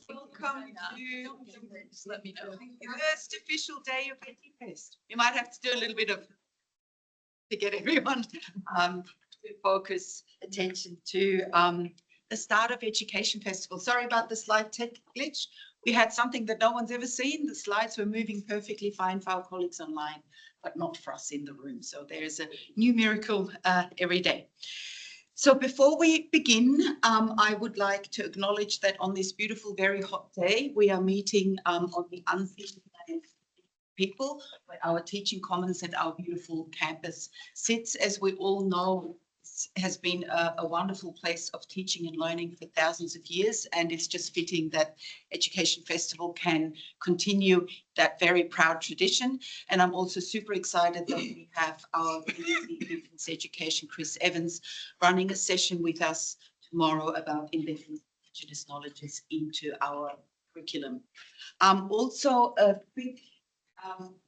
Welcome to just let me know. The first official day of EduFest. We might have to do a little bit of to get everyone to focus attention to the start of Education Festival. Sorry about the slide tech glitch. We had something that no one's ever seen. The slides were moving perfectly fine for our colleagues online, but not for us in the room. So there's a new miracle every day. So before we begin, I would like to acknowledge that on this beautiful, very hot day, we are meeting on the unceded people, where our teaching commons at our beautiful campus sits. As we all know, it has been a wonderful place of teaching and learning for thousands of years, and it's just fitting that Education Festival can continue that very proud tradition. And I'm also super excited that we have our Defence Education, Chris Evans, running a session with us tomorrow about embedding Indigenous knowledges into our curriculum. Also, a quick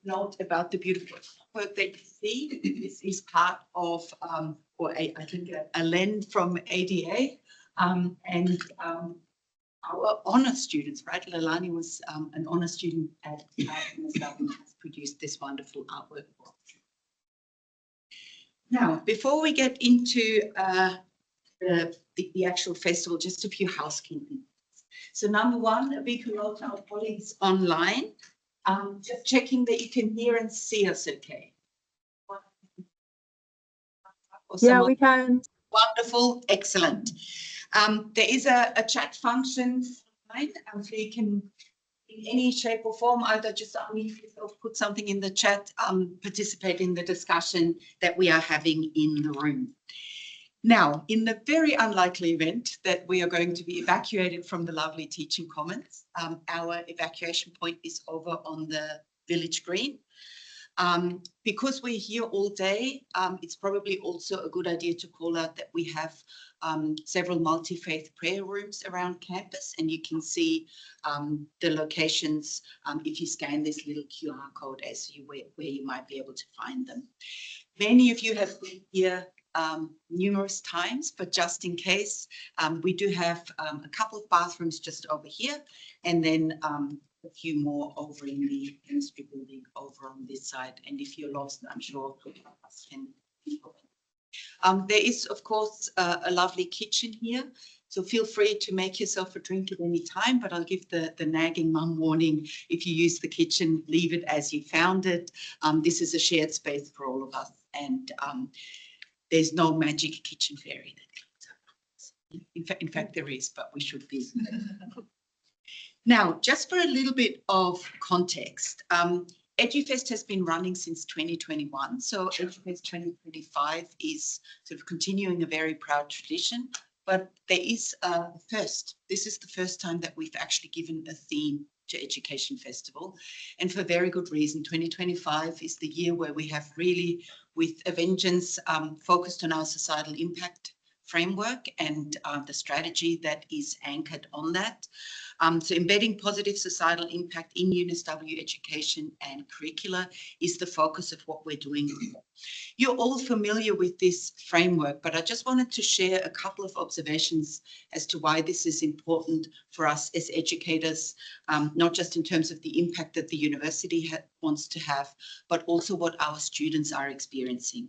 note about the beautiful work that you see. This is part of, I think, a lend from ADA, and our honour students, right? Leilani was an honour student at UNSW and has produced this wonderful artwork. Now, before we get into the actual festival, just a few housekeeping. So number one, a big hello to our colleagues online. Just checking that you can hear and see us okay. Yeah, we can. Wonderful, excellent. There is a chat function online, so you can, in any shape or form, either just unmute yourself, put something in the chat, participate in the discussion that we are having in the room. Now, in the very unlikely event that we are going to be evacuated from the lovely teaching commons, our evacuation point is over on the village green. Because we're here all day, it's probably also a good idea to call out that we have several multi-faith prayer rooms around campus, and you can see the locations if you scan this little QR code as you where you might be able to find them. Many of you have been here numerous times, but just in case, we do have a couple of bathrooms just over here, and then a few more over in the chemistry building over on this side. And if you're lost, I'm sure us can help. There is, of course, a lovely kitchen here, so feel free to make yourself a drink at any time, but I'll give the nagging mum warning: if you use the kitchen, leave it as you found it. This is a shared space for all of us, and there's no magic kitchen fairy that comes up. In fact, there is, but we should be. Now, just for a little bit of context, EduFest has been running since 2021, so EduFest 2025 is sort of continuing a very proud tradition, but there is a first. This is the first time that we've actually given a theme to Education Festival, and for very good reason. 2025 is the year where we have really, with a vengeance, focused on our societal impact framework and the strategy that is anchored on that. So embedding positive societal impact in UNSW education and curricula is the focus of what we're doing. You're all familiar with this framework, but I just wanted to share a couple of observations as to why this is important for us as educators, not just in terms of the impact that the university wants to have, but also what our students are experiencing.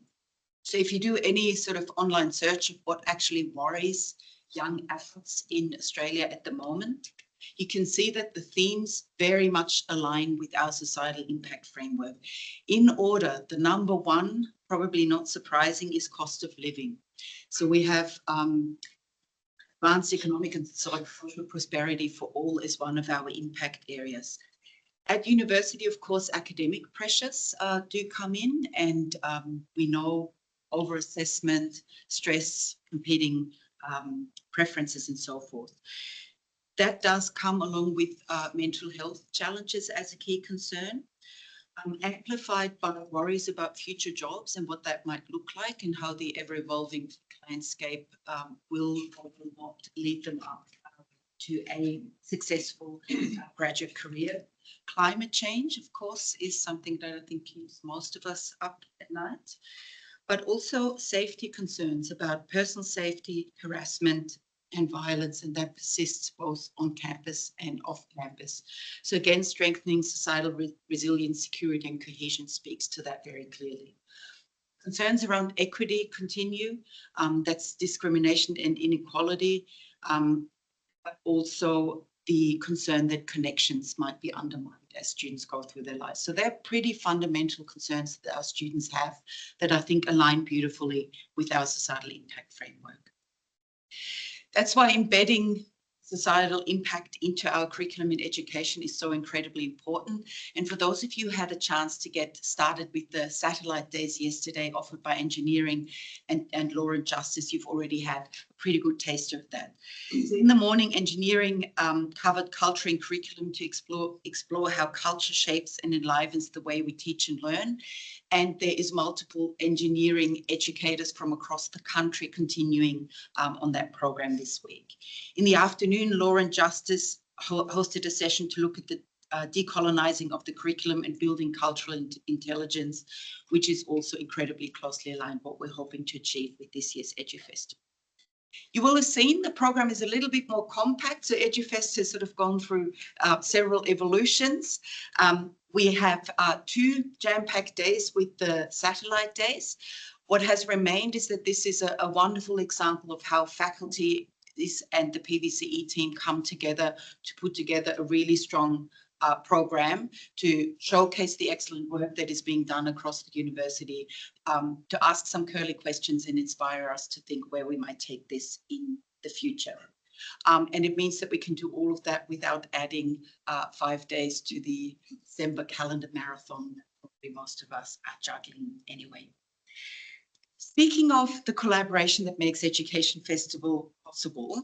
So if you do any sort of online search of what actually worries young adults in Australia at the moment, you can see that the themes very much align with our societal impact framework. In order, the number one, probably not surprising, is cost of living. So we have advanced economic and social prosperity for all as one of our impact areas. At university, of course, academic pressures do come in, and we know over-assessment, stress, competing preferences, and so forth. That does come along with mental health challenges as a key concern, amplified by worries about future jobs and what that might look like, and how the ever-evolving landscape will or will not lead them up to a successful graduate career. Climate change, of course, is something that I think keeps most of us up at night, but also safety concerns about personal safety, harassment, and violence, and that persists both on campus and off campus. So again, strengthening societal resilience, security, and cohesion speaks to that very clearly. Concerns around equity continue. That's discrimination and inequality, but also the concern that connections might be undermined as students go through their lives. So they're pretty fundamental concerns that our students have that I think align beautifully with our societal impact framework. That's why embedding societal impact into our curriculum in education is so incredibly important. And for those of you who had a chance to get started with the satellite days yesterday offered by engineering and law and justice, you've already had a pretty good taste of that. So in the morning, engineering covered culture and curriculum to explore how culture shapes and enlivens the way we teach and learn. And there is multiple engineering educators from across the country continuing on that program this week. In the afternoon, Law and Justice hosted a session to look at the decolonizing of the curriculum and building cultural intelligence, which is also incredibly closely aligned with what we're hoping to achieve with this year's EduFest. You will have seen the program is a little bit more compact. So EduFest has sort of gone through several evolutions. We have 2 jam-packed days with the satellite days. What has remained is that this is a wonderful example of how faculty and the PVCE team come together to put together a really strong program to showcase the excellent work that is being done across the university, to ask some curly questions and inspire us to think where we might take this in the future. And it means that we can do all of that without adding 5 days to the December calendar marathon that probably most of us are juggling anyway. Speaking of the collaboration that makes Education Festival possible,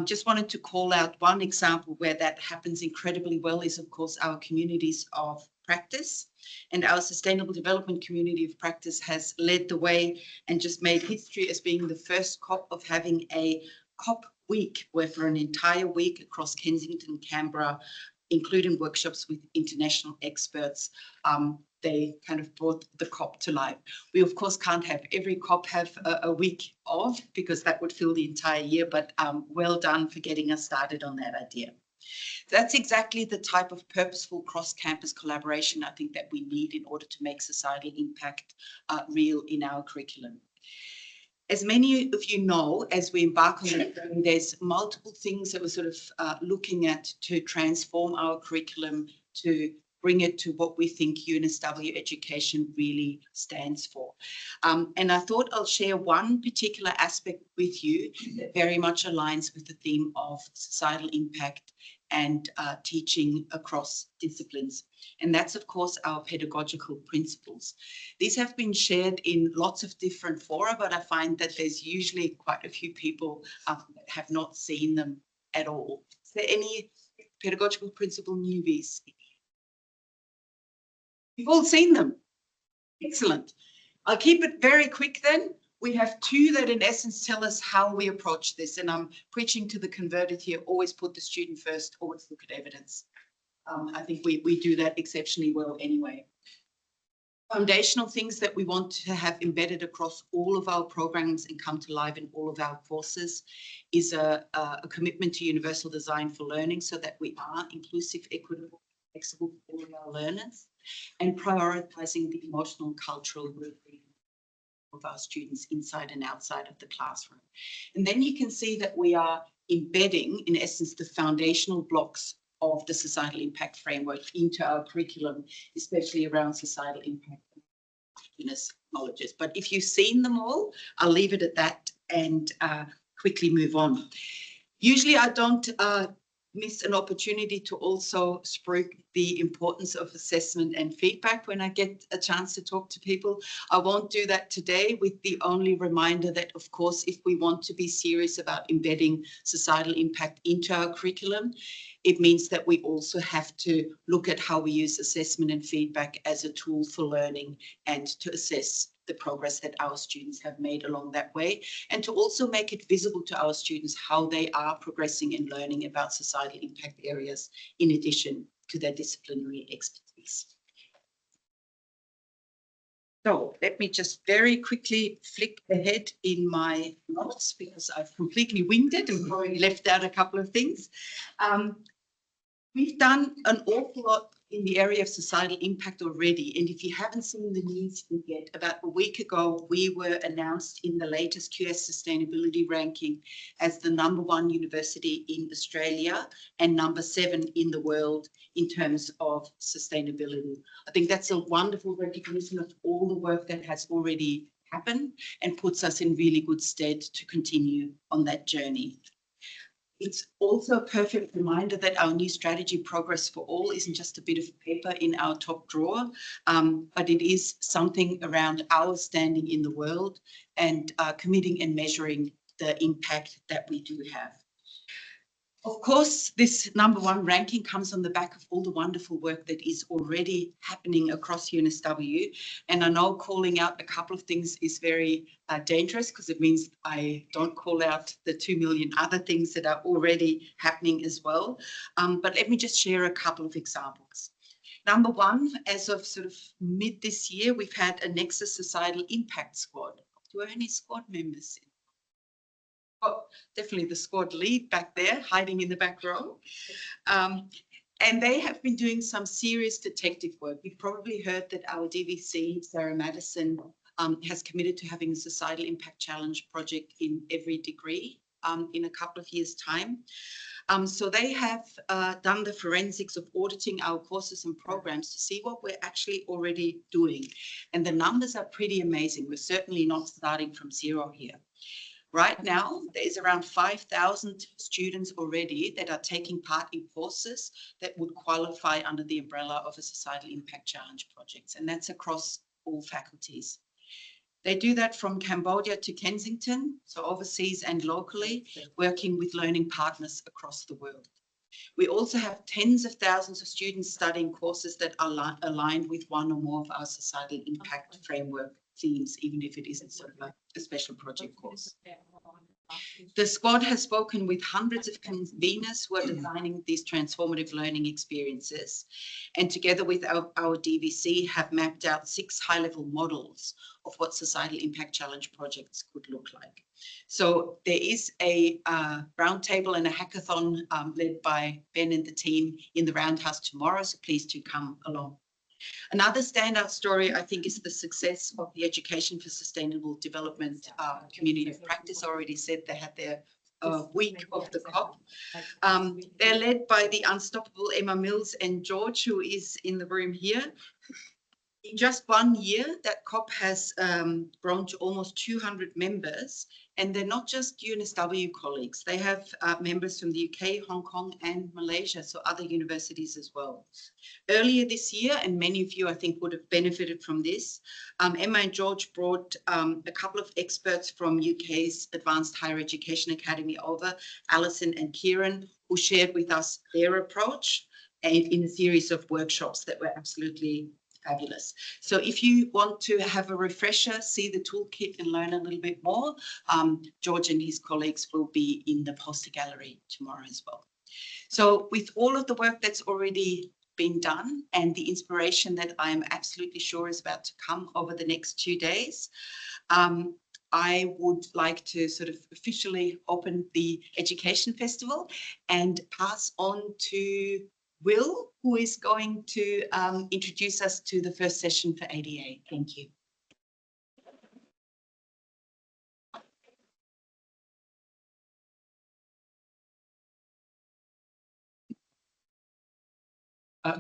just wanted to call out one example where that happens incredibly well is, of course, our communities of practice. And our Sustainable Development Community of Practice has led the way and just made history as being the first COP of having a COP week, where for an entire week across Kensington, Canberra, including workshops with international experts, they kind of brought the COP to life. We, of course, can't have every COP have a week off because that would fill the entire year, but well done for getting us started on that idea. That's exactly the type of purposeful cross-campus collaboration I think that we need in order to make societal impact real in our curriculum. As many of you know, as we embark on that journey, there's multiple things that we're sort of looking at to transform our curriculum to bring it to what we think UNSW education really stands for. And I thought I'll share one particular aspect with you that very much aligns with the theme of societal impact and teaching across disciplines. And that's, of course, our pedagogical principles. These have been shared in lots of different fora, but I find that there's usually quite a few people that have not seen them at all. Is there any pedagogical principle newbies? You've all seen them. Excellent. I'll keep it very quick then. We have 2 that in essence tell us how we approach this. And I'm preaching to the converted here, always put the student first, always look at evidence. I think we do that exceptionally well anyway. Foundational things that we want to have embedded across all of our programs and come to life in all of our courses is a commitment to universal design for learning so that we are inclusive, equitable, flexible for all of our learners, and prioritizing the emotional and cultural well-being of our students inside and outside of the classroom. And then you can see that we are embedding, in essence, the foundational blocks of the societal impact framework into our curriculum, especially around societal impact and knowledges. But if you've seen them all, I'll leave it at that and quickly move on. Usually I don't miss an opportunity to also spruik the importance of assessment and feedback when I get a chance to talk to people. I won't do that today, with the only reminder that, of course, if we want to be serious about embedding societal impact into our curriculum, it means that we also have to look at how we use assessment and feedback as a tool for learning and to assess the progress that our students have made along that way, and to also make it visible to our students how they are progressing and learning about societal impact areas in addition to their disciplinary expertise. So let me just very quickly flick ahead in my notes because I've completely winged it and probably left out a couple of things. We've done an awful lot in the area of societal impact already. And if you haven't seen the news yet, about a week ago, we were announced in the latest QS sustainability ranking as the #1 university in Australia and #7 in the world in terms of sustainability. I think that's a wonderful recognition of all the work that has already happened and puts us in really good stead to continue on that journey. It's also a perfect reminder that our new strategy, Progress for All, isn't just a bit of paper in our top drawer, but it is something around our standing in the world and committing and measuring the impact that we do have. Of course, this #1 ranking comes on the back of all the wonderful work that is already happening across UNSW. And I know calling out a couple of things is very dangerous because it means I don't call out the 2 million other things that are already happening as well. But let me just share a couple of examples. #1, as of sort of mid this year, we've had a Nexus Societal Impact Squad. Do I have any squad members? Oh, definitely the squad lead back there, hiding in the back row. And they have been doing some serious detective work. You've probably heard that our DVC, Sarah Madison, has committed to having a Societal Impact Challenge project in every degree in a couple of years' time. So they have done the forensics of auditing our courses and programs to see what we're actually already doing. And the numbers are pretty amazing. We're certainly not starting from zero here. Right now, there's around 5,000 students already that are taking part in courses that would qualify under the umbrella of a Societal Impact Challenge project, and that's across all faculties. They do that from Cambodia to Kensington, so overseas and locally, working with learning partners across the world. We also have tens of thousands of students studying courses that are aligned with one or more of our societal impact framework themes, even if it isn't sort of a special project course. The squad has spoken with hundreds of conveners who are designing these transformative learning experiences, and together with our DVC have mapped out 6 high-level models of what societal impact challenge projects could look like. So there is a roundtable and a hackathon led by Ben and the team in the Roundhouse tomorrow, so please do come along. Another standout story, I think, is the success of the Education for Sustainable Development Community of Practice. I already said they had their week of the COP. They're led by the unstoppable Emma Mills and George, who is in the room here. In just 1 year, that COP has grown to almost 200 members, and they're not just UNSW colleagues. They have members from the UK, Hong Kong, and Malaysia, so other universities as well. Earlier this year, and many of you, I think, would have benefited from this, Emma and George brought a couple of experts from UK's Advanced Higher Education Academy over, Alison and Kieran, who shared with us their approach in a series of workshops that were absolutely fabulous. So if you want to have a refresher, see the toolkit and learn a little bit more, George and his colleagues will be in the poster gallery tomorrow as well. So with all of the work that's already been done and the inspiration that I'm absolutely sure is about to come over the next 2 days, I would like to sort of officially open the Education Festival and pass on to Will, who is going to introduce us to the first session for ADA. Thank you.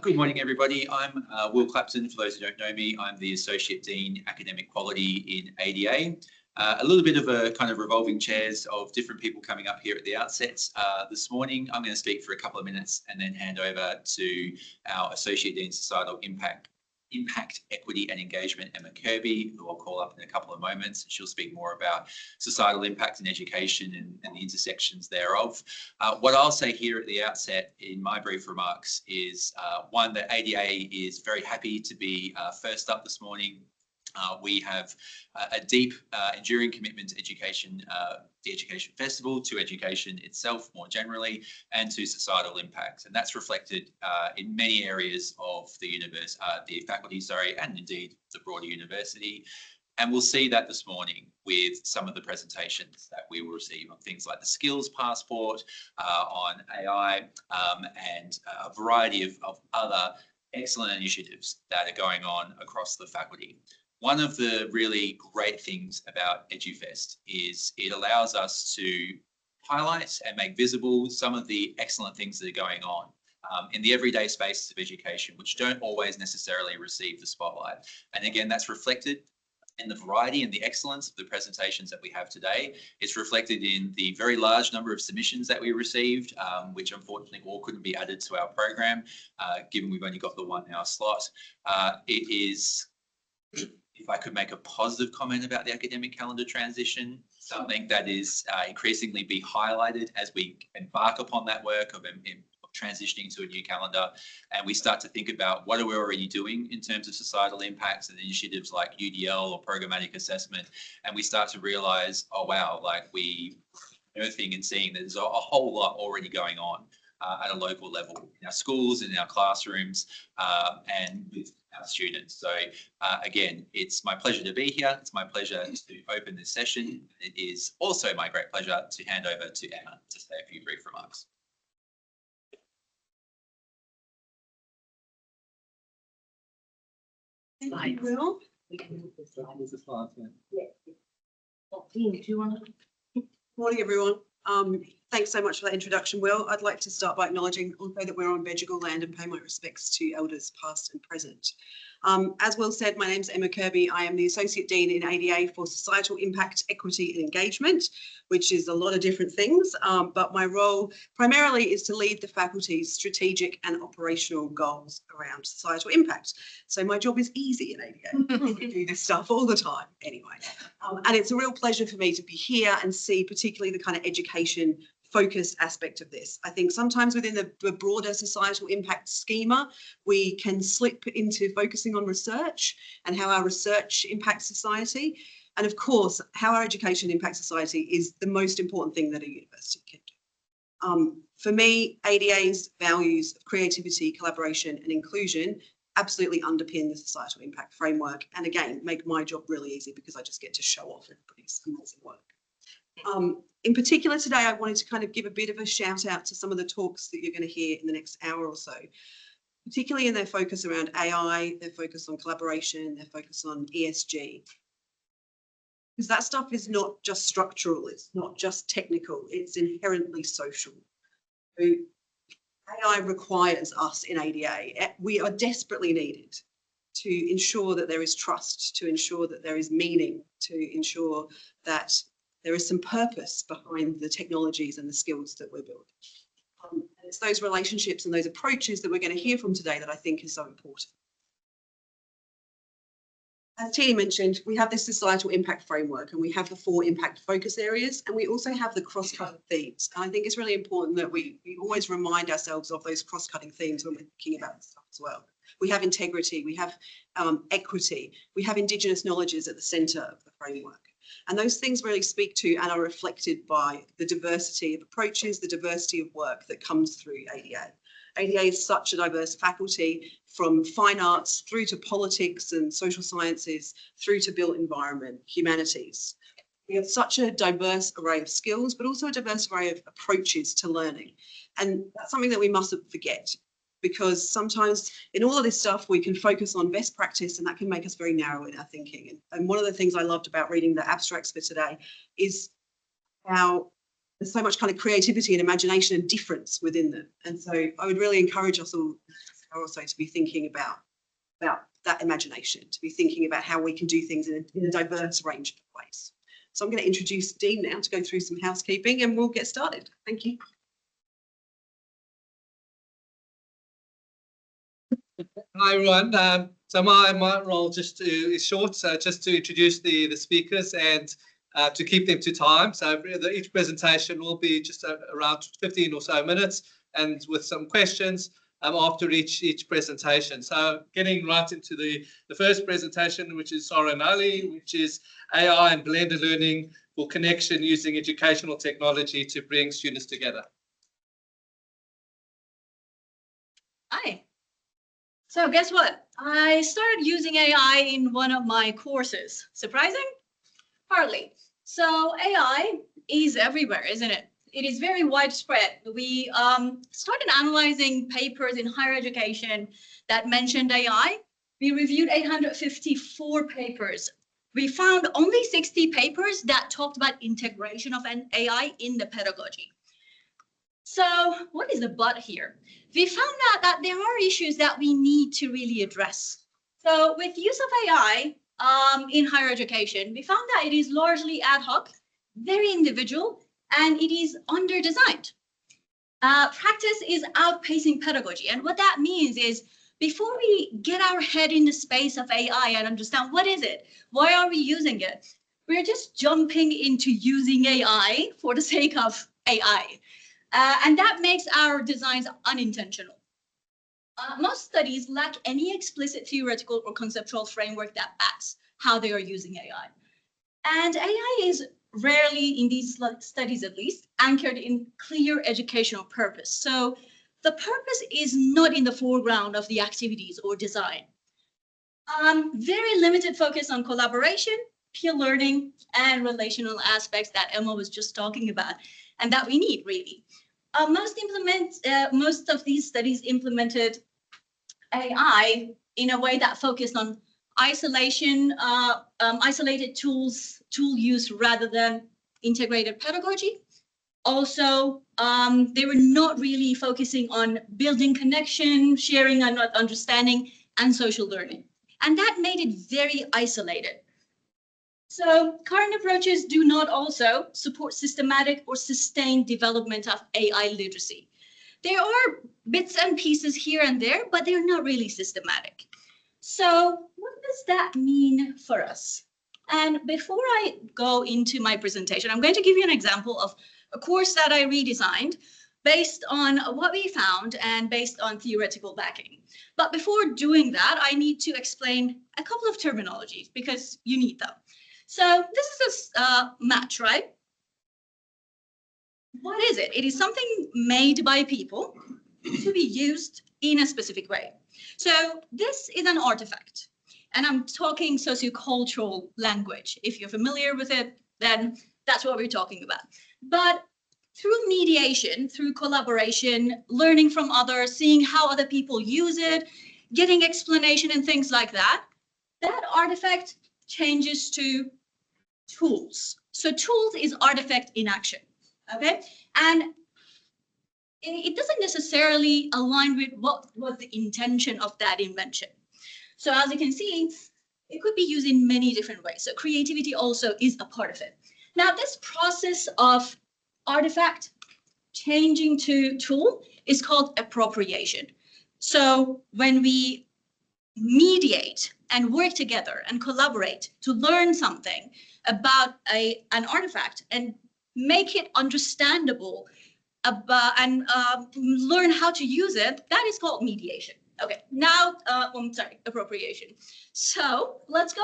Good morning, everybody. I'm Will Clapton. For those who don't know me, I'm the Associate Dean, Academic Quality in ADA. A little bit of a kind of revolving chairs of different people coming up here at the outset. This morning, I'm going to speak for a couple of minutes and then hand over to our Associate Dean, Societal Impact, Equity and Engagement, Emma Kirby, who I'll call up in a couple of moments. She'll speak more about societal impact in education and the intersections thereof. What I'll say here at the outset in my brief remarks is one, that ADA is very happy to be first up this morning We have a deep, enduring commitment to education, the Education Festival, to education itself more generally, and to societal impacts. And that's reflected in many areas of the faculty, and indeed the broader university. And we'll see that this morning with some of the presentations that we will receive on things like the skills passport, on AI, and a variety of other excellent initiatives that are going on across the faculty. One of the really great things about EduFest is it allows us to highlight and make visible some of the excellent things that are going on in the everyday spaces of education, which don't always necessarily receive the spotlight. And again, that's reflected in the variety and the excellence of the presentations that we have today. It's reflected in the very large number of submissions that we received, which unfortunately all couldn't be added to our program, given we've only got the 1 hour slot. It is, if I could make a positive comment about the academic calendar transition, something that is increasingly be highlighted as we embark upon that work of transitioning to a new calendar, and we start to think about what are we already doing in terms of societal impacts and initiatives like UDL or programmatic assessment, and we start to realize, oh wow, like we unearthing and seeing that there's a whole lot already going on at a local level in our schools, in our classrooms, and with our students. So again, it's my pleasure to be here. It's my pleasure to open this session. It is also my great pleasure to hand over to Emma to say a few brief remarks. Thank you, Will. Morning, everyone. Thanks so much for that introduction, Will. I'd like to start by acknowledging also that we're on Bedegal land and pay my respects to elders past and present. As Will said, my name's Emma Kirby. I am the Associate Dean in ADA for Societal Impact, Equity and Engagement, which is a lot of different things, but my role primarily is to lead the faculty's strategic and operational goals around societal impact. So my job is easy in ADA. We do this stuff all the time anyway. And it's a real pleasure for me to be here and see particularly the kind of education focused aspect of this. I think sometimes within the broader societal impact schema, we can slip into focusing on research and how our research impacts society. And of course, how our education impacts society is the most important thing that a university can do. For me, ADA's values of creativity, collaboration and inclusion absolutely underpin the societal impact framework. And again, make my job really easy because I just get to show off everybody's amazing work. In particular today, I wanted to kind of give a bit of a shout out to some of the talks that you're going to hear in the next hour or so, particularly in their focus around AI, their focus on collaboration, their focus on ESG. Because that stuff is not just structural, it's not just technical, it's inherently social. So AI requires us in ADA. We are desperately needed to ensure that there is trust, to ensure that there is meaning, to ensure that there is some purpose behind the technologies and the skills that we're building. And it's those relationships and those approaches that we're going to hear from today that I think is so important. As Tina mentioned, we have this societal impact framework and we have the 4 impact focus areas, and we also have the cross-cutting themes. And I think it's really important that we always remind ourselves of those cross-cutting themes when we're thinking about this stuff as well. We have integrity, we have equity, we have Indigenous knowledges at the centre of the framework. And those things really speak to and are reflected by the diversity of approaches, the diversity of work that comes through ADA. ADA is such a diverse faculty, from fine arts through to politics and social sciences, through to built environment, humanities. We have such a diverse array of skills, but also a diverse array of approaches to learning. And that's something that we mustn't forget, because sometimes in all of this stuff, we can focus on best practice and that can make us very narrow in our thinking. And one of the things I loved about reading the abstracts for today is how there's so much kind of creativity and imagination and difference within them. And so I would really encourage us all also to be thinking about that imagination, to be thinking about how we can do things in a diverse range of ways. So I'm going to introduce Dean now to go through some housekeeping and we'll get started. Thank you. Hi everyone. So my role is short, so just to introduce the speakers and to keep them to time. So each presentation will be just around 15 or so minutes, and with some questions. after each presentation. So getting right into the first presentation, which is Sarah and Ali, which is AI and blended learning for connection using educational technology to bring students together. Hi. So guess what? I started using AI in one of my courses. Surprising? Hardly. So AI is everywhere, isn't it? It is very widespread. We started analyzing papers in higher education that mentioned AI. We reviewed 854 papers. We found only 60 papers that talked about integration of an AI in the pedagogy. So what is the but here? We found out that there are issues that we need to really address. So with use of AI in higher education, we found that it is largely ad hoc, very individual, and it is under-designed. Practice is outpacing pedagogy. And what that means is before we get our head in the space of AI and understand what is it, why are we using it, we're just jumping into using AI for the sake of AI. And that makes our designs unintentional. Most studies lack any explicit theoretical or conceptual framework that backs how they are using AI. And AI is rarely, in these studies at least, anchored in clear educational purpose. So the purpose is not in the foreground of the activities or design. Very limited focus on collaboration, peer learning, and relational aspects that Emma was just talking about, and that we need really. Most of these studies implemented AI in a way that focused on isolation, isolated tool use rather than integrated pedagogy. Also, they were not really focusing on building connection, sharing and understanding, and social learning. And that made it very isolated. So current approaches do not also support systematic or sustained development of AI literacy. There are bits and pieces here and there, but they're not really systematic. So what does that mean for us? And before I go into my presentation, I'm going to give you an example of a course that I redesigned based on what we found and based on theoretical backing. But before doing that, I need to explain a couple of terminologies because you need them. So this is a match, right? What is it? It is something made by people to be used in a specific way. So this is an artifact, and I'm talking sociocultural language. If you're familiar with it, then that's what we're talking about. But through mediation, through collaboration, learning from others, seeing how other people use it, getting explanation and things like that, that artifact changes to tools. So tools is artifact in action, okay? And it doesn't necessarily align with what was the intention of that invention. So as you can see, it could be used in many different ways. So creativity also is a part of it. Now, this process of artifact changing to tool is called appropriation. So when we mediate and work together and collaborate to learn something about an artifact and make it understandable and learn how to use it, that is called mediation. Okay, now, appropriation. So let's go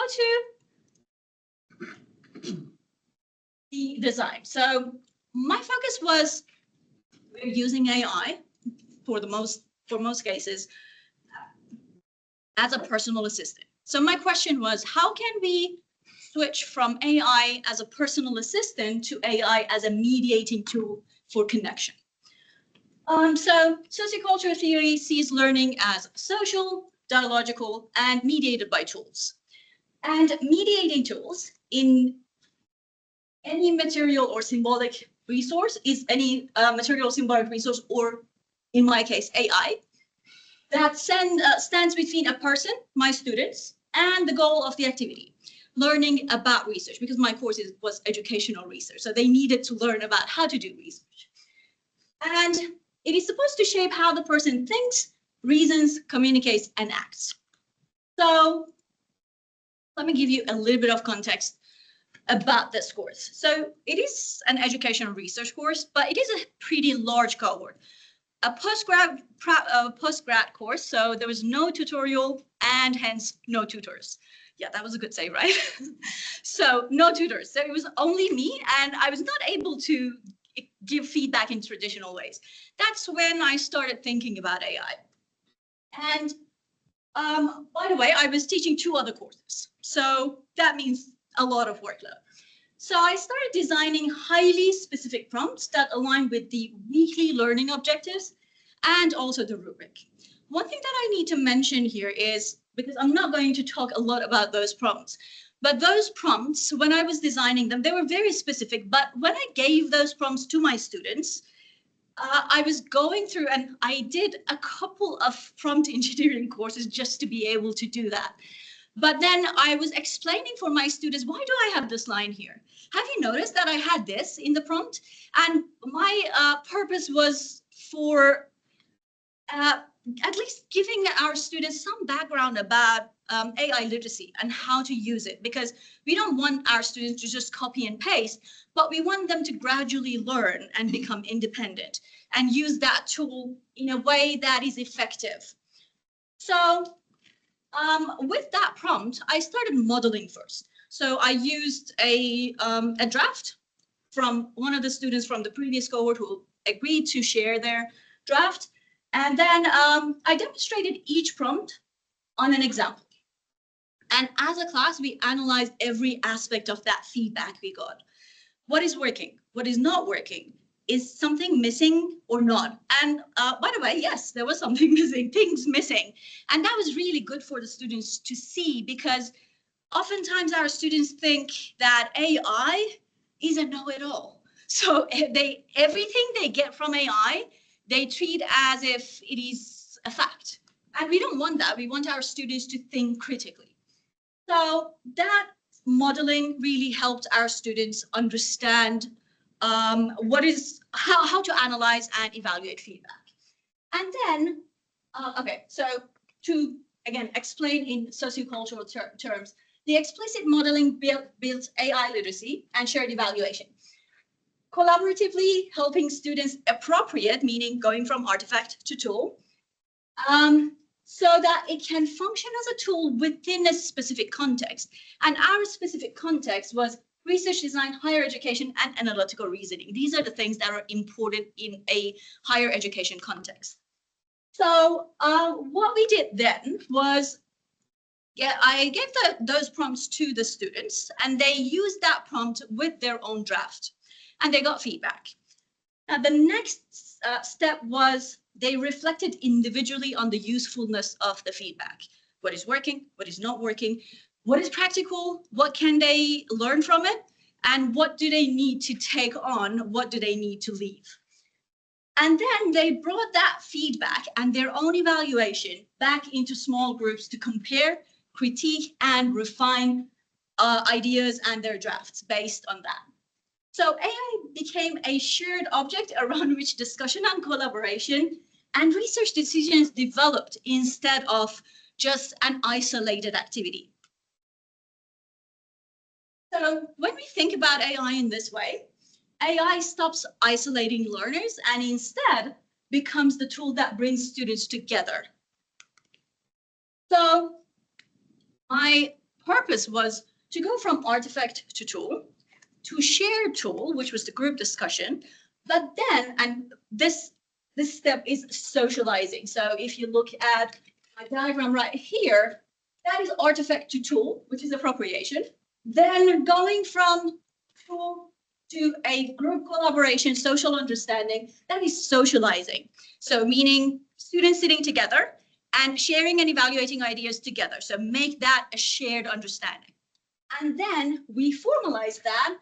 to the design. So my focus was we're using AI for most cases as a personal assistant. So my question was, how can we switch from AI as a personal assistant to AI as a mediating tool for connection? So sociocultural theory sees learning as social, dialogical, and mediated by tools. And mediating tools in any material or symbolic resource is any material symbolic resource, or in my case, AI, that stands between a person, my students, and the goal of the activity, learning about research, because my course was educational research. So they needed to learn about how to do research. And it is supposed to shape how the person thinks, reasons, communicates, and acts. So let me give you a little bit of context about this course. So it is an educational research course, but it is a pretty large cohort. a postgrad course, so there was no tutorial and hence no tutors. Yeah, that was a good save, right? So no tutors. So it was only me, and I was not able to give feedback in traditional ways. That's when I started thinking about AI. And by the way, I was teaching 2 other courses, so that means a lot of workload. So I started designing highly specific prompts that align with the weekly learning objectives and also the rubric. One thing that I need to mention here is, because I'm not going to talk a lot about those prompts, but those prompts, when I was designing them, they were very specific. But when I gave those prompts to my students, I was going through and I did a couple of prompt engineering courses just to be able to do that. But then I was explaining for my students, why do I have this line here? Have you noticed that I had this in the prompt? And my purpose was for at least giving our students some background about AI literacy and how to use it, because we don't want our students to just copy and paste, but we want them to gradually learn and become independent and use that tool in a way that is effective. So with that prompt, I started modeling first. So I used a draft from one of the students from the previous cohort who agreed to share their draft. And then I demonstrated each prompt on an example. And as a class, we analyzed every aspect of that feedback we got. What is working? What is not working? Is something missing or not? And by the way, yes, there was something missing, things missing. And that was really good for the students to see, because oftentimes our students think that AI is a know-it-all. So everything they get from AI, they treat as if it is a fact. And we don't want that. We want our students to think critically. So that modeling really helped our students understand how to analyze and evaluate feedback. And then, okay, so to, again, explain in sociocultural terms, the explicit modeling builds AI literacy and shared evaluation. Collaboratively helping students appropriate, meaning going from artifact to tool, so that it can function as a tool within a specific context. And our specific context was research design, higher education, and analytical reasoning. These are the things that are important in a higher education context. So what we did then was, I gave those prompts to the students, and they used that prompt with their own draft, and they got feedback. Now, the next step was they reflected individually on the usefulness of the feedback. What is working? What is not working? What is practical? What can they learn from it? And what do they need to take on? What do they need to leave? And then they brought that feedback and their own evaluation back into small groups to compare, critique, and refine ideas and their drafts based on that. So AI became a shared object around which discussion and collaboration and research decisions developed instead of just an isolated activity. So when we think about AI in this way, AI stops isolating learners and instead becomes the tool that brings students together. So my purpose was to go from artifact to tool, to shared tool, which was the group discussion, but then, and this step is socializing. So if you look at my diagram right here, that is artifact to tool, which is appropriation. Then going from tool to a group collaboration, social understanding, that is socializing. So meaning students sitting together and sharing and evaluating ideas together. So make that a shared understanding. And then we formalize that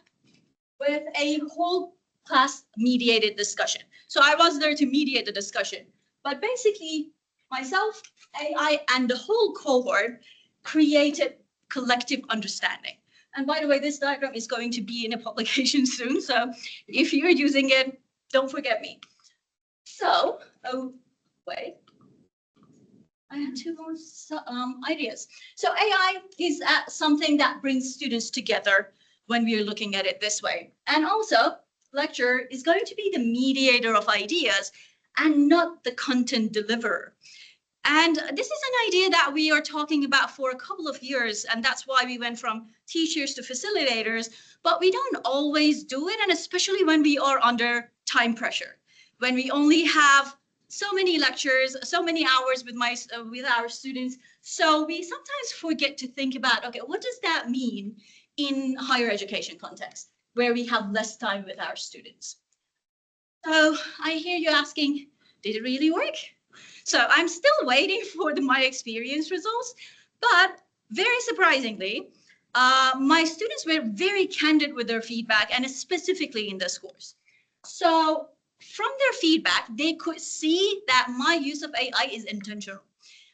with a whole class mediated discussion. So I was there to mediate the discussion, but basically myself, AI, and the whole cohort created collective understanding. And by the way, this diagram is going to be in a publication soon. So if you're using it, don't forget me. So, oh, wait. I had 2 more ideas. So AI is something that brings students together when we are looking at it this way. And also, lecture is going to be the mediator of ideas and not the content deliverer. And this is an idea that we are talking about for a couple of years, and that's why we went from teachers to facilitators, but we don't always do it, and especially when we are under time pressure, when we only have so many lectures, so many hours with our students. So we sometimes forget to think about, okay, what does that mean in higher education context, where we have less time with our students? So I hear you asking, did it really work? So I'm still waiting for my experience results, but very surprisingly, my students were very candid with their feedback, and specifically in this course. So from their feedback, they could see that my use of AI is intentional.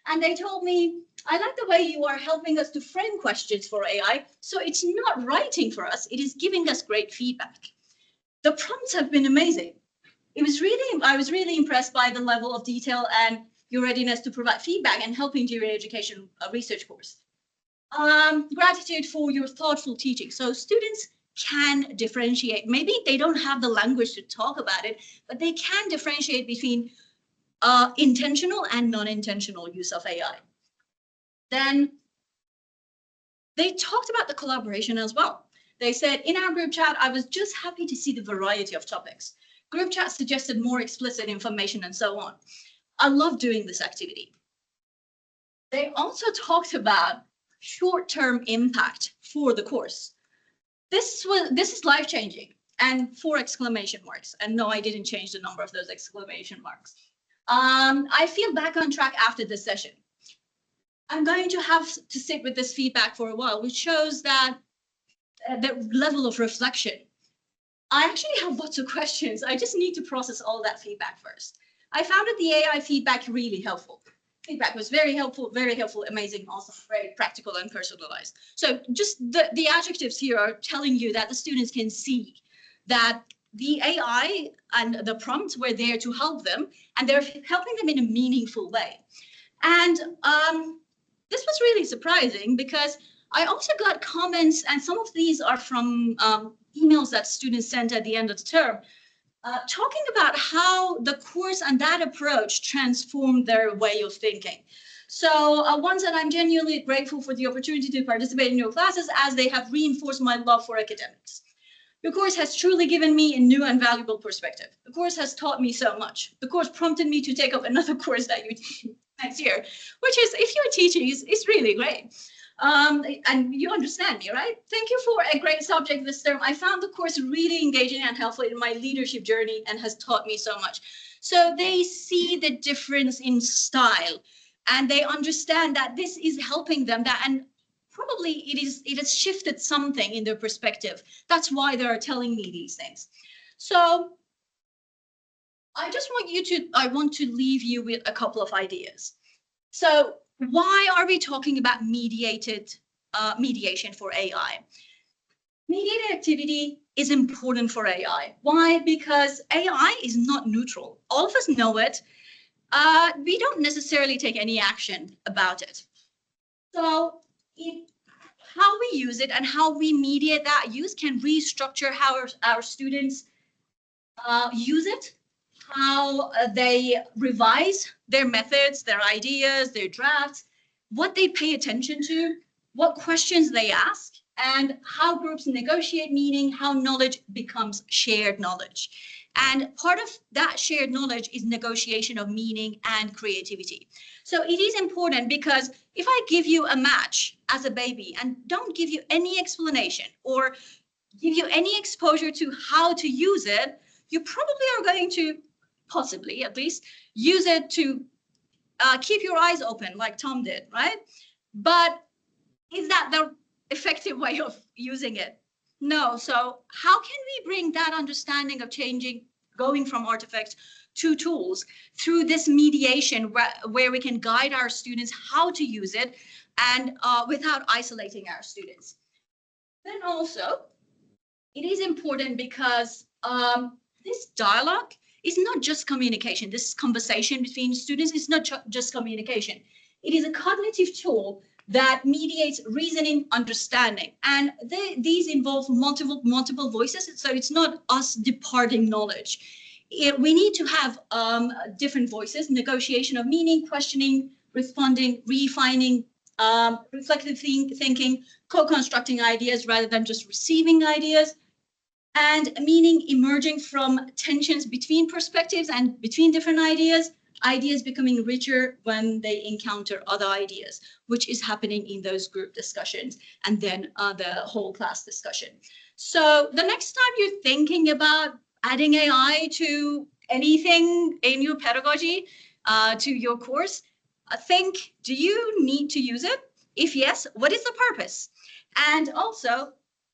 And they told me, I like the way you are helping us to frame questions for AI. So it's not writing for us, it is giving us great feedback. The prompts have been amazing. I was really impressed by the level of detail and your readiness to provide feedback and helping during education research course. Gratitude for your thoughtful teaching. So students can differentiate. Maybe they don't have the language to talk about it, but they can differentiate between intentional and non-intentional use of AI. Then they talked about the collaboration as well. They said, in our group chat, I was just happy to see the variety of topics. Group chat suggested more explicit information and so on. I love doing this activity. They also talked about short-term impact for the course. This is life-changing, and 4 exclamation marks. And no, I didn't change the number of those exclamation marks. I feel back on track after this session. I'm going to have to sit with this feedback for a while, which shows that the level of reflection. I actually have lots of questions. I just need to process all that feedback first. I found that the AI feedback really helpful. Feedback was very helpful, amazing, awesome, very practical and personalized. So just the adjectives here are telling you that the students can see that the AI and the prompts were there to help them, and they're helping them in a meaningful way. And this was really surprising because I also got comments, and some of these are from emails that students sent at the end of the term, talking about how the course and that approach transformed their way of thinking. So one said, I'm genuinely grateful for the opportunity to participate in your classes as they have reinforced my love for academics. The course has truly given me a new and valuable perspective. The course has taught me so much. The course prompted me to take up another course that you teach next year, which is, if you're teaching, is really great. And you understand me, right? Thank you for a great subject this term. I found the course really engaging and helpful in my leadership journey and has taught me so much. So they see the difference in style, and they understand that this is helping them, and probably it has shifted something in their perspective. That's why they are telling me these things. So I want to leave you with a couple of ideas. So why are we talking about mediation for AI? Mediated activity is important for AI. Why? Because AI is not neutral. All of us know it. We don't necessarily take any action about it. So how we use it and how we mediate that use can restructure how our students use it, how they revise their methods, their ideas, their drafts, what they pay attention to, what questions they ask, and how groups negotiate meaning, how knowledge becomes shared knowledge. And part of that shared knowledge is negotiation of meaning and creativity. So it is important because if I give you a match as a baby and don't give you any explanation or give you any exposure to how to use it, you probably are going to, possibly at least, use it to keep your eyes open like Tom did, right? But is that the effective way of using it? No. So how can we bring that understanding of changing, going from artifacts to tools through this mediation where we can guide our students how to use it and without isolating our students? Then also, it is important because this dialogue is not just communication. This conversation between students is not just communication. It is a cognitive tool that mediates reasoning, understanding, and these involve multiple voices. So it's not us departing knowledge. we need to have different voices, negotiation of meaning, questioning, responding, refining, reflective thinking, co-constructing ideas rather than just receiving ideas, and meaning emerging from tensions between perspectives and between different ideas becoming richer when they encounter other ideas, which is happening in those group discussions and then the whole class discussion. So the next time you're thinking about adding AI to anything in your pedagogy, to your course, think, do you need to use it? If yes, what is the purpose? And also,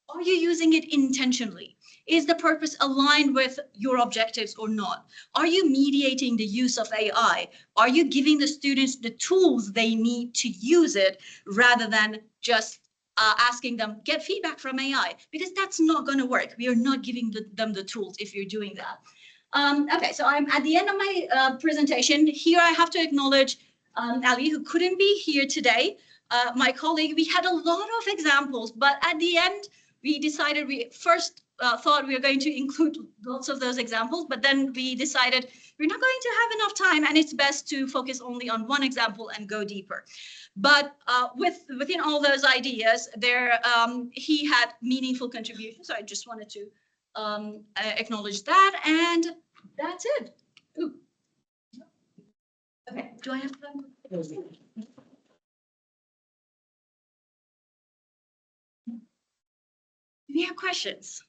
are you using it intentionally? Is the purpose aligned with your objectives or not? Are you mediating the use of AI? Are you giving the students the tools they need to use it rather than just asking them, get feedback from AI? Because that's not going to work. We are not giving them the tools if you're doing that. Okay, so I'm at the end of my presentation. Here I have to acknowledge Ali, who couldn't be here today. My colleague, we had a lot of examples, but at the end, we decided we first thought we were going to include lots of those examples, but then we decided we're not going to have enough time and it's best to focus only on one example and go deeper. But within all those ideas, he had meaningful contributions. So I just wanted to acknowledge that, and that's it. Ooh. Okay, do I have time? Do you have questions?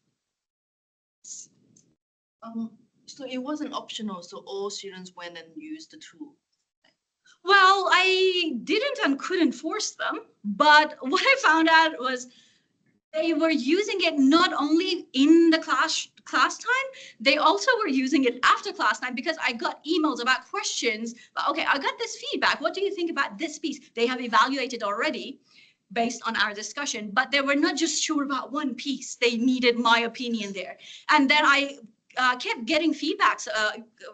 So it wasn't optional, so all students went and used the tool. Well, I didn't and couldn't force them, but what I found out was they were using it not only in the class time, they also were using it after class time, because I got emails about questions. Okay, I got this feedback. What do you think about this piece? They have evaluated already based on our discussion, but they were not just sure about one piece. They needed my opinion there. And then I kept getting feedbacks,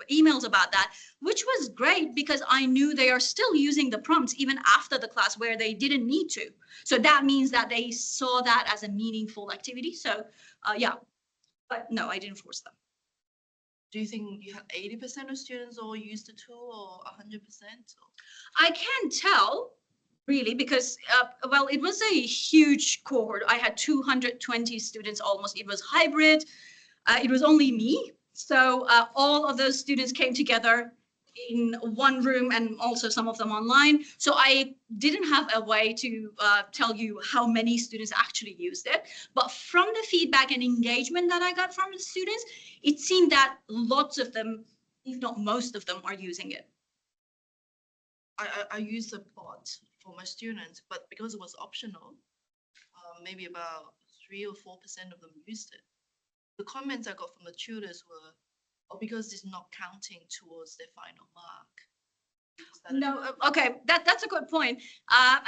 emails about that, which was great because I knew they are still using the prompts even after the class where they didn't need to. So that means that they saw that as a meaningful activity. So yeah, but no, I didn't force them. Do you think you had 80% of students all use the tool or 100%? I can't tell really because, well, it was a huge cohort. I had 220 students almost. It was hybrid. It was only me. So all of those students came together in one room and also some of them online. So I didn't have a way to tell you how many students actually used it. But from the feedback and engagement that I got from the students, it seemed that lots of them, if not most of them, are using it. I used the bot for my students, but because it was optional, maybe about 3 or 4% of them used it. The comments I got from the tutors were, oh, because it's not counting towards their final mark. No, okay, that's a good point.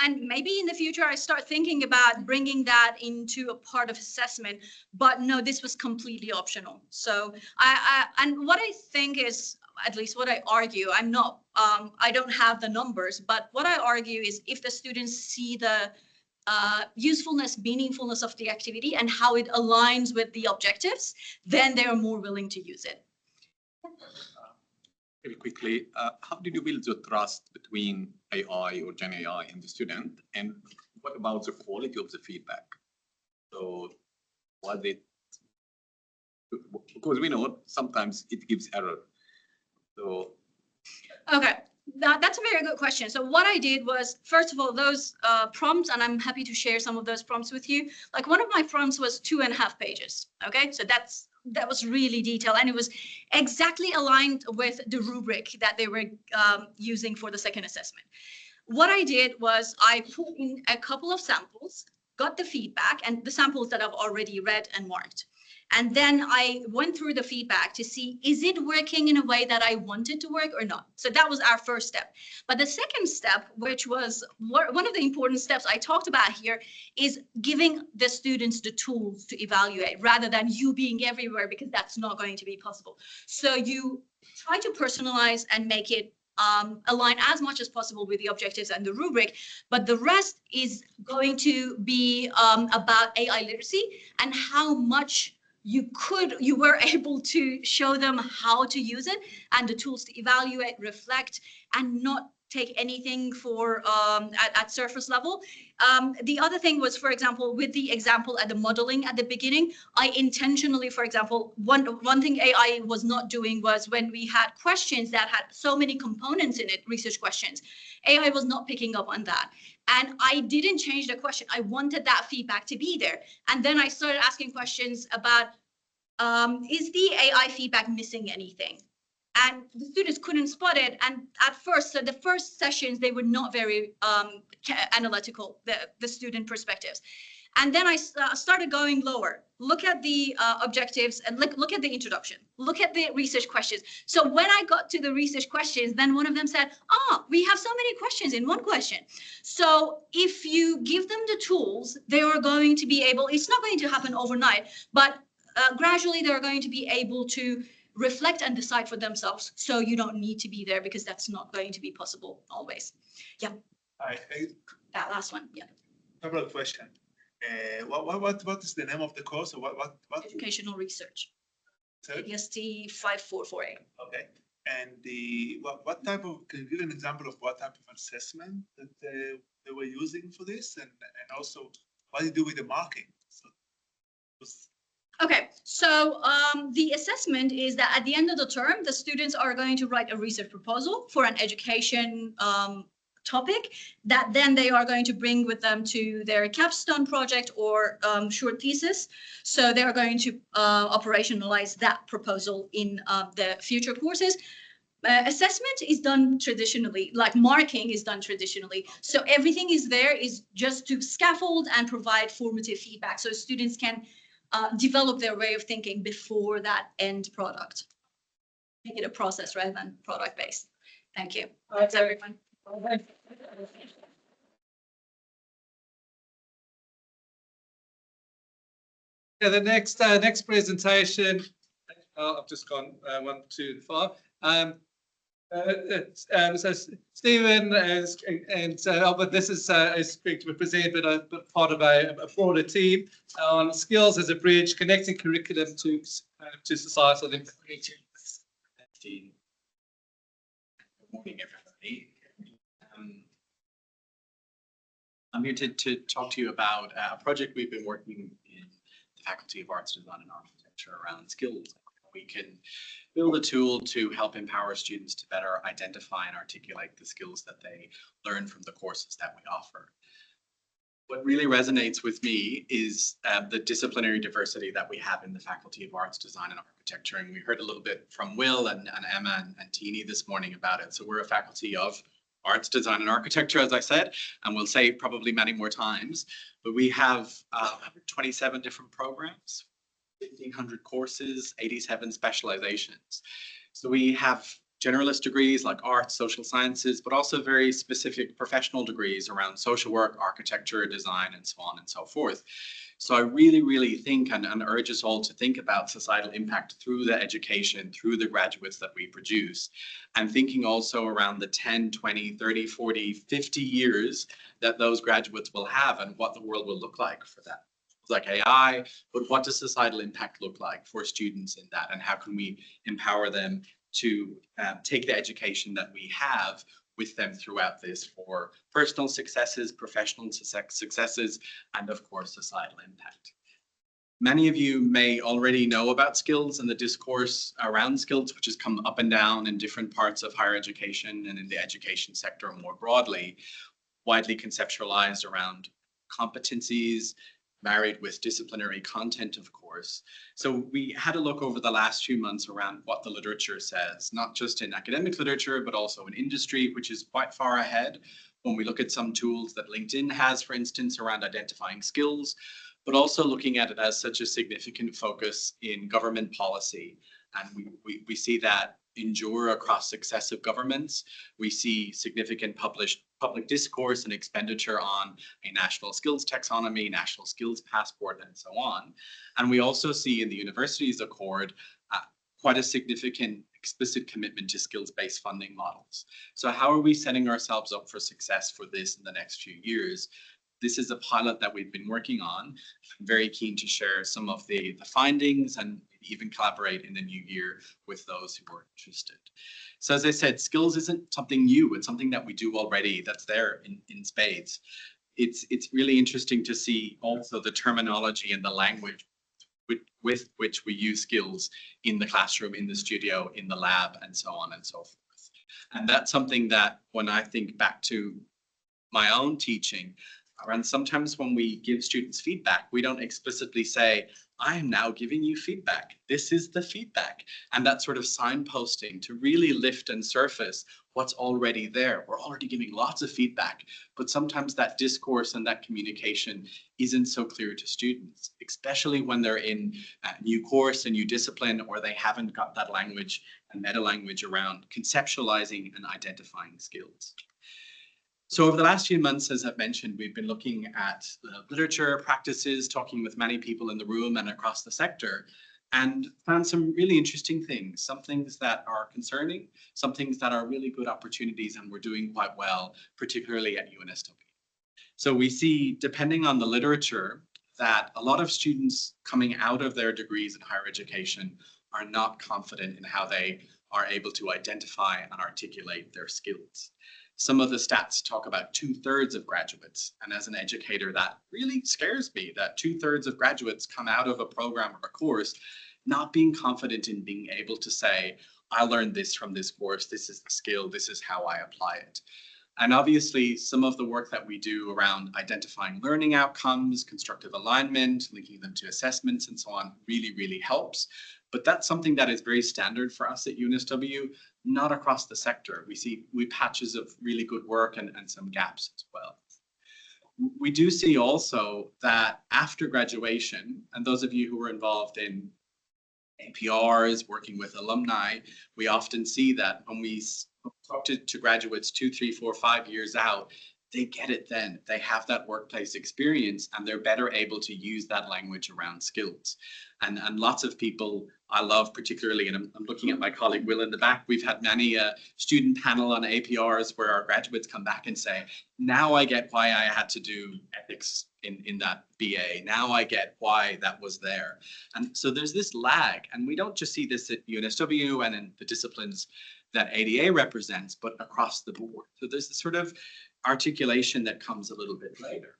And maybe in the future, I start thinking about bringing that into a part of assessment, but no, this was completely optional. So and what I think is, at least what I argue, I'm not, I don't have the numbers, but what I argue is if the students see the usefulness, meaningfulness of the activity and how it aligns with the objectives, then they're more willing to use it. Very quickly, how did you build the trust between AI or Gen AI and the student? And what about the quality of the feedback? So was it, because we know sometimes it gives error. So. Okay. That's a very good question. So what I did was, first of all, those prompts, and I'm happy to share some of those prompts with you. Like one of my prompts was 2.5 pages. Okay, so that was really detailed, and it was exactly aligned with the rubric that they were using for the second assessment. What I did was I put in a couple of samples, got the feedback, and the samples that I've already read and marked. And then I went through the feedback to see, is it working in a way that I wanted to work or not? So that was our first step. But the second step, which was one of the important steps I talked about here, is giving the students the tools to evaluate rather than you being everywhere, because that's not going to be possible. So you try to personalize and make it align as much as possible with the objectives and the rubric, but the rest is going to be about AI literacy and how much you were able to show them how to use it and the tools to evaluate, reflect, and not take anything for at surface level. The other thing was, for example, with the example at the modeling at the beginning, I intentionally, for example, one thing AI was not doing was when we had questions that had so many components in it, research questions, AI was not picking up on that. And I didn't change the question. I wanted that feedback to be there. And then I started asking questions about, is the AI feedback missing anything? And the students couldn't spot it. And at first, so the first sessions, they were not very analytical, the student perspectives. And then I started going lower. Look at the objectives and look at the introduction. Look at the research questions. So when I got to the research questions, then one of them said, we have so many questions in one question. So if you give them the tools, they are going to be able, it's not going to happen overnight, but gradually they're going to be able to reflect and decide for themselves. So you don't need to be there because that's not going to be possible always. Yeah. That last one. Yeah. Couple of questions. What is the name of the course? Or what? Educational research. Search? EST 5448. Okay. And what type of, can you give an example of what type of assessment that they were using for this? And also, what do you do with the marking? So, Okay, so the assessment is that at the end of the term, the students are going to write a research proposal for an education topic that then they are going to bring with them to their capstone project or short thesis. So they are going to operationalize that proposal in the future courses. Assessment is done traditionally, like marking is done traditionally. So everything is there is just to scaffold and provide formative feedback so students can develop their way of thinking before that end product. Make it a process rather than product based. Thank you. Thanks, everyone. Yeah, the next presentation. I've just gone one too far. So Stephen but this is going to be presented but part of a broader team on skills as a bridge, connecting curriculum to societal impact. Good morning, everybody. I'm here to talk to you about a project we've been working in the Faculty of Arts, Design and Architecture around skills. We can build a tool to help empower students to better identify and articulate the skills that they learn from the courses that we offer. What really resonates with me is the disciplinary diversity that we have in the Faculty of Arts, Design and Architecture. And we heard a little bit from Will and Emma and Teeny this morning about it. So we're a faculty of Arts, Design and Architecture, as I said, and we'll say probably many more times, but we have 27 different programs, 1,500 courses, 87 specializations. So we have generalist degrees like arts, social sciences, but also very specific professional degrees around social work, architecture, design, and so on and so forth. So I really think and urge us all to think about societal impact through the education, through the graduates that we produce, and thinking also around the 10, 20, 30, 40, 50 years that those graduates will have and what the world will look like for them. Like AI, but what does societal impact look like for students in that, and how can we empower them to take the education that we have with them throughout this for personal successes, professional successes, and of course, societal impact. Many of you may already know about skills and the discourse around skills, which has come up and down in different parts of higher education and in the education sector more broadly, widely conceptualized around competencies, married with disciplinary content, of course. So we had a look over the last few months around what the literature says, not just in academic literature, but also in industry, which is quite far ahead when we look at some tools that LinkedIn has, for instance, around identifying skills, but also looking at it as such a significant focus in government policy. And we see that endure across successive governments. We see significant public discourse and expenditure on a national skills taxonomy, national skills passport, and so on. And we also see in the universities accord quite a significant explicit commitment to skills-based funding models. So how are we setting ourselves up for success for this in the next few years? this is a pilot that we've been working on. I'm very keen to share some of the findings and even collaborate in the new year with those who are interested. So as I said, skills isn't something new. It's something that we do already that's there in spades. It's really interesting to see also the terminology and the language with which we use skills in the classroom, in the studio, in the lab, and so on and so forth. And that's something that when I think back to my own teaching, and sometimes when we give students feedback, we don't explicitly say, I am now giving you feedback. This is the feedback. And that sort of signposting to really lift and surface what's already there. We're already giving lots of feedback, but sometimes that discourse and that communication isn't so clear to students, especially when they're in a new course, a new discipline, or they haven't got that language and meta language around conceptualizing and identifying skills. So over the last few months, as I've mentioned, we've been looking at literature, practices, talking with many people in the room and across the sector, and found some really interesting things, some things that are concerning, some things that are really good opportunities, and we're doing quite well, particularly at UNSW. So we see, depending on the literature, that a lot of students coming out of their degrees in higher education are not confident in how they are able to identify and articulate their skills. Some of the stats talk about 2/3 of graduates. And as an educator, that really scares me that 2/3 of graduates come out of a program or a course not being confident in being able to say, I learned this from this course, this is the skill, this is how I apply it. And obviously, some of the work that we do around identifying learning outcomes, constructive alignment, linking them to assessments and so on really, really helps. But that's something that is very standard for us at UNSW, not across the sector. We see patches of really good work and some gaps as well. We do see also that after graduation, and those of you who are involved in APRs, working with alumni, we often see that when we talk to graduates 2, 3, 4, 5 years out, they get it then. They have that workplace experience and they're better able to use that language around skills. And lots of people I love particularly, and I'm looking at my colleague Will in the back, we've had many student panel on APRs where our graduates come back and say, now I get why I had to do ethics in that BA. Now I get why that was there. And so there's this lag, and we don't just see this at UNSW and in the disciplines that ADA represents, but across the board. So there's this sort of articulation that comes a little bit later.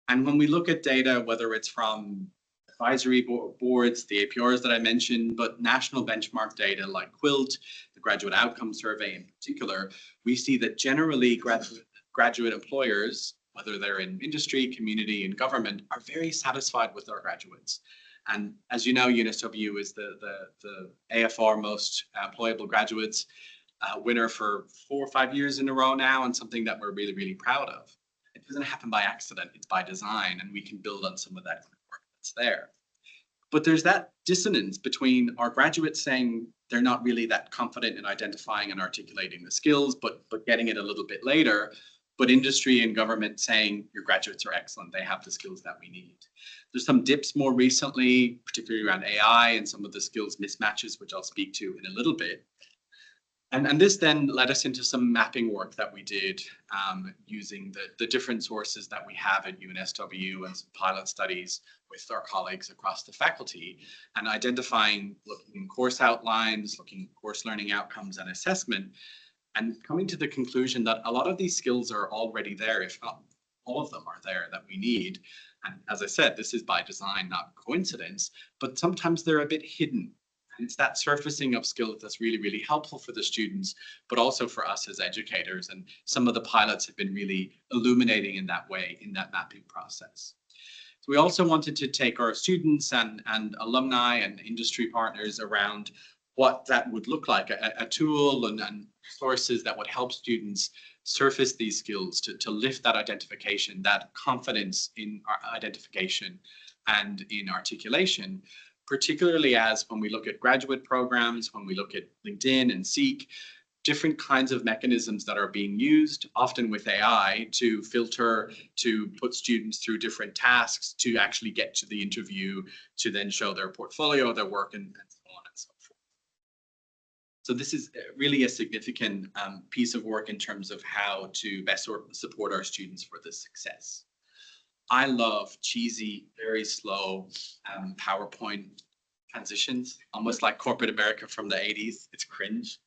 And when we look at data, whether it's from advisory boards, the APRs that I mentioned, but national benchmark data like QUILT, the Graduate Outcome Survey in particular, we see that generally graduate employers, whether they're in industry, community, and government, are very satisfied with our graduates. And as you know, UNSW is the AFR Most Employable Graduates winner for 4 or 5 years in a row now, and something that we're really, really proud of. It doesn't happen by accident, it's by design, and we can build on some of that work that's there. But there's that dissonance between our graduates saying they're not really that confident in identifying and articulating the skills, but getting it a little bit later, but industry and government saying your graduates are excellent, they have the skills that we need. There's some dips more recently, particularly around AI and some of the skills mismatches, which I'll speak to in a little bit. And this then led us into some mapping work that we did using the different sources that we have at UNSW and some pilot studies with our colleagues across the faculty, and identifying, looking at course outlines, looking at course learning outcomes and assessment, and coming to the conclusion that a lot of these skills are already there, if not all of them are there that we need. And as I said, this is by design, not coincidence, but sometimes they're a bit hidden. And it's that surfacing of skills that's really, really helpful for the students, but also for us as educators. And some of the pilots have been really illuminating in that way, in that mapping process. So we also wanted to take our students and alumni and industry partners around what that would look like, a tool and sources that would help students surface these skills to lift that identification, that confidence in our identification and in articulation, particularly as when we look at graduate programs, when we look at LinkedIn and Seek, different kinds of mechanisms that are being used, often with AI, to filter, to put students through different tasks, to actually get to the interview, to then show their portfolio, their work, and so on and so forth. So this is really a significant piece of work in terms of how to best support our students for this success. I love cheesy, very slow PowerPoint transitions, almost like corporate America from the 80s. It's cringe.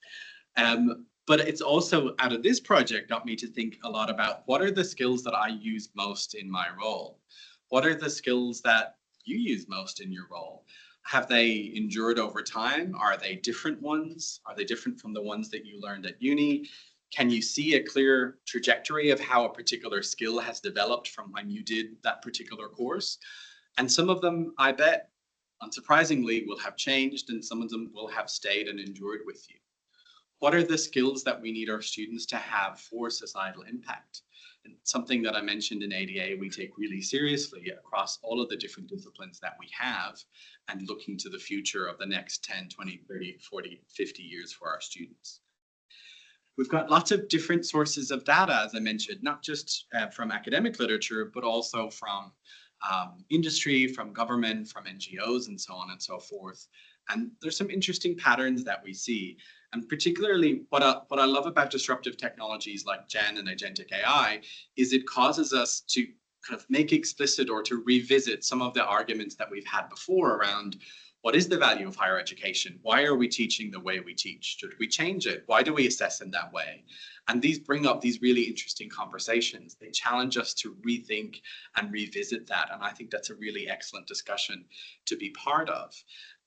But it's also, out of this project, got me to think a lot about what are the skills that I use most in my role? What are the skills that you use most in your role? Have they endured over time? Are they different ones? Are they different from the ones that you learned at uni? Can you see a clear trajectory of how a particular skill has developed from when you did that particular course? And some of them, I bet, unsurprisingly, will have changed, and some of them will have stayed and endured with you. What are the skills that we need our students to have for societal impact? And something that I mentioned in ADA, we take really seriously across all of the different disciplines that we have, and looking to the future of the next 10, 20, 30, 40, 50 years for our students. We've got lots of different sources of data, as I mentioned, not just from academic literature, but also from industry, from government, from NGOs, and so on and so forth. And there's some interesting patterns that we see. And particularly what I love about disruptive technologies like Gen and agentic AI is it causes us to kind of make explicit or to revisit some of the arguments that we've had before around what is the value of higher education? Why are we teaching the way we teach? Should we change it? Why do we assess in that way? And these bring up these really interesting conversations. They challenge us to rethink and revisit that. And I think that's a really excellent discussion to be part of.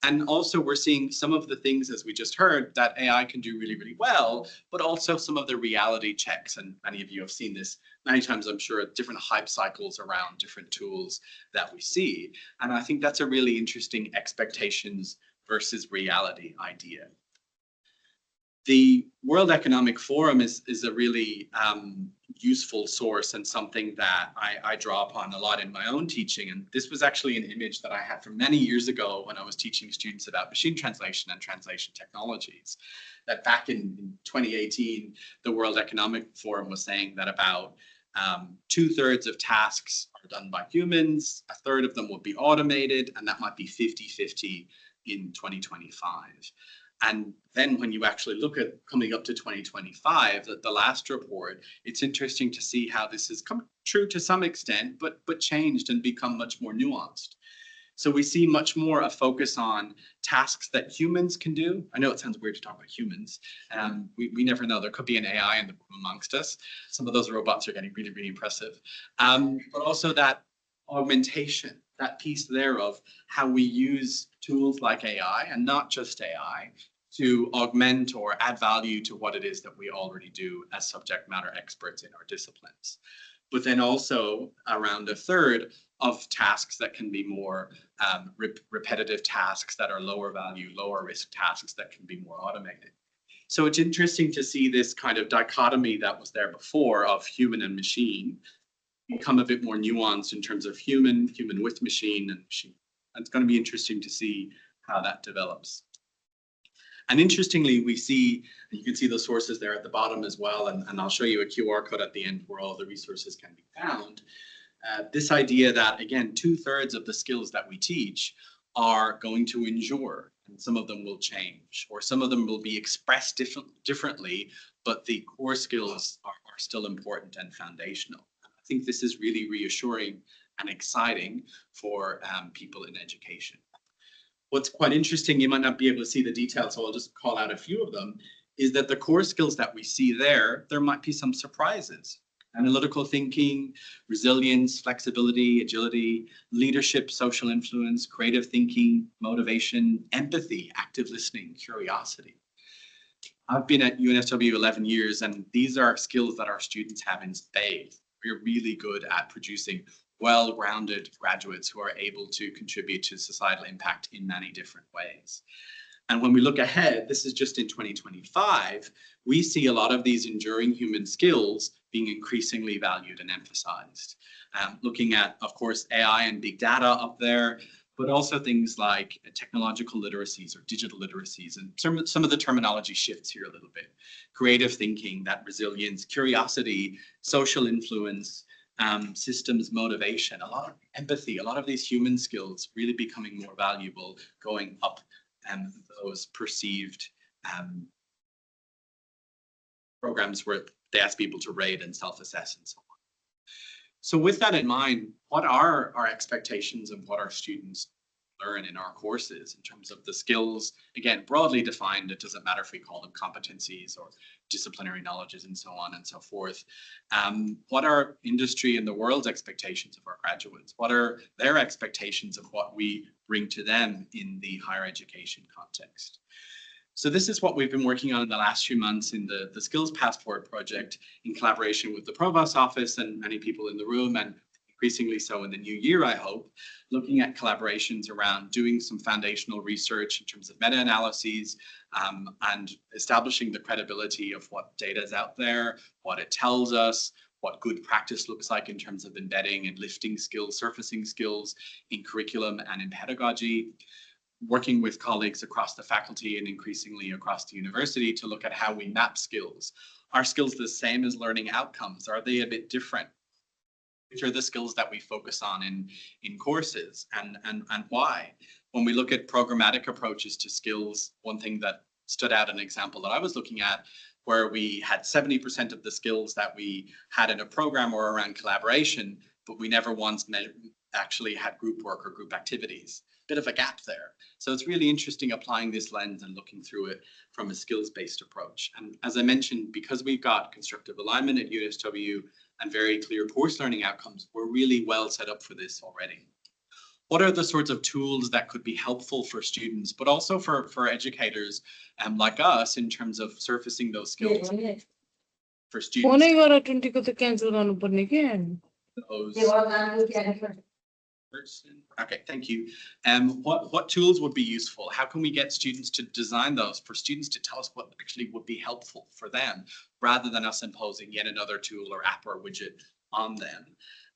And also we're seeing some of the things, as we just heard, that AI can do really, really well, but also some of the reality checks. And many of you have seen this many times, I'm sure, different hype cycles around different tools that we see. And I think that's a really interesting expectations versus reality idea. The World Economic Forum is a really useful source and something that I draw upon a lot in my own teaching. And this was actually an image that I had from many years ago when I was teaching students about machine translation and translation technologies. That back in 2018, the World Economic Forum was saying that about 2/3 of tasks are done by humans, 1/3 of them will be automated, and that might be 50-50 in 2025. And then when you actually look at coming up to 2025, the last report, it's interesting to see how this has come true to some extent, but changed and become much more nuanced. So we see much more a focus on tasks that humans can do. I know it sounds weird to talk about humans. We never know. There could be an AI in the room amongst us. Some of those robots are getting really, really impressive. But also that augmentation, that piece there of how we use tools like AI, and not just AI, to augment or add value to what it is that we already do as subject matter experts in our disciplines. But then also around 1/3 of tasks that can be more repetitive tasks that are lower value, lower risk tasks that can be more automated. So it's interesting to see this kind of dichotomy that was there before of human and machine become a bit more nuanced in terms of human with machine and machine. And it's going to be interesting to see how that develops. And interestingly, we see, you can see the sources there at the bottom as well, and I'll show you a QR code at the end where all the resources can be found. This idea that, again, 2/3 of the skills that we teach are going to endure, and some of them will change, or some of them will be expressed differently, but the core skills are still important and foundational. I think this is really reassuring and exciting for people in education. What's quite interesting, you might not be able to see the details, so I'll just call out a few of them, is that the core skills that we see there might be some surprises. Analytical thinking, resilience, flexibility, agility, leadership, social influence, creative thinking, motivation, empathy, active listening, curiosity. I've been at UNSW 11 years, and these are skills that our students have in spades. We're really good at producing well-rounded graduates who are able to contribute to societal impact in many different ways. And when we look ahead, this is just in 2025, we see a lot of these enduring human skills being increasingly valued and emphasized. Looking at, of course, AI and big data up there, but also things like technological literacies or digital literacies. And some of the terminology shifts here a little bit. Creative thinking, that resilience, curiosity, social influence, systems motivation, a lot of empathy, a lot of these human skills really becoming more valuable, going up those perceived programs where they ask people to rate and self-assess and so on. So with that in mind, what are our expectations of what our students learn in our courses in terms of the skills? Again, broadly defined, it doesn't matter if we call them competencies or disciplinary knowledges and so on and so forth. What are industry and the world's expectations of our graduates? What are their expectations of what we bring to them in the higher education context? So this is what we've been working on in the last few months in the Skills Passport project in collaboration with the Provost's office and many people in the room, and increasingly so in the new year, I hope, looking at collaborations around doing some foundational research in terms of meta-analyses and establishing the credibility of what data is out there, what it tells us, what good practice looks like in terms of embedding and lifting skills, surfacing skills in curriculum and in pedagogy, working with colleagues across the faculty and increasingly across the university to look at how we map skills. Are skills the same as learning outcomes? Are they a bit different? Which are the skills that we focus on in courses and why? When we look at programmatic approaches to skills, one thing that stood out, an example that I was looking at, where we had 70% of the skills that we had in a program or around collaboration, but we never once actually had group work or group activities. Bit of a gap there. So it's really interesting applying this lens and looking through it from a skills-based approach. And as I mentioned, because we've got constructive alignment at UNSW and very clear course learning outcomes, we're really well set up for this already. What are the sorts of tools that could be helpful for students, but also for educators like us in terms of surfacing those skills for students? Okay, thank you. What tools would be useful? How can we get students to design those for students to tell us what actually would be helpful for them, rather than us imposing yet another tool or app or widget on them?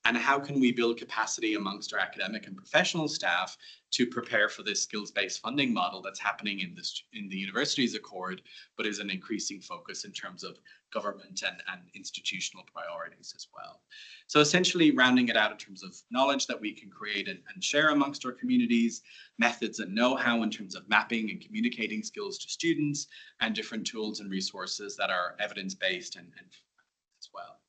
And how can we build capacity amongst our academic and professional staff to prepare for this skills-based funding model that's happening in the universities accord, but is an increasing focus in terms of government and institutional priorities as well. So essentially rounding it out in terms of knowledge that we can create and share amongst our communities, methods and know-how in terms of mapping and communicating skills to students, and different tools and resources that are evidence-based and as well.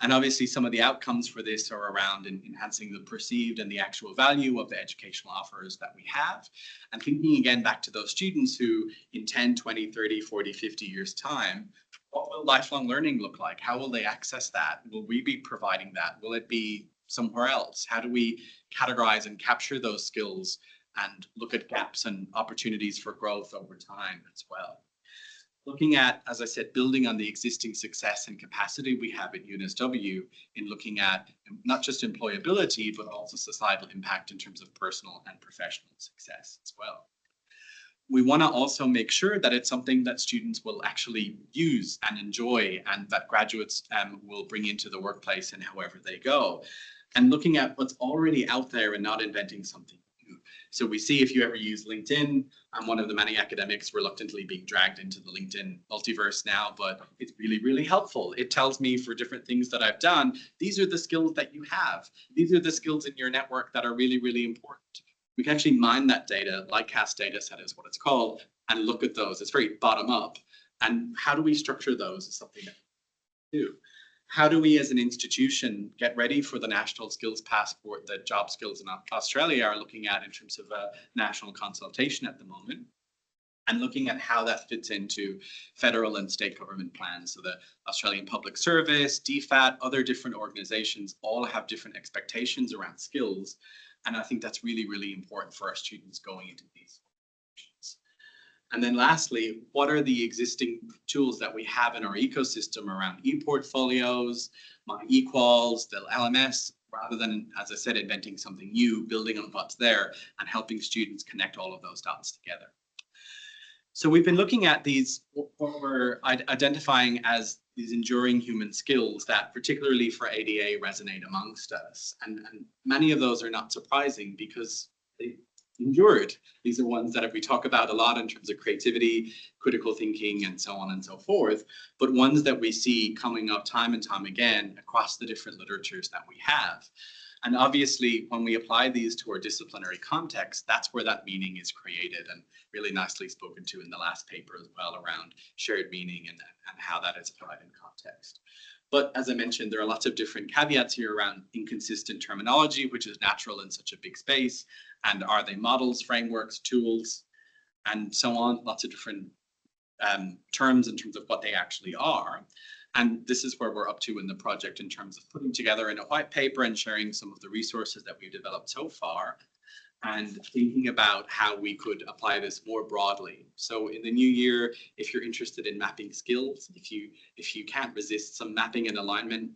And obviously some of the outcomes for this are around enhancing the perceived and the actual value of the educational offers that we have. And thinking again back to those students who in 10, 20, 30, 40, 50 years time, what will lifelong learning look like? How will they access that? Will we be providing that? Will it be somewhere else? How do we categorize and capture those skills and look at gaps and opportunities for growth over time as well? Looking at, as I said, building on the existing success and capacity we have at UNSW in looking at not just employability, but also societal impact in terms of personal and professional success as well. We want to also make sure that it's something that students will actually use and enjoy, and that graduates will bring into the workplace and however they go. And looking at what's already out there and not inventing something. So we see, if you ever use LinkedIn, I'm one of the many academics reluctantly being dragged into the LinkedIn multiverse now, but it's really, really helpful. It tells me for different things that I've done, these are the skills that you have. These are the skills in your network that are really, really important. We can actually mine that data, like CAST data set is what it's called, and look at those. It's very bottom up. And how do we structure those is something that we do. How do we as an institution get ready for the national skills passport that Job Skills in Australia are looking at in terms of a national consultation at the moment, and looking at how that fits into federal and state government plans. So the Australian Public Service, DFAT, other different organizations all have different expectations around skills. And I think that's really, really important for our students going into these. And then lastly, what are the existing tools that we have in our ecosystem around e-portfolios, my eQuals, the LMS, rather than, as I said, inventing something new, building on what's there and helping students connect all of those dots together. So we've been looking at these, what we're identifying as these enduring human skills that particularly for ADA resonate amongst us. And many of those are not surprising because they endured. These are ones that we talk about a lot in terms of creativity, critical thinking, and so on and so forth, but ones that we see coming up time and time again across the different literatures that we have. And obviously, when we apply these to our disciplinary context, that's where that meaning is created, and really nicely spoken to in the last paper as well around shared meaning and how that is applied in context. But as I mentioned, there are lots of different caveats here around inconsistent terminology, which is natural in such a big space. And are they models, frameworks, tools, and so on? Lots of different terms in terms of what they actually are. And this is where we're up to in the project in terms of putting together in a white paper and sharing some of the resources that we've developed so far and thinking about how we could apply this more broadly. So in the new year, if you're interested in mapping skills, if you can't resist some mapping and alignment,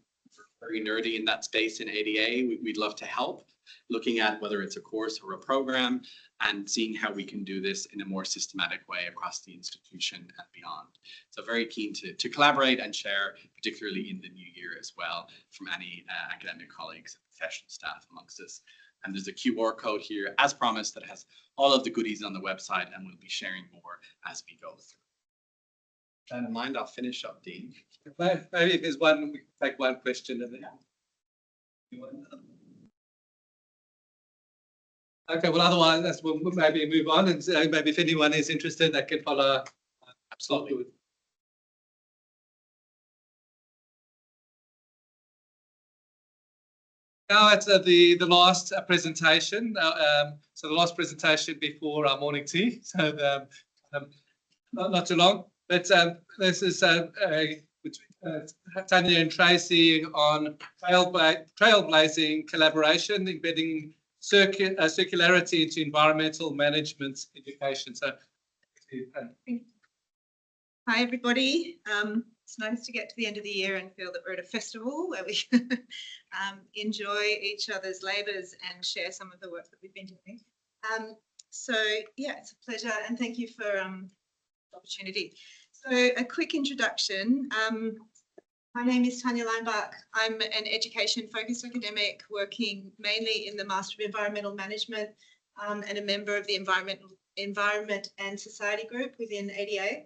very nerdy in that space in ADA, we'd love to help, looking at whether it's a course or a program and seeing how we can do this in a more systematic way across the institution and beyond. So very keen to collaborate and share, particularly in the new year as well, from any academic colleagues and professional staff amongst us. And there's a QR code here, as promised, that has all of the goodies on the website, and we'll be sharing more as we go through. With that in mind, I'll finish up, Dean. Maybe if there's one, we can take one question and then. Okay, well, otherwise, we'll maybe move on and maybe if anyone is interested, they can follow. Absolutely. Now it's the last presentation. So the last presentation before our morning tea. So not too long, but this is Tanya and Tracy on trailblazing collaboration, embedding circularity into environmental management education. So, hi everybody. It's nice to get to the end of the year and feel that we're at a festival where we enjoy each other's labours and share some of the work that we've been doing. So yeah, it's a pleasure and thank you for the opportunity. So a quick introduction. My name is Tanya Leinbach. I'm an education-focused academic working mainly in the Master of Environmental Management and a member of the Environment and Society group within ADA.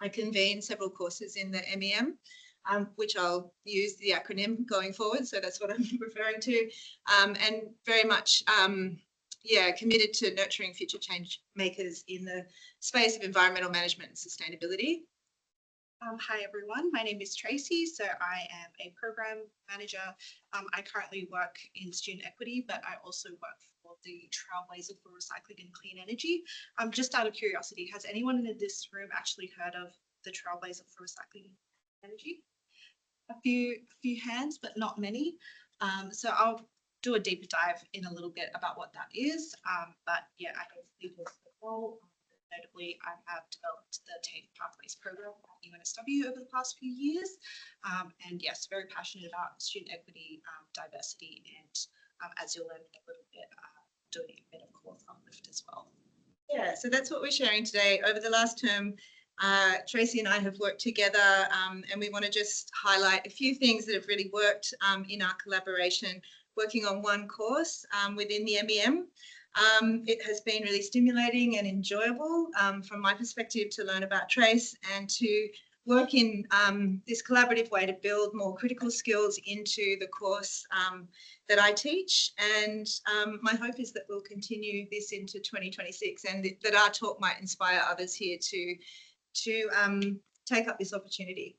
I convene several courses in the MEM, which I'll use the acronym going forward, so that's what I'm referring to, and very much committed to nurturing future change makers in the space of environmental management and sustainability. Hi everyone, my name is Tracy. So I am a program manager. I currently work in student equity, but I also work for the Trailblazer for Recycling and Clean Energy. Just out of curiosity, has anyone in this room actually heard of the Trailblazer for Recycling and Energy? A few hands, but not many. So I'll do a deeper dive in a little bit about what that is. But yeah, I guess it was the role. Notably, I have developed the TAFE Pathways program at UNSW over the past few years. And yes, very passionate about student equity, diversity, and as you'll learn a little bit, doing a bit of course uplift as well. Yeah, so that's what we're sharing today. Over the last term, Tracy and I have worked together and we want to just highlight a few things that have really worked in our collaboration, working on one course within the MEM. It has been really stimulating and enjoyable from my perspective to learn about Trace and to work in this collaborative way to build more critical skills into the course that I teach. And my hope is that we'll continue this into 2026 and that our talk might inspire others here to take up this opportunity.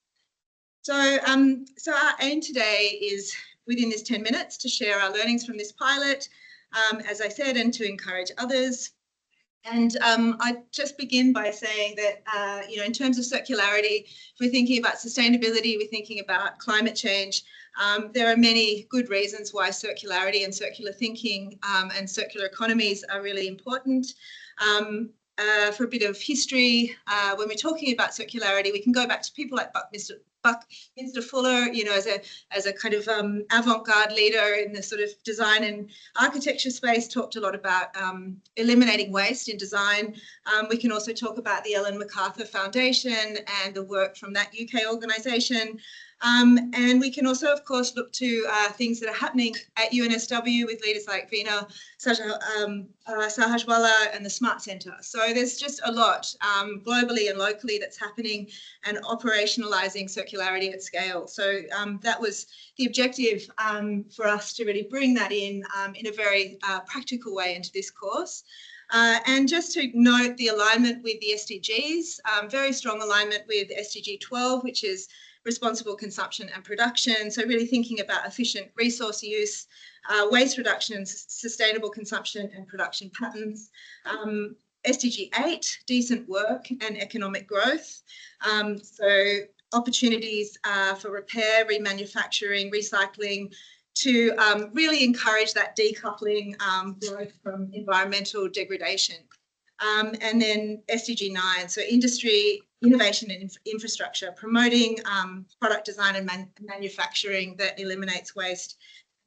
So our aim today is within this 10 minutes to share our learnings from this pilot, as I said, and to encourage others. And I just begin by saying that, in terms of circularity, if we're thinking about sustainability, we're thinking about climate change. There are many good reasons why circularity and circular thinking and circular economies are really important. For a bit of history, when we're talking about circularity, we can go back to people like Buckminster Fuller, as a kind of avant-garde leader in the sort of design and architecture space, talked a lot about eliminating waste in design. We can also talk about the Ellen MacArthur Foundation and the work from that UK organisation. And we can also, of course, look to things that are happening at UNSW with leaders like Veena Sahajwala and the Smart Centre. So there's just a lot globally and locally that's happening and operationalising circularity at scale. So that was the objective for us to really bring that in a very practical way into this course. And just to note the alignment with the SDGs, very strong alignment with SDG 12, which is responsible consumption and production. So really thinking about efficient resource use, waste reduction, sustainable consumption and production patterns. SDG 8, decent work and economic growth. So opportunities for repair, remanufacturing, recycling, to really encourage that decoupling growth from environmental degradation. And then SDG 9, so industry, innovation and infrastructure, promoting product design and manufacturing that eliminates waste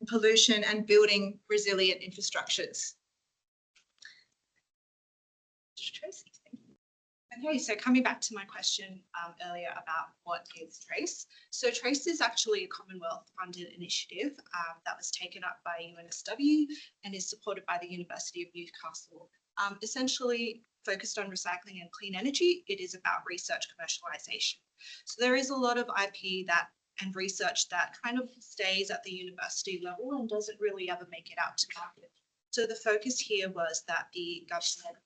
and pollution, and building resilient infrastructures. Tracy. Okay, so coming back to my question earlier about what is TRACE. So TRACE is actually a Commonwealth funded initiative that was taken up by UNSW and is supported by the University of Newcastle. Essentially focused on recycling and clean energy, it is about research commercialization. So there is a lot of IP and research that kind of stays at the university level and doesn't really ever make it out to market. So the focus here was that the government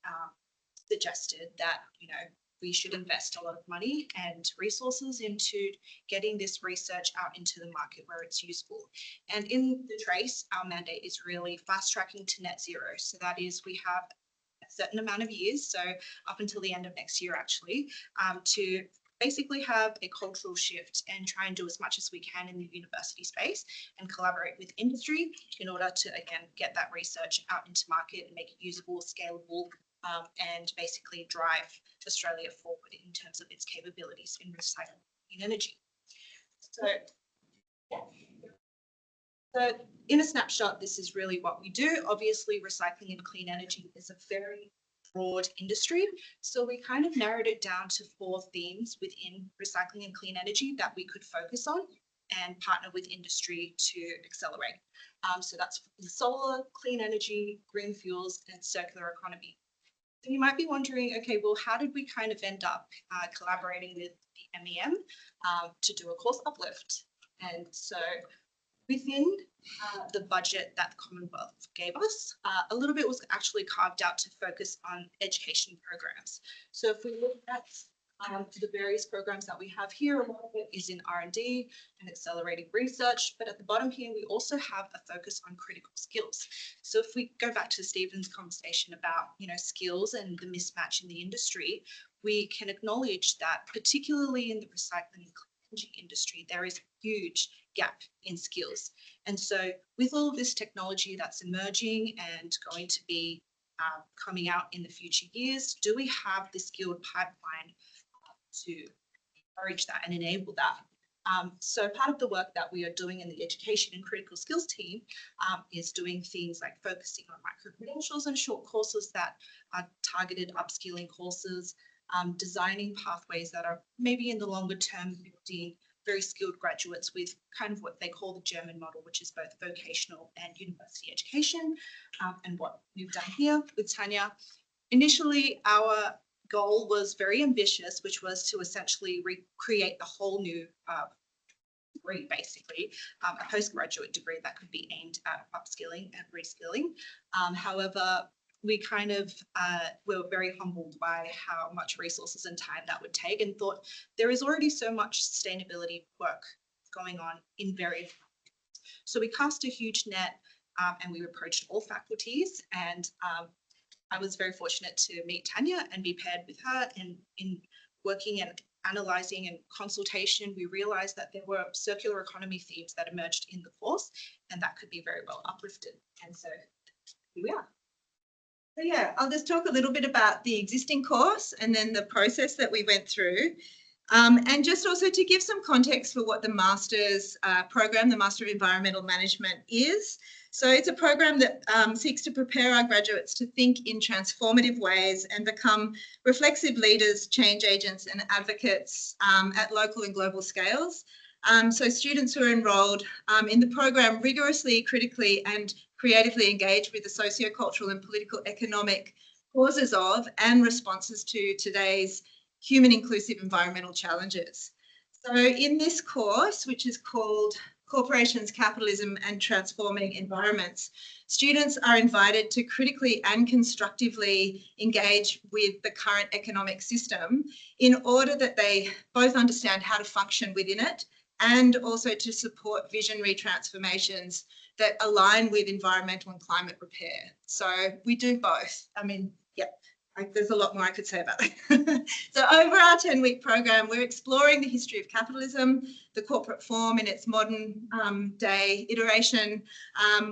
suggested that, we should invest a lot of money and resources into getting this research out into the market where it's useful. And in the TRACE, our mandate is really fast tracking to net zero. So that is, we have a certain amount of years, so up until the end of next year actually, to basically have a cultural shift and try and do as much as we can in the university space and collaborate with industry in order to, again, get that research out into market and make it usable, scalable, and basically drive Australia forward in terms of its capabilities in recycling energy. So in a snapshot, this is really what we do. Obviously, recycling and clean energy is a very broad industry. So we kind of narrowed it down to 4 themes within recycling and clean energy that we could focus on and partner with industry to accelerate. So that's solar, clean energy, green fuels, and circular economy. So you might be wondering, okay, well, how did we kind of end up collaborating with the MEM to do a course uplift? And so within the budget that the Commonwealth gave us, a little bit was actually carved out to focus on education programs. So if we look at the various programs that we have here, a lot of it is in R&D and accelerating research, but at the bottom here, we also have a focus on critical skills. So if we go back to Stephen's conversation about, skills and the mismatch in the industry, we can acknowledge that particularly in the recycling and clean energy industry, there is a huge gap in skills. And so with all of this technology that's emerging and going to be coming out in the future years, do we have the skilled pipeline to encourage that and enable that? So part of the work that we are doing in the education and critical skills team is doing things like focusing on micro-credentials and short courses that are targeted upskilling courses, designing pathways that are maybe in the longer term building very skilled graduates with kind of what they call the German model, which is both vocational and university education. And what we've done here with Tanya, initially our goal was very ambitious, which was to essentially recreate a whole new degree, basically, a postgraduate degree that could be aimed at upskilling and reskilling. However, we kind of were very humbled by how much resources and time that would take, and thought there is already so much sustainability work going on in various. So we cast a huge net and we approached all faculties, and I was very fortunate to meet Tanya and be paired with her, and in working and analysing and consultation, we realised that there were circular economy themes that emerged in the course, and that could be very well uplifted. And so here we are. So yeah, I'll just talk a little bit about the existing course and then the process that we went through. And just also to give some context for what the master's program, the Master of Environmental Management, is. So it's a program that seeks to prepare our graduates to think in transformative ways and become reflexive leaders, change agents and advocates at local and global scales. So students who are enrolled in the program rigorously, critically and creatively engage with the socio-cultural and political economic causes of and responses to today's human inclusive environmental challenges. So in this course, which is called corporations, capitalism, and transforming environments. Students are invited to critically and constructively engage with the current economic system in order that they both understand how to function within it and also to support visionary transformations that align with environmental and climate repair. So we do both. I mean, yep. There's a lot more I could say about that. So over our 10-week program, we're exploring the history of capitalism, the corporate form in its modern day iteration.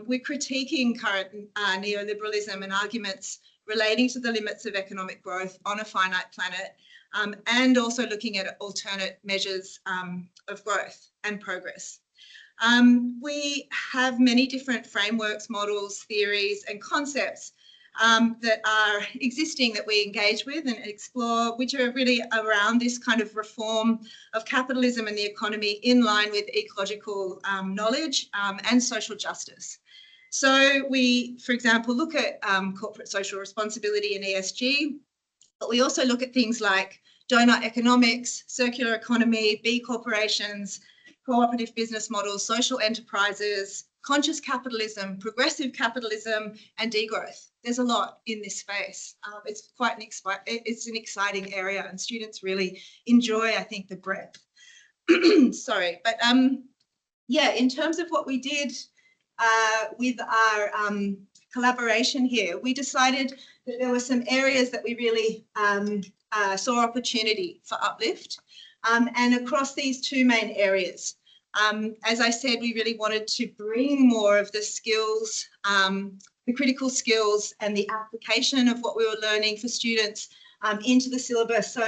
We're critiquing current neoliberalism and arguments relating to the limits of economic growth on a finite planet, and also looking at alternate measures of growth and progress. We have many different frameworks, models, theories, and concepts that are existing that we engage with and explore, which are really around this kind of reform of capitalism and the economy in line with ecological knowledge and social justice. So we, for example, look at corporate social responsibility and ESG, but we also look at things like donut economics, circular economy, B corporations, cooperative business models, social enterprises, conscious capitalism, progressive capitalism, and degrowth. There's a lot in this space. It's quite an exciting area, and students really enjoy, I think, the breadth. Sorry, but yeah, in terms of what we did with our collaboration here, we decided that there were some areas that we really saw opportunity for uplift, and across these two main areas. As I said, we really wanted to bring more of the skills, the critical skills and the application of what we were learning for students into the syllabus. So,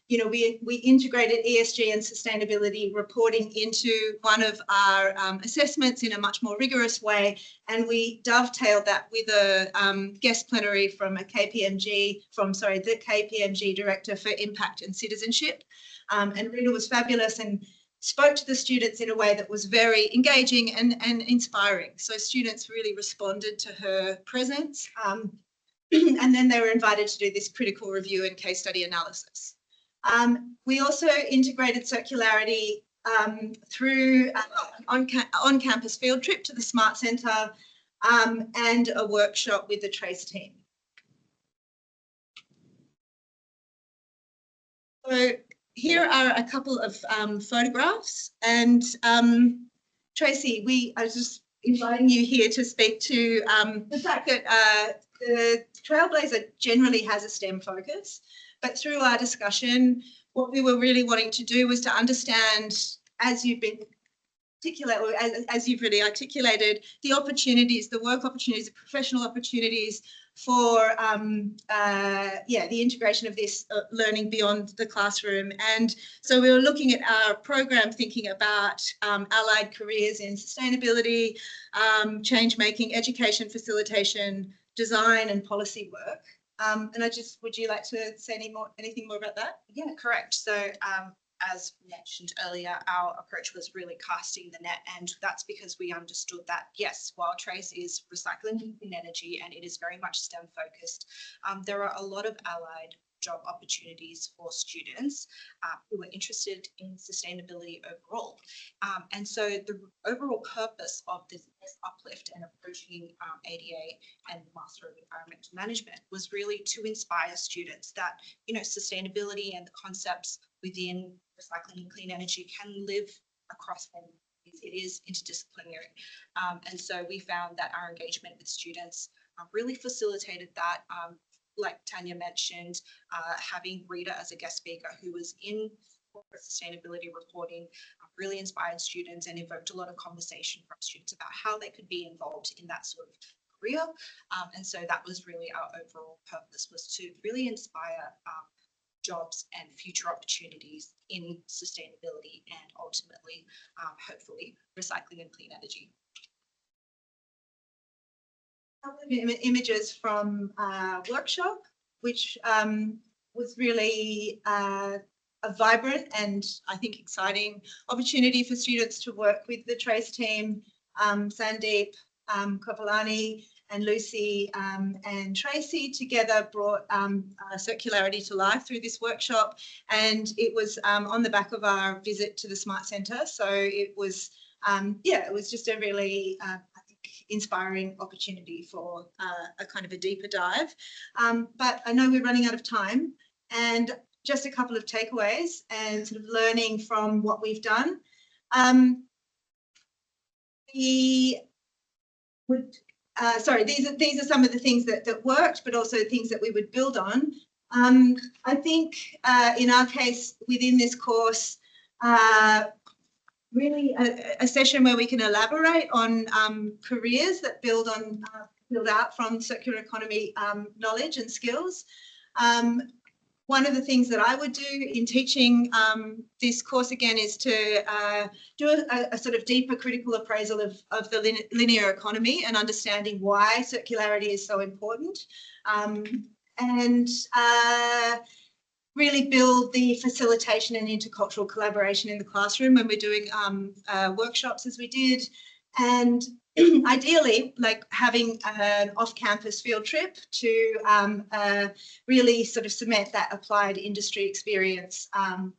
you know, we integrated ESG and sustainability reporting into one of our assessments in a much more rigorous way. And we dovetailed that with a guest plenary from the KPMG Director for Impact and Citizenship. And Rita was fabulous and spoke to the students in a way that was very engaging and inspiring. So students really responded to her presence. And then they were invited to do this critical review and case study analysis. We also integrated circularity through on-campus field trip to the Smart Centre and a workshop with the Trace team. So here are a couple of photographs, and Tracy, I was just inviting you here to speak to the fact that the Trailblazer generally has a STEM focus, but through our discussion, what we were really wanting to do was to understand, as you've been as you've really articulated, the opportunities, the work opportunities, the professional opportunities for the integration of this learning beyond the classroom. And so we were looking at our program thinking about allied careers in sustainability, change making, education facilitation, design and policy work. And would you like to say anything more about that? Yeah, correct. So as mentioned earlier, our approach was really casting the net, and that's because we understood that, yes, while Trace is recycling in energy and it is very much STEM focused, there are a lot of allied job opportunities for students who are interested in sustainability overall. And so the overall purpose of this uplift and approaching ADA and the Master of Environmental Management was really to inspire students that, you know, sustainability and the concepts within recycling and clean energy can live across them. It is interdisciplinary. And so we found that our engagement with students really facilitated that. Like Tanya mentioned, having Rita as a guest speaker who was in corporate sustainability reporting really inspired students and evoked a lot of conversation from students about how they could be involved in that sort of career. And so that was really our overall purpose, was to really inspire jobs and future opportunities in sustainability and ultimately, hopefully, recycling and clean energy. Images from a workshop, which was really a vibrant and I think exciting opportunity for students to work with the Trace team. Sandeep, Kopalani and Lucy and Tracy together brought circularity to life through this workshop, and it was on the back of our visit to the Smart Centre. So it was yeah, it was just a really, I think, inspiring opportunity for a kind of a deeper dive. But I know we're running out of time, and just a couple of takeaways and sort of learning from what we've done. These are some of the things that worked, but also things that we would build on. I think in our case, within this course, really a session where we can elaborate on careers that build out from circular economy knowledge and skills. One of the things that I would do in teaching this course again is to do a sort of deeper critical appraisal of the linear economy and understanding why circularity is so important, and really build the facilitation and intercultural collaboration in the classroom when we're doing workshops as we did, and ideally, like having an off-campus field trip to really sort of cement that applied industry experience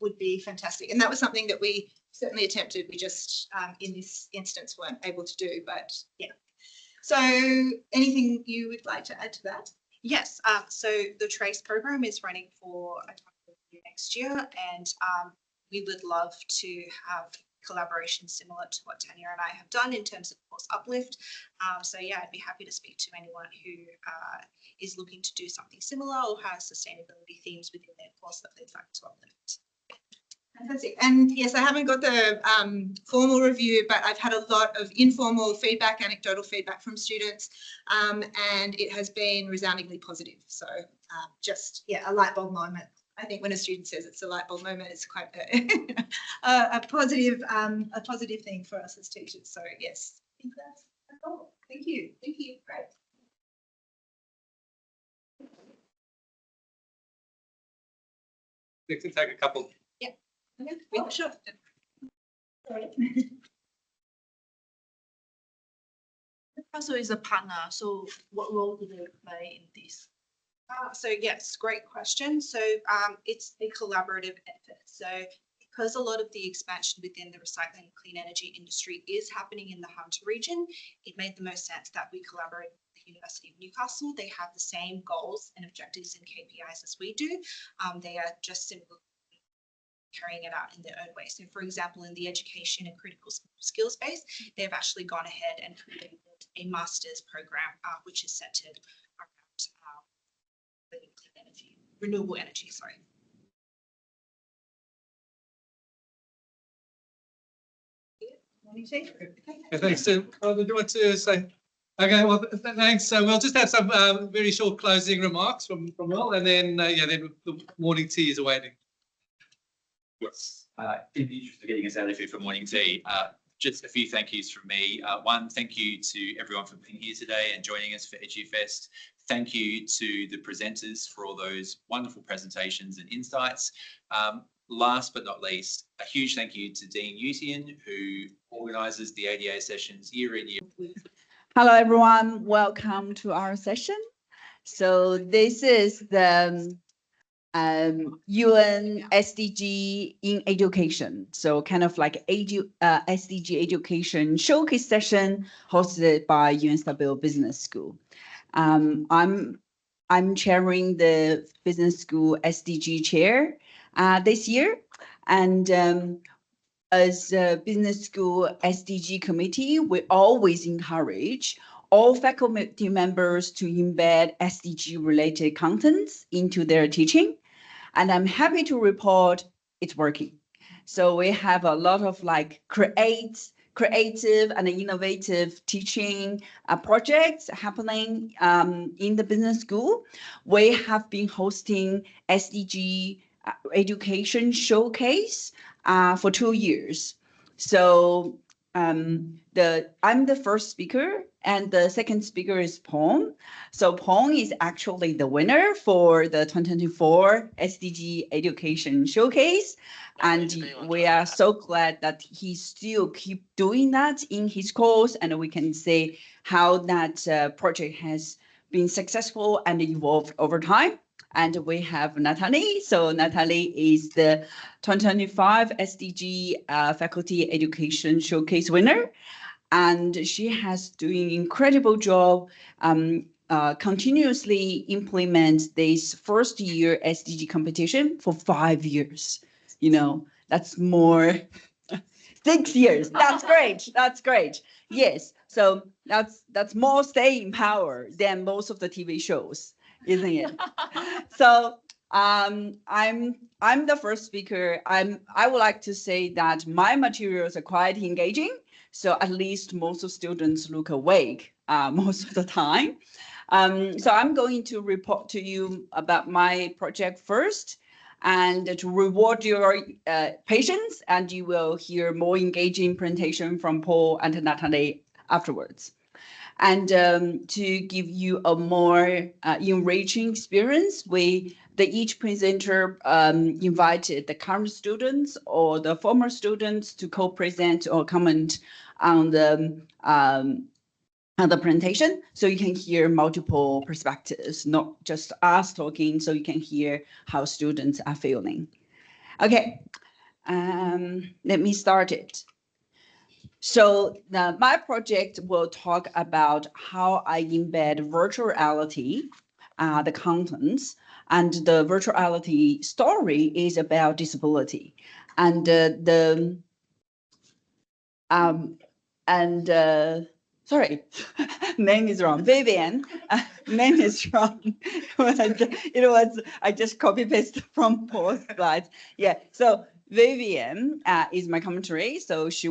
would be fantastic. And that was something that we certainly attempted. We just, in this instance, weren't able to do, but yeah. So anything you would like to add to that? Yes, so the TRACE program is running for a couple of years next year, and we would love to have collaboration similar to what Tanya and I have done in terms of course uplift. So yeah, I'd be happy to speak to anyone who is looking to do something similar or has sustainability themes within their course that they'd like to uplift. Fantastic. And yes, I haven't got the formal review, but I've had a lot of informal feedback, anecdotal feedback from students, and it has been resoundingly positive. So just, yeah, a light bulb moment. I think when a student says it's a light bulb moment, it's quite a positive thing for us as teachers. So yes, I think that's all. Thank you. Thank you. Great. We can take a couple. Yeah. Oh, sure. Sorry. Also is a partner, so what role do they play in this? So yes, great question. So it's a collaborative effort. So because a lot of the expansion within the recycling and clean energy industry is happening in the Hunter region, it made the most sense that we collaborate with the University of Newcastle. They have the same goals and objectives and KPIs as we do. They are just simply carrying it out in their own way. So for example, in the education and critical skills space, they've actually gone ahead and created a master's program, which is centered around clean energy, renewable energy, sorry. Thanks. So, do you want to say? Okay, well, thanks. So we'll just have some very short closing remarks from Will, and then then the morning tea is awaiting. Yes. In the interest of getting us out of here for morning tea, just a few thank yous from me. One, thank you to everyone for being here today and joining us for EduFest. Thank you to the presenters for all those wonderful presentations and insights. Last but not least, a huge thank you to Dean Utian, who organises the ADA sessions year in, year. Hello, everyone. Welcome to our session. So this is the UN SDG in education. So kind of like SDG education showcase session hosted by UNSW Business School. I'm chairing the business school SDG chair this year, and as a business school SDG committee, we always encourage all faculty members to embed SDG related contents into their teaching. And I'm happy to report it's working. So we have a lot of like creative and innovative teaching projects happening in the business school. We have been hosting SDG education showcase for 2 years. So I'm the first speaker, and the second speaker is Pong. So Pong is actually the winner for the 2024 SDG Education Showcase. And we are so glad that he still keep doing that in his course, and we can see how that project has been successful and evolved over time. And we have Natalie. So Natalie is the 2025 SDG Faculty Education Showcase winner. And she has doing incredible job continuously implement this first year SDG competition for 5 years. You know, that's more 6 years. That's great. That's great. Yes. So that's more staying power than most of the TV shows, isn't it? So I'm the first speaker. I would like to say that my materials are quite engaging. So at least most of students look awake most of the time. So I'm going to report to you about my project first and to reward your patience, and you will hear more engaging presentation from Paul and Natalie afterwards. And to give you a more enriching experience, each presenter invited the current students or the former students to co-present or comment on the presentation, so you can hear multiple perspectives, not just us talking, so you can hear how students are feeling. Okay, let me start it. So my project will talk about how I embed virtual reality, the contents, and the virtual reality story is about disability, and sorry, name is wrong. Vivian, name is wrong. I just copy pasted from Paul's slides. Yeah, so Vivian is my commentary. So she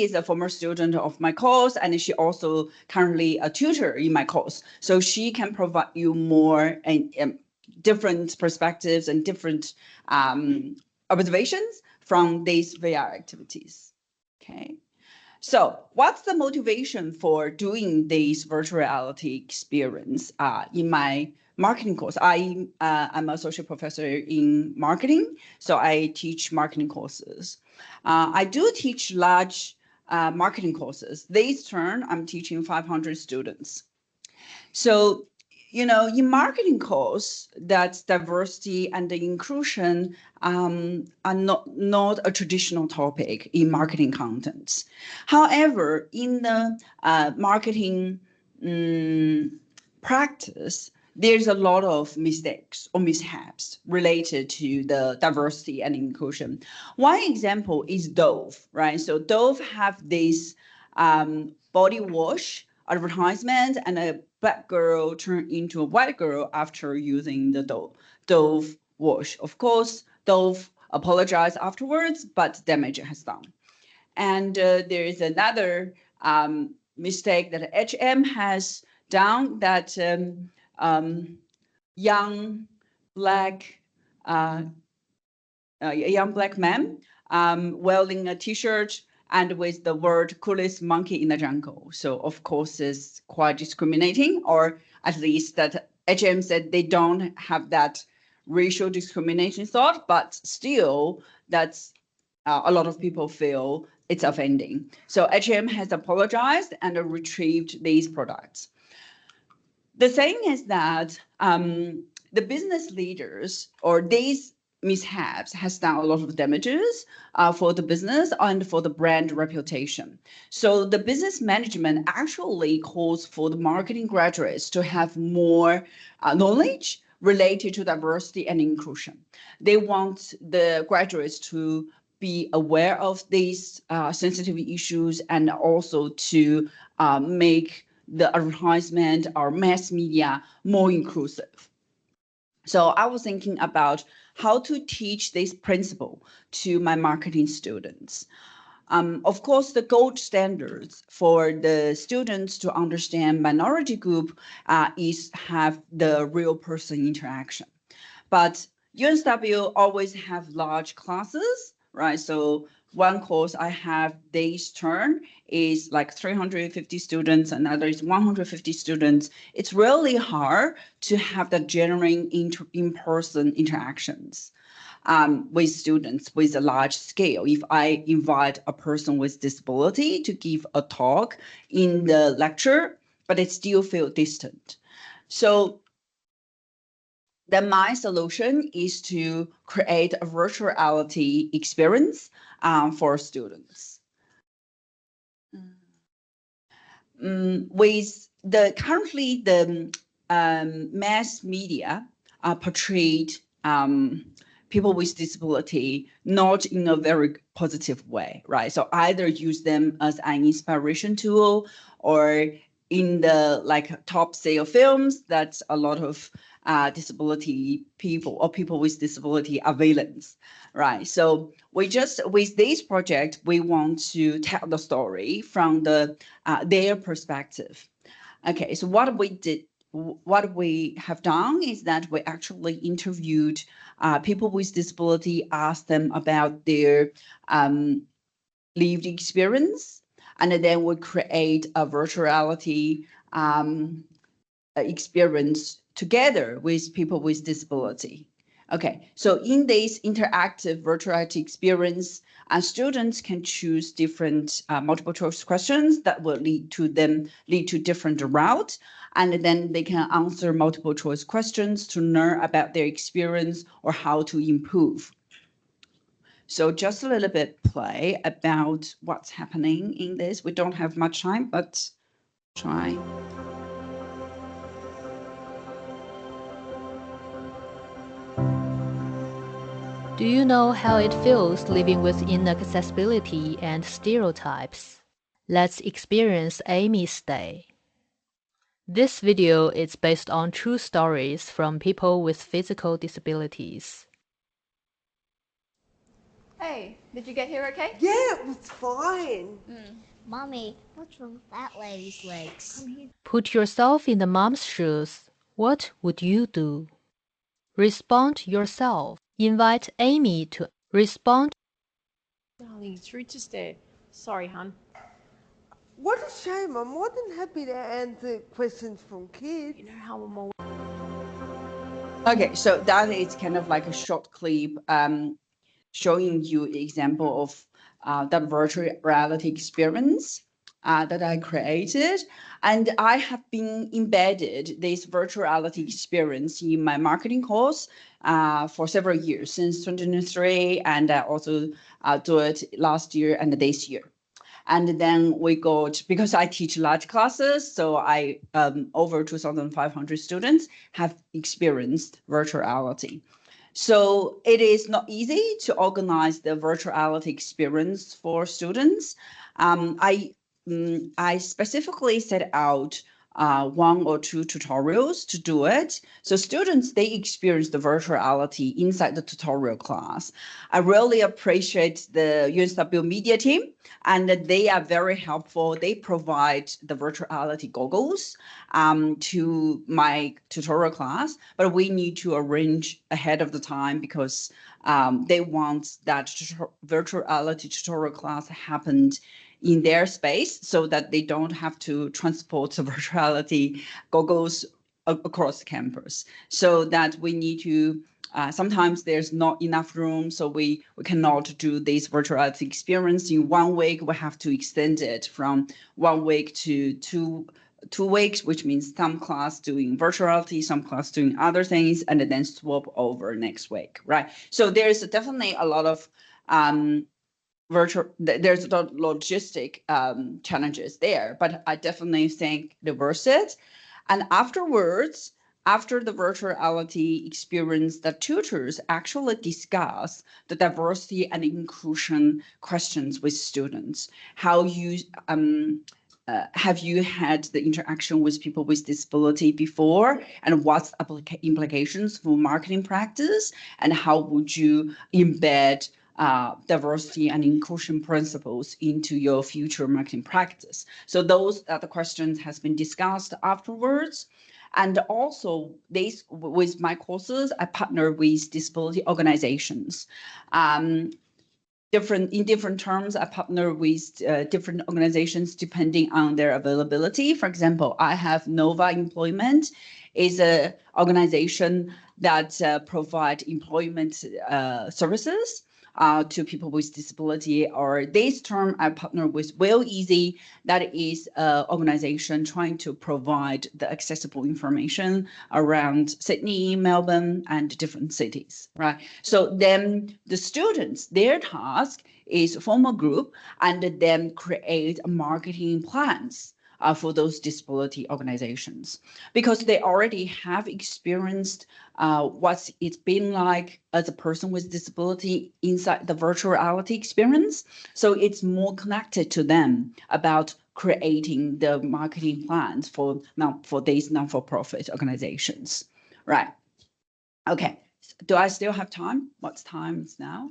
is a former student of my course, and she also currently a tutor in my course. So she can provide you more different perspectives and different observations from these VR activities. Okay. So what's the motivation for doing this virtual reality experience in my marketing course? I'm an associate professor in marketing, so I teach marketing courses. I do teach large marketing courses. This term, I'm teaching 500 students. So, you know, in marketing course, that diversity and the inclusion are not a traditional topic in marketing contents. However, in the marketing practice, there's a lot of mistakes or mishaps related to the diversity and inclusion. One example is Dove, right? So Dove have this body wash advertisement, and a black girl turned into a white girl after using the Dove wash. Of course, Dove apologized afterwards, but damage has done. And there is another mistake that H&M has done, that young black man wearing a T-shirt and with the word "coolest monkey in the jungle." So of course it's quite discriminating, or at least that H&M said they don't have that racial discrimination thought, but still that's a lot of people feel it's offending. So H&M has apologized and retrieved these products. The thing is that the business leaders or these mishaps has done a lot of damages for the business and for the brand reputation. So the business management actually calls for the marketing graduates to have more knowledge related to diversity and inclusion. They want the graduates to be aware of these sensitive issues, and also to make the advertisement or mass media more inclusive. So I was thinking about how to teach this principle to my marketing students. Of course, the gold standards for the students to understand minority group is have the real person interaction. But UNSW always have large classes, right? So one course I have this term is like 350 students, another is 150 students. It's really hard to have the genuine in-person interactions with students with a large scale. If I invite a person with disability to give a talk in the lecture, but it still feel distant. So then my solution is to create a virtual reality experience for students. With the currently the mass media portrayed people with disability not in a very positive way, right? So either use them as an inspiration tool, or in the like top sale films, that's a lot of disability people or people with disability are villains, right? So we just, with this project, we want to tell the story from the their perspective. Okay, so what we have done is that we actually interviewed people with disability, asked them about their lived experience, and then we create a virtual reality experience together with people with disability. Okay, so in this interactive virtual reality experience, students can choose different multiple choice questions that will lead to different routes, and then they can answer multiple choice questions to learn about their experience or how to improve. So just a little bit play about what's happening in this. We don't have much time, but try. Do you know how it feels living with inaccessibility and stereotypes? Let's experience Amy's day. This video is based on true stories from people with physical disabilities. Hey, did you get here okay? Yeah, it was fine. Mommy, what's wrong with that lady's legs? Put yourself in the mom's shoes. What would you do? Respond yourself. Invite Amy to respond. Darling, it's rude to stare. Sorry, hun. What a shame. I'm more than happy to answer questions from kids. You know how I'm always... Okay, so that is kind of like a short clip showing you an example of that virtual reality experience that I created. And I have been embedded this virtual reality experience in my marketing course for several years, since 2023, and I also do it last year and this year. And then we got, because I teach large classes, so I over 2,500 students have experienced virtual reality. So it is not easy to organize the virtual reality experience for students. I specifically set out 1 or 2 tutorials to do it. So students, they experience the virtual reality inside the tutorial class. I really appreciate the UNSW media team, and they are very helpful. They provide the virtual reality goggles to my tutorial class, but we need to arrange ahead of the time because they want that virtual reality tutorial class happened in their space so that they don't have to transport the virtual reality goggles across campus. So that we need to, sometimes there's not enough room, so we cannot do this virtual reality experience in 1 week. We have to extend it from 1 week to 2 weeks, which means some class doing virtual reality, some class doing other things, and then swap over next week, right? So there's definitely a lot of there's a lot of logistic challenges there, but I definitely think they're worth it. And afterwards, after the virtual reality experience, the tutors actually discuss the diversity and inclusion questions with students. How you have you had the interaction with people with disability before, and what's implications for marketing practice, and how would you embed diversity and inclusion principles into your future marketing practice? So those are the questions has been discussed afterwards. And also this, with my courses, I partner with disability organizations. In different terms, I partner with different organizations depending on their availability. For example, I have Nova Employment, is an organization that provide employment services to people with disability. Or this term I partner with Well Easy, that is an organization trying to provide the accessible information around Sydney, Melbourne, and different cities, right? So then the students, their task is form a group and then create marketing plans for those disability organizations, because they already have experienced what's it's been like as a person with disability inside the virtual reality experience. So it's more connected to them about creating the marketing plans for these non-for-profit organizations, right? Okay, do I still have time? What's time is now?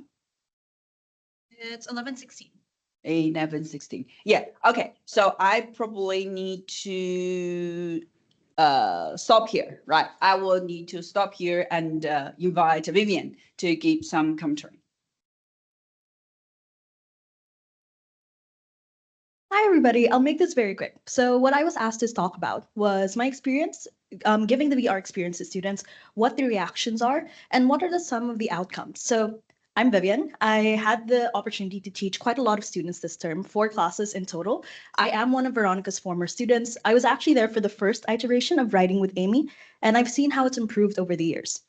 It's 11:16. 11:16. Yeah, okay. So I probably need to stop here, right? I will need to stop here and invite Vivian to give some commentary. Hi, everybody. I'll make this very quick. So what I was asked to talk about was my experience giving the VR experience to students, what the reactions are, and what are some of the outcomes. So I'm Vivian. I had the opportunity to teach quite a lot of students this term, 4 classes in total. I am one of Veronica's former students. I was actually there for the first iteration of Writing with Amy, and I've seen how it's improved over the years.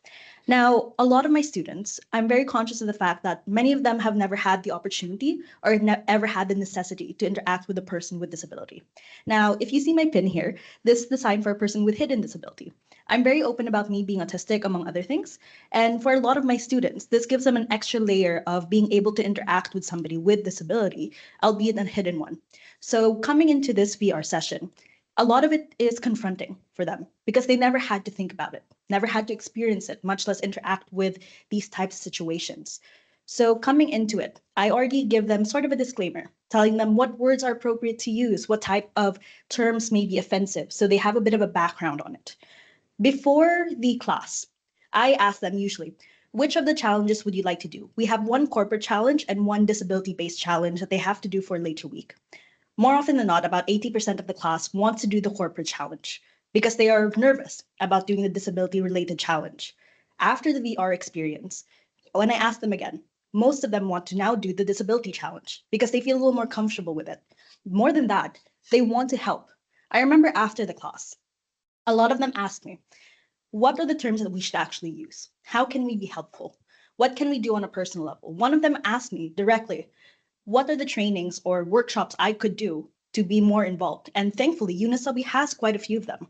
Now, a lot of my students, I'm very conscious of the fact that many of them have never had the opportunity or ever had the necessity to interact with a person with disability. Now, if you see my pin here, this is the sign for a person with hidden disability. I'm very open about me being autistic, among other things. And for a lot of my students, this gives them an extra layer of being able to interact with somebody with disability, albeit a hidden one. So coming into this VR session, a lot of it is confronting for them because they never had to think about it, never had to experience it, much less interact with these types of situations. So coming into it, I already give them sort of a disclaimer, telling them what words are appropriate to use, what type of terms may be offensive, so they have a bit of a background on it. Before the class, I ask them usually, which of the challenges would you like to do? We have one corporate challenge and one disability-based challenge that they have to do for a later week. More often than not, about 80% of the class wants to do the corporate challenge because they are nervous about doing the disability-related challenge. After the VR experience, when I ask them again, most of them want to now do the disability challenge because they feel a little more comfortable with it. More than that, they want to help. I remember after the class, a lot of them asked me, what are the terms that we should actually use? How can we be helpful? What can we do on a personal level? One of them asked me directly, what are the trainings or workshops I could do to be more involved? And thankfully, UNSW has quite a few of them.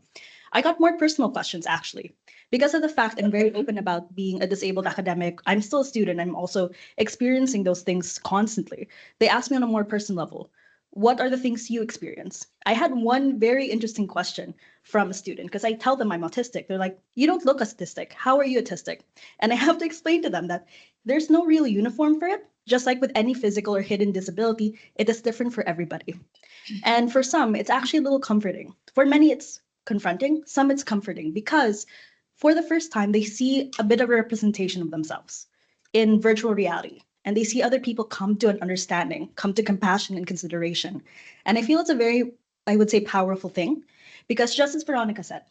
I got more personal questions, actually. Because of the fact I'm very open about being a disabled academic, I'm still a student, I'm also experiencing those things constantly. They asked me on a more personal level, what are the things you experience? I had one very interesting question from a student because I tell them I'm autistic. They're like, you don't look autistic. How are you autistic? And I have to explain to them that there's no real uniform for it. Just like with any physical or hidden disability, it is different for everybody. And for some, it's actually a little comforting. For many, it's confronting. Some, it's comforting because for the first time, they see a bit of a representation of themselves in virtual reality. And they see other people come to an understanding, come to compassion and consideration. And I feel it's a very, I would say, powerful thing because just as Veronica said,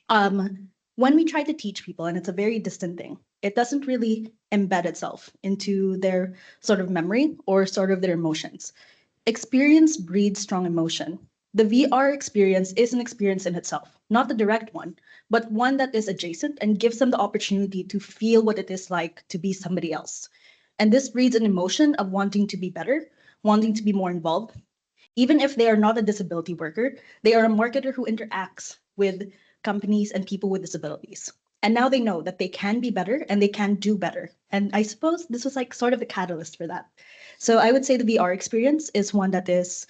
when we try to teach people, and it's a very distant thing, it doesn't really embed itself into their sort of memory or sort of their emotions. Experience breeds strong emotion. The VR experience is an experience in itself, not the direct one, but one that is adjacent and gives them the opportunity to feel what it is like to be somebody else. And this breeds an emotion of wanting to be better, wanting to be more involved. Even if they are not a disability worker, they are a marketer who interacts with companies and people with disabilities. And now they know that they can be better and they can do better. And I suppose this was like sort of the catalyst for that. So I would say the VR experience is one that is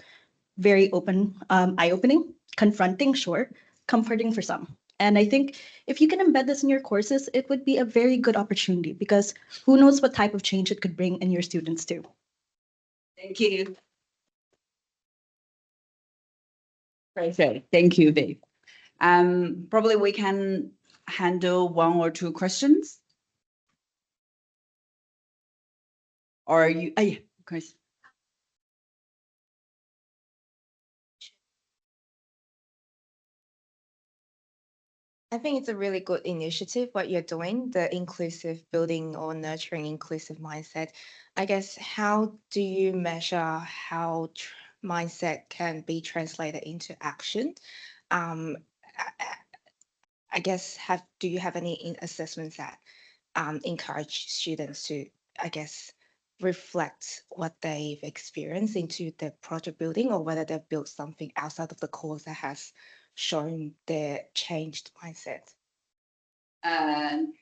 very open, eye-opening, confronting, sure, comforting for some. And I think if you can embed this in your courses, it would be a very good opportunity because who knows what type of change it could bring in your students too. Thank you. Perfect. Thank you, Viv. Probably we can handle 1 or 2 questions. Or you, yeah, Chris. I think it's a really good initiative what you're doing, the inclusive building or nurturing inclusive mindset. I guess how do you measure how mindset can be translated into action? Um, I guess do you have any assessments that encourage students to, I guess, reflect what they've experienced into the project building, or whether they've built something outside of the course that has shown their changed mindset? And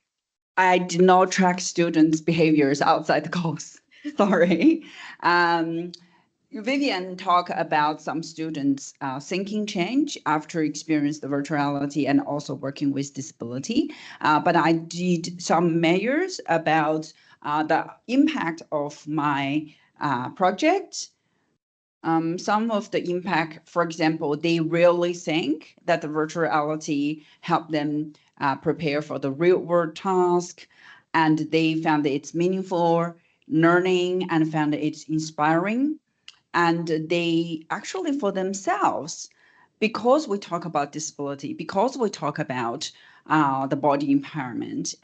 I did not track students' behaviors outside the course. Sorry. Vivian talked about some students thinking change after experiencing the virtuality and also working with disability. But I did some measures about the impact of my project. Some of the impact, for example, they really think that the virtual reality helped them prepare for the real world task, and they found that it's meaningful learning and found that it's inspiring. And they actually for themselves, because we talk about disability, because we talk about the body impairment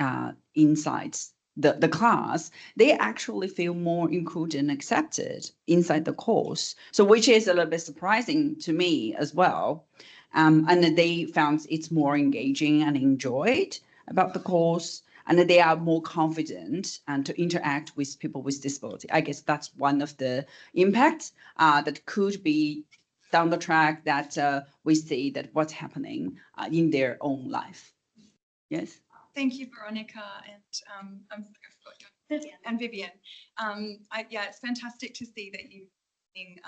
inside the class, they actually feel more included and accepted inside the course. So which is a little bit surprising to me as well. And they found it's more engaging and enjoyed about the course, and they are more confident and to interact with people with disability. I guess that's one of the impacts that could be down the track that we see that what's happening in their own life. Yes. Thank you, Veronica, and Vivian. Yeah, it's fantastic to see that you're using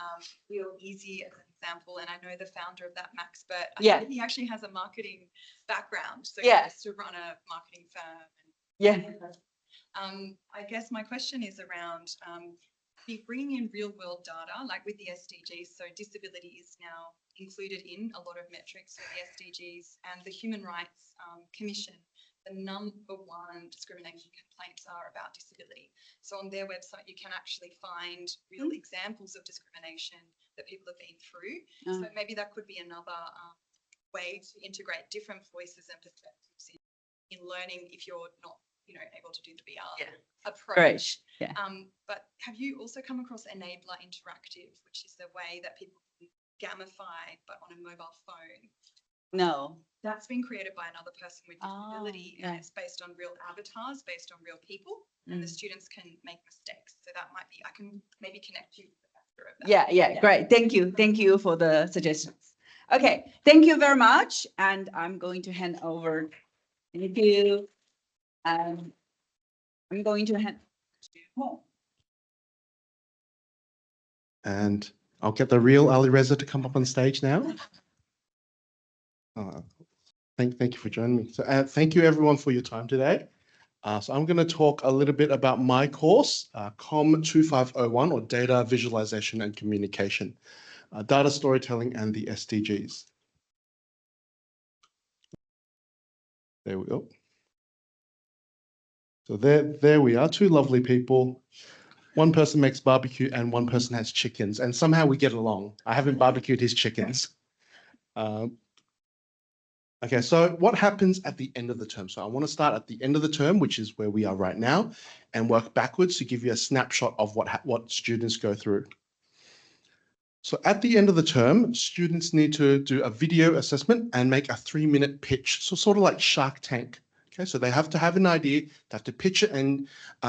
Real Easy as an example, and I know the founder of that, Max, but I think he actually has a marketing background, so he used to run a marketing firm. I guess my question is around bringing in real world data, like with the SDGs. So disability is now included in a lot of metrics for the SDGs, and the Human Rights Commission, the number one discrimination complaints are about disability. So on their website, you can actually find real examples of discrimination that people have been through. So maybe that could be another way to integrate different voices and perspectives in learning if you're not, able to do the VR approach. Great. But have you also come across Enabler Interactive, which is the way that people can gamify, but on a mobile phone? No. That's been created by another person with disability, and it's based on real avatars, based on real people, and the students can make mistakes. So that might be, I can maybe connect you with the factor of that. Yeah, great. Thank you for the suggestions. Okay, thank you very much. And I'm going to hand over. Thank you. I'm going to hand to And I'll get the real Ali Reza to come up on stage now. Thank you for joining me. So thank you everyone for your time today. So I'm going to talk a little bit about my course, COM 2501, or Data Visualization and Communication, Data Storytelling and the SDGs. There we go. So there we are, two lovely people. One person makes barbecue and one person has chickens, and somehow we get along. I haven't barbecued his chickens. Okay, so what happens at the end of the term? So I want to start at the end of the term, which is where we are right now, and work backwards to give you a snapshot of what students go through. So at the end of the term, students need to do a video assessment and make a 3-minute pitch. So sort of like Shark Tank. Okay, so they have to have an idea, they have to pitch it, and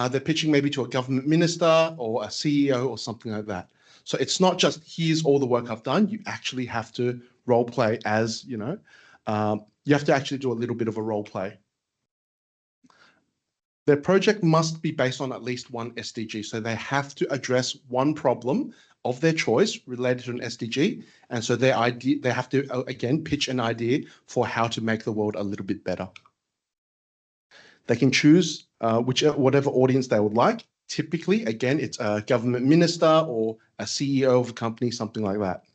they're pitching maybe to a government minister or a CEO or something like that. So it's not just, here's all the work I've done. You actually have to role play as, you have to actually do a little bit of a role play. Their project must be based on at least one SDG. So they have to address one problem of their choice related to an SDG. And so they have to, again, pitch an idea for how to make the world a little bit better. They can choose whatever audience they would like. Typically, again, it's a government minister or a CEO of a company, something like that.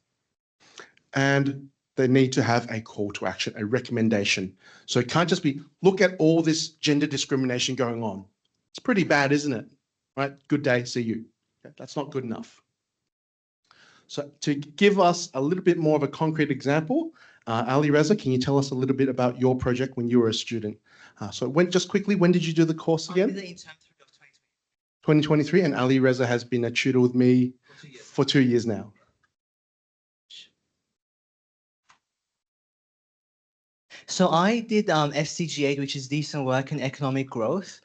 And they need to have a call to action, a recommendation. So it can't just be, look at all this gender discrimination going on. It's pretty bad, isn't it? Right? Good day, see you. Okay, that's not good enough. So to give us a little bit more of a concrete example, Ali Reza, can you tell us a little bit about your project when you were a student? So just quickly, when did you do the course again? 2023, and Ali Reza has been a tutor with me for 2 years now. So I did SDG8, which is decent work in economic growth.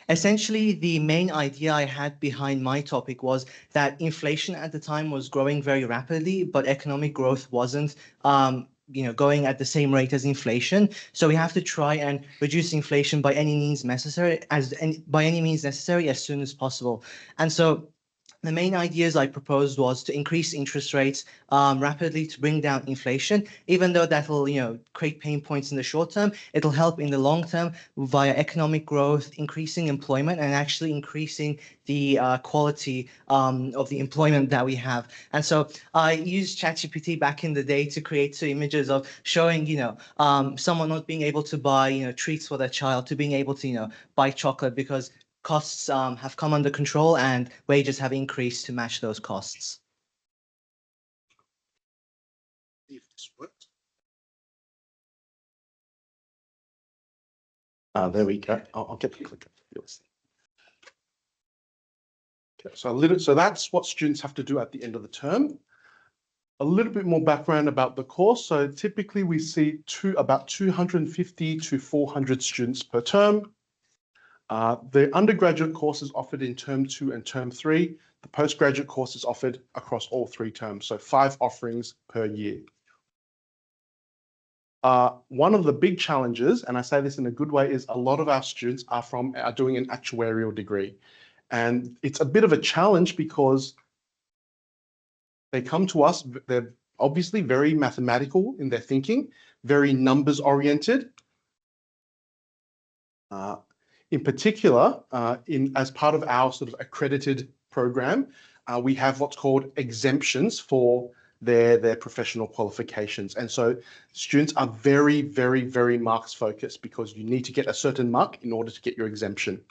Essentially, the main idea I had behind my topic was that inflation at the time was growing very rapidly, but economic growth wasn't going at the same rate as inflation. So we have to try and reduce inflation by any means necessary as soon as possible. And so the main ideas I proposed was to increase interest rates rapidly to bring down inflation. Even though that will, create pain points in the short term, it'll help in the long term via economic growth, increasing employment, and actually increasing the quality of the employment that we have. And so I used ChatGPT back in the day to create 2 images of showing, someone not being able to buy, treats for their child, to being able to, buy chocolate because costs have come under control and wages have increased to match those costs. If this works. There we go. I'll get the clicker. Okay, so that's what students have to do at the end of the term. A little bit more background about the course. So typically we see about 250 to 400 students per term. The undergraduate course is offered in term 2 and term 3. The postgraduate course is offered across all 3 terms, so 5 offerings per year. One of the big challenges, and I say this in a good way, is a lot of our students are doing an actuarial degree. And it's a bit of a challenge because they come to us, they're obviously very mathematical in their thinking, very numbers oriented. In particular, as part of our sort of accredited program, we have what's called exemptions for their professional qualifications. And so students are very, very, very marks focused because you need to get a certain mark in order to get your exemption.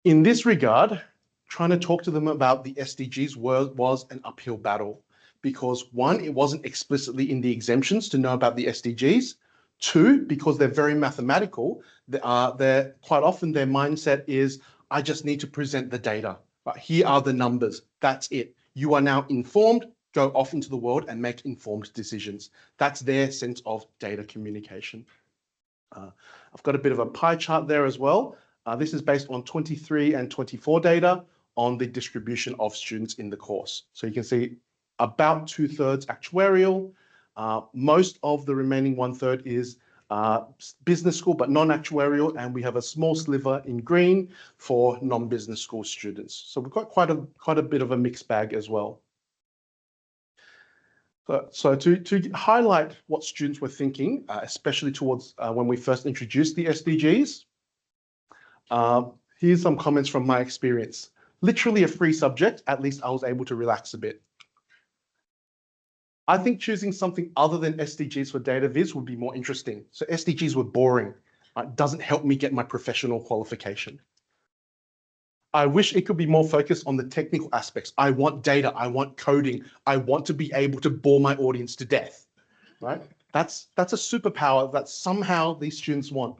In this regard, trying to talk to them about the SDGs was an uphill battle because 1, it wasn't explicitly in the exemptions to know about the SDGs. 2, because they're very mathematical, they're quite often their mindset is, I just need to present the data. But here are the numbers. That's it. You are now informed, go off into the world and make informed decisions. That's their sense of data communication. I've got a bit of a pie chart there as well. This is based on 23 and 24 data on the distribution of students in the course. So you can see about 2/3 actuarial. Most of the remaining 1/3 is business school, but non-actuarial, and we have a small sliver in green for non-business school students. So we've got quite a bit of a mixed bag as well. So to highlight what students were thinking, especially towards when we first introduced the SDGs, here's some comments from my experience. Literally a free subject, at least I was able to relax a bit. I think choosing something other than SDGs for data viz would be more interesting. So SDGs were boring. It doesn't help me get my professional qualification. I wish it could be more focused on the technical aspects. I want data, I want coding, I want to be able to bore my audience to death, right? That's a superpower that somehow these students want.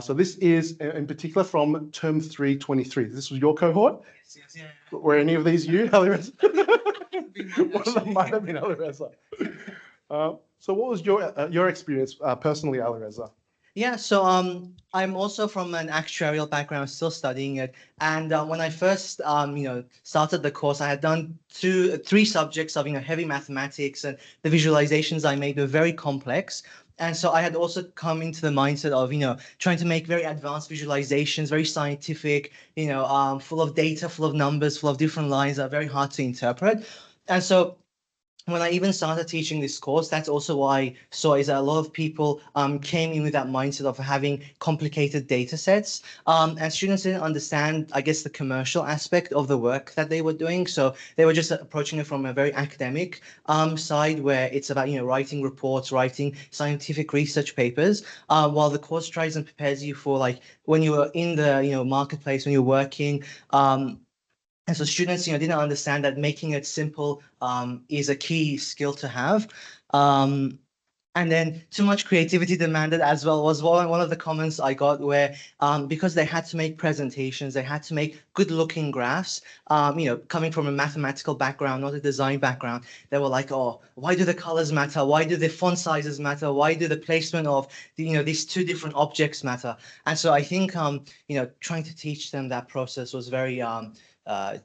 So this is in particular from term 323. This was your cohort? Yes. Were any of these you, Ali Reza? One of them might have been Ali Reza. So what was your experience personally, Ali Reza? Yeah, so I'm also from an actuarial background, still studying it. And when I first, started the course, I had done 3 subjects of, heavy mathematics, and the visualizations I made were very complex. And so I had also come into the mindset of, trying to make very advanced visualizations, very scientific, full of data, full of numbers, full of different lines that are very hard to interpret. And so when I even started teaching this course, that's also what I saw is that a lot of people came in with that mindset of having complicated data sets. And students didn't understand, I guess, the commercial aspect of the work that they were doing. So they were just approaching it from a very academic side where it's about, writing reports, writing scientific research papers, while the course tries and prepares you for like when you're in the, marketplace, when you're working, And so students, didn't understand that making it simple is a key skill to have. And then too much creativity demanded as well was one of the comments I got where because they had to make presentations, they had to make good looking graphs, coming from a mathematical background, not a design background, they were like, oh, why do the colors matter? Why do the font sizes matter? Why do the placement of these two different objects matter? And so I think, trying to teach them that process was very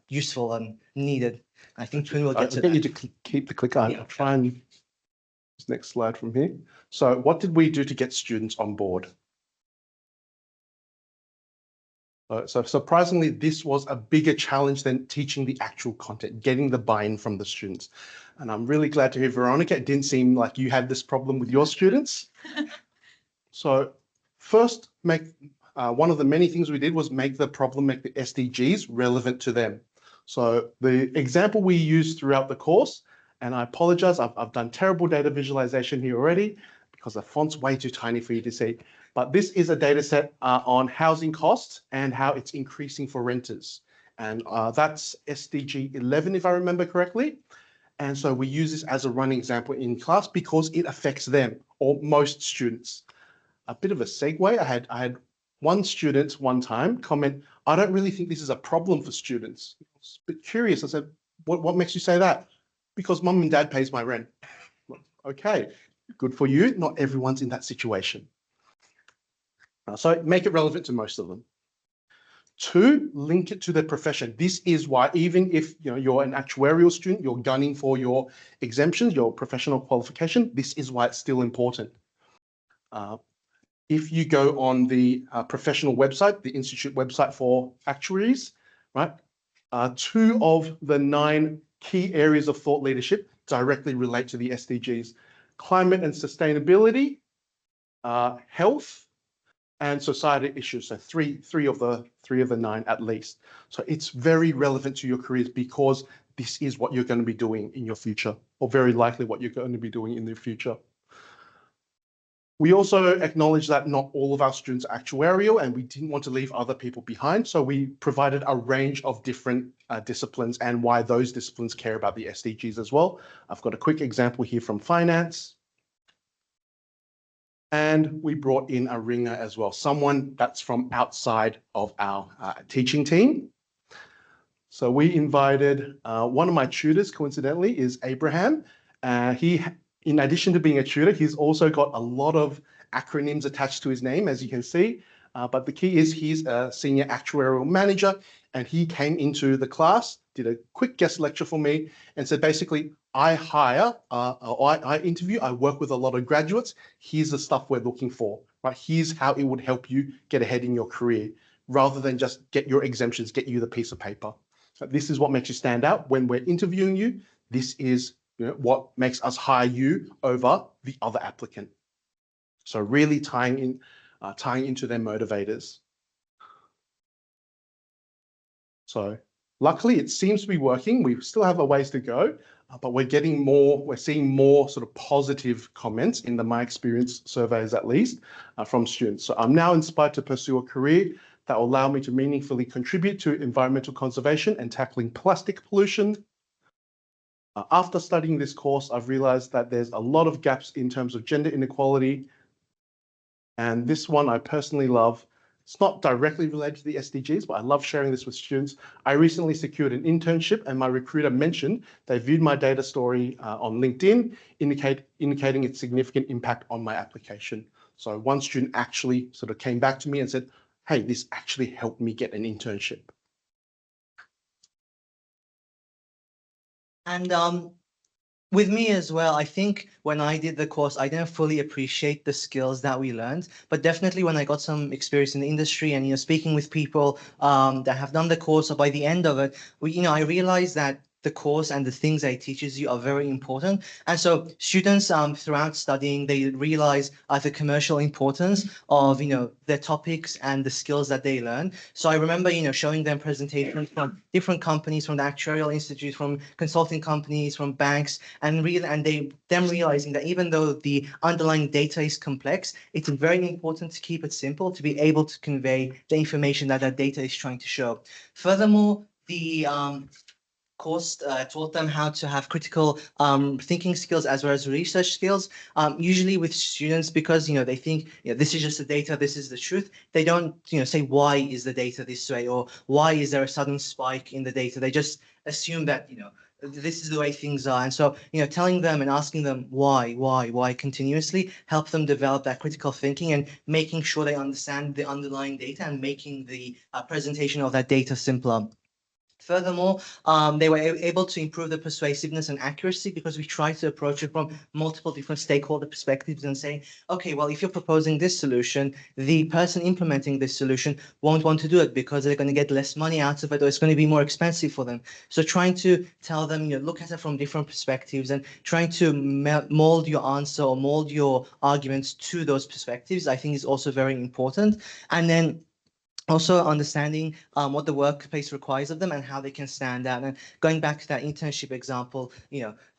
useful and needed. I think Twin will get to that. I'll get you to keep the clicker. I'll try and next slide from here. So what did we do to get students on board? So surprisingly, this was a bigger challenge than teaching the actual content, getting the buy-in from the students. And I'm really glad to hear, Veronica, it didn't seem like you had this problem with your students. So first, one of the many things we did was make the SDGs relevant to them. So the example we used throughout the course, and I apologize, I've done terrible data visualization here already because the font's way too tiny for you to see. But this is a data set on housing costs and how it's increasing for renters. And that's SDG 11, if I remember correctly. And so we use this as a running example in class because it affects them or most students. A bit of a segue, I had one student one time comment, I don't really think this is a problem for students. I was a bit curious. I said, what makes you say that? Because mum and dad pays my rent. Okay, good for you. Not everyone's in that situation. So make it relevant to most of them. 2, link it to their profession. This is why even if you're an actuarial student, you're gunning for your exemptions, your professional qualification, this is why it's still important. If you go on the professional website, the institute website for actuaries, right? 2 of the 9 key areas of thought leadership directly relate to the SDGs: climate and sustainability, health, and society issues. So three of the 9 at least. So it's very relevant to your careers because this is what you're going to be doing in your future, or very likely what you're going to be doing in the future. We also acknowledge that not all of our students are actuarial, and we didn't want to leave other people behind. So we provided a range of different disciplines and why those disciplines care about the SDGs as well. I've got a quick example here from finance. And we brought in a ringer as well, someone that's from outside of our teaching team. So we invited one of my tutors, coincidentally, is Abraham. In addition to being a tutor, he's also got a lot of acronyms attached to his name, as you can see. But the key is he's a senior actuarial manager, and he came into the class, did a quick guest lecture for me, and said, basically, I hire, I interview, I work with a lot of graduates. Here's the stuff we're looking for, right? Here's how it would help you get ahead in your career, rather than just get your exemptions, get you the piece of paper. So this is what makes you stand out. When we're interviewing you, this is what makes us hire you over the other applicant. So really tying into their motivators. So luckily it seems to be working. We still have a ways to go, but we're seeing more sort of positive comments in the My Experience surveys, at least from students. So I'm now inspired to pursue a career that will allow me to meaningfully contribute to environmental conservation and tackling plastic pollution. After studying this course, I've realized that there's a lot of gaps in terms of gender inequality. And this one I personally love. It's not directly related to the SDGs, but I love sharing this with students. I recently secured an internship, and my recruiter mentioned they viewed my data story on LinkedIn, indicating its significant impact on my application. So one student actually sort of came back to me and said, hey, this actually helped me get an internship. And with me as well, I think when I did the course, I didn't fully appreciate the skills that we learned. But definitely when I got some experience in the industry and speaking with people that have done the course, or by the end of it, I realized that the course and the things that it teaches you are very important. And so students throughout studying, they realize the commercial importance of their topics and the skills that they learn. So I remember showing them presentations from different companies, from the Actuarial Institute, from consulting companies, from banks, and them realizing that even though the underlying data is complex, it's very important to keep it simple, to be able to convey the information that that data is trying to show. Furthermore, the course taught them how to have critical thinking skills as well as research skills. Usually with students, because they think this is just the data, this is the truth. They don't say why is the data this way or why is there a sudden spike in the data. They just assume that this is the way things are. And so telling them and asking them why continuously help them develop that critical thinking and making sure they understand the underlying data and making the presentation of that data simpler. Furthermore, they were able to improve the persuasiveness and accuracy because we try to approach it from multiple different stakeholder perspectives and saying, okay, well, if you're proposing this solution, the person implementing this solution won't want to do it because they're going to get less money out of it or it's going to be more expensive for them. So trying to tell them, look at it from different perspectives and trying to mold your answer or mold your arguments to those perspectives, I think is also very important. And then also understanding what the workplace requires of them and how they can stand out. And going back to that internship example,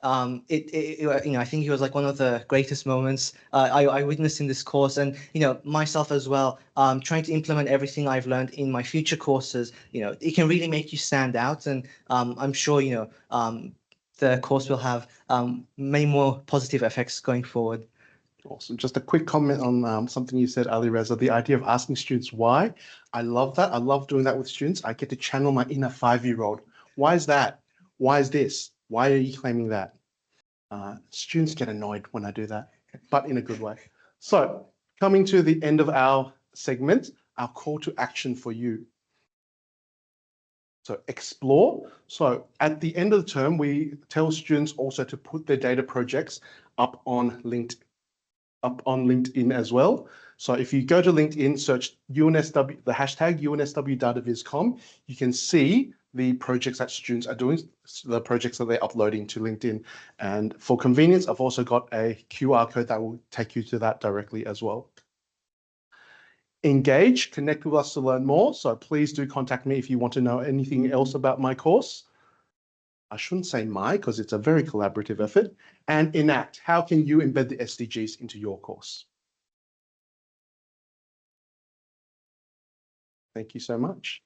I think it was like one of the greatest moments I witnessed in this course. And myself as well, trying to implement everything I've learned in my future courses. It can really make you stand out. And I'm sure the course will have many more positive effects going forward. Awesome. Just a quick comment on something you said, Ali Reza, the idea of asking students why. I love that. I love doing that with students. I get to channel my inner 5-year-old. Why is that? Why is this? Why are you claiming that? Students get annoyed when I do that, but in a good way. So coming to the end of our segment, our call to action for you. So explore. So at the end of the term, we tell students also to put their data projects up on LinkedIn as well. So if you go to LinkedIn, search UNSW, the hashtag UNSW.to, you can see the projects that students are doing, the projects that they're uploading to LinkedIn. And for convenience, I've also got a QR code that will take you to that directly as well. Engage, connect with us to learn more. So please do contact me if you want to know anything else about my course. I shouldn't say my, because it's a very collaborative effort. And enact, how can you embed the SDGs into your course? Thank you so much.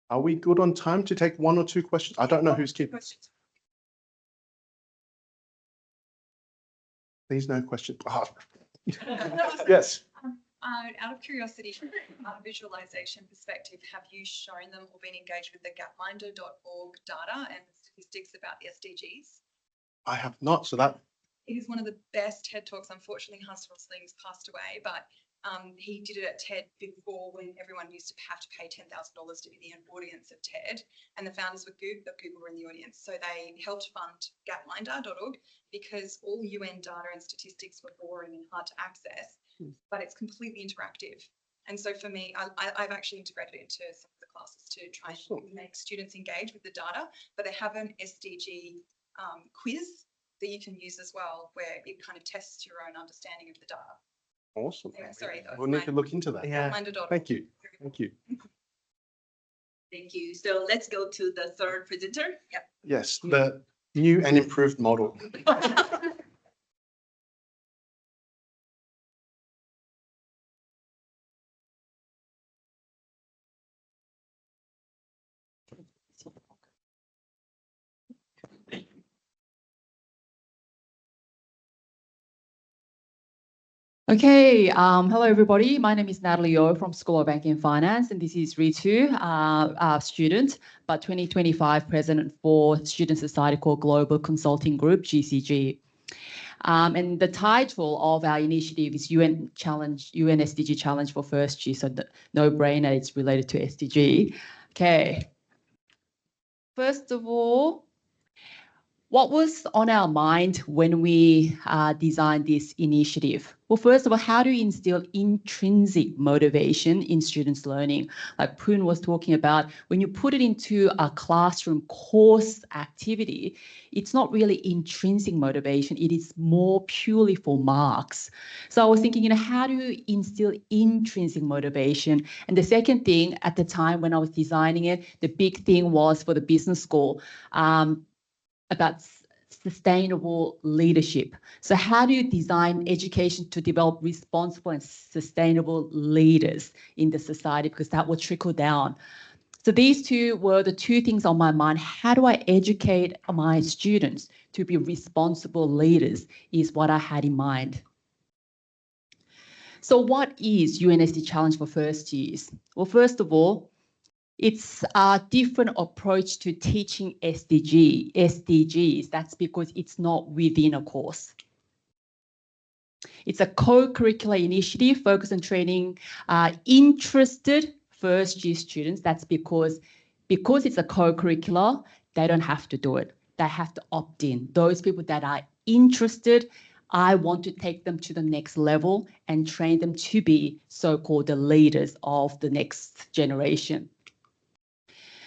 Are we good on time to take 1 or 2 questions? I don't know who's keeping. Please, no questions. Oh. Yes. Out of curiosity, from a visualization perspective, have you shown them or been engaged with the gapminder.org data and statistics about the SDGs? I have not, so that... It is one of the best TED Talks. Unfortunately, Hans Rosling's passed away, but he did it at TED before when everyone used to have to pay $10,000 to be the audience of TED, and the founders of Google were in the audience. So they helped fund gapminder.org because all UN data and statistics were boring and hard to access, but it's completely interactive. And so for me, I've actually integrated it into some of the classes to try and make students engage with the data, but they have an SDG quiz that you can use as well, where it kind of tests your own understanding of the data. Awesome. Anyway, sorry. We'll need to look into that. Yeah. Thank you. Thank you. Thank you. So let's go to the third presenter. Yep. Yes, the new and improved model. Okay, hello everybody. My name is Natalie Yeo from School of Banking and Finance, and this is Ritu, student, but 2025 president for Student Society called Global Consulting Group, GCG. And the title of our initiative is UN SDG Challenge for First Year, so no brainer, it's related to SDG. Okay. First of all, what was on our mind when we designed this initiative? Well, first of all, how do you instill intrinsic motivation in students' learning? Like Poon was talking about, when you put it into a classroom course activity, it's not really intrinsic motivation, it is more purely for marks. So I was thinking, how do you instill intrinsic motivation? And the second thing at the time when I was designing it, the big thing was for the business school, about sustainable leadership. So how do you design education to develop responsible and sustainable leaders in the society? Because that will trickle down. So these two were the two things on my mind. How do I educate my students to be responsible leaders is what I had in mind. So what is UNSD Challenge for first years? Well, first of all, it's a different approach to teaching SDGs. That's because it's not within a course. It's a co-curricular initiative focused on training interested first-year students. That's because it's a co-curricular, they don't have to do it. They have to opt in. Those people that are interested, I want to take them to the next level and train them to be so-called the leaders of the next generation.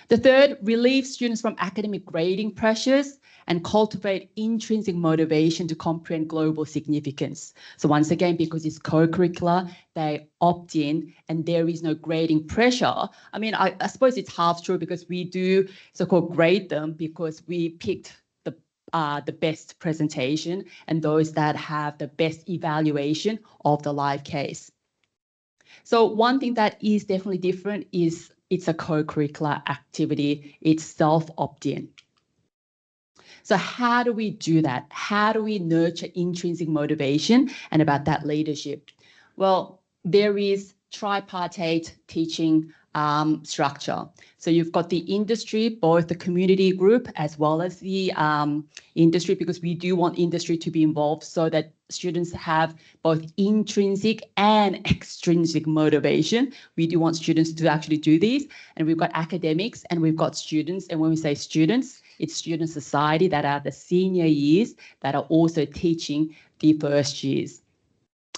The third, relieve students from academic grading pressures and cultivate intrinsic motivation to comprehend global significance. So once again, because it's co-curricular, they opt in and there is no grading pressure. I mean, I suppose it's half true because we do so-called grade them because we picked the best presentation and those that have the best evaluation of the live case. So one thing that is definitely different is it's a co-curricular activity. It's self-opt-in. So how do we do that? How do we nurture intrinsic motivation and about that leadership? Well, there is tripartite teaching structure. So you've got the industry, both the community group as well as the industry, because we do want industry to be involved so that students have both intrinsic and extrinsic motivation. We do want students to actually do these. And we've got academics and we've got students. And when we say students, it's student society that are the senior years that are also teaching the first years.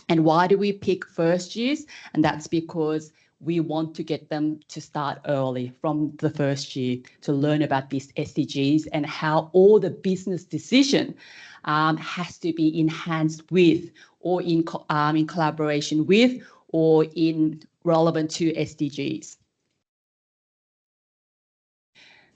And why do we pick first years? And that's because we want to get them to start early from the first year to learn about these SDGs and how all the business decision has to be enhanced with or in collaboration with or in relevant to SDGs.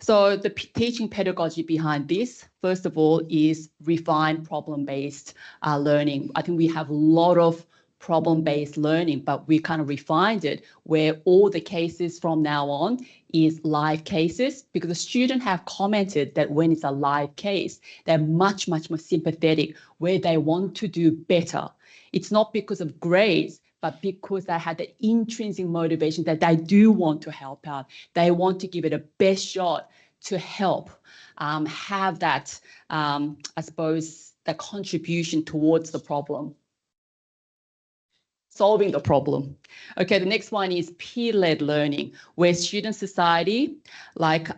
So the teaching pedagogy behind this, first of all, is refined problem-based learning. I think we have a lot of problem-based learning, but we kind of refined it where all the cases from now on is live cases because the students have commented that when it's a live case, they're much, much more sympathetic where they want to do better. It's not because of grades, but because they had the intrinsic motivation that they do want to help out. They want to give it a best shot to help have that, I suppose, the contribution towards the problem. Solving the problem. Okay, the next one is peer-led learning, where student society, like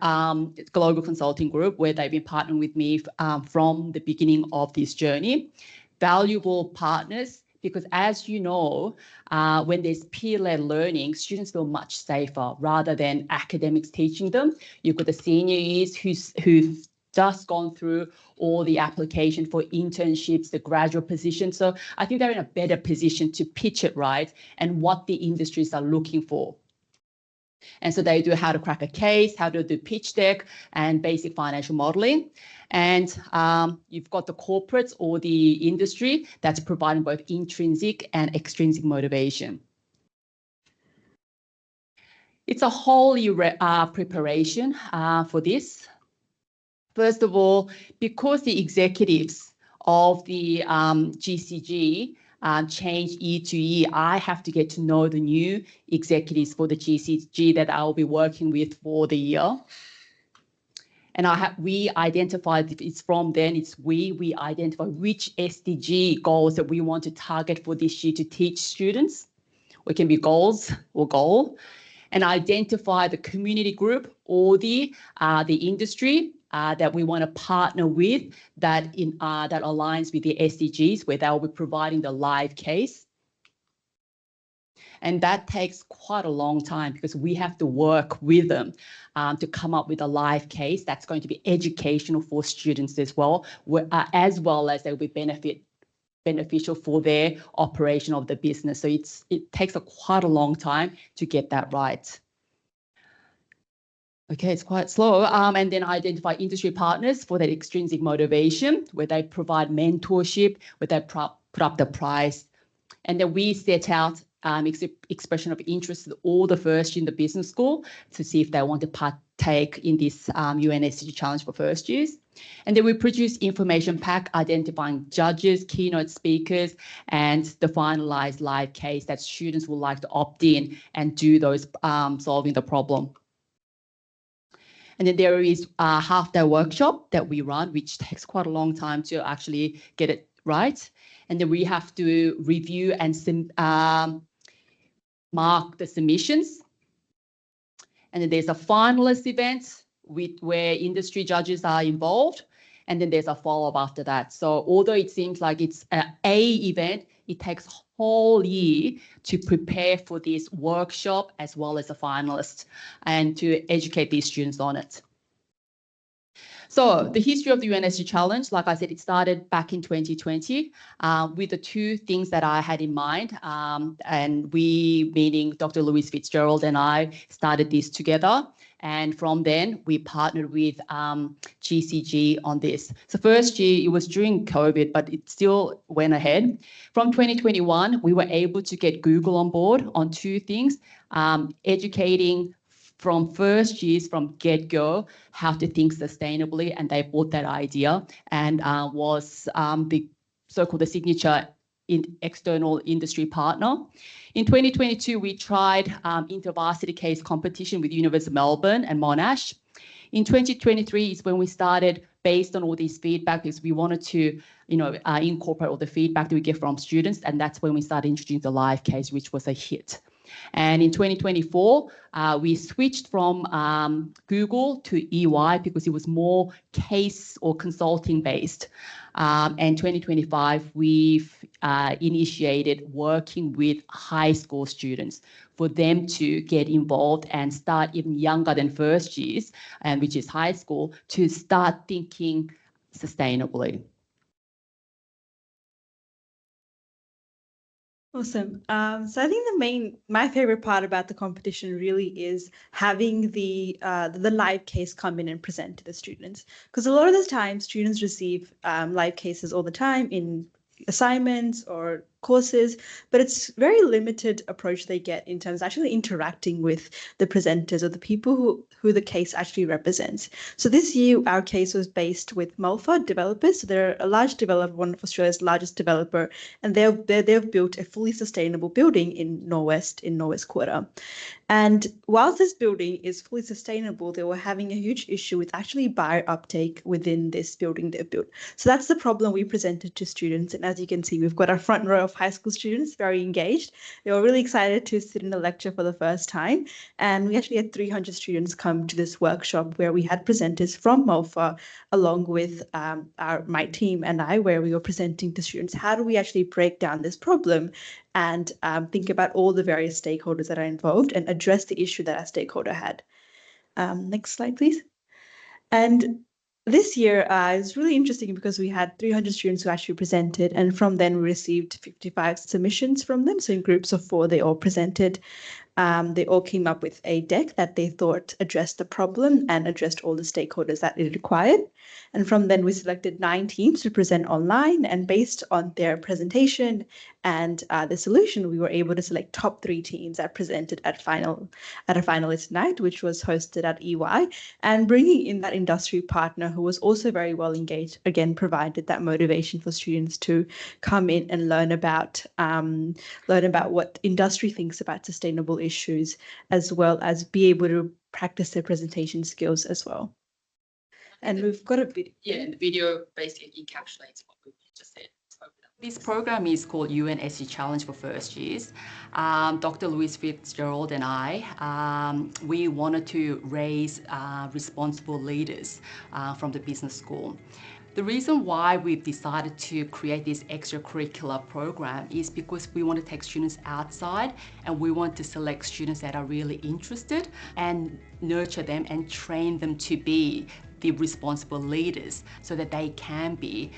Global Consulting Group, where they've been partnering with me from the beginning of this journey, valuable partners, because as you know, when there's peer-led learning, students feel much safer rather than academics teaching them. You've got the senior years who've just gone through all the application for internships, the graduate position. So I think they're in a better position to pitch it right and what the industries are looking for. And so they do how to crack a case, how to do pitch deck and basic financial modeling. And you've got the corporates or the industry that's providing both intrinsic and extrinsic motivation. It's a whole preparation for this. First of all, because the executives of the GCG change year to year, I have to get to know the new executives for the GCG that I will be working with for the year. And we identified, it's from then, we identify which SDG goals that we want to target for this year to teach students. It can be goals or goal. And identify the community group or the industry that we want to partner with that aligns with the SDGs, where they'll be providing the live case. And that takes quite a long time because we have to work with them to come up with a live case that's going to be educational for students as well as they'll be beneficial for their operation of the business. So it takes quite a long time to get that right. Okay, it's quite slow. And then identify industry partners for that extrinsic motivation, where they provide mentorship, where they put up the price. And then we set out expression of interest to all the first in the business school to see if they want to partake in this UNSW challenge for first years. And then we produce information pack identifying judges, keynote speakers, and the finalized live case that students would like to opt in and do those solving the problem. And then there is a half-day workshop that we run, which takes quite a long time to actually get it right. And then we have to review and mark the submissions. And then there's a finalist event where industry judges are involved. And then there's a follow-up after that. So although it seems like it's an A event, it takes a whole year to prepare for this workshop as well as a finalist and to educate these students on it. So the history of the UNSW Challenge, like I said, it started back in 2020 with the two things that I had in mind. And we, meaning Dr. Louise Fitzgerald and I, started this together. And from then, we partnered with GCG on this. So first year, it was during COVID, but it still went ahead. From 2021, we were able to get Google on board on two things, educating from first years, from get-go, how to think sustainably, and they bought that idea and was the so-called the signature external industry partner. In 2022, we tried InterVarsity case competition with University of Melbourne and Monash. In 2023 is when we started, based on all these feedback, because we wanted to, incorporate all the feedback that we get from students, and that's when we started introducing the live case, which was a hit. And in 2024, we switched from Google to EY because it was more case or consulting based. And 2025, we've initiated working with high school students for them to get involved and start even younger than first years, and which is high school, to start thinking sustainably. Awesome. So I think my favorite part about the competition really is having the live case come in and present to the students, because a lot of the time students receive live cases all the time in assignments or courses, but it's very limited approach they get in terms of actually interacting with the presenters or the people who the case actually represents. So this year, our case was based with Malfa developers. So they're a large developer, one of Australia's largest developer, and they've built a fully sustainable building in Norwest Quarter. And whilst this building is fully sustainable, they were having a huge issue with actually buyer uptake within this building they've built. So that's the problem we presented to students. And as you can see, we've got our front row of high school students very engaged. They were really excited to sit in a lecture for the first time. And we actually had 300 students come to this workshop where we had presenters from MOFA along with my team and I, where we were presenting to students, how do we actually break down this problem and think about all the various stakeholders that are involved and address the issue that our stakeholder had. Next slide, please. And this year is really interesting because we had 300 students who actually presented, and from then we received 55 submissions from them. So in groups of 4, they all presented. They all came up with a deck that they thought addressed the problem and addressed all the stakeholders that it required. And from then we selected 9 teams to present online, and based on their presentation and the solution, we were able to select top 3 teams that presented at a finalist night, which was hosted at EY, and bringing in that industry partner who was also very well engaged, again, provided that motivation for students to come in and learn about what industry thinks about sustainable issues, as well as be able to practice their presentation skills as well. And we've got a video. Yeah, and the video basically encapsulates what we just said. This program is called UNSW Challenge for First Years. Dr. Louise Fitzgerald and I, we wanted to raise responsible leaders from the business school. The reason why we've decided to create this extracurricular program is because we want to take students outside, and we want to select students that are really interested and nurture them and train them to be the responsible leaders so that they can be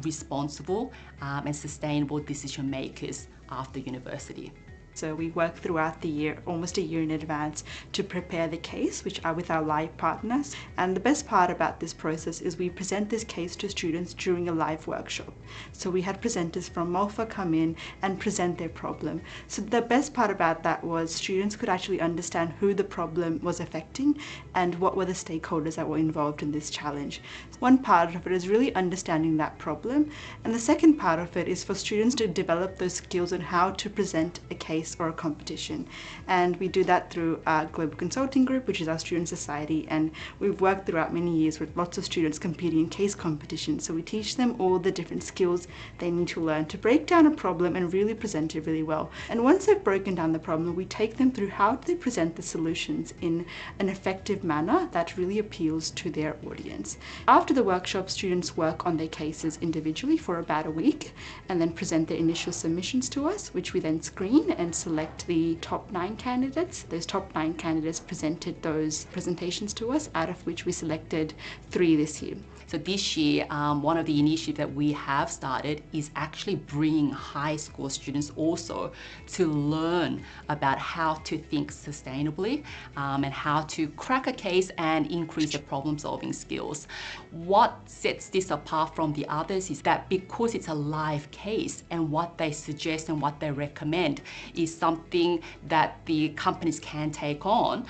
responsible and sustainable decision makers after university. So we work throughout the year, almost a year in advance, to prepare the case, which are with our live partners. And the best part about this process is we present this case to students during a live workshop. So we had presenters from MOFA come in and present their problem. So the best part about that was students could actually understand who the problem was affecting and what were the stakeholders that were involved in this challenge. One part of it is really understanding that problem. And the second part of it is for students to develop those skills on how to present a case or a competition. And we do that through our Global Consulting Group, which is our student society. And we've worked throughout many years with lots of students competing in case competitions. So we teach them all the different skills they need to learn to break down a problem and really present it really well. And once they've broken down the problem, we take them through how they present the solutions in an effective manner that really appeals to their audience. After the workshop, students work on their cases individually for about a week and then present their initial submissions to us, which we then screen and select the top 9 candidates. Those top 9 candidates presented those presentations to us, out of which we selected 3 this year. So this year, one of the initiatives that we have started is actually bringing high school students also to learn about how to think sustainably and how to crack a case and increase their problem-solving skills. What sets this apart from the others is that because it's a live case and what they suggest and what they recommend is something that the companies can take on,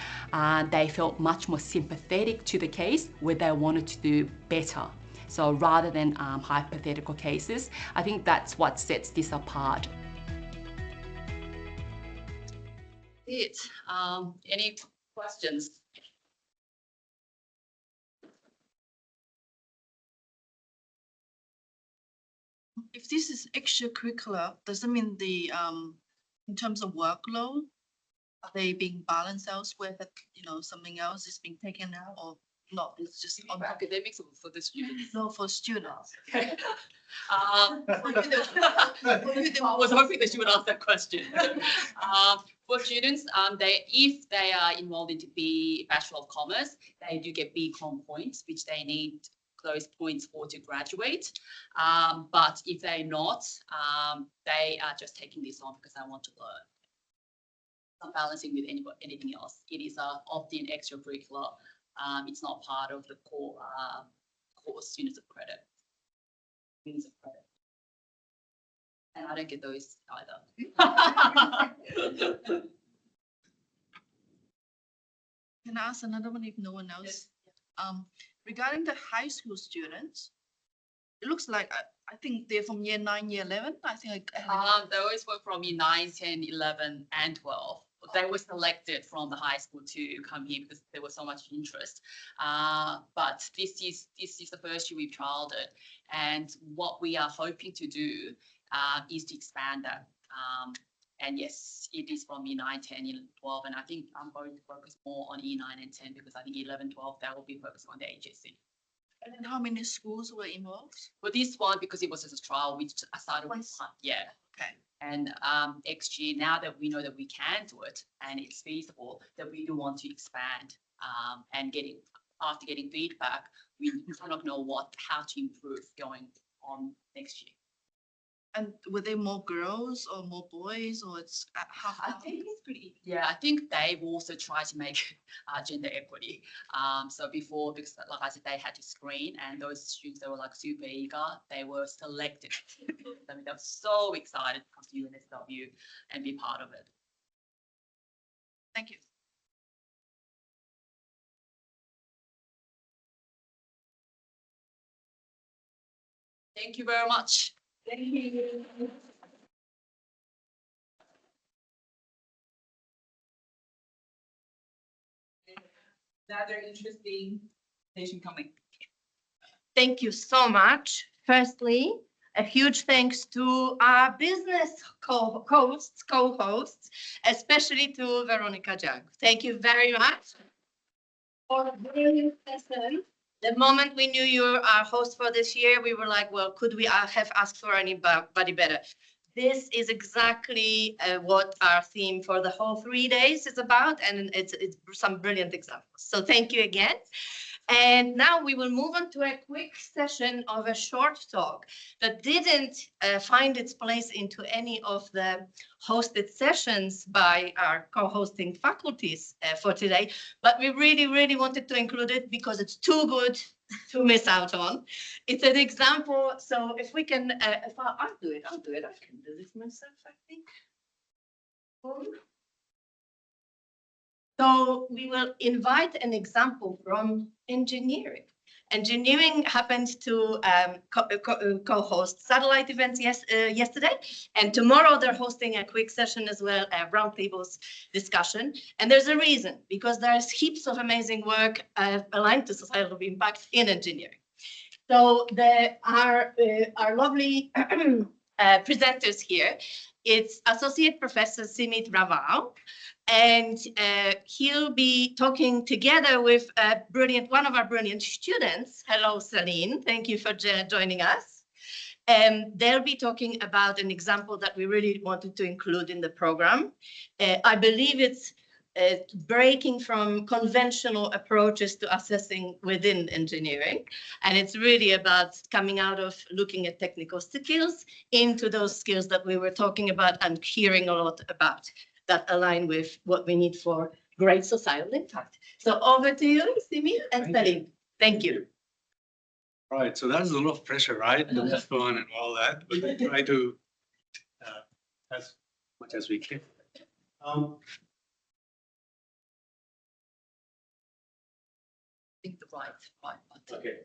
they felt much more sympathetic to the case where they wanted to do better. So rather than hypothetical cases, I think that's what sets this apart. Any questions? If this is extracurricular, does that mean the in terms of workload, are they being balanced elsewhere that something else is being taken out, or not? It's just on academics or for the students? No, for students. Okay. I was hoping that you would ask that question. For students, if they are enrolled into Bachelor of Commerce, they do get BCom points, which they need those points for to graduate. But if they're not, they are just taking this on because they want to learn. Not balancing with anything else. It is often extracurricular. It's not part of the core course units of credit. Units of credit. And I don't get those either. Can I ask another one if no one else? Yes. Regarding the high school students, it looks like I think they're from year 9, year 11. I think they always were from year 9, 10, 11, and 12. They were selected from the high school to come here because there was so much interest. But this is the first year we've trialed it, and what we are hoping to do is to expand that. And yes, it is from year 9, 10, 11, 12, and I think I'm going to focus more on year 9 and 10 because I think 11, 12 that will be focused on the HSC. And then how many schools were involved? For this one, because it was just a trial, which I started with one. Yeah. Okay. And next year, now that we know that we can do it and it's feasible, that we do want to expand and after getting feedback, we kind of know how to improve going on next year. And were there more girls or more boys, or it's half? I think it's pretty. Yeah, I think they've also tried to make gender equity. So before, because like I said, they had to screen, and those students that were like super eager, they were selected. I mean, they were so excited to come to UNSW and be part of it. Thank you. Thank you very much. Thank you. Another interesting presentation coming. Thank you so much. Firstly, a huge thanks to our business co-hosts, especially to Veronica Jung. Thank you very much for a brilliant session. The moment we knew you were our host for this year, we were like, well, could we have asked for anybody better? This is exactly what our theme for the whole 3 days is about, and it's some brilliant examples. So thank you again. And now we will move on to a quick session of a short talk that didn't find its place into any of the hosted sessions by our co-hosting faculties for today, but we really, really wanted to include it because it's too good to miss out on. It's an example. So if we can, I'll do it. I can do this myself, I think. So we will invite an example from engineering. Engineering happened to co-host satellite events yesterday, and tomorrow they're hosting a quick session as well, a roundtables discussion. And there's a reason, because there's heaps of amazing work aligned to societal impact in engineering. So our lovely presenters here, it's Associate Professor Simit Ravao, and he'll be talking together with one of our brilliant students. Hello, Celine. Thank you for joining us. They'll be talking about an example that we really wanted to include in the program. I believe it's breaking from conventional approaches to assessing within engineering. And it's really about coming out of looking at technical skills into those skills that we were talking about and hearing a lot about that align with what we need for great societal impact. So over to you, Simi and Salim. Thank you. Right, so that's a lot of pressure, right? The next one and all that, but we try to as much as we can. Think the right button. Okay.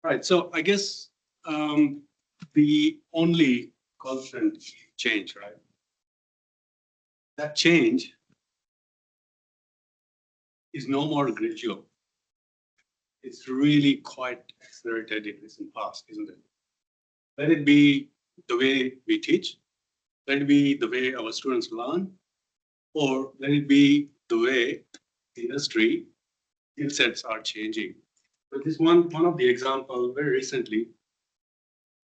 Right, so I guess the only constant change, right? That change is no more gradual. It's really quite accelerated in recent past, isn't it? Let it be the way we teach, let it be the way our students learn, or let it be the way industry skill sets are changing. But this one of the example very recently,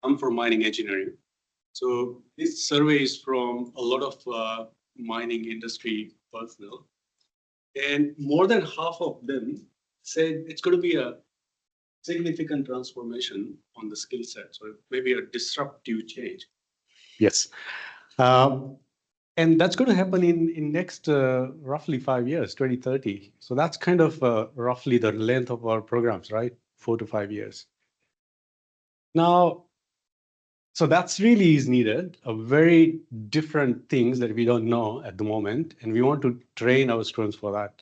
I'm from mining engineering. So this survey is from a lot of mining industry personnel, and more than half of them said it's going to be a significant transformation on the skill set, so maybe a disruptive change. Yes, and that's going to happen in next roughly 5 years, 2030. So that's kind of roughly the length of our programs, right? 4 to 5 years. Now, so that's really is needed, a very different things that we don't know at the moment, and we want to train our students for that.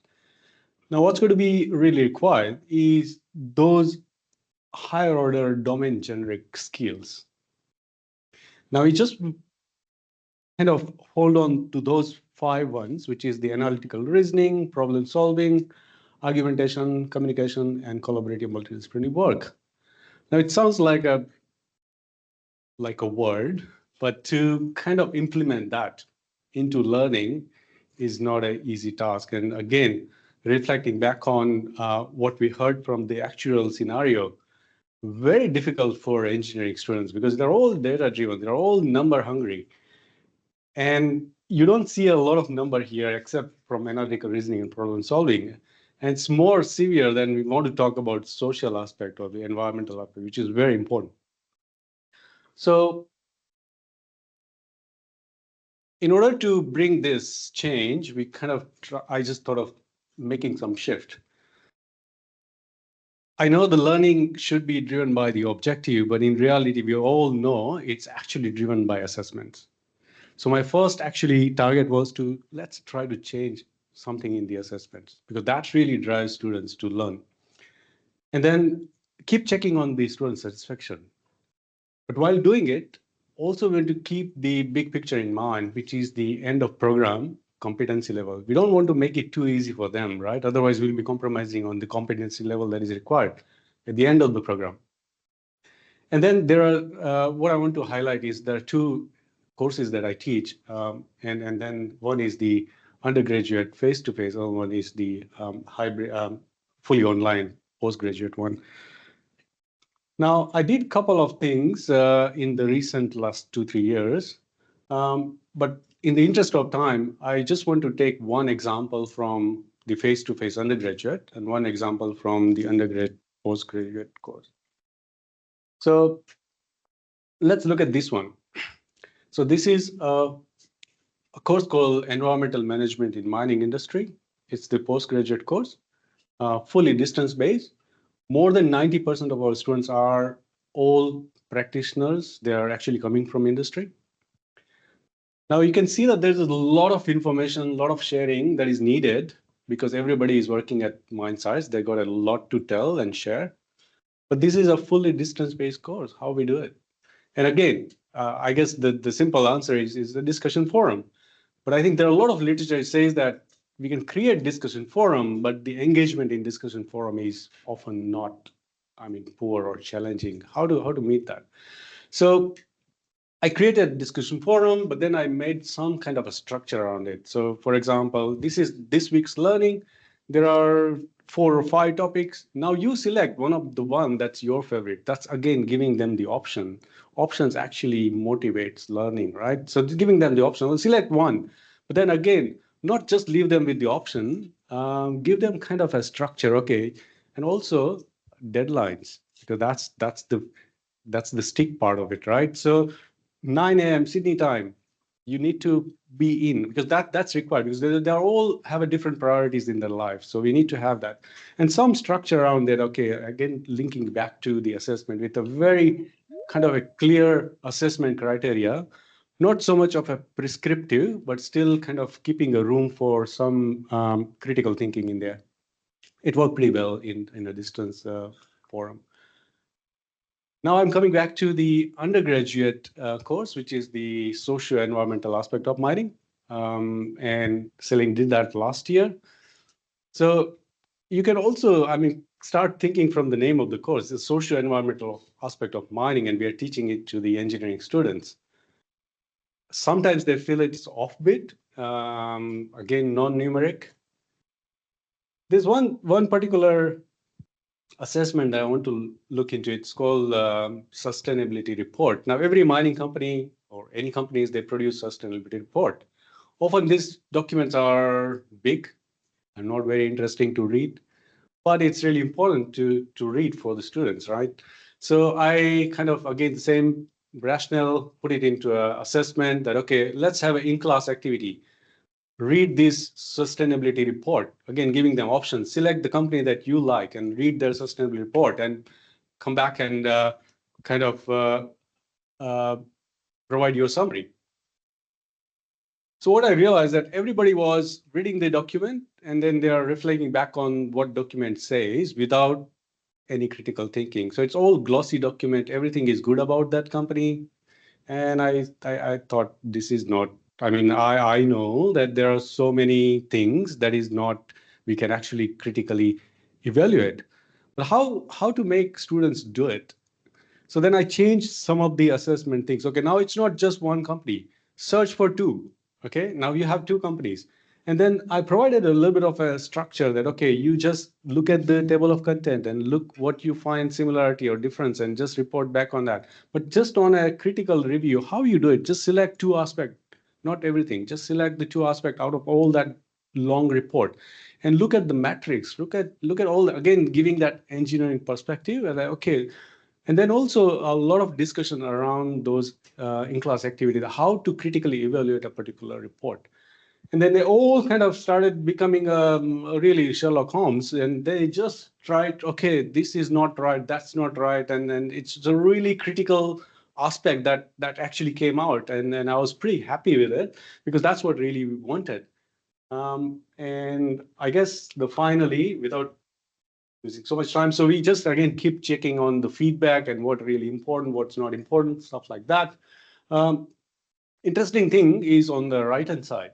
Now, what's going to be really required is those higher order domain generic skills. Now, we just kind of hold on to those 5 ones, which is the analytical reasoning, problem solving, argumentation, communication, and collaborative multidisciplinary work. Now, it sounds like a word, but to kind of implement that into learning is not an easy task. And again, reflecting back on what we heard from the actual scenario, very difficult for engineering students because they're all data driven, they're all number hungry. And you don't see a lot of number here except from analytical reasoning and problem solving. And it's more severe than we want to talk about social aspect or the environmental aspect, which is very important. So in order to bring this change, we kind of, I just thought of making some shift. I know the learning should be driven by the objective, but in reality, we all know it's actually driven by assessments. So my first actually target was to let's try to change something in the assessments because that really drives students to learn. And then keep checking on the student satisfaction. But while doing it, also we want to keep the big picture in mind, which is the end of program competency level. We don't want to make it too easy for them, right? Otherwise, we'll be compromising on the competency level that is required at the end of the program. And then there are, what I want to highlight is there are 2 courses that I teach. And then one is the undergraduate face-to-face, and one is the hybrid, fully online postgraduate one. Now, I did a couple of things in the recent last 2-3 years, but in the interest of time, I just want to take one example from the face-to-face undergraduate and one example from the undergrad postgraduate course. So let's look at this one. So this is a course called Environmental Management in Mining Industry. It's the postgraduate course, fully distance-based. More than 90% of our students are all practitioners. They are actually coming from industry. Now you can see that there's a lot of information, a lot of sharing that is needed because everybody is working at mine sites. They got a lot to tell and share. But this is a fully distance-based course, how we do it. And again, I guess the simple answer is the discussion forum. But I think there are a lot of literature that says that we can create discussion forum, but the engagement in discussion forum is often not, poor or challenging. How to meet that? So I created a discussion forum, but then I made some kind of a structure around it. So for example, this is this week's learning. There are 4 or 5 topics. Now you select one that's your favorite. That's again, giving them the option. Options actually motivates learning, right? So giving them the option, well, select one, but then again, not just leave them with the option, give them kind of a structure, okay? And also deadlines, because that's the stick part of it, right? So 9 a.m. Sydney time, you need to be in because that's required because they all have a different priorities in their life. So we need to have that and some structure around that. Okay, again, linking back to the assessment with a very kind of a clear assessment criteria, not so much of a prescriptive, but still kind of keeping a room for some critical thinking in there. It worked pretty well in a distance forum. Now I'm coming back to the undergraduate course, which is the socio-environmental aspect of mining. And Celine did that last year. So you can also, start thinking from the name of the course, the socio-environmental aspect of mining, and we are teaching it to the engineering students. Sometimes they feel it's offbeat, again, non-numeric. There's one particular assessment that I want to look into. It's called sustainability report. Now, every mining company or any companies, they produce sustainability report. Often these documents are big and not very interesting to read, but it's really important to read for the students, right? So I kind of, again, the same rationale, put it into an assessment that, okay, let's have an in-class activity. Read this sustainability report, again, giving them options. Select the company that you like and read their sustainability report and come back and kind of provide your summary. So what I realized that everybody was reading the document and then they are reflecting back on what document says without any critical thinking. So it's all glossy document. Everything is good about that company. And I thought this is not, I know that there are so many things that is not, we can actually critically evaluate. But how to make students do it? So then I changed some of the assessment things. Okay, now it's not just one company. Search for 2. Okay, now you have 2 companies. And then I provided a little bit of a structure that, okay, you just look at the table of content and look what you find similarity or difference and just report back on that. But just on a critical review, how you do it, just select 2 aspects, not everything. Just select the 2 aspects out of all that long report and look at the metrics, look at all, again, giving that engineering perspective and okay. And then also a lot of discussion around those in-class activities, how to critically evaluate a particular report. And then they all kind of started becoming really Sherlock Holmes, and they just tried, okay, this is not right, that's not right. And then it's a really critical aspect that actually came out. And I was pretty happy with it because that's what really we wanted. And I guess finally, without using so much time, so we just, again, keep checking on the feedback and what really important, what's not important, stuff like that. Interesting thing is on the right-hand side.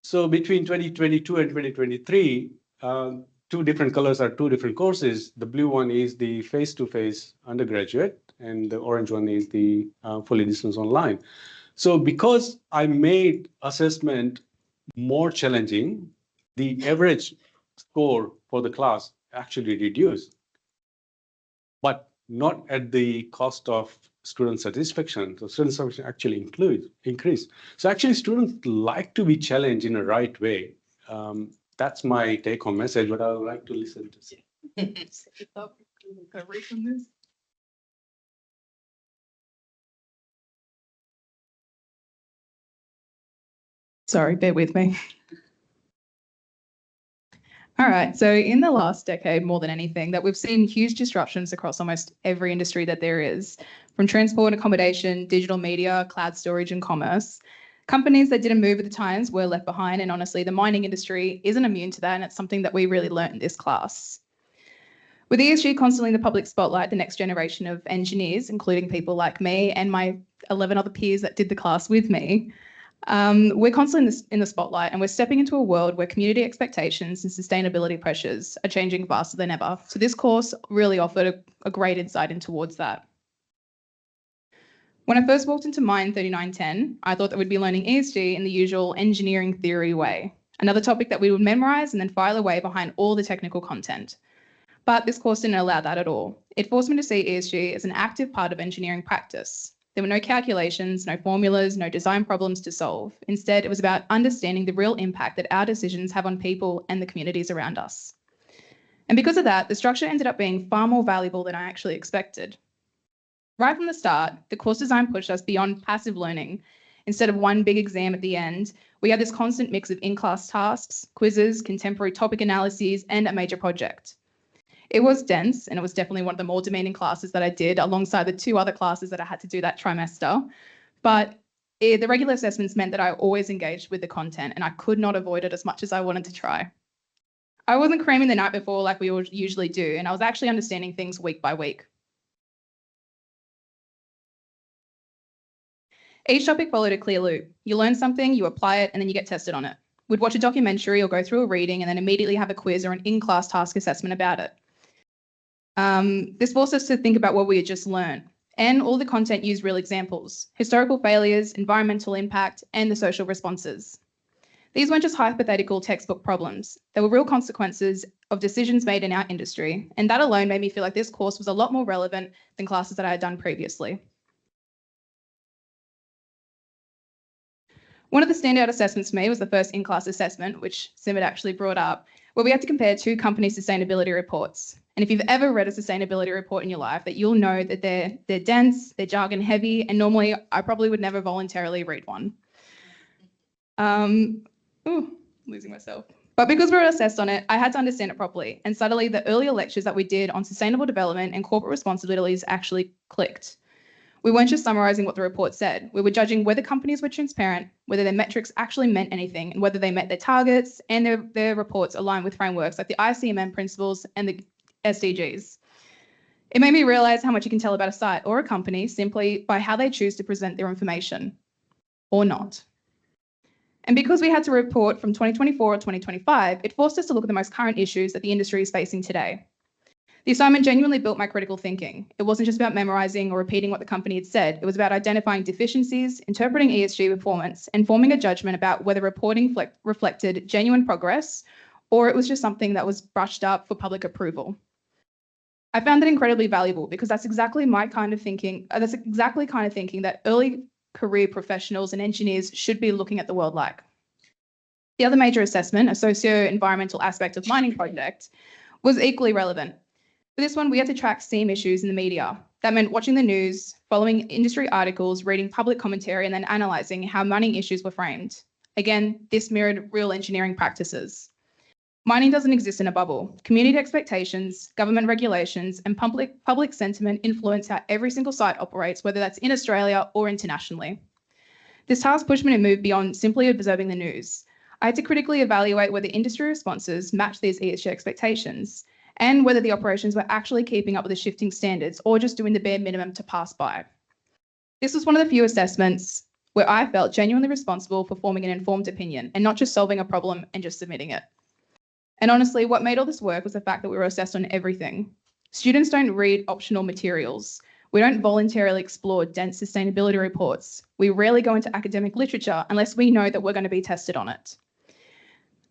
So between 2022 and 2023, 2 different colors are 2 different courses. The blue one is the face-to-face undergraduate, and the orange one is the fully distance online. So because I made assessment more challenging, the average score for the class actually reduced, but not at the cost of student satisfaction. So student satisfaction actually increased. So actually students like to be challenged in a right way. that's my take-home message, but I would like to listen to see. Sorry, bear with me. All right, so in the last decade, more than anything, that we've seen huge disruptions across almost every industry that there is, from transport and accommodation, digital media, cloud storage and commerce. Companies that didn't move with the times were left behind, and honestly, the mining industry isn't immune to that, and it's something that we really learnt in this class. With ESG constantly in the public spotlight, the next generation of engineers, including people like me and my 11 other peers that did the class with me, we're constantly in the spotlight, and we're stepping into a world where community expectations and sustainability pressures are changing faster than ever. So this course really offered a great insight in towards that. When I first walked into Mine 3910, I thought that we'd be learning ESG in the usual engineering theory way, another topic that we would memorize and then file away behind all the technical content. But this course didn't allow that at all. It forced me to see ESG as an active part of engineering practice. There were no calculations, no formulas, no design problems to solve. Instead, it was about understanding the real impact that our decisions have on people and the communities around us. And because of that, the structure ended up being far more valuable than I actually expected. Right from the start, the course design pushed us beyond passive learning. Instead of one big exam at the end, we had this constant mix of in-class tasks, quizzes, contemporary topic analyses, and a major project. It was dense, and it was definitely one of the more demanding classes that I did alongside the 2 other classes that I had to do that trimester. But the regular assessments meant that I always engaged with the content, and I could not avoid it as much as I wanted to try. I wasn't cramming the night before like we usually do, and I was actually understanding things week by week. Each topic followed a clear loop. You learn something, you apply it, and then you get tested on it. We'd watch a documentary or go through a reading and then immediately have a quiz or an in-class task assessment about it. This forced us to think about what we had just learned, and all the content used real examples, historical failures, environmental impact, and the social responses. These weren't just hypothetical textbook problems. They were real consequences of decisions made in our industry, and that alone made me feel like this course was a lot more relevant than classes that I had done previously. One of the standout assessments for me was the first in-class assessment, which Sim had actually brought up, where we had to compare 2 company sustainability reports. And if you've ever read a sustainability report in your life, that you'll know that they're dense, they're jargon heavy, and normally I probably would never voluntarily read one. Losing myself. But because we were assessed on it, I had to understand it properly. And suddenly the earlier lectures that we did on sustainable development and corporate responsibilities actually clicked. We weren't just summarising what the report said. We were judging whether companies were transparent, whether their metrics actually meant anything, and whether they met their targets and their reports aligned with frameworks like the ICMM principles and the SDGs. It made me realise how much you can tell about a site or a company simply by how they choose to present their information, or not. And because we had to report from 2024 or 2025, it forced us to look at the most current issues that the industry is facing today. The assignment genuinely built my critical thinking. It wasn't just about memorising or repeating what the company had said. It was about identifying deficiencies, interpreting ESG performance, and forming a judgment about whether reporting reflected genuine progress or it was just something that was brushed up for public approval. I found it incredibly valuable because that's exactly my kind of thinking. That's exactly kind of thinking that early career professionals and engineers should be looking at the world like. The other major assessment, a socio-environmental aspect of mining project, was equally relevant. For this one, we had to track STEAM issues in the media. That meant watching the news, following industry articles, reading public commentary, and then analysing how mining issues were framed. Again, this mirrored real engineering practices. Mining doesn't exist in a bubble. Community expectations, government regulations, and public sentiment influence how every single site operates, whether that's in Australia or internationally. This task pushed me to move beyond simply observing the news. I had to critically evaluate whether industry responses matched these ESG expectations, and whether the operations were actually keeping up with the shifting standards or just doing the bare minimum to pass by. This was one of the few assessments where I felt genuinely responsible for forming an informed opinion and not just solving a problem and just submitting it. And honestly, what made all this work was the fact that we were assessed on everything. Students don't read optional materials. We don't voluntarily explore dense sustainability reports. We rarely go into academic literature unless we know that we're going to be tested on it.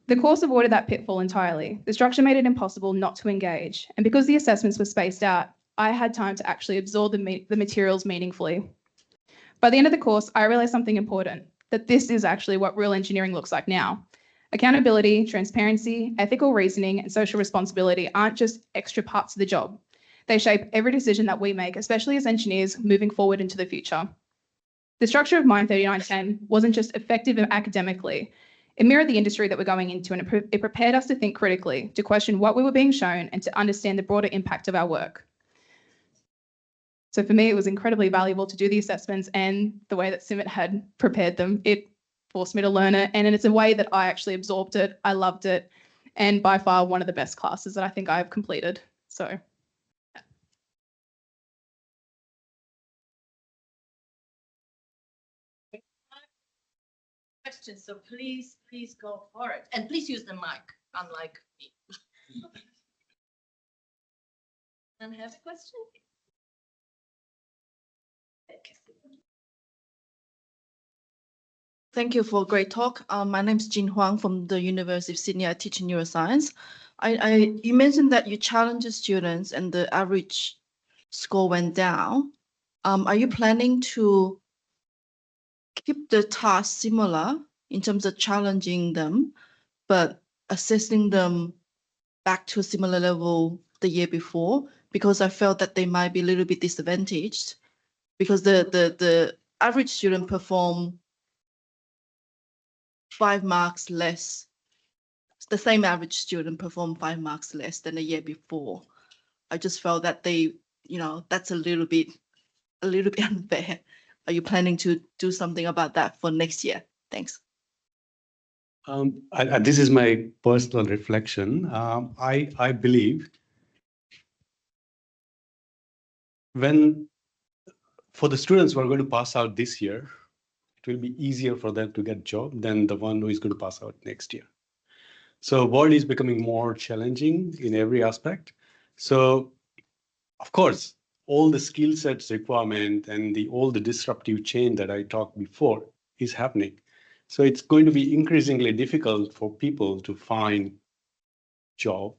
The course avoided that pitfall entirely. The structure made it impossible not to engage. And because the assessments were spaced out, I had time to actually absorb the materials meaningfully. By the end of the course, I realised something important, that this is actually what real engineering looks like now. Accountability, transparency, ethical reasoning, and social responsibility aren't just extra parts of the job. They shape every decision that we make, especially as engineers moving forward into the future. The structure of Mind 3910 wasn't just effective academically. It mirrored the industry that we're going into, and it prepared us to think critically, to question what we were being shown, and to understand the broader impact of our work. So for me, it was incredibly valuable to do the assessments, and the way that Simit had prepared them, it forced me to learn it, and it's a way that I actually absorbed it. I loved it, and by far one of the best classes that I think I've completed. So. Questions, so please go for it. And please use the mic, unlike me. And have a question? Thank you for a great talk. My name is Jin Huang from the University of Sydney. I teach neuroscience. You mentioned that you challenged the students and the average score went down. Are you planning to keep the task similar in terms of challenging them, but assessing them back to a similar level the year before? Because I felt that they might be a little bit disadvantaged because the average student performed 5 marks less. The same average student performed 5 marks less than the year before. I just felt that they, that's a little bit unfair. Are you planning to do something about that for next year? Thanks. This is my personal reflection. I believe for the students who are going to pass out this year, it will be easier for them to get a job than the one who is going to pass out next year. So world is becoming more challenging in every aspect. So of course, all the skill sets requirement and all the disruptive change that I talked before is happening. So it's going to be increasingly difficult for people to find job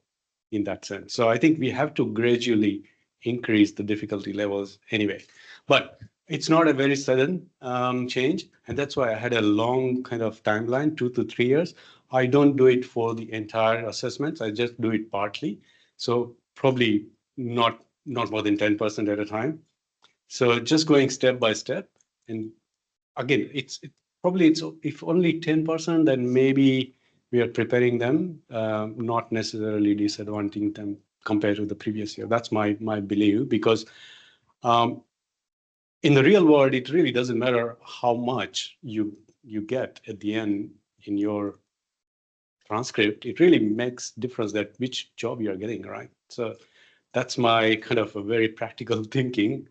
in that sense. So I think we have to gradually increase the difficulty levels anyway. But it's not a very sudden change. And that's why I had a long kind of timeline, 2 to 3 years. I don't do it for the entire assessments. I just do it partly. So probably not more than 10% at a time. So just going step by step. And again, if only 10%, then maybe we are preparing them, not necessarily disadvantaging them compared to the previous year. That's my belief, because in the real world, it really doesn't matter how much you get at the end in your transcript. It really makes difference that which job you are getting, right? So that's my kind of a very practical thinking.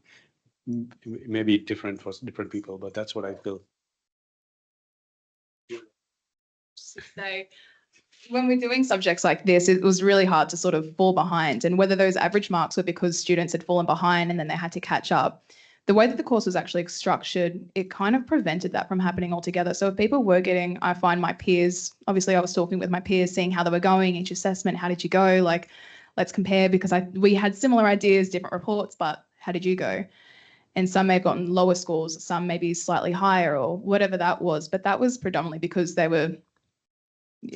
Maybe different for different people, but that's what I feel. So when we're doing subjects like this, it was really hard to sort of fall behind, and whether those average marks were because students had fallen behind and then they had to catch up. The way that the course was actually structured, it kind of prevented that from happening altogether. So if people were getting, I find my peers, obviously I was talking with my peers, seeing how they were going, each assessment, how did you go? Like, let's compare, because we had similar ideas, different reports, but how did you go? And some may have gotten lower scores, some maybe slightly higher or whatever that was. But that was predominantly because they were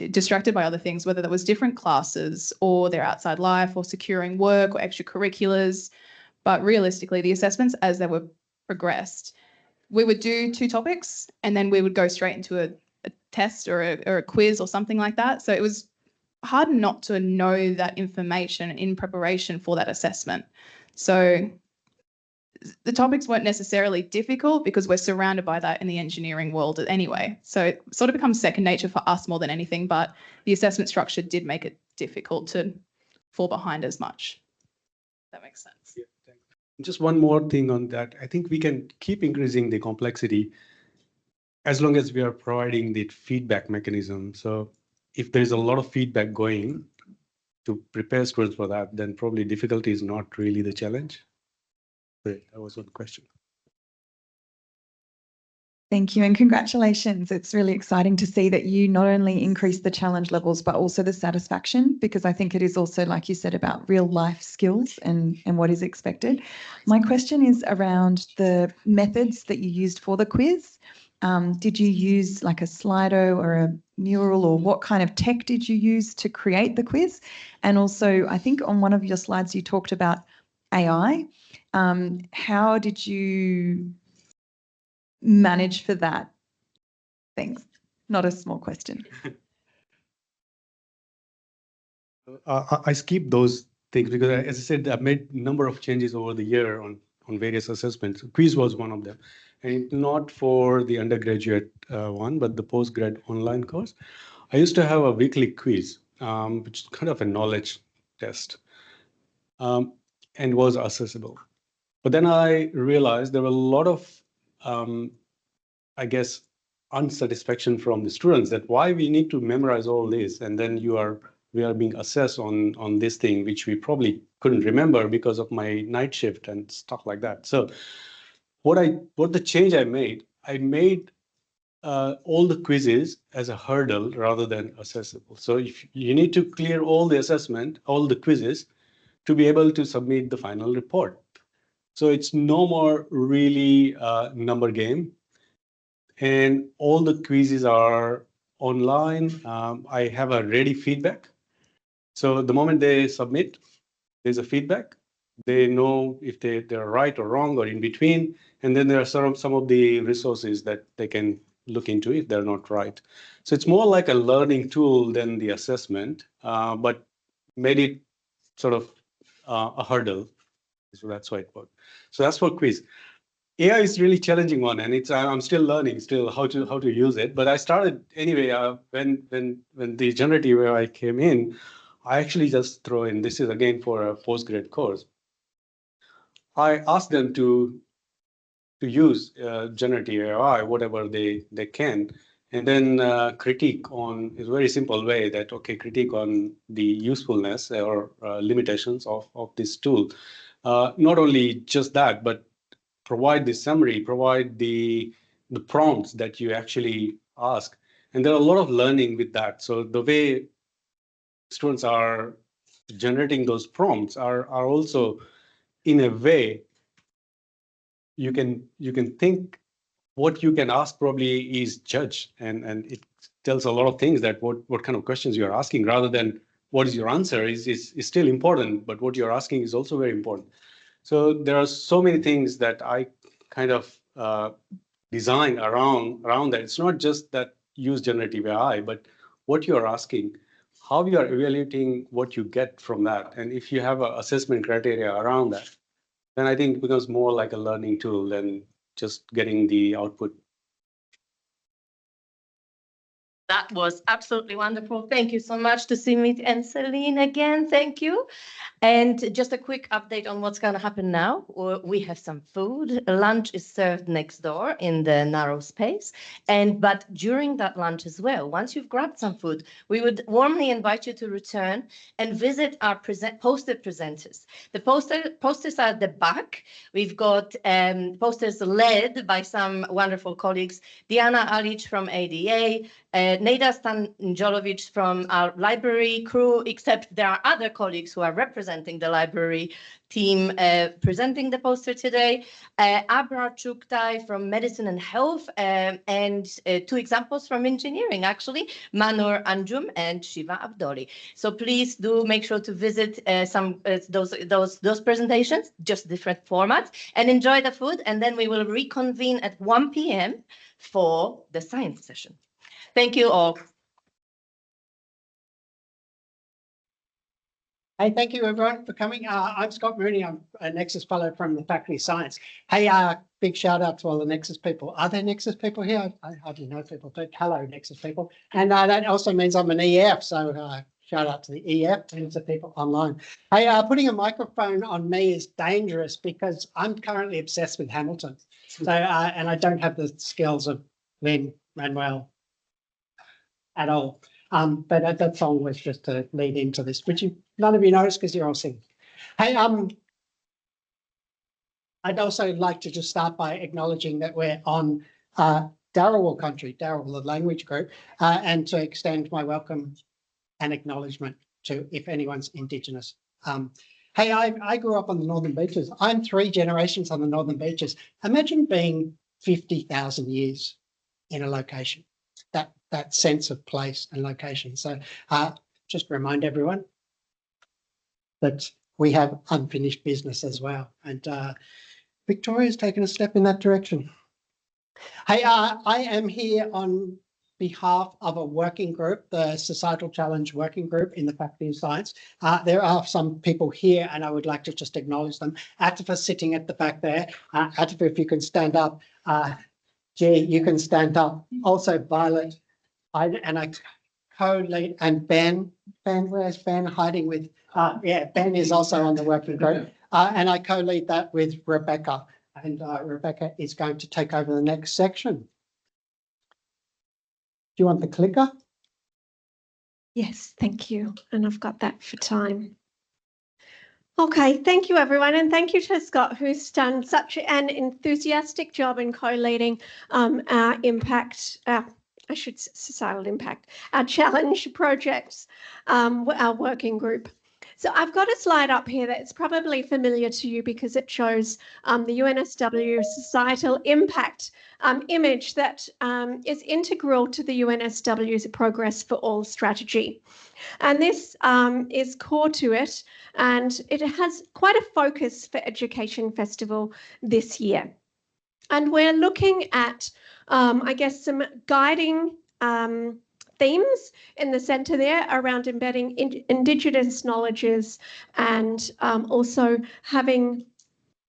distracted by other things, whether that was different classes or their outside life or securing work or extracurriculars. But realistically, the assessments as they were progressed, we would do 2 topics and then we would go straight into a test or a quiz or something like that. So it was hard not to know that information in preparation for that assessment. So the topics weren't necessarily difficult because we're surrounded by that in the engineering world anyway. So it sort of becomes second nature for us more than anything, but the assessment structure did make it difficult to fall behind as much. That makes sense. Yeah, just one more thing on that. I think we can keep increasing the complexity as long as we are providing the feedback mechanism. So if there's a lot of feedback going to prepare students for that, then probably difficulty is not really the challenge. That was one question. Thank you and congratulations. It's really exciting to see that you not only increase the challenge levels, but also the satisfaction, because I think it is also, like you said, about real life skills and what is expected. My question is around the methods that you used for the quiz. Did you use like a Slido or a mural, or what kind of tech did you use to create the quiz? And also, I think on one of your slides you talked about AI. How did you manage for that? Thanks. Not a small question. I skipped those things because, as I said, I've made a number of changes over the year on various assessments. Quiz was one of them, and not for the undergraduate one, but the postgrad online course. I used to have a weekly quiz, which is kind of a knowledge test, and was accessible. But then I realized there were a lot of, I guess, unsatisfaction from the students that why we need to memorize all this, and then we are being assessed on this thing, which we probably couldn't remember because of my night shift and stuff like that. So what the change I made all the quizzes as a hurdle rather than accessible. So if you need to clear all the assessment, all the quizzes to be able to submit the final report. So it's no more really number game. And all the quizzes are online. I have a ready feedback. So the moment they submit, there's a feedback. They know if they're right or wrong or in between. And then there are some of the resources that they can look into if they're not right. So it's more like a learning tool than the assessment, but made it sort of a hurdle. So that's why it worked. So that's for quiz. AI is really challenging one, and I'm still learning how to use it. But I started anyway when the generative AI came in. I actually just throw in, this is again for a postgrad course. I asked them to use generative AI, whatever they can, and then critique on a very simple way that, okay, critique on the usefulness or limitations of this tool. Not only just that, but provide the summary, provide the prompts that you actually ask. And there are a lot of learning with that. So the way students are generating those prompts are also, in a way, you can think what you can ask probably is judge, and it tells a lot of things that what kind of questions you're asking rather than what is your answer is still important, but what you're asking is also very important. So there are so many things that I kind of design around that. It's not just that use generative AI, but what you're asking, how you are evaluating what you get from that. And if you have an assessment criteria around that, then I think it becomes more like a learning tool than just getting the output. That was absolutely wonderful. Thank you so much to Simit and Celine again. Thank you. And just a quick update on what's going to happen now. We have some food. Lunch is served next door in the narrow space. But during that lunch as well, once you've grabbed some food, we would warmly invite you to return and visit our poster presenters. The posters are at the back. We've got posters led by some wonderful colleagues, Diana Alic from ADA, Neda Stanjolovic from our library crew, except there are other colleagues who are representing the library team presenting the poster today. Abrar Chuktai from Medicine and Health, and two examples from engineering, actually, Manur Anjum and Shiva Abdoli. So please do make sure to visit those presentations, just different formats, and enjoy the food. And then we will reconvene at 1 p.m. for the science session. Thank you all. Hey, thank you everyone for coming. I'm Scott Mooney. I'm a Nexus Fellow from the Faculty of Science. Hey, big shout out to all the Nexus people. Are there Nexus people here? I hardly know people, but hello, Nexus people. And that also means I'm an EF, so shout out to the EF and to people online. Hey, putting a microphone on me is dangerous because I'm currently obsessed with Hamilton. So, and I don't have the skills of Lin-Manuel at all. But that song was just to lead into this, which none of you noticed because you're all singing. Hey, I'd also like to just start by acknowledging that we're on Darawal country, Darawal, the language group, and to extend my welcome and acknowledgement to if anyone's Indigenous. Hey, I grew up on the Northern Beaches. I'm 3 generations on the Northern Beaches. Imagine being 50,000 years in a location, that sense of place and location. So just remind everyone that we have unfinished business as well. And Victoria's taken a step in that direction. Hey, I am here on behalf of a working group, the Societal Challenge Working Group in the Faculty of Science. There are some people here and I would like to just acknowledge them. Atifa sitting at the back there. Atifa, if you can stand up. G, you can stand up. Also Violet, I co-lead, and Ben, where's Ben hiding with? Yeah, Ben is also on the working group. And I co-lead that with Rebecca. And Rebecca is going to take over the next section. Do you want the clicker? Yes, thank you. And I've got that for time. Okay, thank you everyone, and thank you to Scott, who's done such an enthusiastic job in collating our impact, societal impact, our challenge projects, our working group. So I've got a slide up here that's probably familiar to you because it shows the UNSW societal impact image that is integral to the UNSW's Progress for All strategy. And this is core to it, and it has quite a focus for Education Festival this year. And we're looking at, I guess, some guiding themes in the centre there around embedding Indigenous knowledges and also having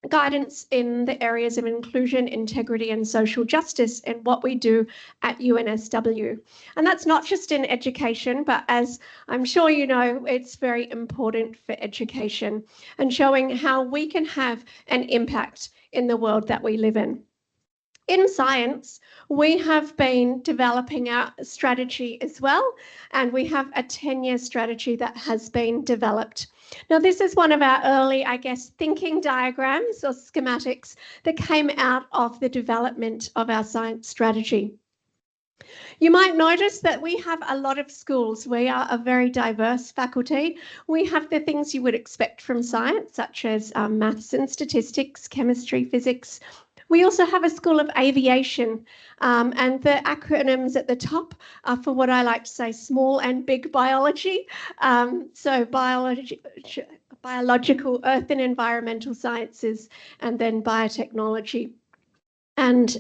guidance in the areas of inclusion, integrity and social justice in what we do at UNSW. And that's not just in education, but as I'm sure you know, it's very important for education and showing how we can have an impact in the world that we live in. In science, we have been developing our strategy as well, and we have a 10-year strategy that has been developed. Now, this is one of our early, I guess, thinking diagrams or schematics that came out of the development of our science strategy. You might notice that we have a lot of schools. We are a very diverse faculty. We have the things you would expect from science, such as maths and statistics, chemistry, physics. We also have a School of Aviation, and the acronyms at the top are for what I like to say, small and big biology. So biological, earth and environmental sciences, and then biotechnology and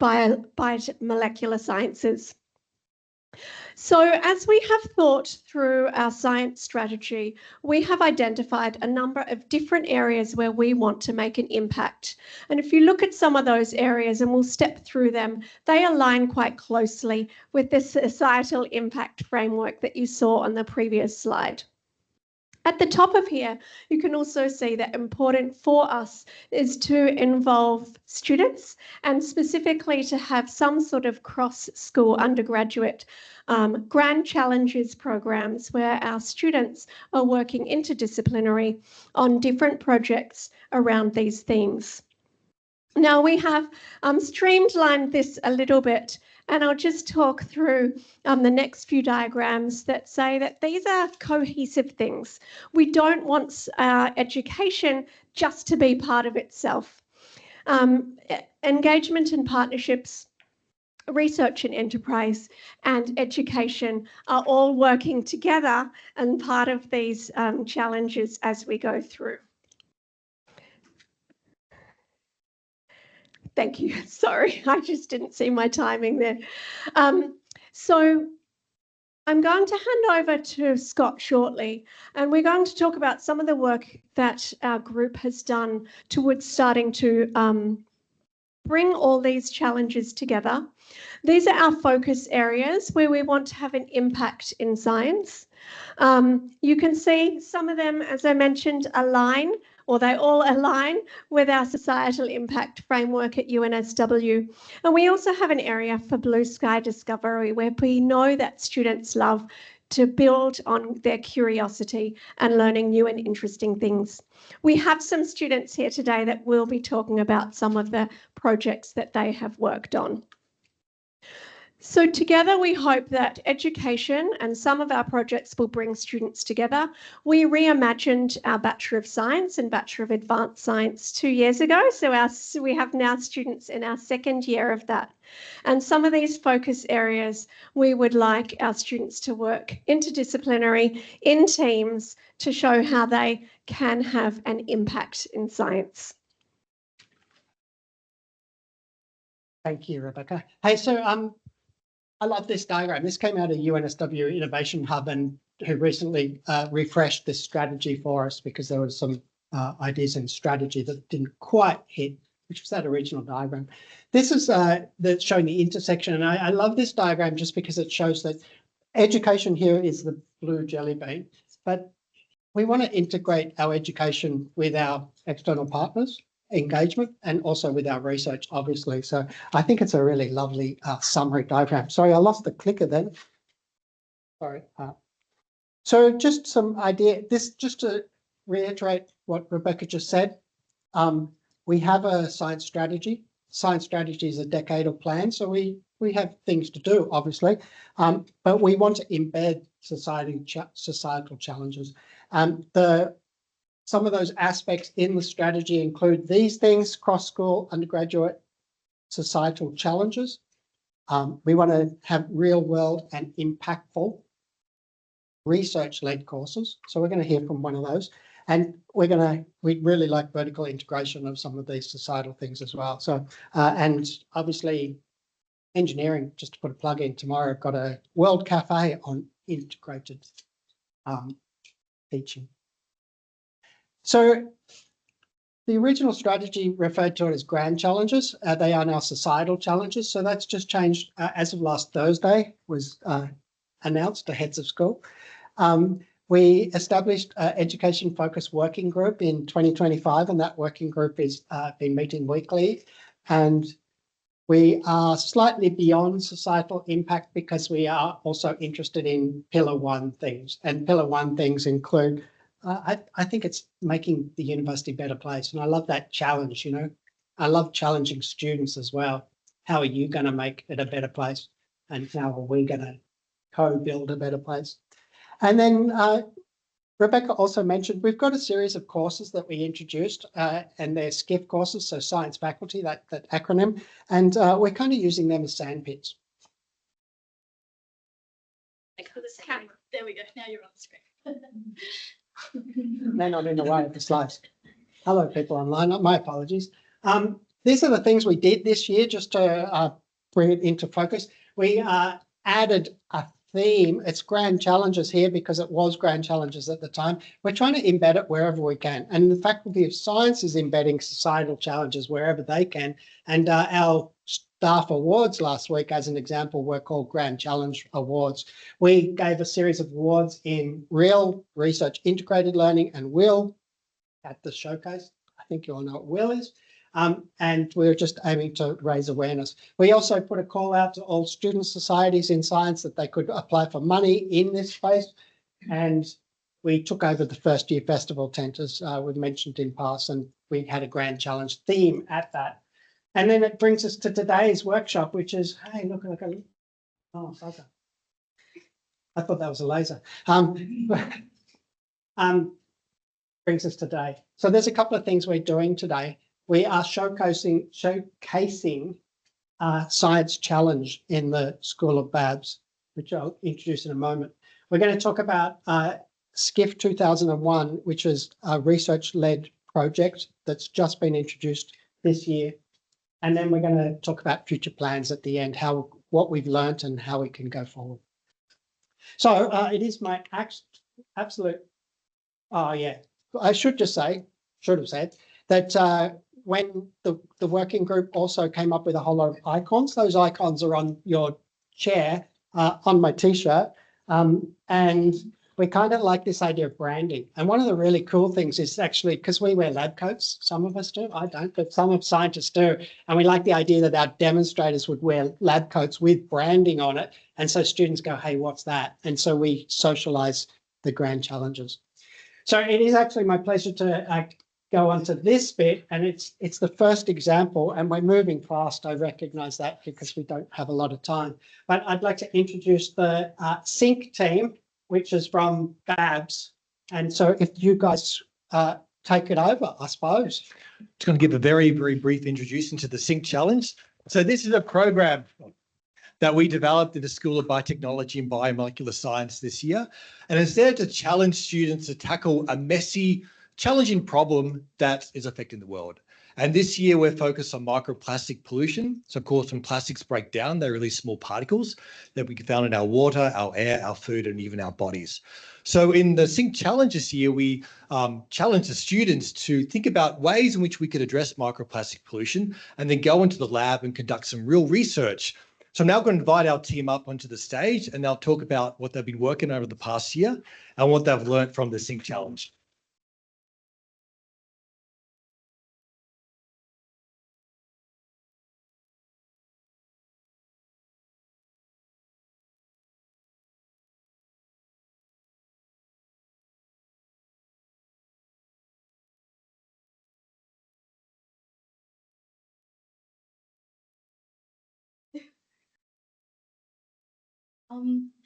biomolecular sciences. So as we have thought through our science strategy, we have identified a number of different areas where we want to make an impact. And if you look at some of those areas, and we'll step through them, they align quite closely with the societal impact framework that you saw on the previous slide. At the top of here, you can also see that important for us is to involve students and specifically to have some sort of cross-school undergraduate grand challenges programs where our students are working interdisciplinary on different projects around these themes. Now we have streamlined this a little bit, and I'll just talk through the next few diagrams that say that these are cohesive things. We don't want education just to be part of itself. Engagement and partnerships, research and enterprise, and education are all working together and part of these challenges as we go through. Thank you. Sorry, I just didn't see my timing there. So I'm going to hand over to Scott shortly, and we're going to talk about some of the work that our group has done towards starting to bring all these challenges together. These are our focus areas where we want to have an impact in science. You can see some of them, as I mentioned, align, or they all align with our societal impact framework at UNSW. And we also have an area for blue sky discovery where we know that students love to build on their curiosity and learning new and interesting things. We have some students here today that will be talking about some of the projects that they have worked on. So together we hope that education and some of our projects will bring students together. We reimagined our Bachelor of Science and Bachelor of Advanced Science 2 years ago. So we have now students in our second year of that. And some of these focus areas, we would like our students to work interdisciplinary in teams to show how they can have an impact in science. Thank you, Rebecca. Hey, so I love this diagram. This came out of UNSW Innovation Hub, and who recently refreshed this strategy for us because there were some ideas in strategy that didn't quite hit, which was that original diagram. This is that's showing the intersection, and I love this diagram just because it shows that education here is the blue jelly bean, but we want to integrate our education with our external partners, engagement, and also with our research, obviously. So I think it's a really lovely summary diagram. Sorry, I lost the clicker then. Sorry. So just some idea, this just to reiterate what Rebecca just said, we have a science strategy. Science strategy is a decadal plan, so we have things to do, obviously, but we want to embed societal challenges. Some of those aspects in the strategy include these things: cross-school, undergraduate, societal challenges. We want to have real-world and impactful research-led courses. So we're going to hear from one of those. And we really like vertical integration of some of these societal things as well. So, and obviously engineering, just to put a plug in, tomorrow I've got a World Cafe on integrated teaching. So the original strategy referred to it as grand challenges. They are now societal challenges. So that's just changed as of last Thursday, was announced to heads of school. We established an education-focused working group in 2025, and that working group has been meeting weekly. And we are slightly beyond societal impact because we are also interested in Pillar 1 things. And Pillar 1 things include, I think it's making the university a better place. And I love that challenge, you know. I love challenging students as well. How are you going to make it a better place? And how are we going to co-build a better place? And then Rebecca also mentioned we've got a series of courses that we introduced, and they're SCIF courses, so science faculty, that acronym, and we're kind of using them as sandpits. There we go. Now you're on the screen. They're not in the way of the slides. Hello, people online. My apologies. These are the things we did this year just to bring it into focus. We added a theme. It's grand challenges here because it was grand challenges at the time. We're trying to embed it wherever we can. And the Faculty of Science is embedding societal challenges wherever they can. And our staff awards last week, as an example, were called Grand Challenge Awards. We gave a series of awards in real research, integrated learning, and WIL at the showcase. I think you all know what WIL is. And we're just aiming to raise awareness. We also put a call out to all student societies in science that they could apply for money in this space. And we took over the first year festival tent, as we mentioned in past, and we had a grand challenge theme at that. And then it brings us to today's workshop, which is, hey, look, oh, bugger. I thought that was a laser. Brings us today. So there's a couple of things we're doing today. We are showcasing science challenge in the School of Babs, which I'll introduce in a moment. We're going to talk about SCIF 2001, which is a research-led project that's just been introduced this year. And then we're going to talk about future plans at the end, what we've learned and how we can go forward. So it is my absolute, oh yeah, I should have said that when the working group also came up with a whole lot of icons. Those icons are on your chair, on my T-shirt, and we kind of like this idea of branding. And one of the really cool things is actually, because we wear lab coats, some of us do, I don't, but some of scientists do, and we like the idea that our demonstrators would wear lab coats with branding on it, and so students go, hey, what's that? And so we socialize the grand challenges. So it is actually my pleasure to go on to this bit, and it's the first example, and we're moving fast. I recognise that because we don't have a lot of time. But I'd like to introduce the Sync team, which is from Babs. And so if you guys take it over, I suppose. Just going to give a very, very brief introduction to the Sync Challenge. So this is a program that we developed in the School of Biotechnology and Biomolecular Science this year. And it's there to challenge students to tackle a messy, challenging problem that is affecting the world. And this year we're focused on microplastic pollution. So of course, when plastics break down, they release small particles that we can found in our water, our air, our food, and even our bodies. So in the Sync Challenge this year, we challenged the students to think about ways in which we could address microplastic pollution and then go into the lab and conduct some real research. So I'm now going to invite our team up onto the stage and they'll talk about what they've been working over the past year and what they've learned from the Sync Challenge.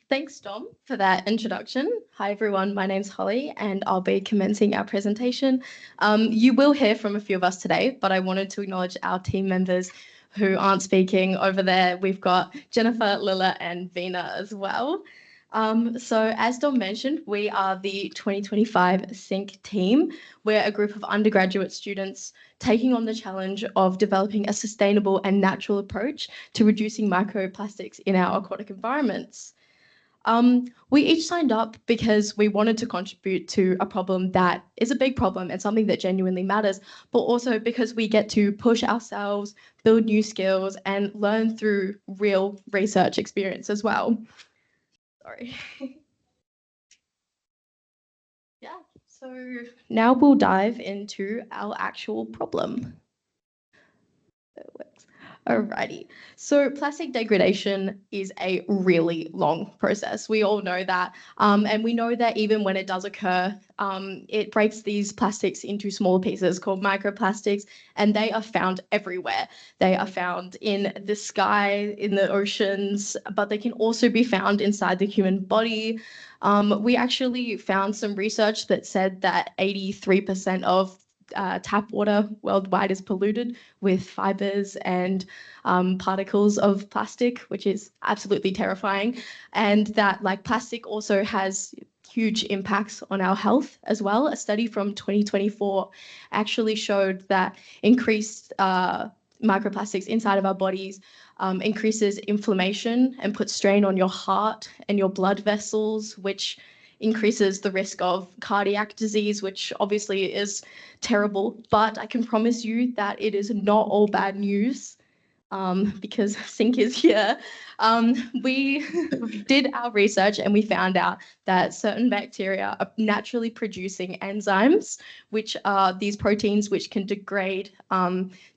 Thanks, Dom, for that introduction. Hi, everyone. My name's Holly, and I'll be commencing our presentation. You will hear from a few of us today, but I wanted to acknowledge our team members who aren't speaking over there. We've got Jennifer, Lila, and Vina as well. So as Dom mentioned, we are the 2025 Sync team. We're a group of undergraduate students taking on the challenge of developing a sustainable and natural approach to reducing microplastics in our aquatic environments. We each signed up because we wanted to contribute to a problem that is a big problem and something that genuinely matters, but also because we get to push ourselves, build new skills, and learn through real research experience as well. Sorry. Yeah, so now we'll dive into our actual problem. It works. Alrighty, so plastic degradation is a really long process. We all know that, and we know that even when it does occur, it breaks these plastics into smaller pieces called microplastics, and they are found everywhere. They are found in the sky, in the oceans, but they can also be found inside the human body. We actually found some research that said that 83% of tap water worldwide is polluted with fibers and particles of plastic, which is absolutely terrifying. And that like plastic also has huge impacts on our health as well. A study from 2024 actually showed that increased microplastics inside of our bodies increases inflammation and puts strain on your heart and your blood vessels, which increases the risk of cardiac disease, which obviously is terrible. But I can promise you that it is not all bad news because Sync is here. We did our research and we found out that certain bacteria are naturally producing enzymes, which are these proteins which can degrade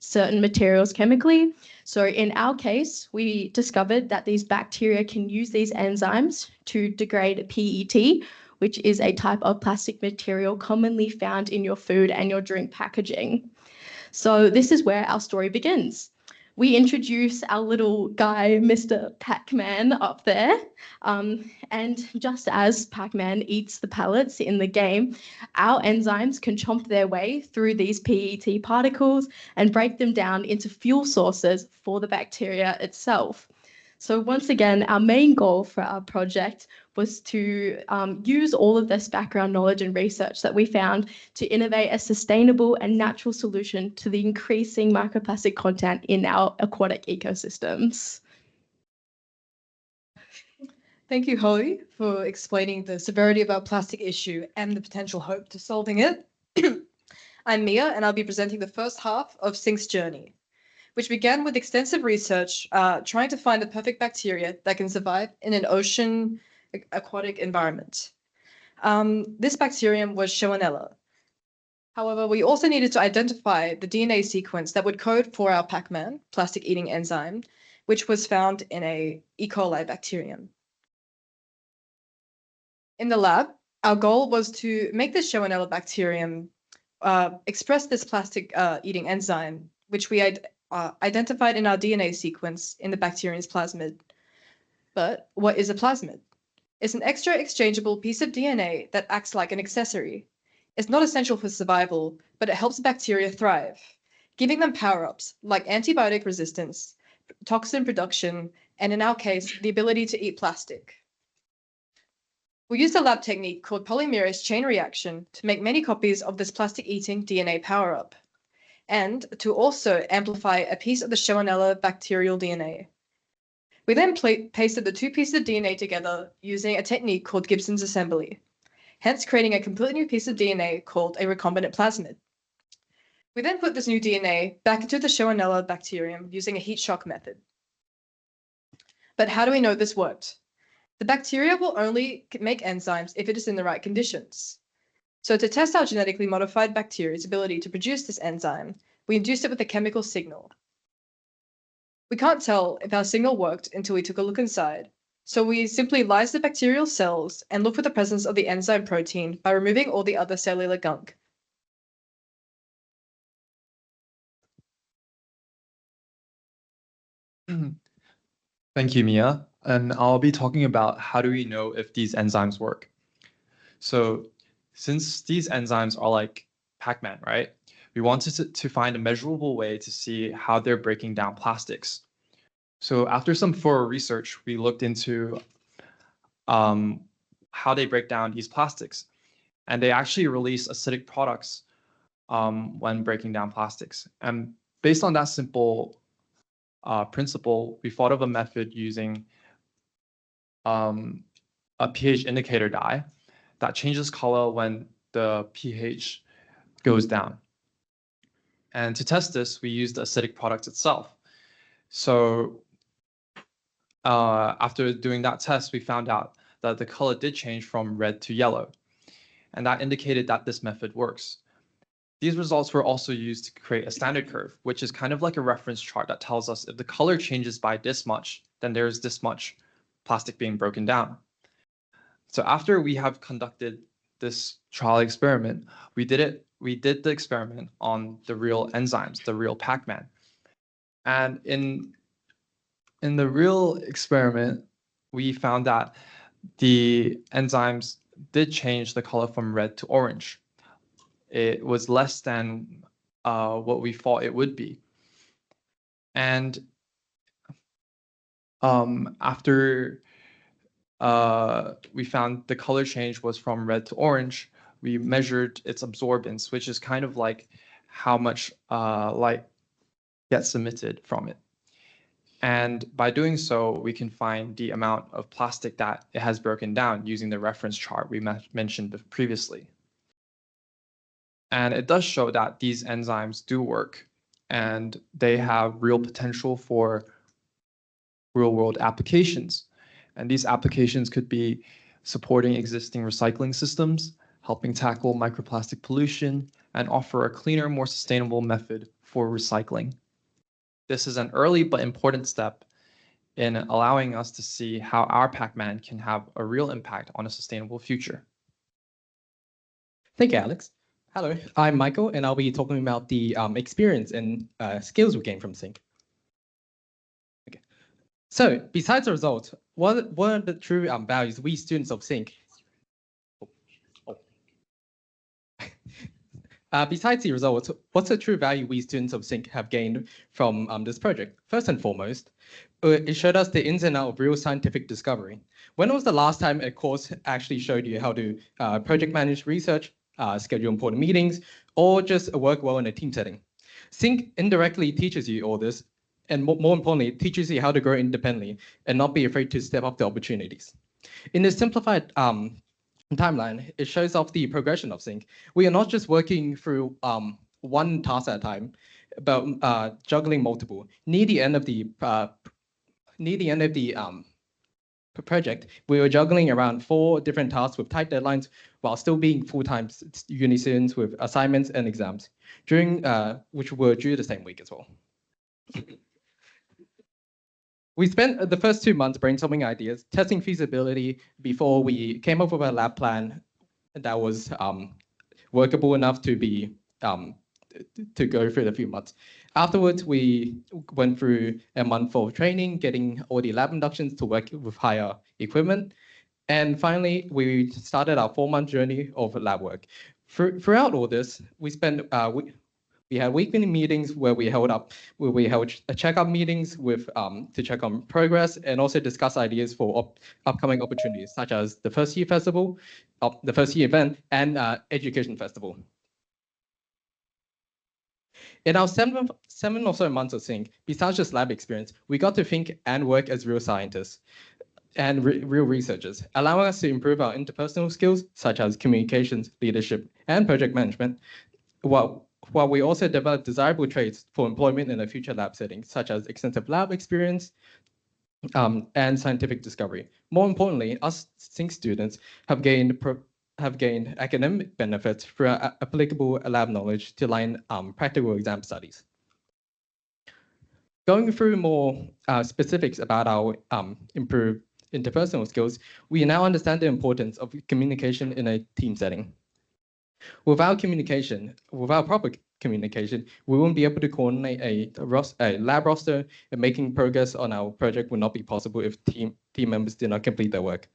certain materials chemically. So in our case, we discovered that these bacteria can use these enzymes to degrade PET, which is a type of plastic material commonly found in your food and your drink packaging. So this is where our story begins. We introduce our little guy, Mr. Pac-Man, up there. And just as Pac-Man eats the pellets in the game, our enzymes can chomp their way through these PET particles and break them down into fuel sources for the bacteria itself. So once again, our main goal for our project was to use all of this background knowledge and research that we found to innovate a sustainable and natural solution to the increasing microplastic content in our aquatic ecosystems. Thank you, Holly, for explaining the severity of our plastic issue and the potential hope to solving it. I'm Mia, and I'll be presenting the first half of Sync's journey, which began with extensive research trying to find the perfect bacteria that can survive in an ocean aquatic environment. This bacterium was Shmonella. However, we also needed to identify the DNA sequence that would code for our Pac-Man, plastic-eating enzyme, which was found in a E. coli bacterium. In the lab, our goal was to make the Shmonella bacterium express this plastic eating enzyme, which we identified in our DNA sequence in the bacterium's plasmid. But what is a plasmid? It's an extra exchangeable piece of DNA that acts like an accessory. It's not essential for survival, but it helps bacteria thrive, giving them power-ups like antibiotic resistance, toxin production, and in our case, the ability to eat plastic. We used a lab technique called polymerase chain reaction to make many copies of this plastic-eating DNA power-up, and to also amplify a piece of the Shellonella bacterial DNA. We then pasted the two pieces of DNA together using a technique called Gibson's assembly, hence creating a completely new piece of DNA called a recombinant plasmid. We then put this new DNA back into the Shellonella bacterium using a heat shock method. But how do we know this worked? The bacteria will only make enzymes if it is in the right conditions. So to test our genetically modified bacteria's ability to produce this enzyme, we induced it with a chemical signal. We can't tell if our signal worked until we took a look inside, so we simply lyse the bacterial cells and look for the presence of the enzyme protein by removing all the other cellular gunk. Thank you, Mia. And I'll be talking about how do we know if these enzymes work. So since these enzymes are like Pac-Man, right? We wanted to find a measurable way to see how they're breaking down plastics. So after some thorough research, we looked into how they break down these plastics. And they actually release acidic products when breaking down plastics. And based on that simple principle, we thought of a method using a pH indicator dye that changes color when the pH goes down. And to test this, we used the acidic product itself. So after doing that test, we found out that the color did change from red to yellow. And that indicated that this method works. These results were also used to create a standard curve, which is kind of like a reference chart that tells us if the color changes by this much, then there's this much plastic being broken down. So after we have conducted this trial experiment, we did the experiment on the real enzymes, the real Pac-Man. And in the real experiment, we found that the enzymes did change the color from red to orange. It was less than what we thought it would be. And after we found the color change was from red to orange, we measured its absorbance, which is kind of like how much light gets emitted from it. And by doing so, we can find the amount of plastic that it has broken down using the reference chart we mentioned previously. And it does show that these enzymes do work and they have real potential for real-world applications. And these applications could be supporting existing recycling systems, helping tackle microplastic pollution, and offer a cleaner, more sustainable method for recycling. This is an early but important step in allowing us to see how our Pac-Man can have a real impact on a sustainable future. Thank you, Alex. Hello, I'm Michael, and I'll be talking about the experience and skills we gained from Sync. Okay. So, besides the results, what are the true values we students of Sync? Besides the results, what's the true value we students of Sync have gained from this project? First and foremost, it showed us the ins and outs of real scientific discovery. When was the last time a course actually showed you how to project manage research, schedule important meetings, or just work well in a team setting? Sync indirectly teaches you all this, and more importantly, teaches you how to grow independently and not be afraid to step up to opportunities. In this simplified timeline, it shows off the progression of Sync. We are not just working through one task at a time, but juggling multiple. Near the end of the project, we were juggling around 4 different tasks with tight deadlines while still being full-time uni students with assignments and exams, during which were due the same week as well. We spent the first 2 months brainstorming ideas, testing feasibility before we came up with a lab plan that was workable enough to be to go through the few months. Afterwards, we went through a month of training, getting all the lab inductions to work with higher equipment. And finally, we started our 4-month journey of lab work. Throughout all this, we spent we had weekly meetings where we held check-up meetings with to check on progress and also discuss ideas for upcoming opportunities such as the first year festival, the first year event, and education festival. In our seven or so months of Sync, besides just lab experience, we got to think and work as real scientists and real researchers, allowing us to improve our interpersonal skills such as communications, leadership, and project management, while we also develop desirable traits for employment in a future lab setting, such as extensive lab experience and scientific discovery. More importantly, us Sync students have gained academic benefits through applicable lab knowledge to line practical exam studies. Going through more specifics about our improved interpersonal skills, we now understand the importance of communication in a team setting. Without proper communication, we won't be able to coordinate a lab roster, and making progress on our project will not be possible if team members did not complete their work.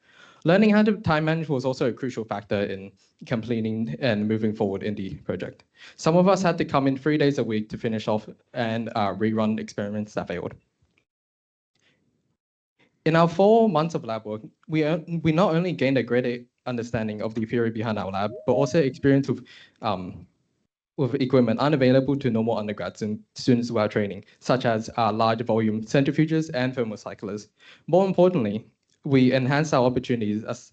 Learning how to time manage was also a crucial factor in completing and moving forward in the project. Some of us had to come in 3 days a week to finish off and rerun experiments that failed. In our 4 months of lab work, we not only gained a greater understanding of the theory behind our lab, but also experience with equipment unavailable to normal undergrads and students who are training, such as large volume centrifuges and thermocyclers. More importantly, we enhanced our opportunities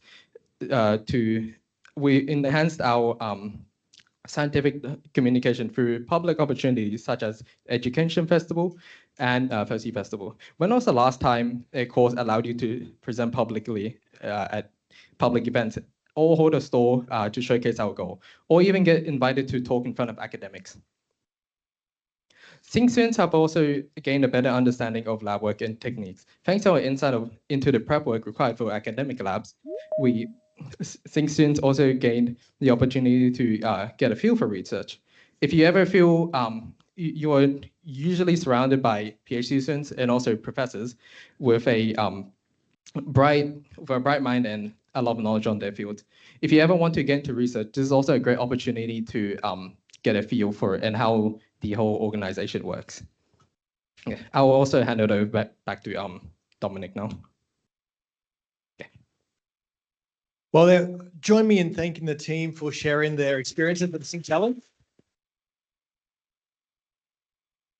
we enhanced our scientific communication through public opportunities such as Education Festival and First Year Festival. When was the last time a course allowed you to present publicly at public events or hold a stall to showcase our goal, or even get invited to talk in front of academics? Sync students have also gained a better understanding of lab work and techniques. Thanks to our insight into the prep work required for academic labs, Sync students also gained the opportunity to get a feel for research. If you ever feel you are usually surrounded by PhD students and also professors with a bright mind and a lot of knowledge on their field. If you ever want to get into research, this is also a great opportunity to get a feel for it and how the whole organization works. Yeah, I will also hand it over back to Dominic now. Well, join me in thanking the team for sharing their experiences with the Sync Challenge.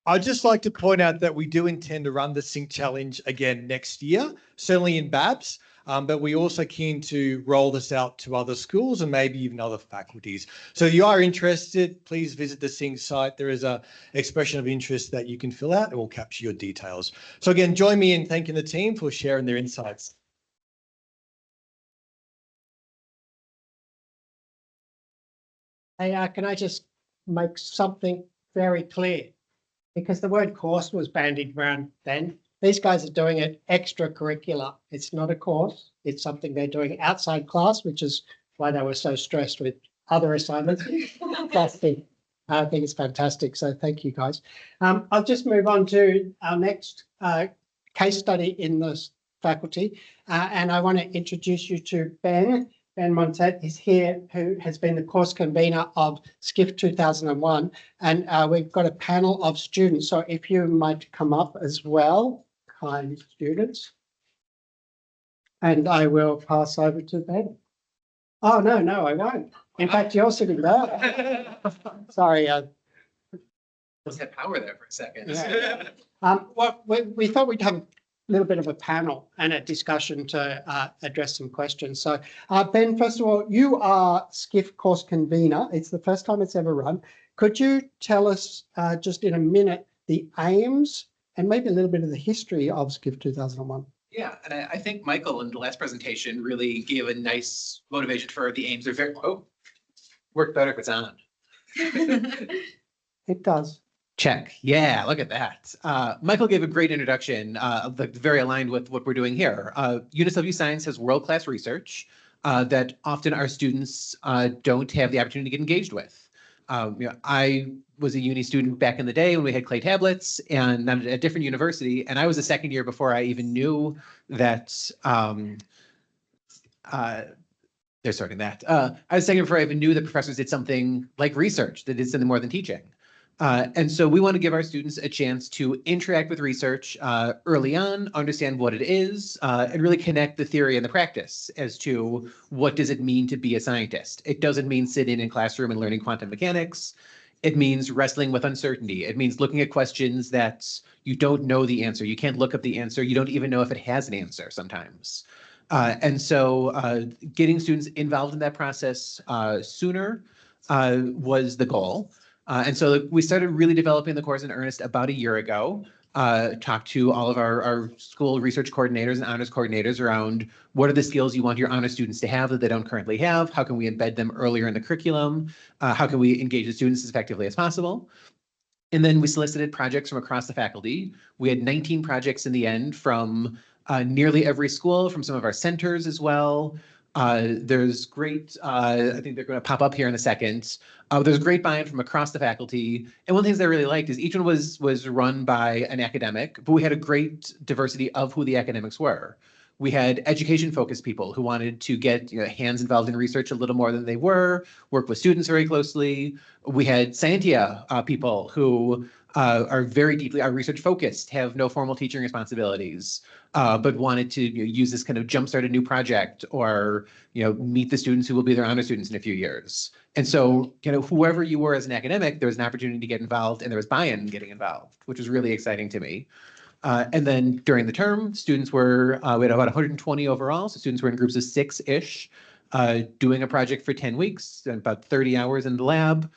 I'd just like to point out that we do intend to run the Sync Challenge again next year, certainly in BABS, but we're also keen to roll this out to other schools and maybe even other faculties. So if you are interested, please visit the Sync site. There is an expression of interest that you can fill out and we'll capture your details. So again, join me in thanking the team for sharing their insights. Hey, can I just make something very clear? Because the word course was bandied around then. These guys are doing it extracurricular. It's not a course. It's something they're doing outside class, which is why they were so stressed with other assignments. Fantastic. I think it's fantastic. So thank you, guys. I'll just move on to our next case study in this faculty. And I want to introduce you to Ben. Ben Montet is here, who has been the course convener of SCIF 2001. And we've got a panel of students. So if you might come up as well, kind students. And I will pass over to Ben. Oh, no, I won't. In fact, you're sitting there. Sorry. Was that power there for a second? Yeah. Well, we thought we'd have a little bit of a panel and a discussion to address some questions. So, Ben, first of all, you are SCIF course convener. It's the first time it's ever run. Could you tell us just in a minute the aims and maybe a little bit of the history of SCIF 2001? Yeah, and I think Michael in the last presentation really gave a nice motivation for the aims. They're very, work better if it's on. It does. Check. Yeah, look at that. Michael gave a great introduction, very aligned with what we're doing here. UNSW Science has world-class research that often our students don't have the opportunity to get engaged with. I was a uni student back in the day when we had clay tablets, and I'm at a different university, and I was a second year before I even knew that they're starting that. I was second before I even knew that professors did something like research, that did something more than teaching. And so we want to give our students a chance to interact with research early on, understand what it is, and really connect the theory and the practice as to what does it mean to be a scientist. It doesn't mean sitting in a classroom and learning quantum mechanics. It means wrestling with uncertainty. It means looking at questions that you don't know the answer. You can't look up the answer. You don't even know if it has an answer sometimes. And so getting students involved in that process sooner was the goal. And so we started really developing the course in earnest about a year ago. Talked to all of our school research coordinators and honors coordinators around what are the skills you want your honor students to have that they don't currently have? How can we embed them earlier in the curriculum? How can we engage the students as effectively as possible? And then we solicited projects from across the faculty. We had 19 projects in the end from nearly every school, from some of our centers as well. There's great, I think they're going to pop up here in a second. There's great buy-in from across the faculty. And one of the things I really liked is each one was run by an academic, but we had a great diversity of who the academics were. We had education-focused people who wanted to get hands involved in research a little more than they were, work with students very closely. We had Scientia people who are very deeply research-focused, have no formal teaching responsibilities, but wanted to use this kind of jumpstart a new project or meet the students who will be their honor students in a few years. And so whoever you were as an academic, there was an opportunity to get involved, and there was buy-in getting involved, which was really exciting to me. And then during the term, students were, we had about 120 overall, so students were in groups of 6-ish, doing a project for 10 weeks, about 30 hours in the lab,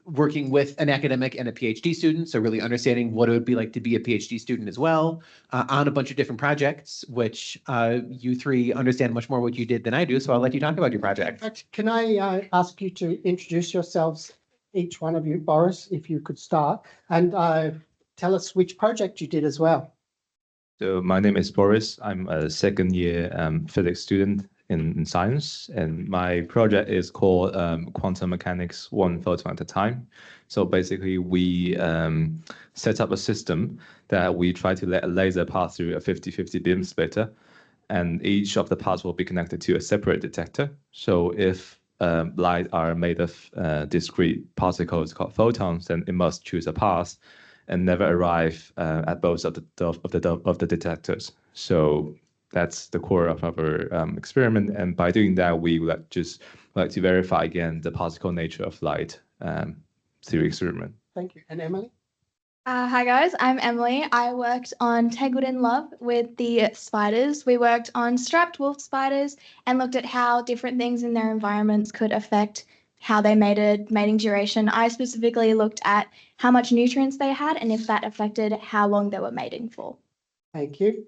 working with an academic and a PhD student, so really understanding what it would be like to be a PhD student as well, on a bunch of different projects, which you three understand much more what you did than I do, so I'll let you talk about your project. In fact, can I ask you to introduce yourselves, each one of you? Boris, if you could start, and tell us which project you did as well. So my name is Boris. I'm a second year physics student in science, and my project is called Quantum Mechanics One Photon at a Time. So basically we set up a system that we try to let a laser pass through a 50-50 beam splitter, and each of the parts will be connected to a separate detector. So if light are made of discrete particles called photons, then it must choose a path and never arrive at both of the detectors. So that's the core of our experiment. And by doing that, we would just like to verify again the particle nature of light through experiment. Thank you. And Emily? Hi guys, I'm Emily. I worked on Tangled in Love with the spiders. We worked on striped wolf spiders and looked at how different things in their environments could affect how they mated, mating duration. I specifically looked at how much nutrients they had and if that affected how long they were mating for. Thank you.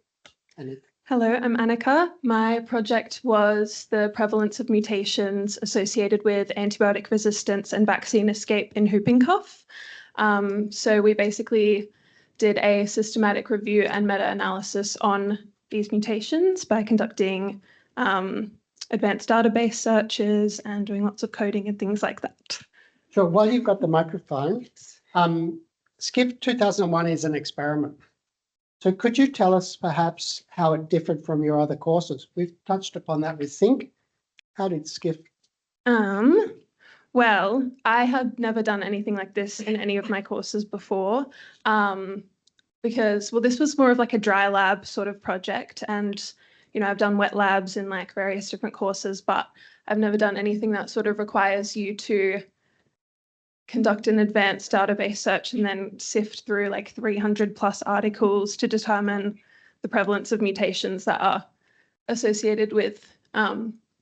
And Hello, I'm Annika. My project was the prevalence of mutations associated with antibiotic resistance and vaccine escape in whooping cough. So we basically did a systematic review and meta-analysis on these mutations by conducting advanced database searches and doing lots of coding and things like that. Sure. While you've got the microphone, SCIF 2001 is an experiment. So could you tell us perhaps how it differed from your other courses? We've touched upon that with Think. How did SCIF? Well, I had never done anything like this in any of my courses before, because, well, this was more of like a dry lab sort of project. And, I've done wet labs in like various different courses, but I've never done anything that sort of requires you to conduct an advanced database search and then sift through like 300 plus articles to determine the prevalence of mutations that are associated with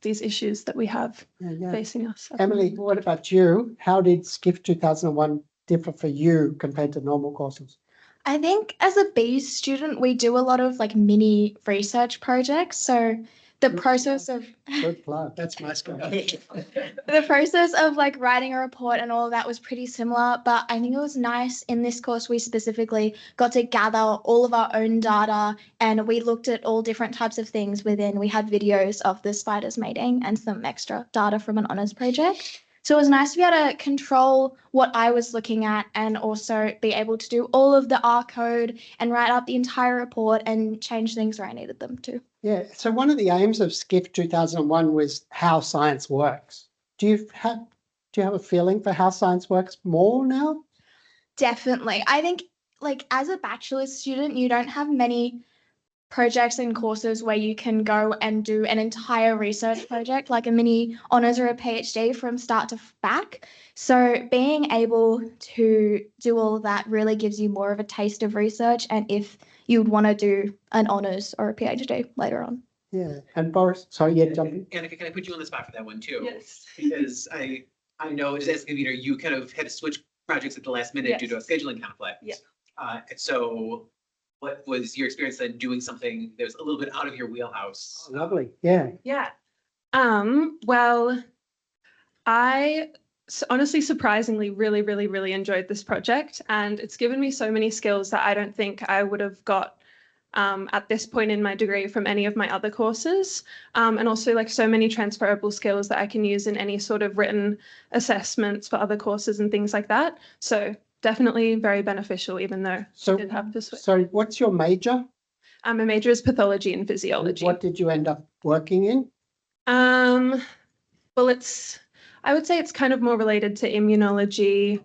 these issues that we have facing us. Emily, what about you? How did SCIF 2001 differ for you compared to normal courses? I think as a B's student, we do a lot of like mini research projects. So the process of good plug. That's my skill. the process of like writing a report and all of that was pretty similar, but I think it was nice in this course we specifically got to gather all of our own data and we looked at all different types of things within. We had videos of the spiders mating and some extra data from an honours project. So it was nice to be able to control what I was looking at and also be able to do all of the R code and write up the entire report and change things where I needed them to. Yeah, so one of the aims of SCIF 2001 was how science works. Do you have a feeling for how science works more now? Definitely. I think like as a bachelor's student, you don't have many projects and courses where you can go and do an entire research project, like a mini honours or a PhD from start to back. So being able to do all of that really gives you more of a taste of research and if you would want to do an honours or a PhD later on. Yeah, and Boris, sorry, yeah, jump in. Annika, can I put you on the spot for that one too? Yes. Because I know as a convener, you kind of had to switch projects at the last minute due to a scheduling conflict. Yeah. And so what was your experience then doing something that was a little bit out of your wheelhouse? Oh, lovely, yeah. Yeah. Well, I honestly, surprisingly, really enjoyed this project, and it's given me so many skills that I don't think I would have got at this point in my degree from any of my other courses, and also like so many transferable skills that I can use in any sort of written assessments for other courses and things like that. So definitely very beneficial, even though I did have to switch. Sorry, what's your major? My major is pathology and physiology. What did you end up working in? Well, I would say it's kind of more related to immunology,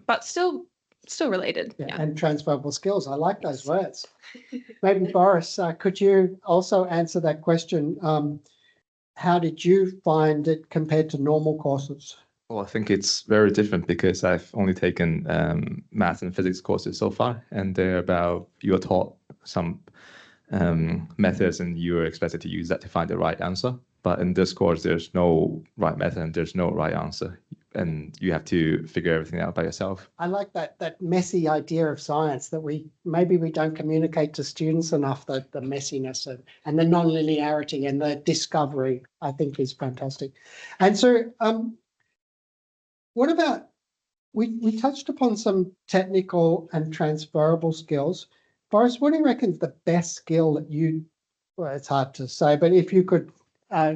but still related. Yeah, and transferable skills. I like those words. Maybe Boris, could you also answer that question? How did you find it compared to normal courses? Well, I think it's very different because I've only taken math and physics courses so far, and they're about you're taught some methods and you're expected to use that to find the right answer. But in this course, there's no right method and there's no right answer, and you have to figure everything out by yourself. I like that messy idea of science that maybe we don't communicate to students enough, the messiness and the non-linearity and the discovery, I think is fantastic. And so what about, we touched upon some technical and transferable skills. Boris, what do you reckon is the best skill that well, it's hard to say, but if you could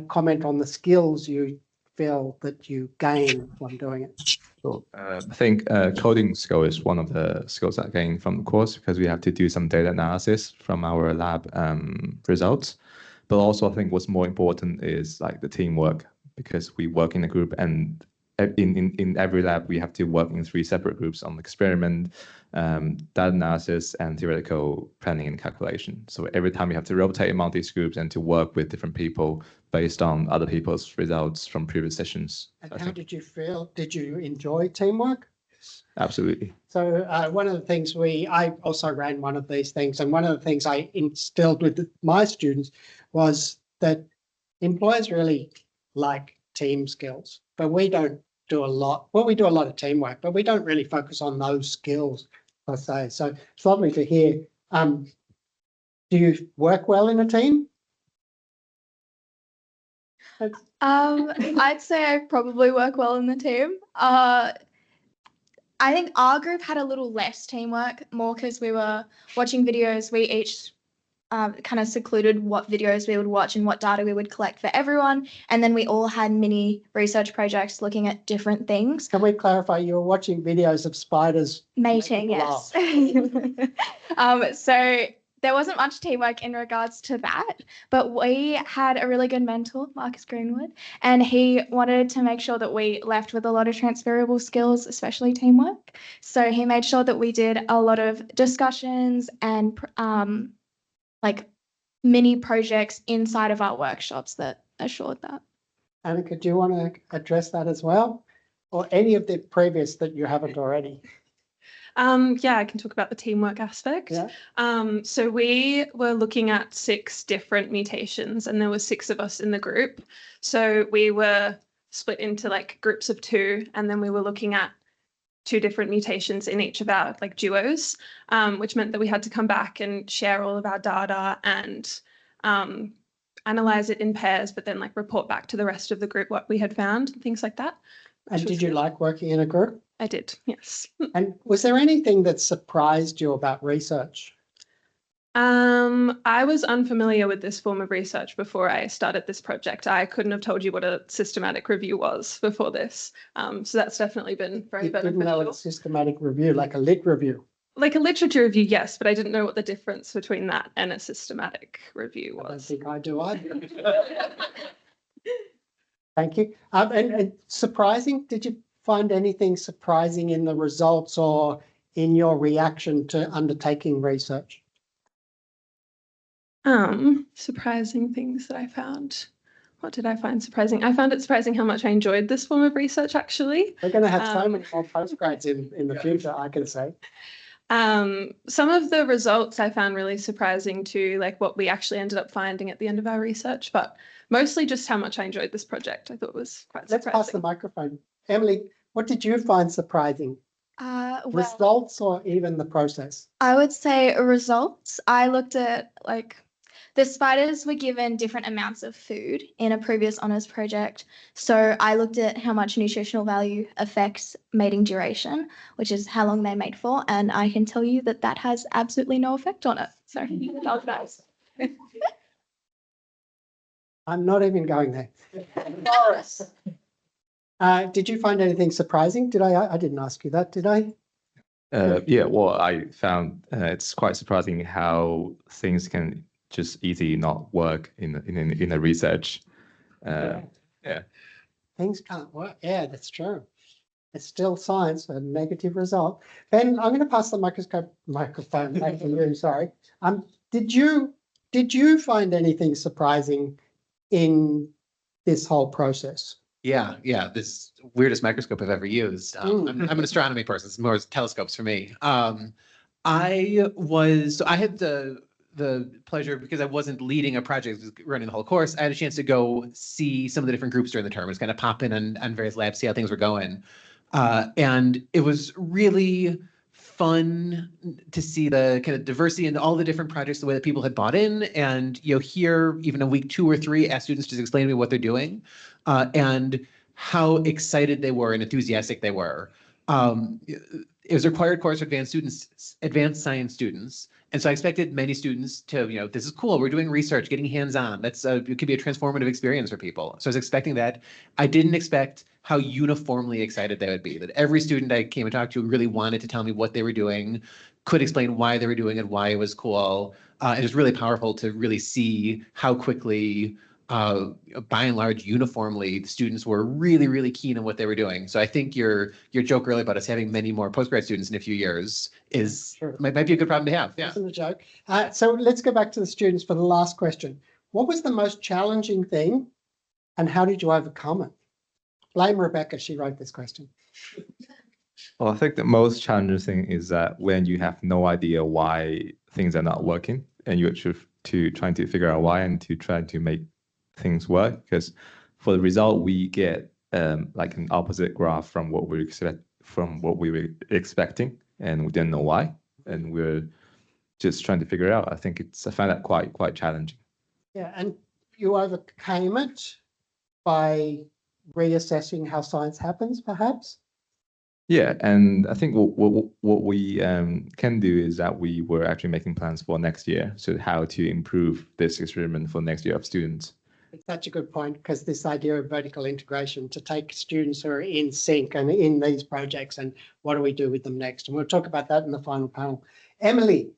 comment on the skills you feel that you gain from doing it? So I think coding skill is one of the skills I gained from the course because we have to do some data analysis from our lab results. But also I think what's more important is like the teamwork because we work in a group and in every lab we have to work in 3 separate groups on experiment, data analysis and theoretical planning and calculation. So every time you have to rotate among these groups and to work with different people based on other people's results from previous sessions. And how did you feel? Did you enjoy teamwork? Yes, absolutely. So one of the things I also ran one of these things, and one of the things I instilled with my students was that employers really like team skills, but we don't do a lot. Well, we do a lot of teamwork, but we don't really focus on those skills per se. So it's lovely to hear. Do you work well in a team? I'd say I probably work well in the team. I think our group had a little less teamwork, more because we were watching videos. We each kind of secluded what videos we would watch and what data we would collect for everyone. And then we all had mini research projects looking at different things. Can we clarify, you were watching videos of spiders mating? Yes. So there wasn't much teamwork in regards to that, but we had a really good mentor, Marcus Greenwood, and he wanted to make sure that we left with a lot of transferable skills, especially teamwork. So he made sure that we did a lot of discussions and like mini projects inside of our workshops that assured that. Annika, do you want to address that as well? Or any of the previous that you haven't already? Yeah, I can talk about the teamwork aspect. Yeah. So we were looking at 6 different mutations and there were 6 of us in the group. So we were split into like groups of 2 and then we were looking at 2 different mutations in each of our like duos, which meant that we had to come back and share all of our data and analyze it in pairs, but then like report back to the rest of the group what we had found and things like that. And did you like working in a group? I did, yes. And was there anything that surprised you about research? I was unfamiliar with this form of research before I started this project. I couldn't have told you what a systematic review was before this. So that's definitely been very You didn't beneficial. know a systematic review, like a lit review. Like a literature review, yes, but I didn't know what the difference between that and a systematic review was. I don't think I do either. Thank you. And surprising, did you find anything surprising in the results or in your reaction to undertaking research? Surprising things that I found. What did I find surprising? I found it surprising how much I enjoyed this form of research, actually. We're going to have so many more postgrads in the future, I can say. Some of the results I found really surprising too, like what we actually ended up finding at the end of our research, but mostly just how much I enjoyed this project. I thought it was quite surprising. Let's pass the microphone. Emily, what did you find surprising? Results or even the process? I would say results. I looked at the spiders were given different amounts of food in a previous honours project. So I looked at how much nutritional value affects mating duration, which is how long they mate for. And I can tell you that that has absolutely no effect on it. So that was nice. I'm not even going there. Boris. Did you find anything surprising? I didn't ask you that, did I? Yeah, well, I found it's quite surprising how things can just easily not work in a research. Yeah. Things can't work. Yeah, that's true. It's still science, a negative result. Ben, I'm going to pass the microphone back to you. Sorry. Did you find anything surprising in this whole process? Yeah, this weirdest microscope I've ever used. I'm an astronomy person. It's more telescopes for me. I had the pleasure, because I wasn't leading a project, running the whole course, I had a chance to go see some of the different groups during the term, just kind of pop in on various labs, see how things were going. And it was really fun to see the kind of diversity in all the different projects, the way that people had bought in, and here, even in week 2 or 3, ask students to explain to me what they're doing, and how excited they were and enthusiastic they were. It was a required course for advanced science students. And so I expected many students to, this is cool, we're doing research, getting hands-on. It could be a transformative experience for people. So I was expecting that. I didn't expect how uniformly excited they would be, that every student I came and talked to really wanted to tell me what they were doing, could explain why they were doing it, why it was cool. It was really powerful to really see how quickly, by and large, uniformly, the students were really, really keen on what they were doing. So I think your joke earlier about us having many more postgrad students in a few years might be a good problem to have. Yeah. That's a joke. So let's go back to the students for the last question. What was the most challenging thing and how did you overcome it? Blame Rebecca, she wrote this question. Well, I think the most challenging thing is that when you have no idea why things are not working and you're trying to figure out why and to try to make things work, because for the result we get like an opposite graph from what we were expecting, and we didn't know why, and we're just trying to figure it out. I found that quite challenging. Yeah, and you overcame it by reassessing how science happens, perhaps. Yeah, and I think what we can do is that we were actually making plans for next year, so how to improve this experiment for next year of students. It's such a good point, because this idea of vertical integration, to take students who are in sync and in these projects and what do we do with them next? And we'll talk about that in the final panel. Emily,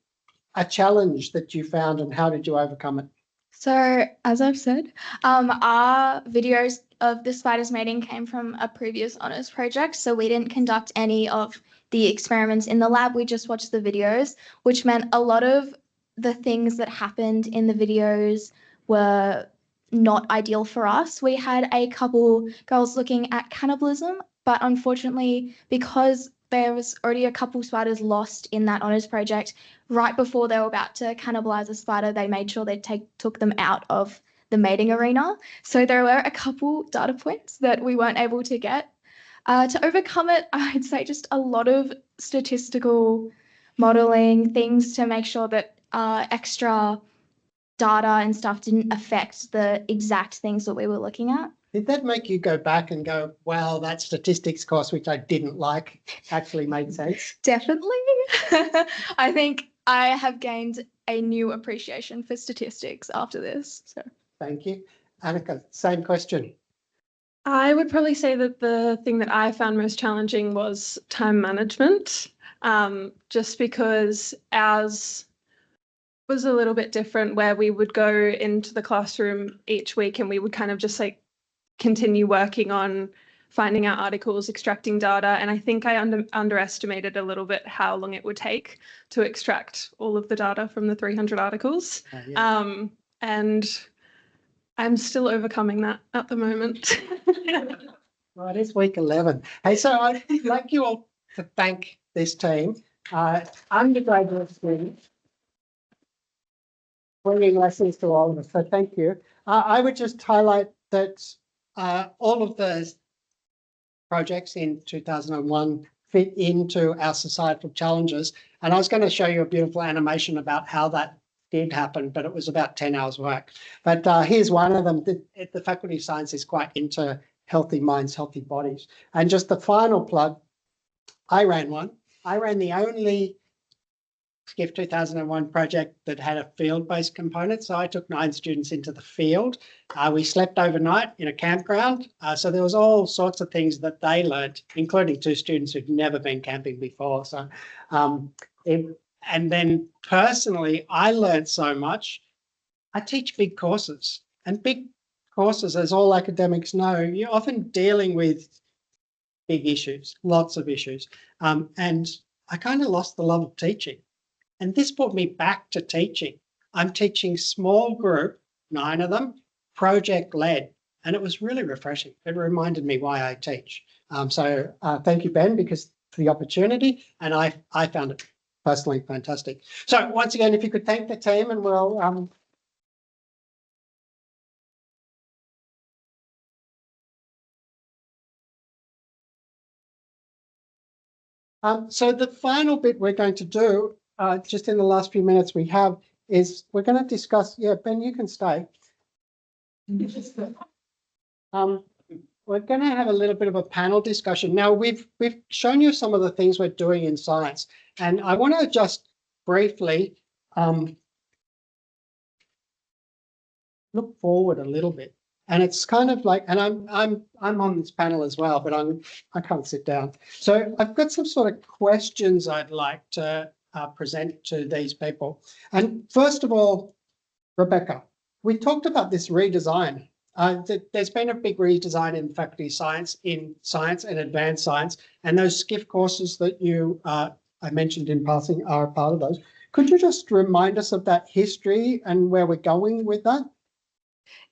a challenge that you found and how did you overcome it? So, as I've said, our videos of the spiders mating came from a previous honours project, so we didn't conduct any of the experiments in the lab. We just watched the videos, which meant a lot of the things that happened in the videos were not ideal for us. We had a couple girls looking at cannibalism, but unfortunately, because there was already a couple spiders lost in that honours project, right before they were about to cannibalize a spider, they made sure they took them out of the mating arena. So there were a couple data points that we weren't able to get. To overcome it, I'd say just a lot of statistical modelling, things to make sure that extra data and stuff didn't affect the exact things that we were looking at. Did that make you go back and go, well, that statistics course, which I didn't like, actually made sense? Definitely. I think I have gained a new appreciation for statistics after this. So Thank you. Annika, same question. I would probably say that the thing that I found most challenging was time management, just because ours was a little bit different, where we would go into the classroom each week and we would kind of just like continue working on finding out articles, extracting data. And I think I underestimated a little bit how long it would take to extract all of the data from the 300 articles. And I'm still overcoming that at the moment. Well, it is week 11. Hey, so I'd like you all to thank this team, undergraduate students, bringing lessons to all of us. So thank you. I would just highlight that all of the projects in 2001 fit into our societal challenges. And I was going to show you a beautiful animation about how that did happen, but it was about 10 hours work. But here's one of them. The Faculty of Science is quite into healthy minds, healthy bodies. And just the final plug, I ran one. I ran the only SCIF 2001 project that had a field-based component. So I took 9 students into the field. We slept overnight in a campground. So there was all sorts of things that they learned, including 2 students who'd never been camping before. So, and then personally, I learned so much. I teach big courses, and big courses, as all academics know, you're often dealing with big issues, lots of issues. And I kind of lost the love of teaching. And this brought me back to teaching. I'm teaching small group, 9 of them, project led, and it was really refreshing. It reminded me why I teach. So thank you, Ben, because for the opportunity, and I found it personally fantastic. So once again, if you could thank the team, and we'll so the final bit we're going to do, just in the last few minutes we have, is we're going to discuss. Yeah, Ben, you can stay. We're going to have a little bit of a panel discussion. Now, we've shown you some of the things we're doing in science, and I want to just briefly look forward a little bit. And it's kind of like, and I'm on this panel as well, but I can't sit down. So I've got some sort of questions I'd like to present to these people. And first of all, Rebecca, we talked about this redesign. There's been a big redesign in faculty in science and advanced science, and those SCIF courses that you I mentioned in passing are a part of those. Could you just remind us of that history and where we're going with that?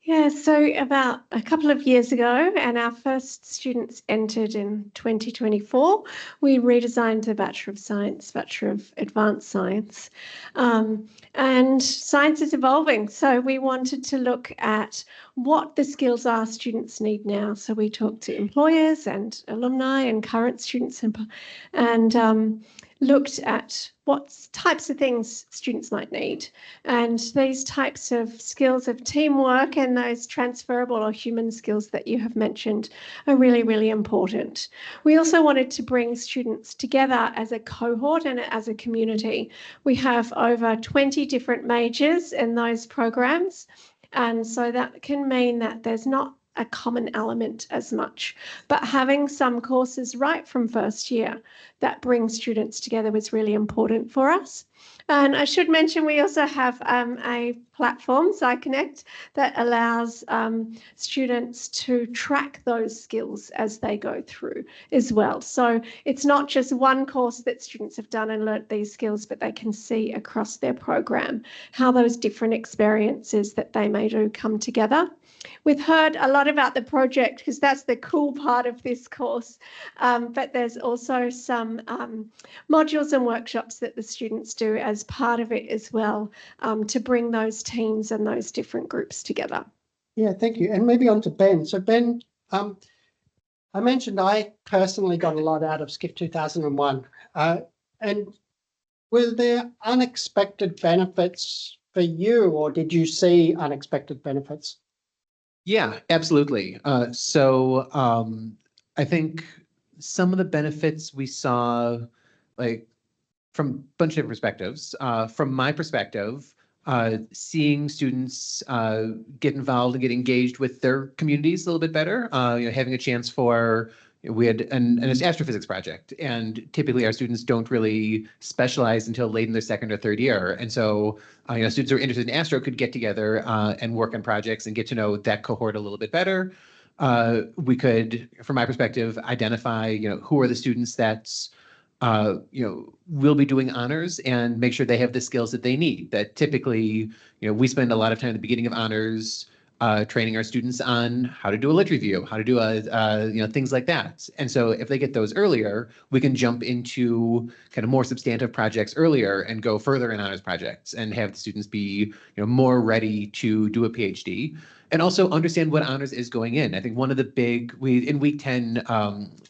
Yeah, so about a couple of years ago, and our first students entered in 2024, we redesigned the Bachelor of Science, Bachelor of Advanced Science. And science is evolving, so we wanted to look at what the skills are students need now. So we talked to employers and alumni and current students and looked at what types of things students might need. And these types of skills of teamwork and those transferable or human skills that you have mentioned are really, really important. We also wanted to bring students together as a cohort and as a community. We have over 20 different majors in those programs. And so that can mean that there's not a common element as much, but having some courses right from first year that bring students together was really important for us. And I should mention we also have a platform, SciConnect, that allows students to track those skills as they go through as well. So it's not just one course that students have done and learnt these skills, but they can see across their program how those different experiences that they may do come together. We've heard a lot about the project because that's the cool part of this course, but there's also some modules and workshops that the students do as part of it as well to bring those teams and those different groups together. Yeah, thank you. And maybe on to Ben. So Ben, I mentioned I personally got a lot out of SCIF 2001. And were there unexpected benefits for you, or did you see unexpected benefits? Yeah, absolutely. I think some of the benefits we saw, like from a bunch of different perspectives. From my perspective, seeing students get involved and get engaged with their communities a little bit better, having a chance for, we had an astrophysics project, and typically our students don't really specialize until late in their second or third year. And so, students who are interested in astro could get together and work on projects and get to know that cohort a little bit better. We could, from my perspective, identify, who are the students that's will be doing honors and make sure they have the skills that they need. That typically, we spend a lot of time at the beginning of honors training our students on how to do a lit review, how to do things like that. And so if they get those earlier, we can jump into kind of more substantive projects earlier and go further in honors projects and have the students be, more ready to do a PhD. And also understand what honors is going in. I think one of the in week 10,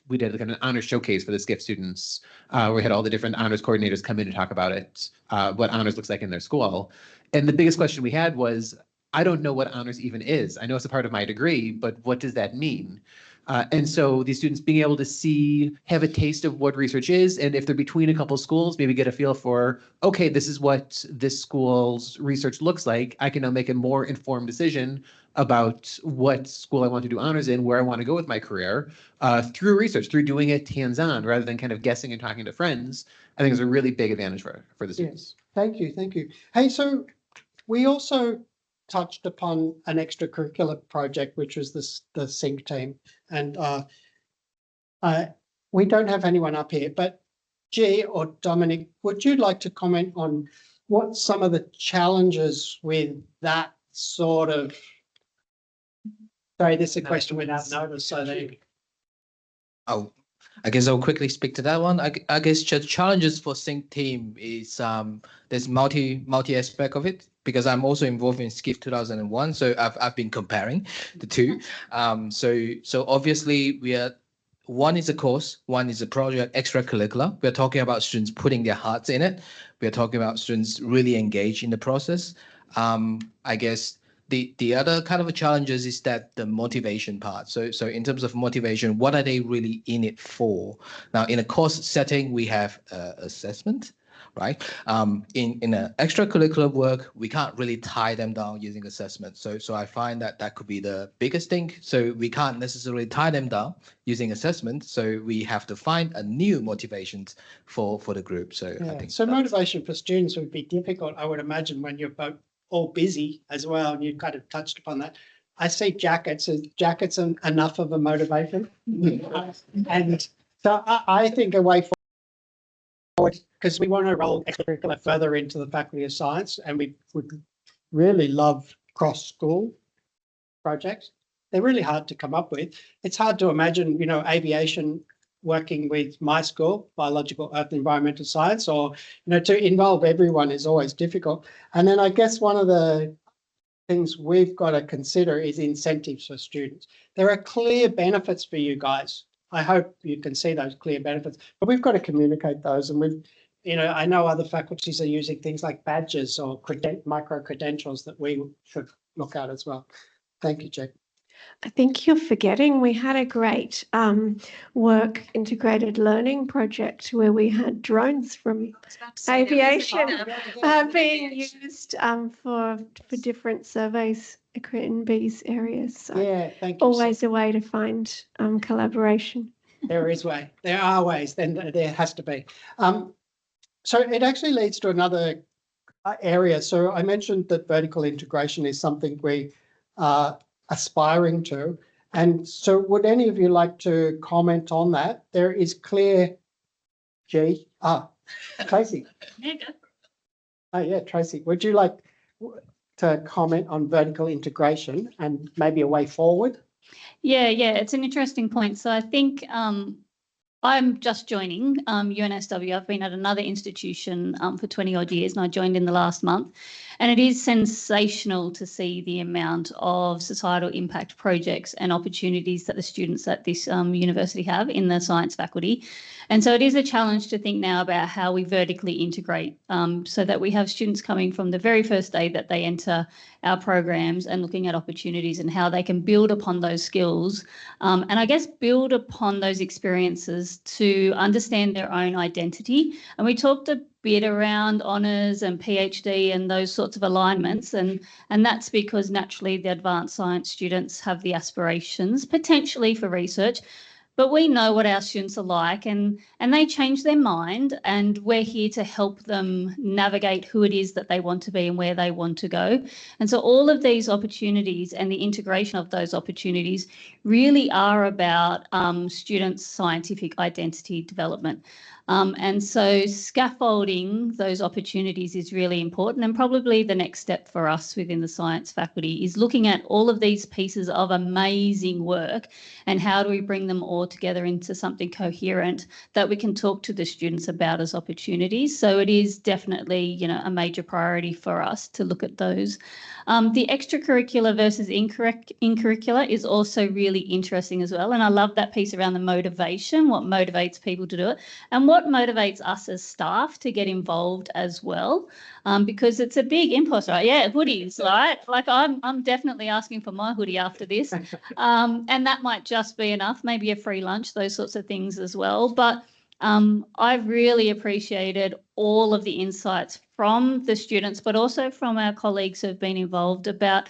we did an honors showcase for the SCIF students, where we had all the different honors coordinators come in and talk about it, what honors looks like in their school. And the biggest question we had was, I don't know what honors even is. I know it's a part of my degree, but what does that mean? And so these students being able to have a taste of what research is, and if they're between a couple schools, maybe get a feel for, okay, this is what this school's research looks like. I can now make a more informed decision about what school I want to do honors in, where I want to go with my career, through research, through doing it hands-on, rather than kind of guessing and talking to friends. I think is a really big advantage for the students. Yes, thank you, thank you. Hey, so we also touched upon an extracurricular project, which was the SYNC team. And we don't have anyone up here, but G or Dominic, would you like to comment on what some of the challenges with that sort of, sorry, this is a question without notice, so they. Oh, I guess I'll quickly speak to that one. I guess the challenges for Sync team is there's multi aspect of it, because I'm also involved in SCIF 2001, so I've been comparing the two. So obviously one is a course, one is a project, extracurricular. We're talking about students putting their hearts in it. We're talking about students really engaged in the process. I guess the other kind of challenges is that the motivation part. So in terms of motivation, what are they really in it for? Now, in a course setting, we have assessment, right? In an extracurricular work, we can't really tie them down using assessment. So I find that could be the biggest thing. So we can't necessarily tie them down using assessment. So we have to find a new motivations for the group. So Yeah. I think So motivation for students would be difficult, I would imagine, when you're both all busy as well, and you kind of touched upon that. I see jackets and enough of a motivation. And so I think a way forward, because we want to roll extracurricular further into the Faculty of Science, and we would really love cross-school projects. They're really hard to come up with. It's hard to imagine, aviation working with my school, biological, earth, environmental science, or, to involve everyone is always difficult. And then I guess one of the things we've got to consider is incentives for students. There are clear benefits for you guys. I hope you can see those clear benefits, but we've got to communicate those. And I know other faculties are using things like badges or micro credentials that we should look at as well. Thank you, Jake. I think you're forgetting we had a great work integrated learning project where we had drones from aviation being used for different surveys in these areas. So yeah, thank you. Always a way to find collaboration. There are ways, then there has to be. So it actually leads to another area. So I mentioned that vertical integration is something we are aspiring to. And so would any of you like to comment on that? There is clear, Tracy. Oh yeah, Tracy, would you like to comment on vertical integration and maybe a way forward? Yeah, it's an interesting point. So I think I'm just joining UNSW. I've been at another institution for 20 odd years, and I joined in the last month. And it is sensational to see the amount of societal impact projects and opportunities that the students at this university have in the science faculty. And so it is a challenge to think now about how we vertically integrate so that we have students coming from the very first day that they enter our programs and looking at opportunities and how they can build upon those skills and I guess build upon those experiences to understand their own identity. And we talked a be it around honours and PhD and those sorts of alignments. And that's because naturally the advanced science students have the aspirations potentially for research. But we know what our students are like, and they change their mind, and we're here to help them navigate who it is that they want to be and where they want to go. And so all of these opportunities and the integration of those opportunities really are about students' scientific identity development. And so scaffolding those opportunities is really important, and probably the next step for us within the science faculty is looking at all of these pieces of amazing work and how do we bring them all together into something coherent that we can talk to the students about as opportunities. So it is definitely, you know, a major priority for us to look at those. The extracurricular versus in curricula is also really interesting as well. And I love that piece around the motivation, what motivates people to do it, and what motivates us as staff to get involved as well, because it's a big impulse, right? Yeah, hoodies, right? Like I'm definitely asking for my hoodie after this, and that might just be enough, maybe a free lunch, those sorts of things as well. But I've really appreciated all of the insights from the students, but also from our colleagues who have been involved about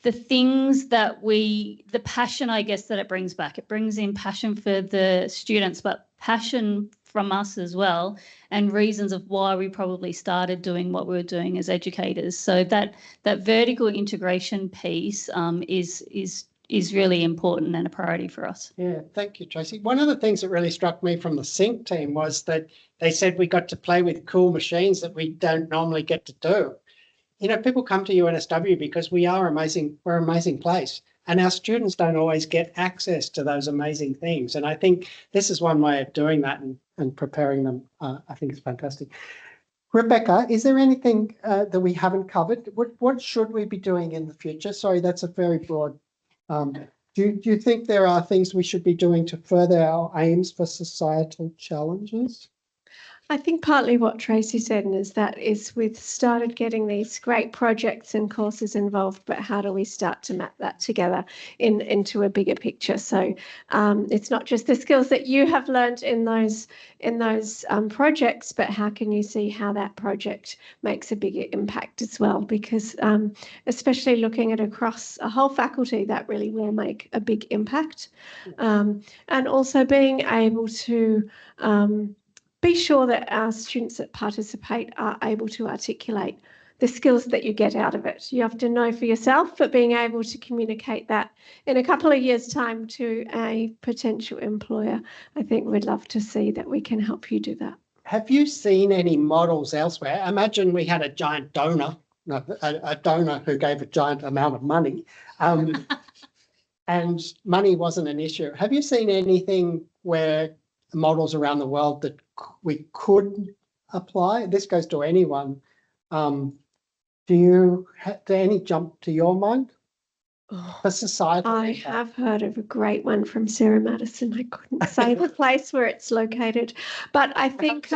the things that the passion, I guess, that it brings back. It brings in passion for the students, but passion from us as well, and reasons of why we probably started doing what we were doing as educators. So that vertical integration piece is really important and a priority for us. Yeah, thank you, Tracy. One of the things that really struck me from the Sync team was that they said we got to play with cool machines that we don't normally get to do. You know, people come to UNSW because we're an amazing place, and our students don't always get access to those amazing things. And I think this is one way of doing that and preparing them. I think it's fantastic. Rebecca, is there anything that we haven't covered? What should we be doing in the future? Sorry, that's a very broad. Do you think there are things we should be doing to further our aims for societal challenges? I think partly what Tracy said is we've started getting these great projects and courses involved, but how do we start to map that together into a bigger picture? So it's not just the skills that you have learned in those projects, but how can you see how that project makes a bigger impact as well? Because especially looking at across a whole faculty, that really will make a big impact. And also being able to be sure that our students that participate are able to articulate the skills that you get out of it. You have to know for yourself, but being able to communicate that in a couple of years' time to a potential employer, I think we'd love to see that we can help you do that. Have you seen any models elsewhere? Imagine we had a giant donor, a donor who gave a giant amount of money, and money wasn't an issue. Have you seen anything where models around the world that we could apply? This goes to anyone. Do any jump to your mind for society? I have heard of a great one from Sarah Madison. I couldn't say the place where it's located, but I think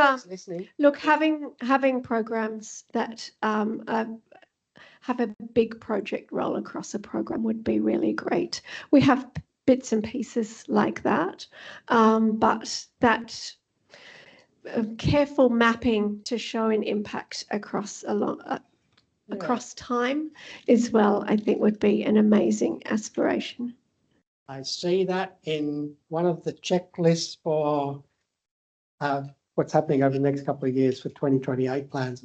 look, having programs that have a big project roll across a program would be really great. We have bits and pieces like that, but that careful mapping to show an impact across across time as well, I think would be an amazing aspiration. I see that in one of the checklists for what's happening over the next couple of years for 2028 plans.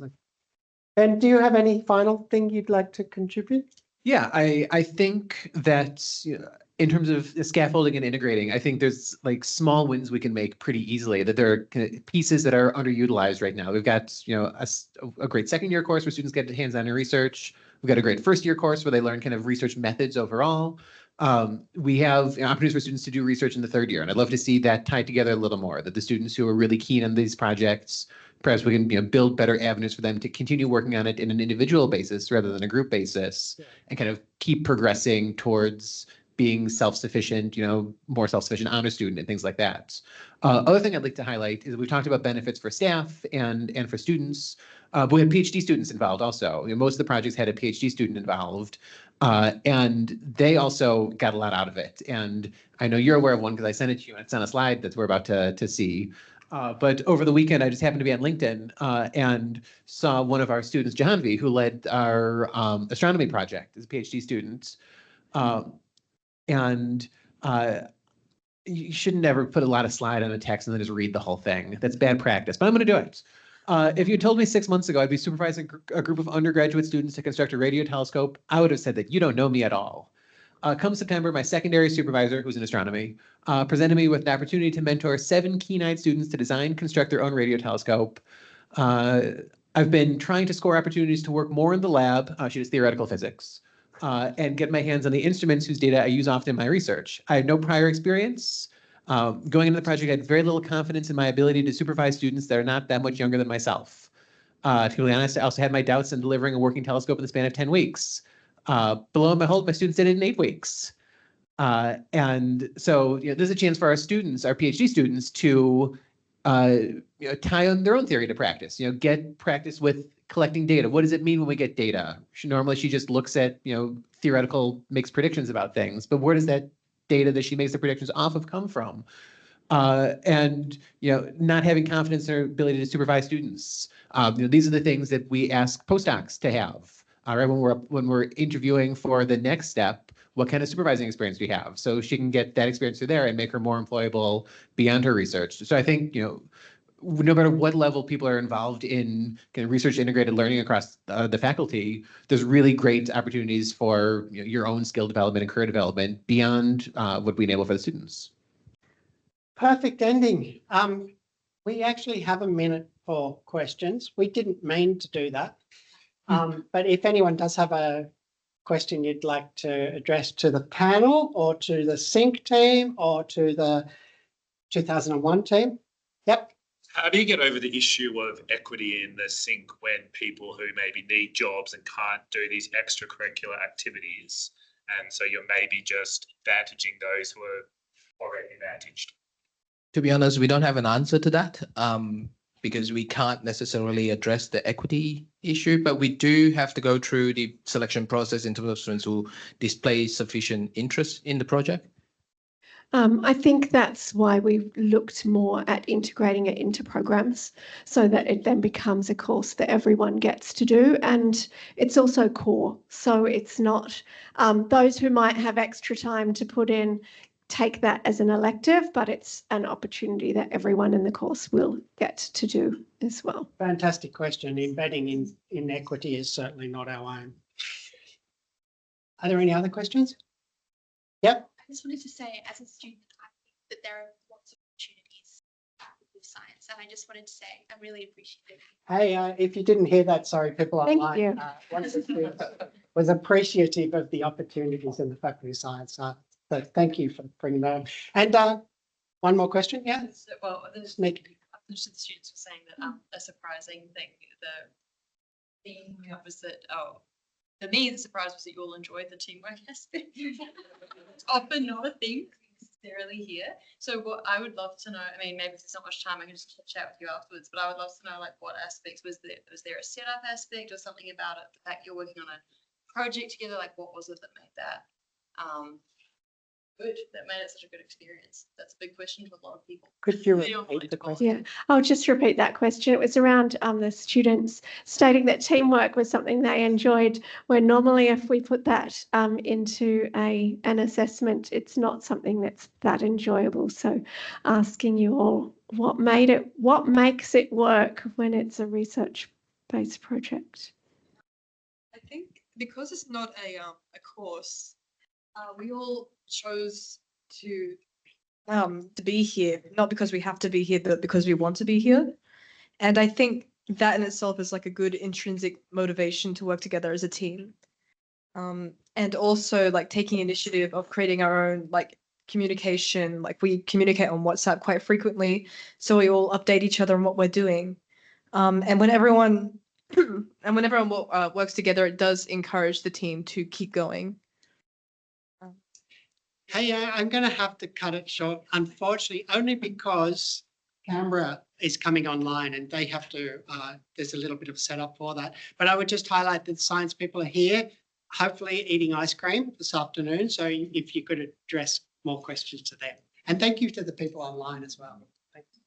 And do you have any final thing you'd like to contribute? Yeah, I think that in terms of scaffolding and integrating, I think there's like small wins we can make pretty easily, that there are pieces that are underutilized right now. We've got, a great second year course where students get hands-on research. We've got a great first year course where they learn kind of research methods overall. We have opportunities for students to do research in the third year, and I'd love to see that tied together a little more, that the students who are really keen on these projects, perhaps we can build better avenues for them to continue working on it in an individual basis rather than a group basis, and kind of keep progressing towards being self-sufficient, more self-sufficient honor student and things like that. Other thing I'd like to highlight is we've talked about benefits for staff and for students, but we had PhD students involved also. Most of the projects had a PhD student involved, and they also got a lot out of it. And I know you're aware of one because I sent it to you and it's on a slide that we're about to see. But over the weekend, I just happened to be on LinkedIn and saw one of our students, Jahanvi, who led our astronomy project as a PhD student. And you should never put a lot of slide on a text and then just read the whole thing. That's bad practice, but I'm going to do it. If you told me 6 months ago I'd be supervising a group of undergraduate students to construct a radio telescope, I would have said that you don't know me at all. Come September, my secondary supervisor, who's in astronomy, presented me with an opportunity to mentor 7 keen-eyed students to design, construct their own radio telescope. I've been trying to score opportunities to work more in the lab. She does theoretical physics. And get my hands on the instruments whose data I use often in my research. I had no prior experience. Going into the project, I had very little confidence in my ability to supervise students that are not that much younger than myself. To be honest, I also had my doubts in delivering a working telescope in the span of 10 weeks. Below my hold, my students did it in 8 weeks. And so there's a chance for our students, our PhD students, to tie on their own theory to practice, get practice with collecting data. What does it mean when we get data? Normally she just looks at, theoretical, makes predictions about things, but where does that data that she makes the predictions off of come from? And not having confidence in her ability to supervise students. These are the things that we ask postdocs to have. Right, when we're interviewing for the next step, what kind of supervising experience do you have? So she can get that experience through there and make her more employable beyond her research. So I think, no matter what level people are involved in kind of research integrated learning across the faculty, there's really great opportunities for your own skill development and career development beyond what we enable for the students. Perfect ending. We actually have a minute for questions. We didn't mean to do that. But if anyone does have a question you'd like to address to the panel or to the SYNC team or to the 2001 team. Yep. How do you get over the issue of equity in the SYNC when people who maybe need jobs and can't do these extracurricular activities, and so you're maybe just advantaging those who are already advantaged? To be honest, we don't have an answer to that because we can't necessarily address the equity issue, but we do have to go through the selection process in terms of students who display sufficient interest in the project. I think that's why we've looked more at integrating it into programs so that it then becomes a course that everyone gets to do. And it's also core. So it's not those who might have extra time to put in, take that as an elective, but it's an opportunity that everyone in the course will get to do as well. Fantastic question. Embedding in equity is certainly not our aim. Are there any other questions? Yep. I just wanted to say, as a student, I think that there are lots of opportunities with science, and I just wanted to say I really appreciate it. Hey, if you didn't hear that, sorry, people Thank online. you. One of the students was appreciative of the opportunities in the Faculty of Science. So thank you for bringing that up. And one more question, yeah? Well, the students were saying that a surprising thing, the theme was that, for me, the surprise was that you all enjoyed the teamwork aspect. It's often not a thing necessarily here. So what I would love to know, I mean, maybe if there's not much time, I can just chat with you afterwards, but I would love to know, like, what aspects was there a setup aspect or something about it, the fact you're working on a project together, like what was it that made that good, that made it such a good experience? That's a big question for a lot of people. Could you repeat the question? Yeah, I'll just repeat that question. It was around the students stating that teamwork was something they enjoyed, where normally if we put that into an assessment, it's not something that's that enjoyable. So asking you all what makes it work when it's a research-based project? I think because it's not a course, we all chose to be here, not because we have to be here, but because we want to be here. And I think that in itself is like a good intrinsic motivation to work together as a team. And also like taking initiative of creating our own like communication, like we communicate on WhatsApp quite frequently, so we all update each other on what we're doing. And when everyone works together, it does encourage the team to keep going. Hey, I'm going to have to cut it short, unfortunately, only because Canberra is coming online and they have to, there's a little bit of setup for that. But I would just highlight that science people are here, hopefully eating ice cream this afternoon. So if you could address more questions to them. And thank you to the people online as well. Thank you.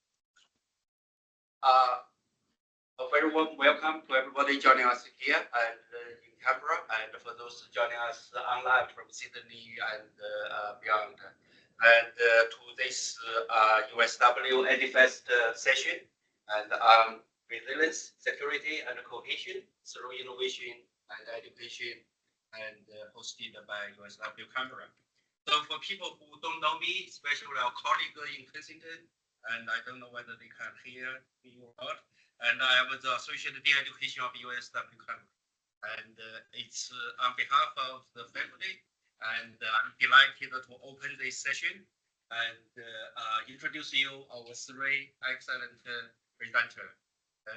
A very warm welcome to everybody joining us here and in Canberra, and for those joining us online from Sydney and beyond. And to this UNSW EduFest session, and resilience, security, and cohesion through innovation and education, and hosted by UNSW Canberra. So for people who don't know me, especially our colleague in Kensington, and I don't know whether they can hear me or not, and I am the Associate Dean Education of UNSW Canberra. And it's on behalf of the faculty, and I'm delighted to open this session and introduce you our three excellent presenters.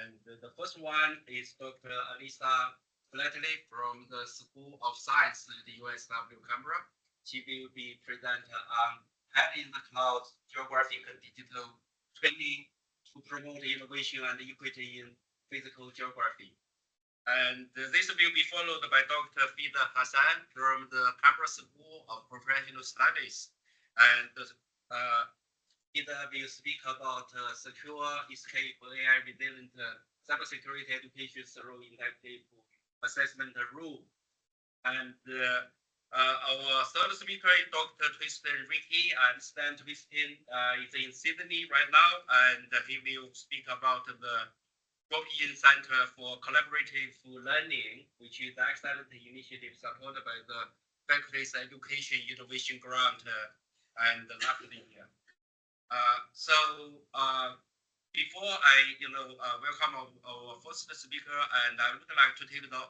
And the first one is Dr. Alisa Flatley from the School of Science at the UNSW Canberra. She will be presenting on Head in the Cloud Geographic and Digital Training to promote innovation and equity in physical geography. And this will be followed by Dr. Fida Hassan from the Canberra School of Professional Studies. And Fida will speak about secure, escape, AI resilient cybersecurity education through interactive assessment rule. And our third speaker is Dr. Tristan Ricky, and Stan Tristan is in Sydney right now, and he will speak about the European Center for Collaborative Learning, which is an excellent initiative supported by the Faculty's Education Innovation Grant and last year. Before I welcome our first speaker, and I would like to take the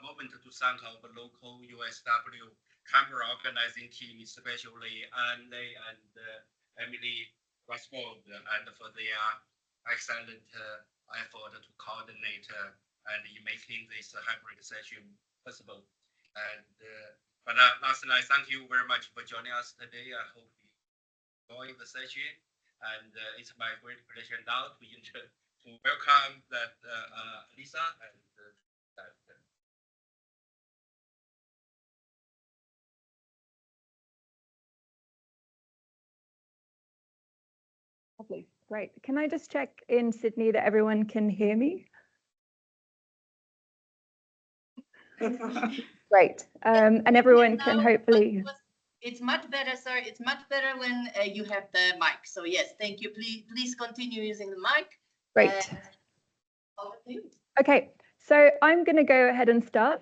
moment to thank our local UNSW Canberra organizing team, especially Anne and Emily Rasford, and for their excellent effort to coordinate and in making this hybrid session possible. And but lastly, I thank you very much for joining us today. I hope you enjoy the session, and it's my great pleasure now to welcome that Lisa and Lovely, great. Can I just check in Sydney that everyone can hear me? Great, and everyone can hopefully. It's much better, sir. It's much better when you have the mic. So yes, thank you. Please continue using the mic. Great. Over to you. Okay, so I'm going to go ahead and start.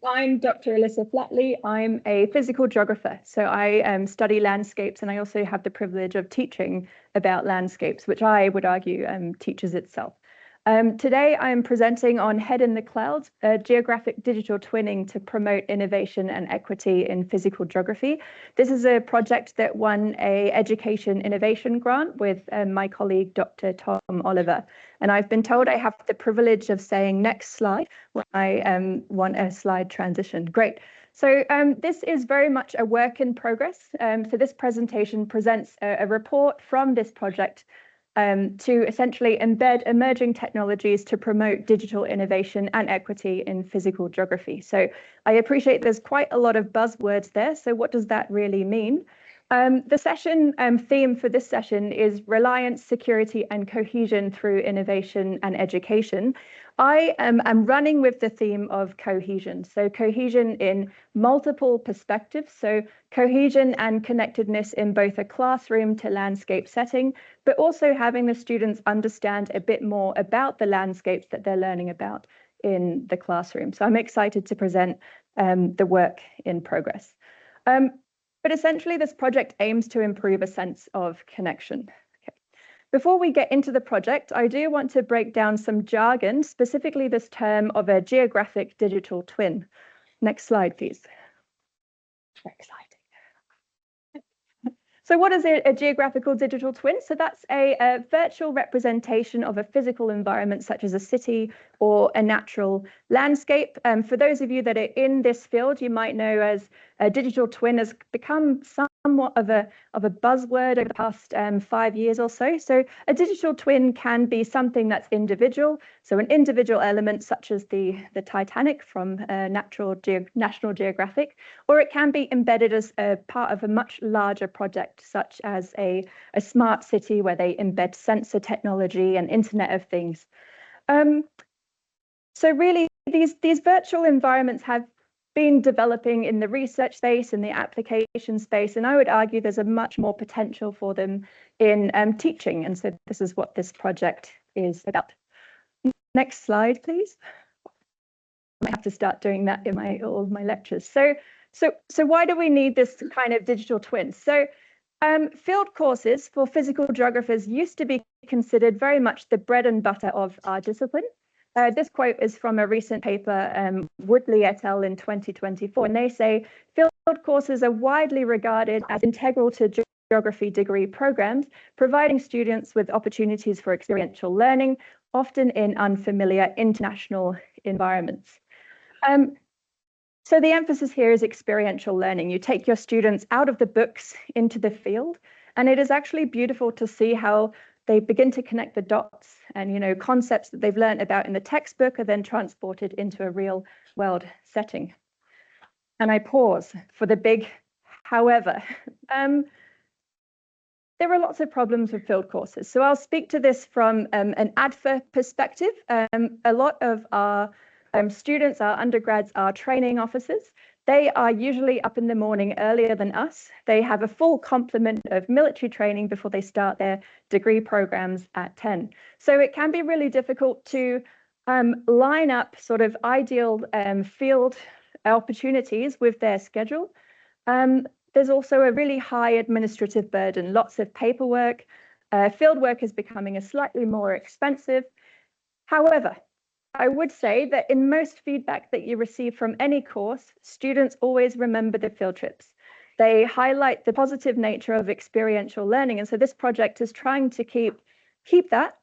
I'm Dr. Alyssa Flatley. I'm a physical geographer. So I study landscapes, and I also have the privilege of teaching about landscapes, which I would argue teaches itself. Today, I'm presenting on Head in the Cloud, geographic digital twinning to promote innovation and equity in physical geography. This is a project that won an education innovation grant with my colleague, Dr. Tom Oliver. And I've been told I have the privilege of saying next slide when I want a slide transition. Great. So this is very much a work in progress. So this presentation presents a report from this project to essentially embed emerging technologies to promote digital innovation and equity in physical geography. So I appreciate there's quite a lot of buzzwords there. So what does that really mean? The session theme for this session is reliance, security, and cohesion through innovation and education. I am running with the theme of cohesion. So cohesion in multiple perspectives. So cohesion and connectedness in both a classroom to landscape setting, but also having the students understand a bit more about the landscapes that they're learning about in the classroom. So I'm excited to present the work in progress. But essentially, this project aims to improve a sense of connection. Okay. Before we get into the project, I do want to break down some jargon, specifically this term of a geographic digital twin. Next slide, please. Very exciting. So what is a geographical digital twin? So that's a virtual representation of a physical environment, such as a city or a natural landscape. For those of you that are in this field, you might know as a digital twin has become somewhat of a buzzword over the past 5 years or so. So a digital twin can be something that's individual. So an individual element such as the Titanic from National Geographic, or it can be embedded as a part of a much larger project, such as a smart city where they embed sensor technology and Internet of Things. So really, these virtual environments have been developing in the research space and the application space, and I would argue there's a much more potential for them in teaching. And so this is what this project is about. Next slide, please. I have to start doing that in all of my lectures. So why do we need this kind of digital twin? So field courses for physical geographers used to be considered very much the bread and butter of our discipline. This quote is from a recent paper, Woodley et al. In 2024, and they say field courses are widely regarded as integral to geography degree programs, providing students with opportunities for experiential learning, often in unfamiliar international environments. So the emphasis here is experiential learning. You take your students out of the books into the field, and it is actually beautiful to see how they begin to connect the dots, and concepts that they've learned about in the textbook are then transported into a real world setting. And I pause for the big however. There are lots of problems with field courses. So I'll speak to this from an ADFA perspective. A lot of our students, our undergrads, are training officers. They are usually up in the morning earlier than us. They have a full complement of military training before they start their degree programs at 10. So it can be really difficult to line up sort of ideal field opportunities with their schedule. There's also a really high administrative burden, lots of paperwork. Field work is becoming a slightly more expensive. However, I would say that in most feedback that you receive from any course, students always remember the field trips. They highlight the positive nature of experiential learning. And so this project is trying to keep that,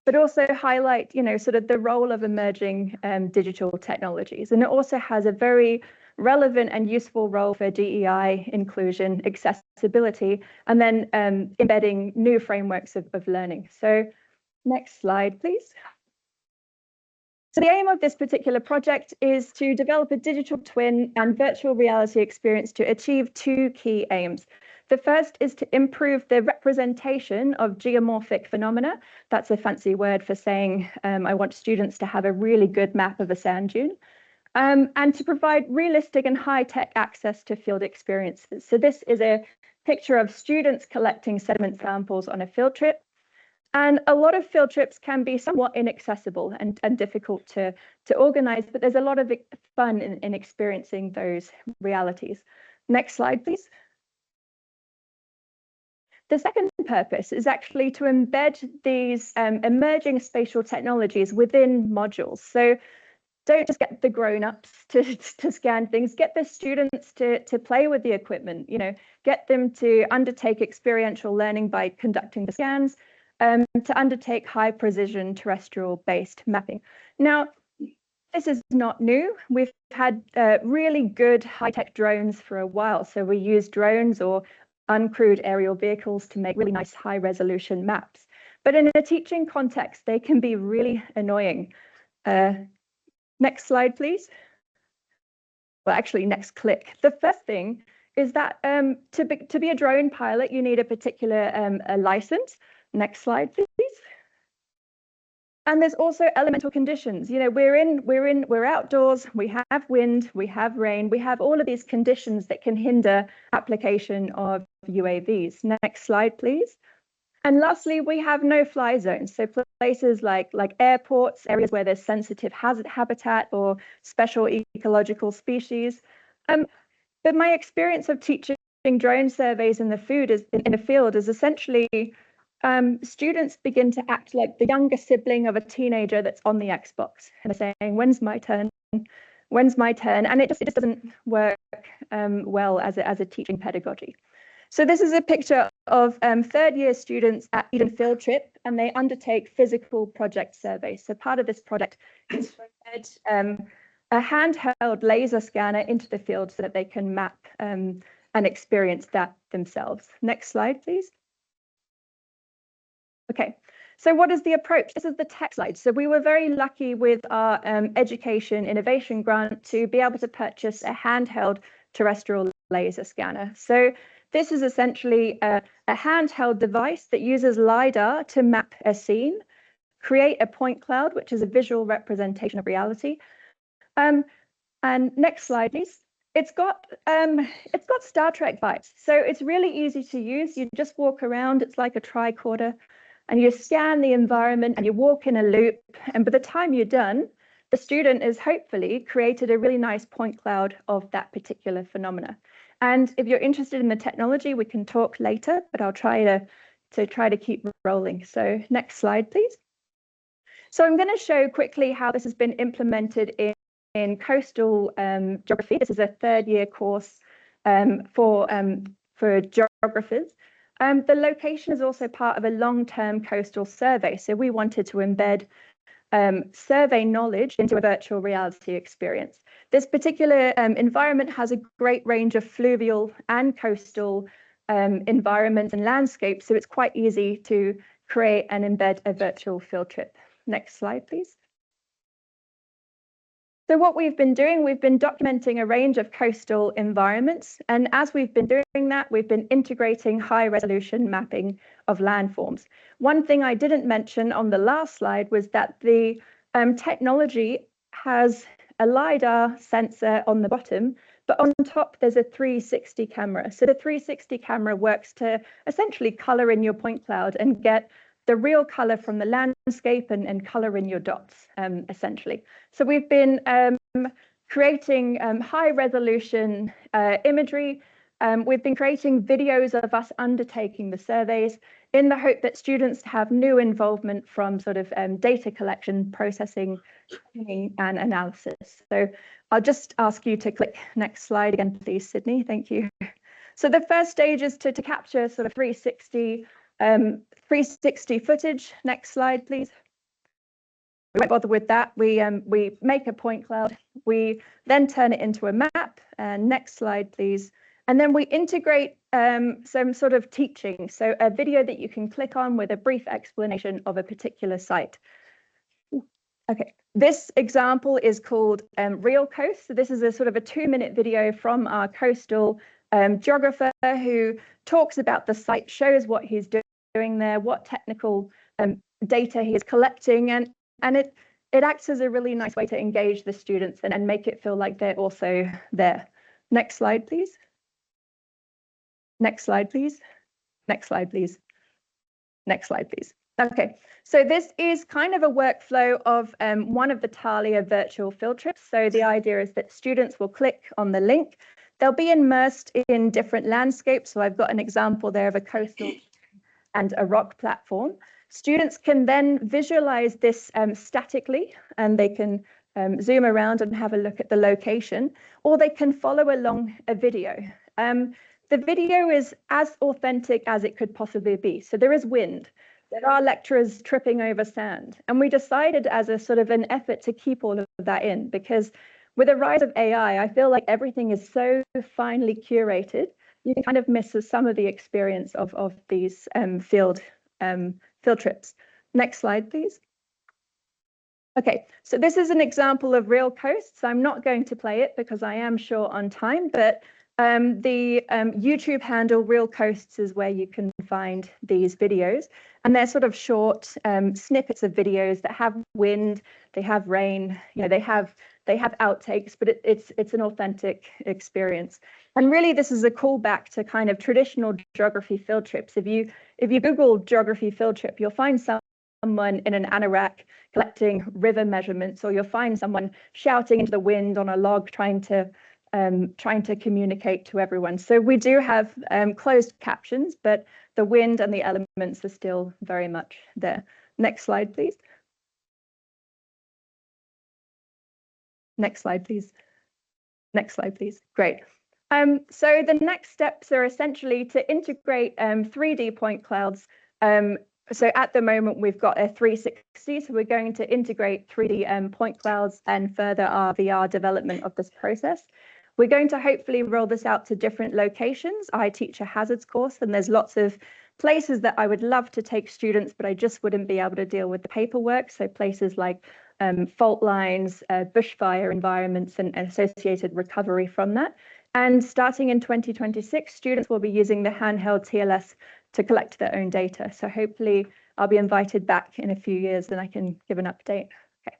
but also highlight, sort of the role of emerging digital technologies. And it also has a very relevant and useful role for DEI, inclusion, accessibility, and then embedding new frameworks of learning. So next slide, please. So the aim of this particular project is to develop a digital twin and virtual reality experience to achieve two key aims. The first is to improve the representation of geomorphic phenomena. That's a fancy word for saying I want students to have a really good map of a sand dune. And to provide realistic and high-tech access to field experiences. So this is a picture of students collecting sediment samples on a field trip. And a lot of field trips can be somewhat inaccessible and difficult to organize, but there's a lot of fun in experiencing those realities. Next slide, please. The second purpose is actually to embed these emerging spatial technologies within modules. So don't just get the grown-ups to scan things, get the students to play with the equipment, get them to undertake experiential learning by conducting the scans, to undertake high precision terrestrial-based mapping. Now, this is not new. We've had really good high-tech drones for a while. So we use drones or uncrewed aerial vehicles to make really nice high-resolution maps. But in a teaching context, they can be really annoying. Next slide, please. Well, actually, next click. The first thing is that to be a drone pilot, you need a particular a license. Next slide, please. And there's also elemental conditions. We're outdoors, we have wind, we have rain, we have all of these conditions that can hinder application of UAVs. Next slide, please. And lastly, we have no-fly zones. So places like airports, areas where there's sensitive hazard habitat or special ecological species. But my experience of teaching drone surveys in the field is essentially students begin to act like the younger sibling of a teenager that's on the Xbox and saying, when's my turn? When's my turn? And it just doesn't work well as a teaching pedagogy. So this is a picture of third-year students at Eden Field Trip, and they undertake physical project surveys. So part of this project is to embed a handheld laser scanner into the field so that they can map and experience that themselves. Next slide, please. Okay, so what is the approach? This is the tech slide. So we were very lucky with our education innovation grant to be able to purchase a handheld terrestrial laser scanner. So this is essentially a handheld device that uses LiDAR to map a scene, create a point cloud, which is a visual representation of reality. And next slide, please. It's got Star Trek vibes. So it's really easy to use. You just walk around. It's like a tricorder, and you scan the environment and you walk in a loop. And by the time you're done, the student has hopefully created a really nice point cloud of that particular phenomena. And if you're interested in the technology, we can talk later, but I'll try to keep rolling. So next slide, please. So I'm going to show quickly how this has been implemented in coastal geography. This is a third-year course for geographers. The location is also part of a long-term coastal survey. So we wanted to embed survey knowledge into a virtual reality experience. This particular environment has a great range of fluvial and coastal environments and landscapes, so it's quite easy to create and embed a virtual field trip. Next slide, please. So what we've been doing, we've been documenting a range of coastal environments. And as we've been doing that, we've been integrating high resolution mapping of landforms. One thing I didn't mention on the last slide was that the technology has a LiDAR sensor on the bottom, but on top there's a 360 camera. So the 360 camera works to essentially color in your point cloud and get the real color from the landscape and color in your dots, essentially. So we've been creating high resolution imagery. We've been creating videos of us undertaking the surveys in the hope that students have new involvement from sort of data collection, processing, and analysis. So I'll just ask you to click next slide again, please, Sydney. Thank you. So the first stage is to capture sort of 360 footage. Next slide, please. We won't bother with that. We make a point cloud. We then turn it into a map. Next slide, please. And then we integrate some sort of teaching. So a video that you can click on with a brief explanation of a particular site. Okay, this example is called Real Coast. So this is a sort of a 2-minute video from our coastal geographer who talks about the site, shows what he's doing there, what technical data he is collecting, and it acts as a really nice way to engage the students and make it feel like they're also there. Next slide, please. Next slide, please. Next slide, please. Next slide, please. Okay, so this is kind of a workflow of one of the Thalia virtual field trips. So the idea is that students will click on the link. They'll be immersed in different landscapes. So I've got an example there of a coastal and a rock platform. Students can then visualize this statically, and they can zoom around and have a look at the location, or they can follow along a video. The video is as authentic as it could possibly be. So there is wind. There are lecturers tripping over sand. And we decided as a sort of an effort to keep all of that in, because with the rise of AI, I feel like everything is so finely curated, you can kind of miss some of the experience of these field trips. Next slide, please. Okay, so this is an example of Real Coast. So I'm not going to play it because I am short on time, but the YouTube handle Real Coasts is where you can find these videos, and they're sort of short snippets of videos that have wind, they have rain, you know, they have outtakes, but it's an authentic experience. And really, this is a callback to kind of traditional geography field trips. If you Google geography field trip, you'll find someone in an anorak collecting river measurements, or you'll find someone shouting into the wind on a log trying to communicate to everyone. So we do have closed captions, but the wind and the elements are still very much there. Next slide, please. Next slide, please. Next slide, please. Great. So the next steps are essentially to integrate 3D point clouds. So at the moment, we've got a 360, so we're going to integrate 3D point clouds and further our VR development of this process. We're going to hopefully roll this out to different locations. I teach a hazards course, and there's lots of places that I would love to take students, but I just wouldn't be able to deal with the paperwork. So places like fault lines, bushfire environments, and associated recovery from that. And starting in 2026, students will be using the handheld TLS to collect their own data. So hopefully I'll be invited back in a few years and I can give an update. Okay,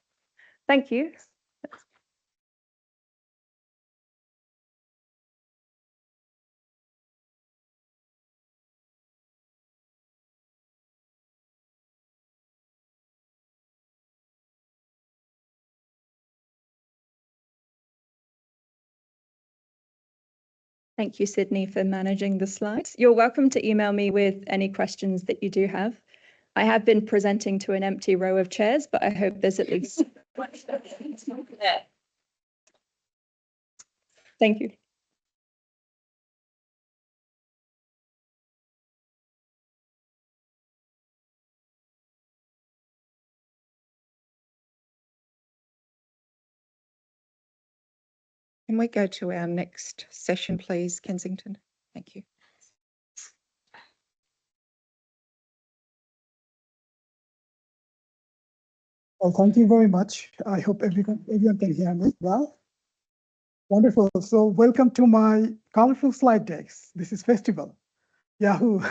thank you. Thank you, Sydney, for managing the slides. You're welcome to email me with any questions that you do have. I have been presenting to an empty row of chairs, but I hope there's at least. Thank you. Can we go to our next session, please, Kensington? Thank you. Well, thank you very much. I hope everyone can hear me well. Wonderful. So welcome to my colorful slide decks. This is Festival. Yahoo.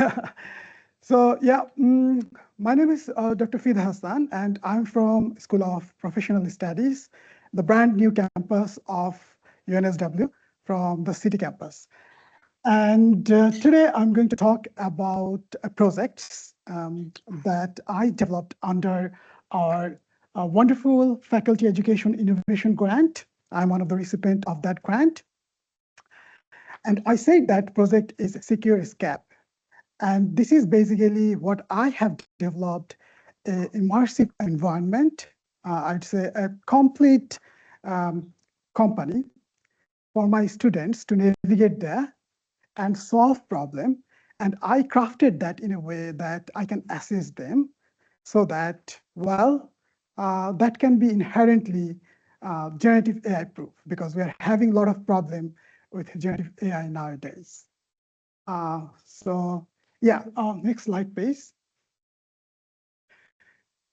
So yeah, my name is Dr. Fida Hassan, and I'm from School of Professional Studies, the brand new campus of UNSW from the city campus. And today I'm going to talk about projects that I developed under our wonderful Faculty Education Innovation Grant. I'm one of the recipients of that grant. And I say that project is Secure Escape. And this is basically what I have developed, an immersive environment, I'd say a complete company for my students to navigate there and solve problem. And I crafted that in a way that I can assess them so that, well, that can be inherently generative AI proof, because we are having a lot of problem with generative AI nowadays. So yeah, next slide, please.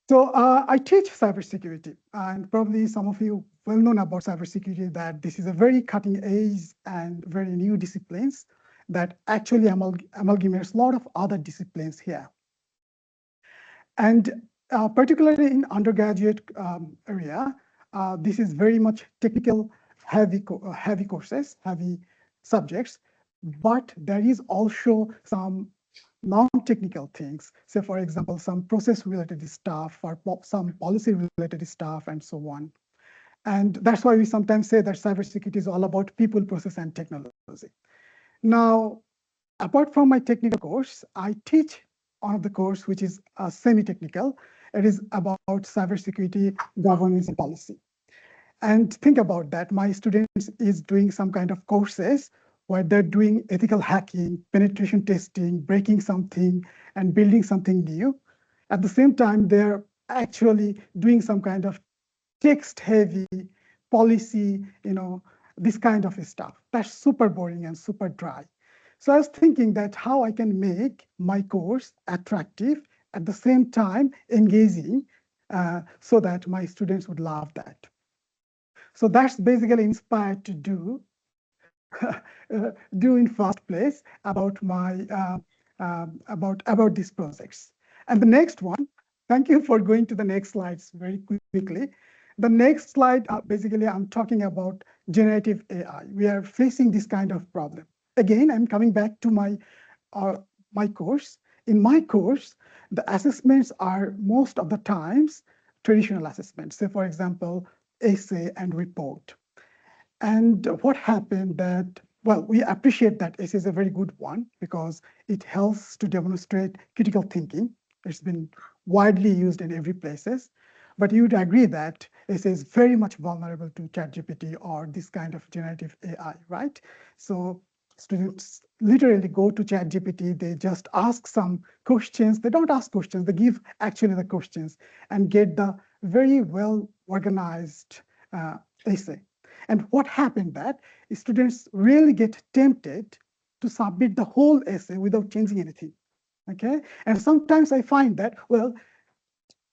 So I teach cybersecurity, and probably some of you well known about cybersecurity, that this is a very cutting edge and very new disciplines that actually amalgamates a lot of other disciplines here. And particularly in undergraduate area, this is very much technical, heavy courses, heavy subjects, but there is also some non-technical things. So for example, some process-related stuff or some policy-related stuff and so on. And that's why we sometimes say that cybersecurity is all about people, process, and technology. Now, apart from my technical course, I teach one of the course which is semi-technical. It is about cybersecurity governance and policy. And think about that. My students is doing some kind of courses where they're doing ethical hacking, penetration testing, breaking something, and building something new. At the same time, they're actually doing some kind of text-heavy policy, this kind of stuff. That's super boring and super dry. So I was thinking that how I can make my course attractive, at the same time engaging, so that my students would love that. So that's basically inspired to do in first place about my about these projects. And the next one, thank you for going to the next slides very quickly. The next slide, basically I'm talking about generative AI. We are facing this kind of problem. Again, I'm coming back to my course. In my course, the assessments are most of the times traditional assessments. Say, for example, essay and report. And what happened that, well, we appreciate that essay is a very good one because it helps to demonstrate critical thinking. It's been widely used in every places. But you'd agree that essay is very much vulnerable to ChatGPT or this kind of generative AI, right? So students literally go to ChatGPT, they just ask some questions. They don't ask questions, they give actually the questions and get the very well organized essay. And what happened that students really get tempted to submit the whole essay without changing anything. Okay, and sometimes I find that, well,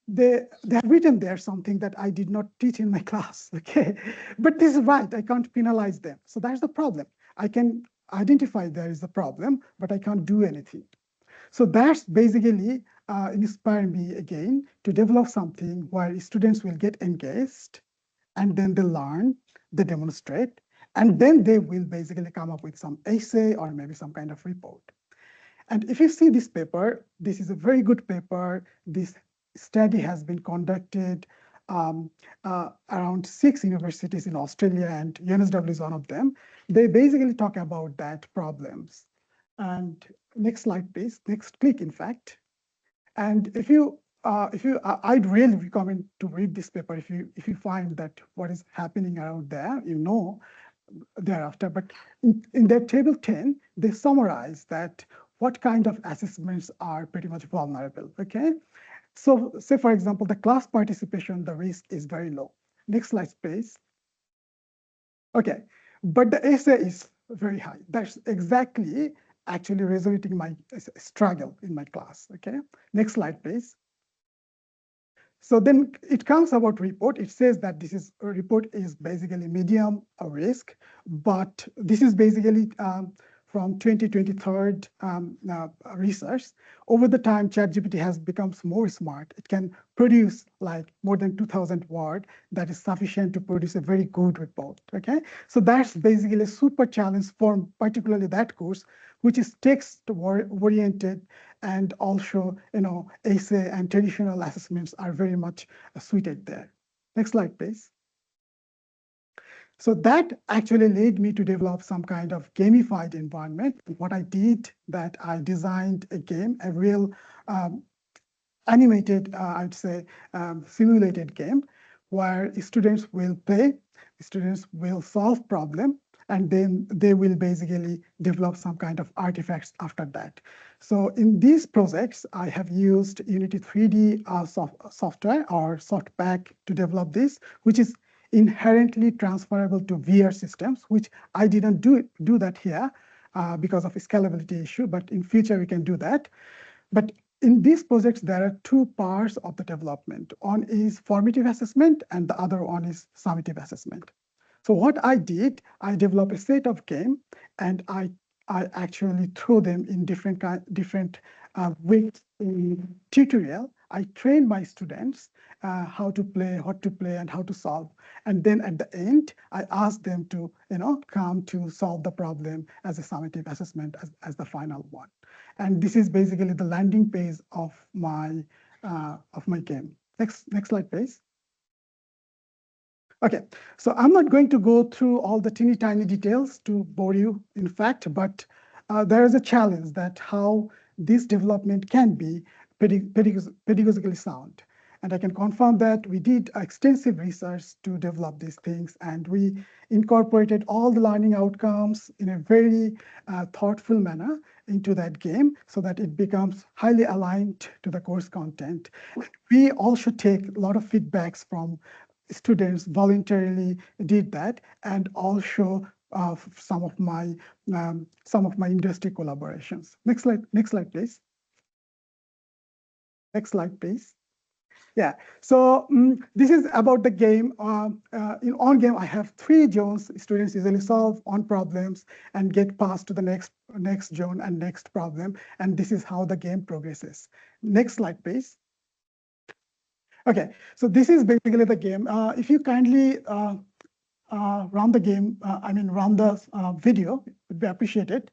they have written there something that I did not teach in my class. Okay, but this is right, I can't penalize them. So that's the problem. I can identify there is a problem, but I can't do anything. So that's basically inspired me again to develop something where students will get engaged, and then they learn, they demonstrate, and then they will basically come up with some essay or maybe some kind of report. And if you see this paper, this is a very good paper. This study has been conducted around 6 universities in Australia, and UNSW is one of them. They basically talk about that problems. And next slide, please. Next click, in fact. And I'd really recommend to read this paper if you find that what is happening around there, you know, thereafter. But in their table 10, they summarize that what kind of assessments are pretty much vulnerable. Okay, so say for example, the class participation, the risk is very low. Next slide, please. Okay, but the essay is very high. That's exactly actually resonating my struggle in my class. Okay, next slide, please. So then it comes about report. It says that this is a report is basically medium risk, but this is basically from 2023 research. Over the time, ChatGPT has become more smart. It can produce like more than 2,000 words that is sufficient to produce a very good report. Okay, so that's basically a super challenge for particularly that course, which is text oriented, and also, you know, essay and traditional assessments are very much suited there. Next slide, please. So that actually led me to develop some kind of gamified environment. What I did, that I designed a game, a real animated, I'd say, simulated game, where students will play, students will solve problem, and then they will basically develop some kind of artifacts after that. So in these projects, I have used Unity 3D software or Softpack to develop this, which is inherently transferable to VR systems, which I didn't do that here because of a scalability issue, but in future we can do that. But in these projects, there are two parts of the development. One is formative assessment, and the other one is summative assessment. So what I did, I developed a set of game, and I actually threw them in different ways in tutorial. I trained my students how to play, what to play, and how to solve. And then at the end, I asked them to, you know, come to solve the problem as a summative assessment as the final one. And this is basically the landing page of my game. Next slide, please. Okay, so I'm not going to go through all the teeny tiny details to bore you, in fact, but there is a challenge that how this development can be pedagogically sound. And I can confirm that we did extensive research to develop these things, and we incorporated all the learning outcomes in a very thoughtful manner into that game so that it becomes highly aligned to the course content. We also take a lot of feedbacks from students voluntarily did that, and also some of my industry collaborations. Next slide, please. Next slide, please. Yeah, so this is about the game. In on game, I have 3 zones. Students usually solve on problems and get passed to the next zone and next problem. And this is how the game progresses. Next slide, please. Okay, so this is basically the game. If you kindly run the game, run the video, it would be appreciated.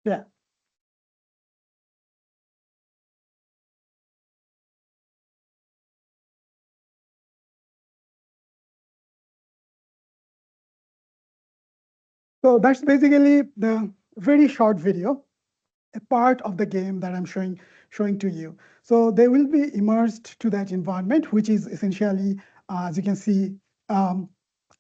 Yeah. So that's basically the very short video, a part of the game that I'm showing to you. So they will be immersed to that environment, which is essentially, as you can see,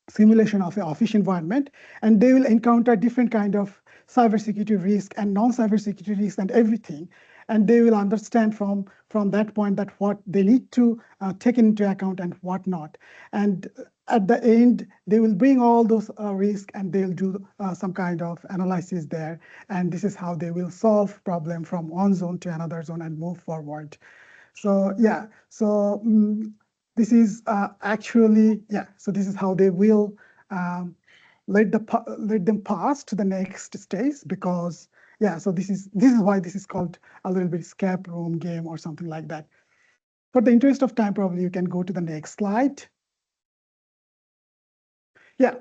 simulation of an office environment, and they will encounter different kind of cybersecurity risk and non-cybersecurity risk and everything. And they will understand from that point that what they need to take into account and what not. And at the end, they will bring all those risks and they'll do some kind of analysis there. And this is how they will solve problem from one zone to another zone and move forward. So yeah, so this is actually, yeah, so this is how they will let them pass to the next stage, because yeah, so this is why this is called a little bit escape room game or something like that. For the interest of time, probably you can go to the next slide. Yeah.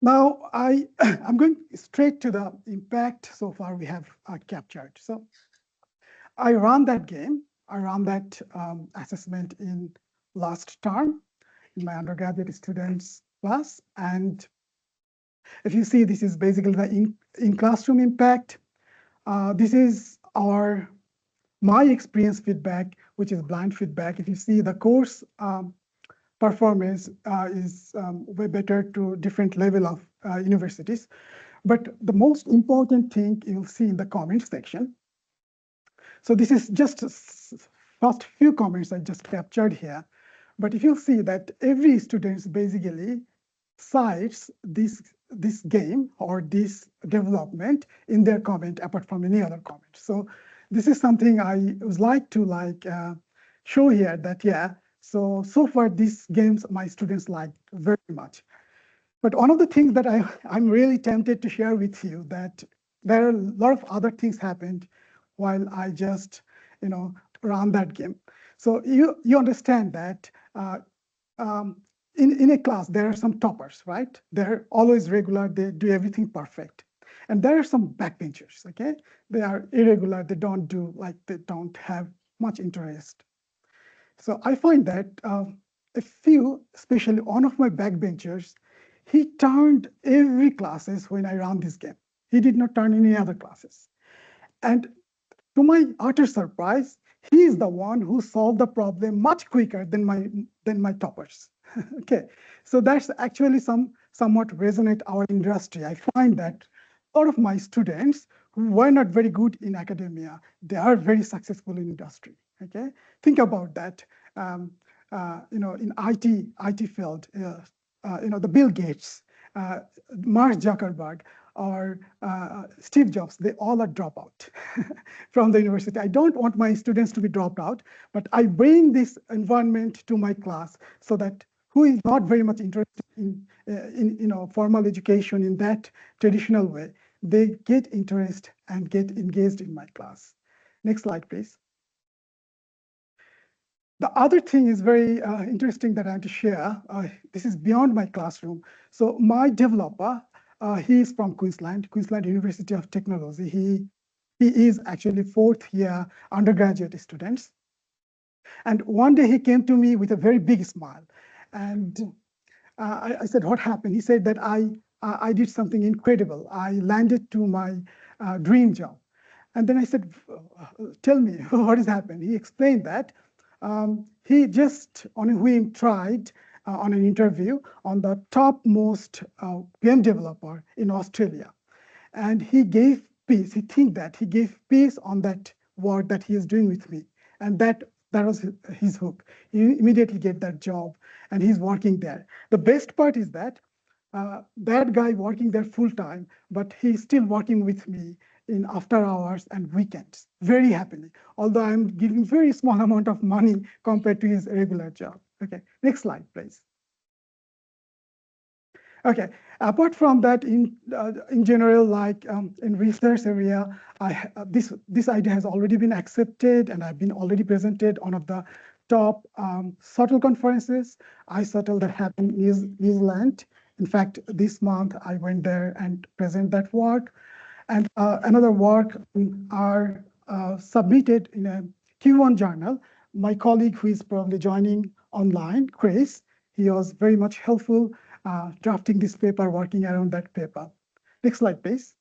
Now I'm going straight to the impact so far we have captured. So I ran that game. I ran that assessment in last term in my undergraduate students class. And if you see, this is basically the in classroom impact. This is my experience feedback, which is blind feedback. If you see, the course performance is way better to different level of universities. But the most important thing you'll see in the comment section. So this is just first few comments I just captured here. But if you see that every student basically cites this game or this development in their comment apart from any other comment. So this is something I would like to show here that, yeah, so far these games my students like very much. But one of the things that I'm really tempted to share with you that there are a lot of other things happened while I just, ran that game. So you understand that in a class, there are some toppers, right? They're always regular, they do everything perfect. And there are some backbenchers, okay? They are irregular, they don't have much interest. So I find that a few, especially one of my backbenchers, he turned every classes when I ran this game. He did not turn any other classes. And to my utter surprise, he is the one who solved the problem much quicker than my toppers. Okay, so that's actually somewhat resonate our industry. I find that a lot of my students who were not very good in academia, they are very successful in industry. Okay, think about that. In IT field, the Bill Gates, Mark Zuckerberg, or Steve Jobs, they all are dropout from the university. I don't want my students to be dropped out, but I bring this environment to my class so that who is not very much interested in formal education in that traditional way, they get interest and get engaged in my class. Next slide, please. The other thing is very interesting that I have to share. This is beyond my classroom. So my developer, he is from Queensland University of Technology. He is actually fourth year undergraduate students. And one day he came to me with a very big smile. And I said, what happened? He said that I did something incredible. I landed to my dream job. And then I said, tell me, what has happened? He explained that he just on a whim tried on an interview on the topmost game developer in Australia. And he gave peace. He think that he gave peace on that work that he is doing with me. And that was his hook. He immediately get that job and he's working there. The best part is that that guy working there full time, but he's still working with me in after hours and weekends, very happily, although I'm giving very small amount of money compared to his regular job. Okay, next slide, please. Okay, apart from that, in general, like in research area, this idea has already been accepted and I've been already presented on one of the top SUTTLE conferences, iSUTTLE, that happened in New Zealand. In fact, this month I went there and present that work. And another work are submitted in a Q1 journal. My colleague who is probably joining online, Chris, he was very much helpful drafting this paper, working around that paper. Next slide, please.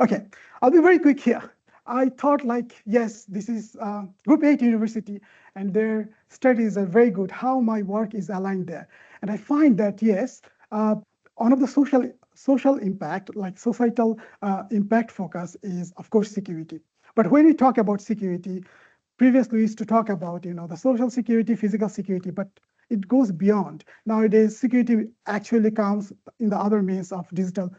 Okay, I'll be very quick here. I thought yes, this is Group 8 University and their studies are very good, how my work is aligned there. And I find that, yes, one of the social impact, like societal impact focus is, of course, security. But when we talk about security, previously we used to talk about, the social security, physical security, but it goes beyond. Nowadays, security actually comes in the other means of digital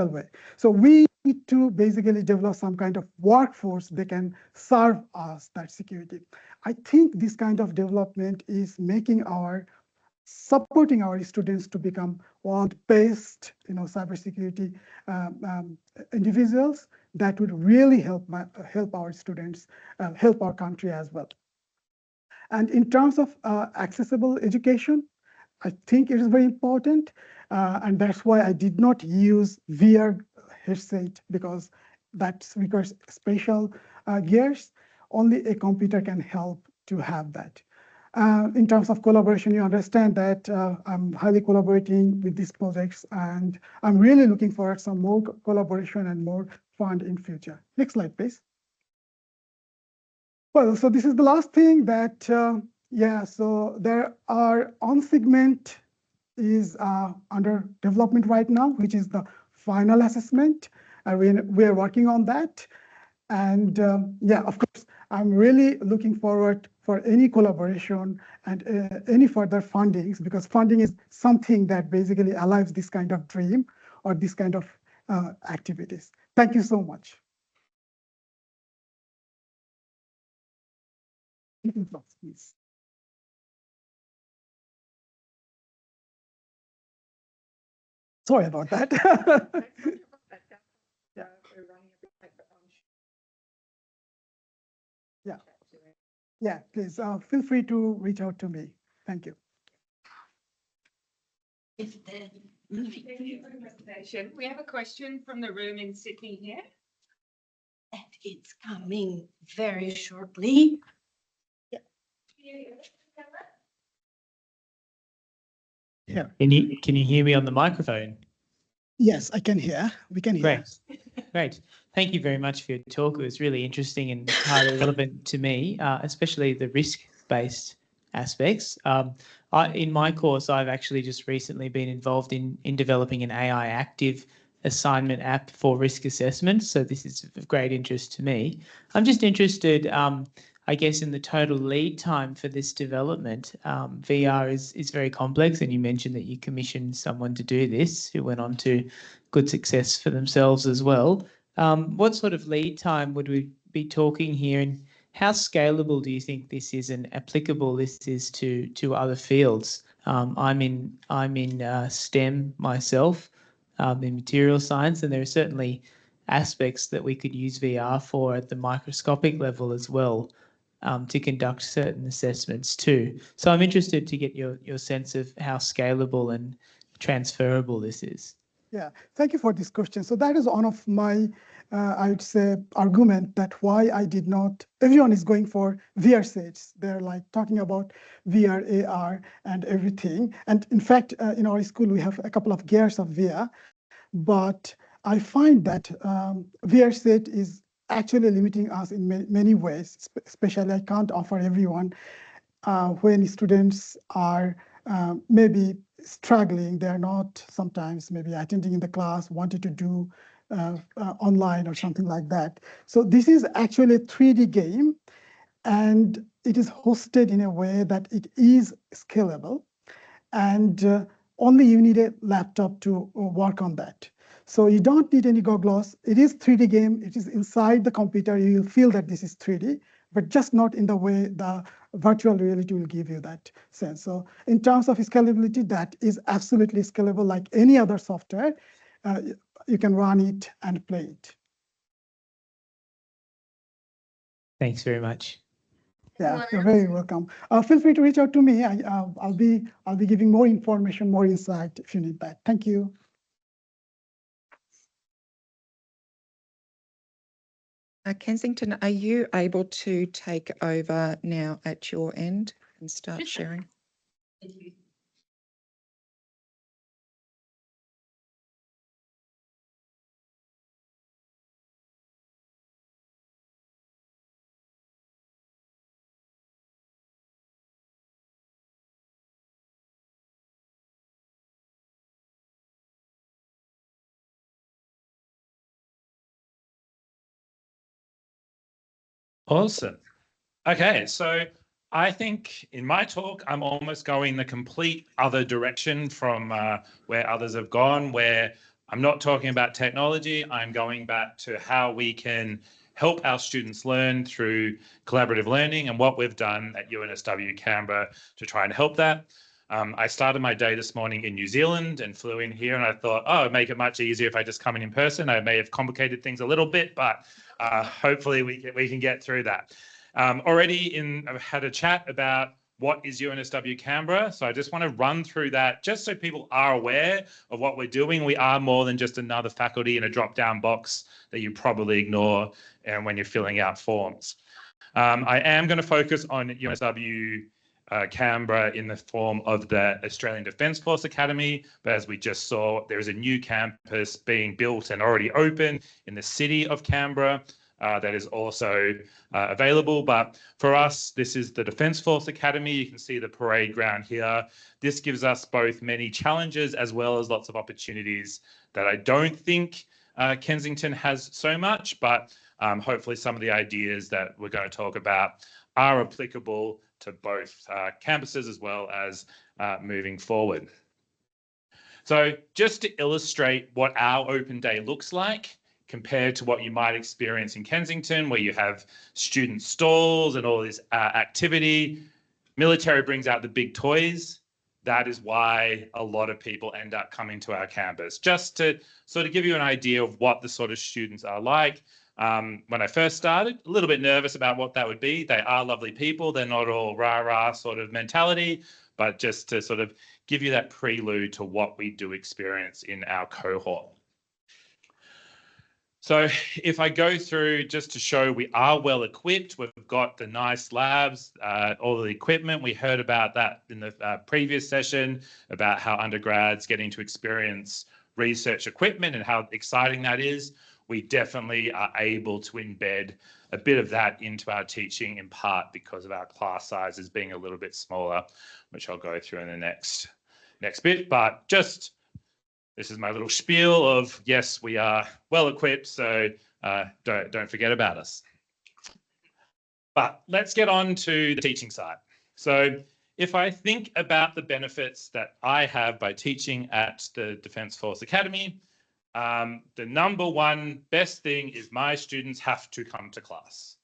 way. So we need to basically develop some kind of workforce that can serve us that security. I think this kind of development is supporting our students to become world-based, cybersecurity individuals that would really help our students, help our country as well. And in terms of accessible education, I think it is very important. And that's why I did not use VR headset, because that requires special gears. Only a computer can help to have that. In terms of collaboration, you understand that I'm highly collaborating with these projects, and I'm really looking forward to some more collaboration and more fun in future. Next slide, please. Well, so this is the last thing that, so there are on segment is under development right now, which is the final assessment. We are working on that. And of course, I'm really looking forward for any collaboration and any further fundings, because funding is something that basically allows this kind of dream or this kind of activities. Thank you so much. Please. Sorry about that. Yeah, please feel free to reach out to me. Thank you. Thank you for the presentation. We have a question from the room in Sydney here. And it's coming very shortly. Yeah. Can you hear me on the microphone? Yes, I can hear. We can hear. Great. Thank you very much for your talk. It was really interesting and highly relevant to me, especially the risk-based aspects. In my course, I've actually just recently been involved in developing an AI active assignment app for risk assessment. So this is of great interest to me. I'm just interested, I guess, in the total lead time for this development. VR is very complex, and you mentioned that you commissioned someone to do this who went on to good success for themselves as well. What sort of lead time would we be talking here, and how scalable do you think this is and applicable this is to other fields? I'm in STEM myself, in material science, and there are certainly aspects that we could use VR for at the microscopic level as well, to conduct certain assessments too. So I'm interested to get your sense of how scalable and transferable this is. Yeah, thank you for this question. So that is one of my, I would say, argument that why I did not, everyone is going for VR sets. They're like talking about VR, AR and everything. And in fact, in our school, we have a couple of gears of VR, but I find that VR set is actually limiting us in many ways, especially I can't offer everyone when students are maybe struggling, they're not sometimes maybe attending in the class, wanted to do online or something like that. So this is actually a 3D game, and it is hosted in a way that it is scalable, and only you need a laptop to work on that. So you don't need any goggles. It is 3D game. It is inside the computer. You feel that this is 3D, but just not in the way the virtual reality will give you that sense. So in terms of scalability, that is absolutely scalable like any other software. You can run it and play it. Thanks very much. Yeah, you're very welcome. Feel free to reach out to me. I'll be giving more information, more insight if you need that. Thank you. Kensington, are you able to take over now at your end and start sharing? Thank you. Awesome. Okay, so I think in my talk, I'm almost going the complete other direction from where others have gone, where I'm not talking about technology. I'm going back to how we can help our students learn through collaborative learning and what we've done at UNSW Canberra to try and help that. I started my day this morning in New Zealand and flew in here, and I thought, oh, it'd make it much easier if I just come in person. I may have complicated things a little bit, but hopefully we can get through that. I've had a chat about what is UNSW Canberra. So I just want to run through that just so people are aware of what we're doing. We are more than just another faculty in a drop-down box that you probably ignore when you're filling out forms. I am going to focus on UNSW Canberra in the form of the Australian Defence Force Academy, but as we just saw, there is a new campus being built and already open in the city of Canberra. That is also available. But for us, this is the Defence Force Academy. You can see the parade ground here. This gives us both many challenges as well as lots of opportunities that I don't think Kensington has so much, but hopefully some of the ideas that we're going to talk about are applicable to both campuses as well as moving forward. So just to illustrate what our open day looks like, compared to what you might experience in Kensington, where you have student stalls and all this activity. Military brings out the big toys. That is why a lot of people end up coming to our campus. Just to sort of give you an idea of what the sort of students are like. When I first started, a little bit nervous about what that would be. They are lovely people. They're not all rah-rah sort of mentality, but just to sort of give you that prelude to what we do experience in our cohort. So if I go through just to show we are well equipped, we've got the nice labs, all the equipment. We heard about that in the previous session about how undergrads getting to experience research equipment and how exciting that is. We definitely are able to embed a bit of that into our teaching, in part because of our class sizes being a little bit smaller, which I'll go through in the next bit. But just this is my little spiel of, yes, we are well equipped, so don't forget about us. But let's get on to the teaching side. So if I think about the benefits that I have by teaching at the Defence Force Academy, the number one best thing is my students have to come to class.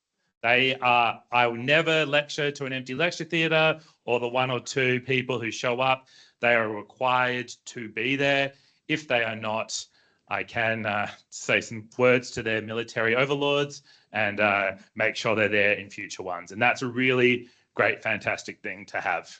I will never lecture to an empty lecture theatre or the one or two people who show up. They are required to be there. If they are not, I can say some words to their military overlords and make sure they're there in future ones. And that's a really great, fantastic thing to have.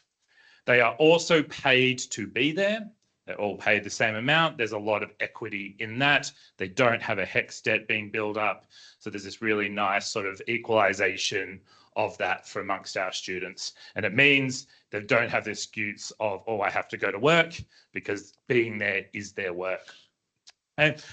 They are also paid to be there. They're all paid the same amount. There's a lot of equity in that. They don't have a HEX debt being built up. So there's this really nice sort of equalization of that for amongst our students. And it means they don't have the excuse of, oh, I have to go to work, because being there is their work. And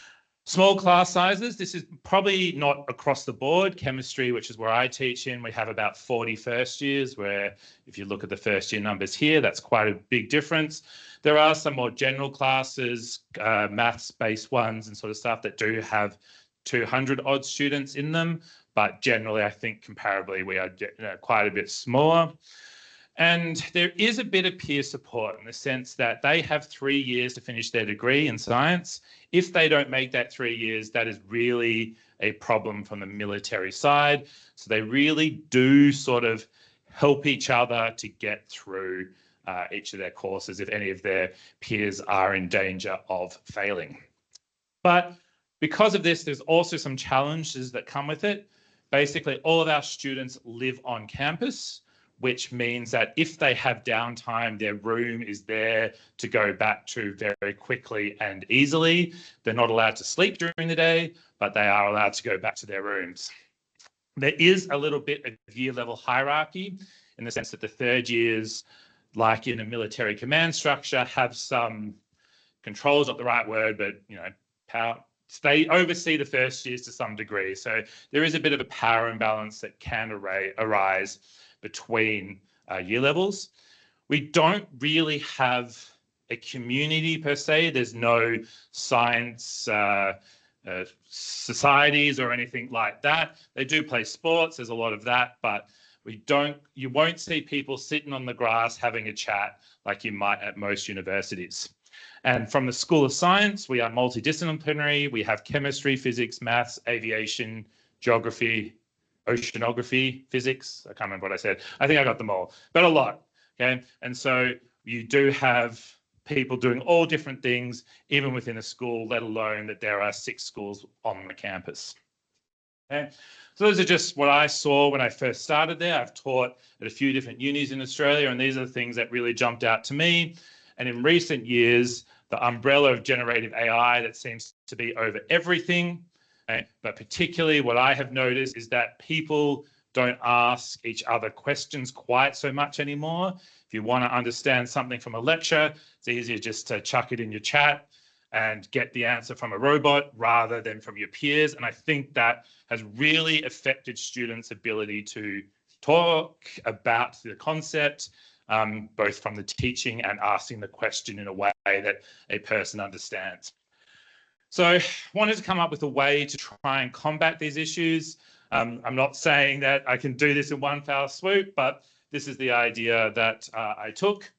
small class sizes, this is probably not across the board. Chemistry, which is where I teach in, we have about 40 first years, where if you look at the first year numbers here, that's quite a big difference. There are some more general classes, maths-based ones and sort of stuff that do have 200 odd students in them. But generally, I think comparably, we are quite a bit smaller. And there is a bit of peer support in the sense that they have 3 years to finish their degree in science. If they don't make that 3 years, that is really a problem from the military side. So they really do sort of help each other to get through each of their courses if any of their peers are in danger of failing. But because of this, there's also some challenges that come with it. Basically, all of our students live on campus, which means that if they have downtime, their room is there to go back to very quickly and easily. They're not allowed to sleep during the day, but they are allowed to go back to their rooms. There is a little bit of year level hierarchy in the sense that the third years, like in a military command structure, have some controls, not the right word, but power. They oversee the first years to some degree. So there is a bit of a power imbalance that can arise between year levels. We don't really have a community per se. There's no science societies or anything like that. They do play sports. There's a lot of that, but you won't see people sitting on the grass having a chat like you might at most universities. And from the School of Science, we are multidisciplinary. We have chemistry, physics, maths, aviation, geography, oceanography, physics. I can't remember what I said. I think I got them all, but a lot. Okay. And so you do have people doing all different things, even within a school, let alone that there are 6 schools on the campus. Okay. So those are just what I saw when I first started there. I've taught at a few different unis in Australia, and these are the things that really jumped out to me. And in recent years, the umbrella of generative AI that seems to be over everything. Okay? But particularly what I have noticed is that people don't ask each other questions quite so much anymore. If you want to understand something from a lecture, it's easier just to chuck it in your chat and get the answer from a robot rather than from your peers. And I think that has really affected students' ability to talk about the concept, both from the teaching and asking the question in a way that a person understands. So I wanted to come up with a way to try and combat these issues. I'm not saying that I can do this in one foul swoop, but this is the idea that I took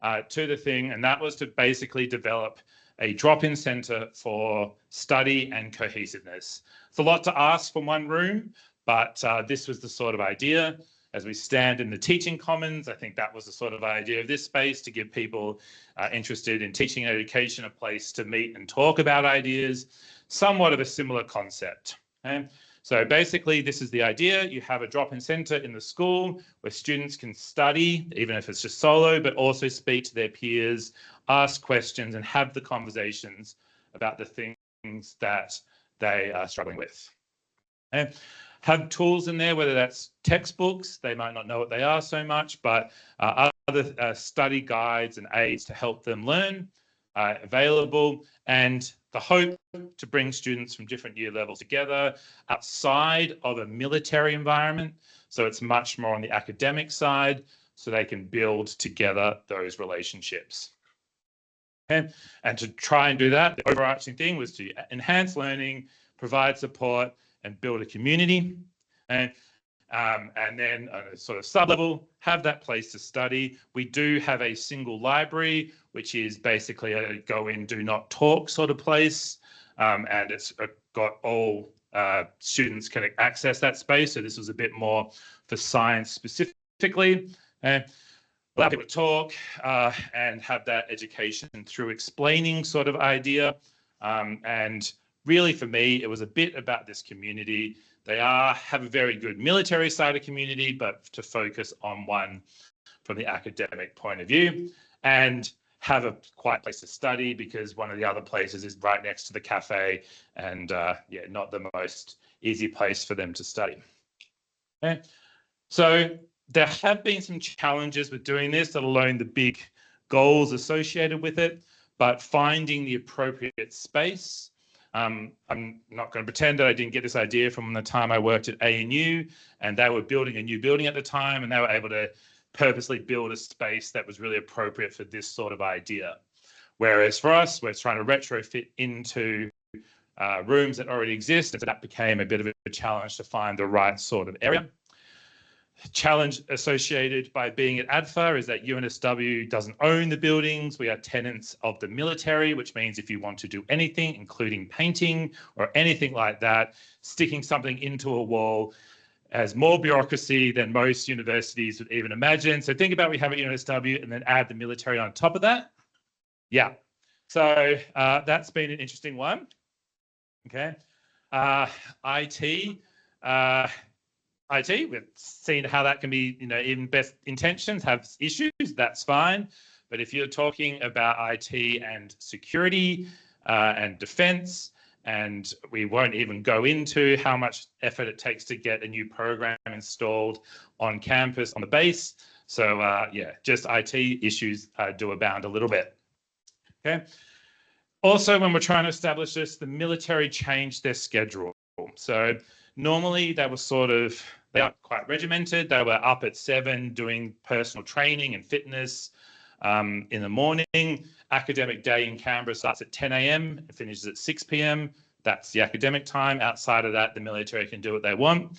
to the thing, and that was to basically develop a drop-in centre for study and cohesiveness. It's a lot to ask from one room, but this was the sort of idea. As we stand in the teaching commons, I think that was the sort of idea of this space, to give people interested in teaching and education a place to meet and talk about ideas, somewhat of a similar concept. Okay? So basically, this is the idea. You have a drop-in centre in the school where students can study, even if it's just solo, but also speak to their peers, ask questions, and have the conversations about the things that they are struggling with. Okay? Have tools in there, whether that's textbooks, they might not know what they are so much, but other study guides and aids to help them learn available, and the hope to bring students from different year levels together outside of a military environment. So it's much more on the academic side, so they can build together those relationships. Okay? And to try and do that, the overarching thing was to enhance learning, provide support, and build a community. And then on a sort of sub-level, have that place to study. We do have a single library, which is basically a go in, do not talk sort of place. And it's got all students can access that space. So this was a bit more for science specifically. Allow people to talk and have that education through explaining sort of idea. And really for me, it was a bit about this community. They have a very good military side of community, but to focus on one from the academic point of view, and have a quiet place to study, because one of the other places is right next to the cafe, and yeah, not the most easy place for them to study. Okay. So there have been some challenges with doing this, let alone the big goals associated with it, but finding the appropriate space. I'm not going to pretend that I didn't get this idea from the time I worked at ANU, and they were building a new building at the time, and they were able to purposely build a space that was really appropriate for this sort of idea. Whereas for us, we're trying to retrofit into rooms that already exist, and so that became a bit of a challenge to find the right sort of area. Challenge associated by being at ADFA is that UNSW doesn't own the buildings. We are tenants of the military, which means if you want to do anything, including painting or anything like that, sticking something into a wall has more bureaucracy than most universities would even imagine. So think about what we have at UNSW and then add the military on top of that. Yeah. So that's been an interesting one. Okay. IT, we've seen how that can be, even best intentions have issues, that's fine. But if you're talking about IT and security and defense, and we won't even go into how much effort it takes to get a new program installed on campus, on the base. So yeah, just IT issues do abound a little bit. Okay. Also, when we're trying to establish this, the military changed their schedule. So normally they were they are quite regimented. They were up at 7 doing personal training and fitness in the morning. Academic day in Canberra starts at 10 a.m. and finishes at 6 p.m. That's the academic time. Outside of that, the military can do what they want.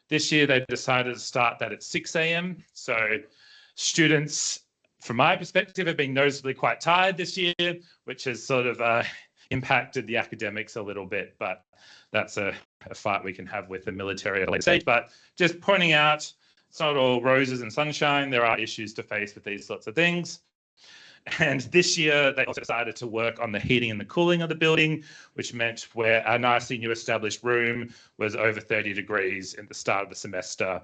This year, they decided to start that at 6 a.m. So students, from my perspective, have been noticeably quite tired this year, which has sort of impacted the academics a little bit. But that's a fight we can have with the military at a later stage. But just pointing out, it's not all roses and sunshine. There are issues to face with these sorts of things. And this year, they also decided to work on the heating and the cooling of the building, which meant where a nicely new established room was over 30 degrees at the start of the semester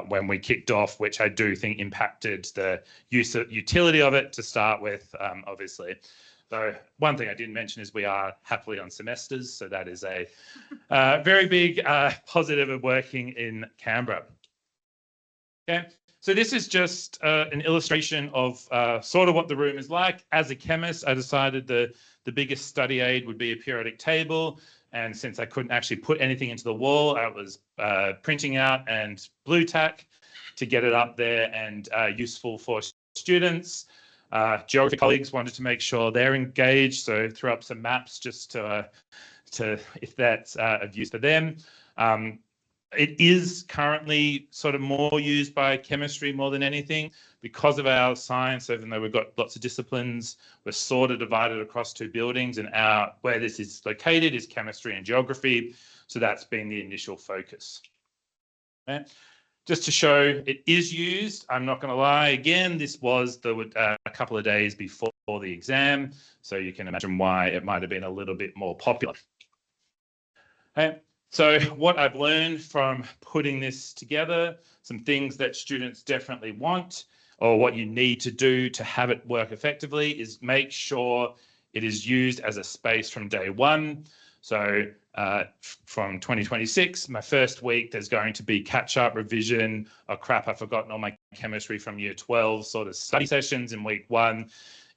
when we kicked off, which I do think impacted the utility of it to start with, obviously. So one thing I didn't mention is we are happily on semesters, so that is a very big positive of working in Canberra. Okay. So this is just an illustration of sort of what the room is like. As a chemist, I decided the biggest study aid would be a periodic table. And since I couldn't actually put anything into the wall, I was printing out and blue tack to get it up there and useful for students. Geography colleagues wanted to make sure they're engaged, so threw up some maps just to if that's of use for them. It is currently sort of more used by chemistry more than anything because of our science, even though we've got lots of disciplines, we're sort of divided across two buildings, and where this is located is chemistry and geography. So that's been the initial focus. Okay. Just to show it is used, I'm not going to lie, again, this was a couple of days before the exam, so you can imagine why it might have been a little bit more popular. Okay. So what I've learned from putting this together, some things that students definitely want or what you need to do to have it work effectively is make sure it is used as a space from day one. So from 2026, my first week, there's going to be catch-up revision. Oh, crap, I've forgotten all my chemistry from year 12 sort of study sessions in week 1.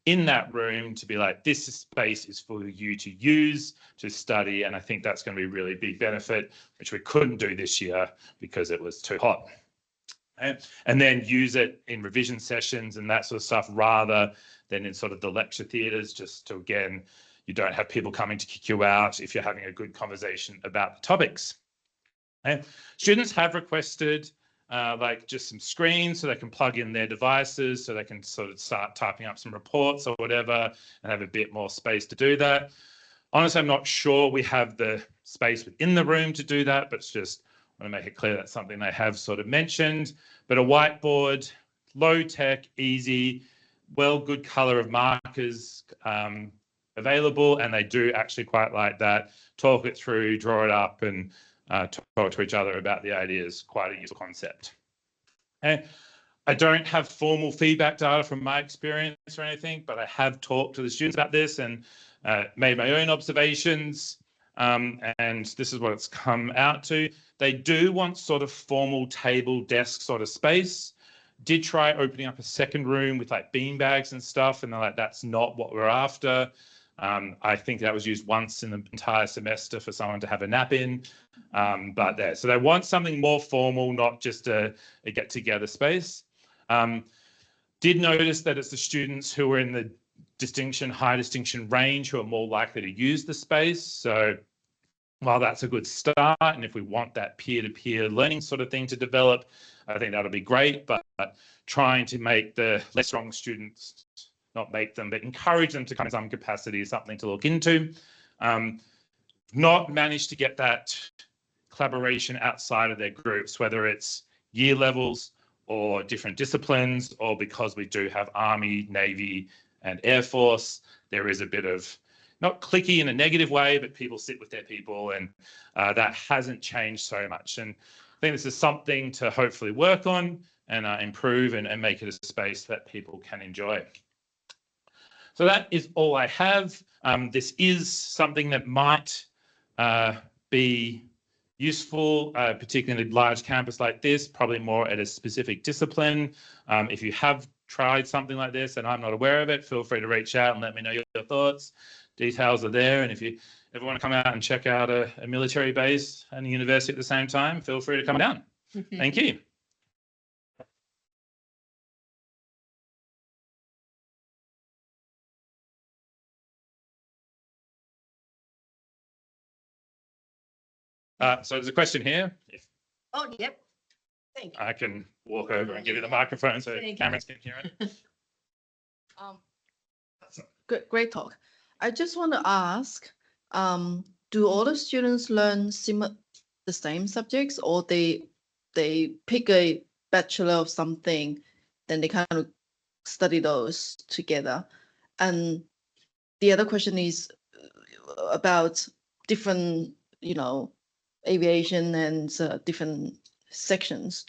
In that room to be like, this space is for you to use, to study. And I think that's going to be a really big benefit, which we couldn't do this year because it was too hot. Okay? And then use it in revision sessions and that sort of stuff rather than in sort of the lecture theatres, just to, again, you don't have people coming to kick you out if you're having a good conversation about the topics. Okay? Students have requested like just some screens so they can plug in their devices so they can sort of start typing up some reports or whatever and have a bit more space to do that. Honestly, I'm not sure we have the space within the room to do that, but it's just want to make it clear that's something they have sort of mentioned. But a whiteboard, low tech, easy, good color of markers available, and they do actually quite like that. Talk it through, draw it up, and talk to each other about the ideas. Quite a useful concept. Okay. I don't have formal feedback data from my experience or anything, but I have talked to the students about this and made my own observations. And this is what it's come out to. They do want sort of formal table, desk sort of space. Did try opening up a second room with like bean bags and stuff, and they're like, that's not what we're after. I think that was used once in the entire semester for someone to have a nap in, but there. So they want something more formal, not just a get-together space. Did notice that it's the students who are in the high distinction range who are more likely to use the space. So while that's a good start, and if we want that peer-to-peer learning sort of thing to develop, I think that'll be great, but trying to make the less strong students, not make them, but encourage them to come in some capacity is something to look into. Not managed to get that collaboration outside of their groups, whether it's year levels or different disciplines, or because we do have Army, Navy, and Air Force, there is a bit of, not cliquey in a negative way, but people sit with their people, and that hasn't changed so much. And I think this is something to hopefully work on and improve and make it a space that people can enjoy. So that is all I have. This is something that might be useful, particularly in a large campus like this, probably more at a specific discipline. If you have tried something like this and I'm not aware of it, feel free to reach out and let me know your thoughts. Details are there. And if you ever want to come out and check out a military base and a university at the same time, feel free to come down. Thank you. So there's a question here. If Oh, yep. Thank you. I can walk over and give you the microphone so Thank you. cameras can hear it. Great talk. I just want to ask, do all the students learn the same subjects, or they pick a bachelor of something, then they kind of study those together? And the other question is about different, aviation and different sections.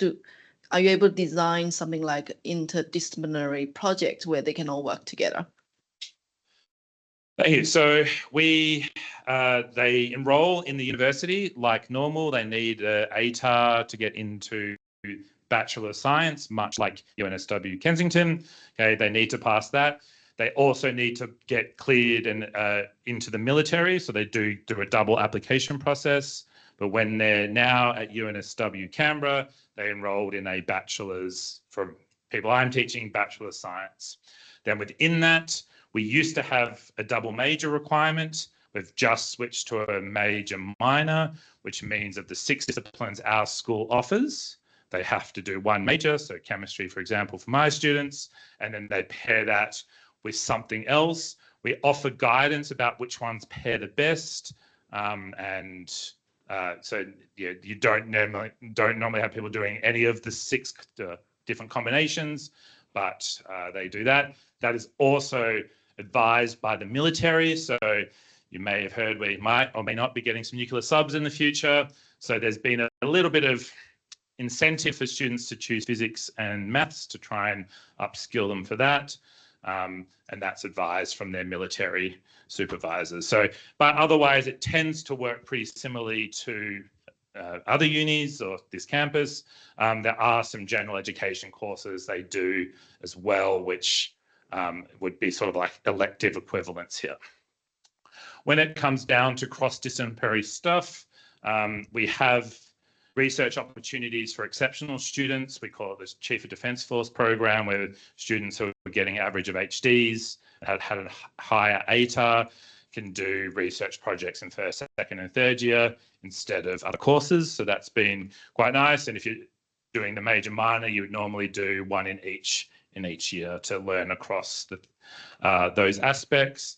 Are you able to design something like interdisciplinary project where they can all work together? Thank you. So they enroll in the university like normal. They need an ATAR to get into Bachelor of Science, much like UNSW Kensington. Okay, they need to pass that. They also need to get cleared and into the military, so they do a double application process. But when they're now at UNSW Canberra, they enrolled in a bachelor's, for people I'm teaching, Bachelor of Science. Then within that, we used to have a double major requirement. We've just switched to a major minor, which means of the 6 disciplines our school offers, they have to do one major, so chemistry, for example, for my students, and then they pair that with something else. We offer guidance about which ones pair the best, so yeah, you don't normally have people doing any of the 6 different combinations, but they do that. That is also advised by the military. So you may have heard we might or may not be getting some nuclear subs in the future. So there's been a little bit of incentive for students to choose physics and maths to try and upskill them for that. And that's advised from their military supervisors. So, but otherwise it tends to work pretty similarly to other unis or this campus. There are some general education courses they do as well, which would be sort of like elective equivalents here. When it comes down to cross-disciplinary stuff, we have research opportunities for exceptional students. We call it the Chief of Defence Force program, where students who are getting average of HDs, have had a higher ATAR, can do research projects in first, second and third year instead of other courses. So that's been quite nice. And if you're doing the major minor, you would normally do one in each year to learn across those aspects.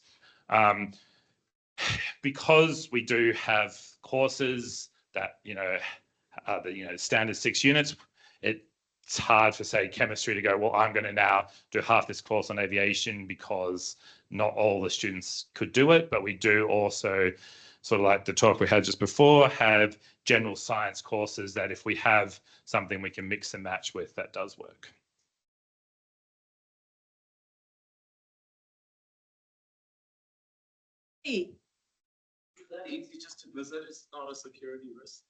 Because we do have courses that, the standard 6 units, it's hard for, say, chemistry to go, well, I'm going to now do half this course on aviation because not all the students could do it. But we do also, sort of like the talk we had just before, have general science courses that if we have something we can mix and match with, that does work. Hey. Is that easy just to visit? It's not a security risk.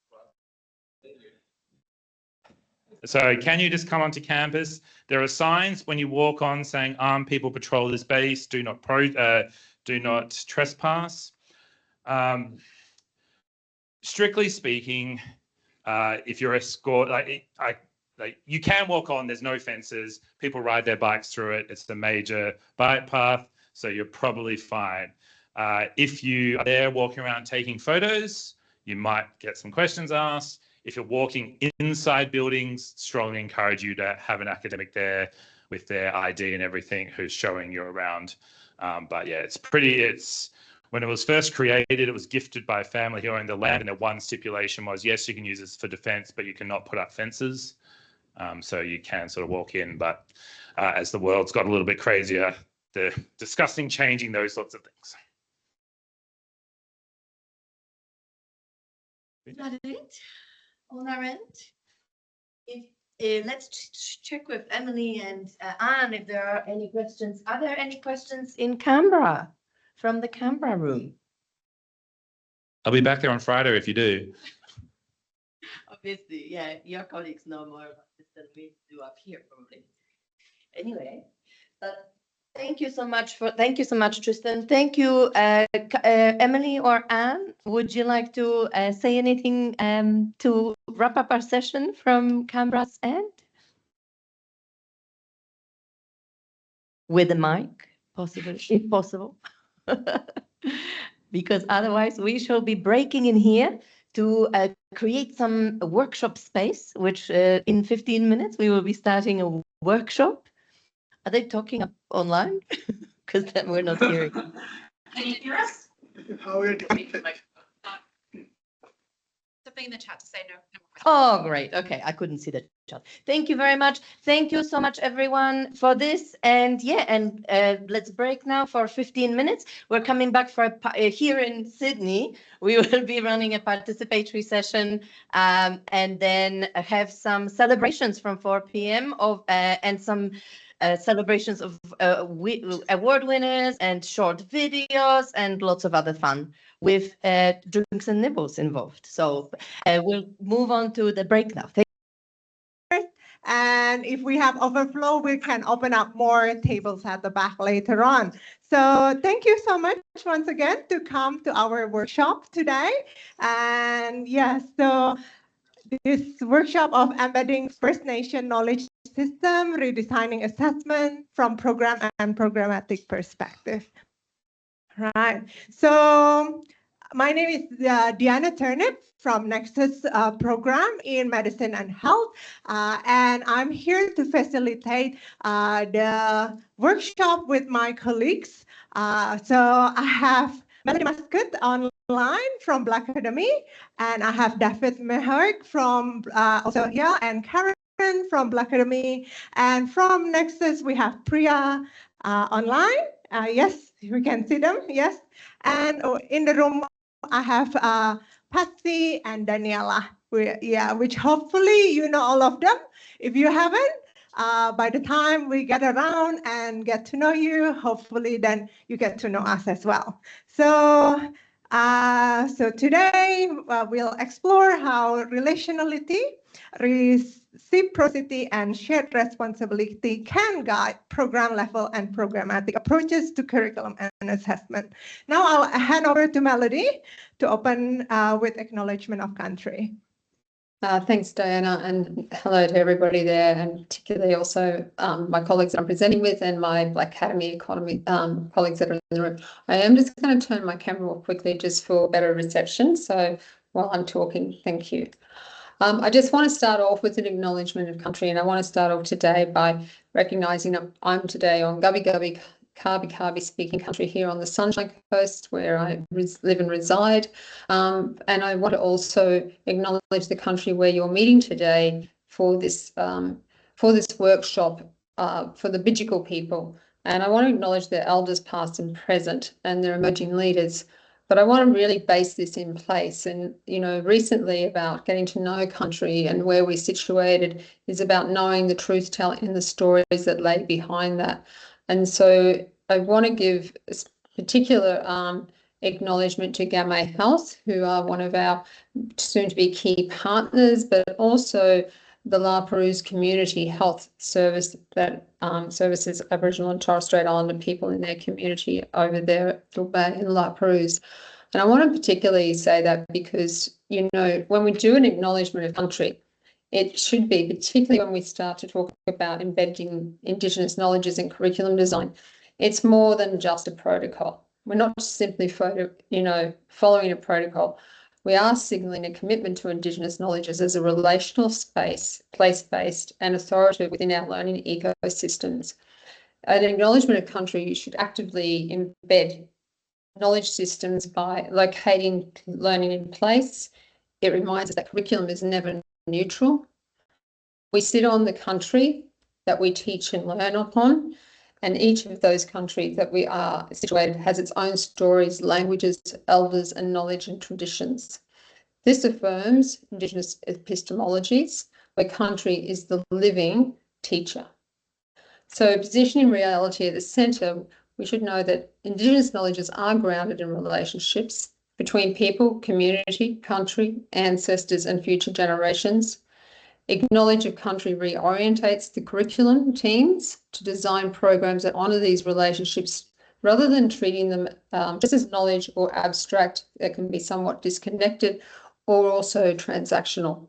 So can you just come onto campus? There are signs when you walk on saying armed people patrol this base, do not trespass. Strictly speaking, if you're escort, you can walk on, there's no fences, people ride their bikes through it, it's the major bike path, so you're probably fine. If you are there walking around taking photos, you might get some questions asked. If you're walking inside buildings, strongly encourage you to have an academic there with their ID and everything who's showing you around. But yeah, when it was first created, it was gifted by a family who owned the land, and their one stipulation was, yes, you can use this for defence, but you cannot put up fences. So you can sort of walk in, but as the world's got a little bit crazier, they're discussing changing those sorts of things. That it on our end? Let's check with Emily and Anne if there are any questions. Are there any questions in Canberra, from the Canberra room? I'll be back there on Friday if you do. Obviously, yeah, your colleagues know more about this than we do up here, probably. Anyway, but thank you so much, Tristan. Thank you, Emily or Anne. Would you like to say anything to wrap up our session from Canberra's end? With a mic, possible, if possible. Because otherwise we shall be breaking in here to create some workshop space, which in 15 minutes we will be starting a workshop. Are they talking online? Because then we're not hearing. Can you hear us? How are you doing? Something in the chat to say no. Oh, great. Okay, I couldn't see the chat. Thank you very much. Thank you so much, everyone, for this. And yeah, and let's break now for 15 minutes. We're coming back for here in Sydney. We will be running a participatory session and then have some celebrations from 4 p.m. of and some celebrations of award winners and short videos and lots of other fun with drinks and nibbles involved. So we'll move on to the break now. And if we have overflow, we can open up more tables at the back later on. So thank you so much once again to come to our workshop today. And yes, so this workshop of embedding First Nation knowledge system, redesigning assessment from program and programmatic perspective. Right. So my name is Diana Turnip from Nexus program in medicine and health. And I'm here to facilitate the workshop with my colleagues. So I have Melody Muscat online from Black Academy, and I have David Meherk from also here, and Karen from Black Academy. And from Nexus, we have Priya online. Yes, we can see them, yes. And in the room, I have Patsy and Daniela, which hopefully you know all of them. If you haven't, by the time we get around and get to know you, hopefully then you get to know us as well. So, so today we'll explore how relationality, reciprocity, and shared responsibility can guide program level and programmatic approaches to curriculum and assessment. Now I'll hand over to Melody to open with acknowledgement of country. Thanks, Diana, and hello to everybody there, and particularly also my colleagues that I'm presenting with and my Black Academy Economy colleagues that are in the room. I am just going to turn my camera off quickly just for better reception. So while I'm talking, thank you. I just want to start off with an acknowledgement of country, and I want to start off today by recognising that I'm today on Gubbi Gubbi Kabi speaking country here on the Sunshine Coast where I live and reside. And I want to also acknowledge the country where you're meeting today for this workshop for the Bidjigal people. And I want to acknowledge their elders past and present and their emerging leaders. But I want to really base this in place. And, you know, recently about getting to know country and where we're situated is about knowing the truth telling and the stories that lay behind that. And so I want to give a particular acknowledgement to Gamay Health, who are one of our soon-to-be key partners, but also the La Perouse Community Health Service that services Aboriginal and Torres Strait Islander people in their community over there in La Perouse. And I want to particularly say that because, you know, when we do an acknowledgement of country, it should be, particularly when we start to talk about embedding Indigenous knowledges in curriculum design, it's more than just a protocol. We're not simply following a protocol. We are signalling a commitment to Indigenous knowledges as a relational space, place-based and authoritative within our learning ecosystems. An acknowledgement of country should actively embed knowledge systems by locating learning in place. It reminds us that curriculum is never neutral. We sit on the country that we teach and learn upon, and each of those countries that we are situated has its own stories, languages, elders, and knowledge and traditions. This affirms Indigenous epistemologies, where country is the living teacher. So positioning reality at the centre, we should know that Indigenous knowledges are grounded in relationships between people, community, country, ancestors, and future generations. Acknowledge of country reorientates the curriculum teams to design programs that honour these relationships rather than treating them just as knowledge or abstract that can be somewhat disconnected or also transactional.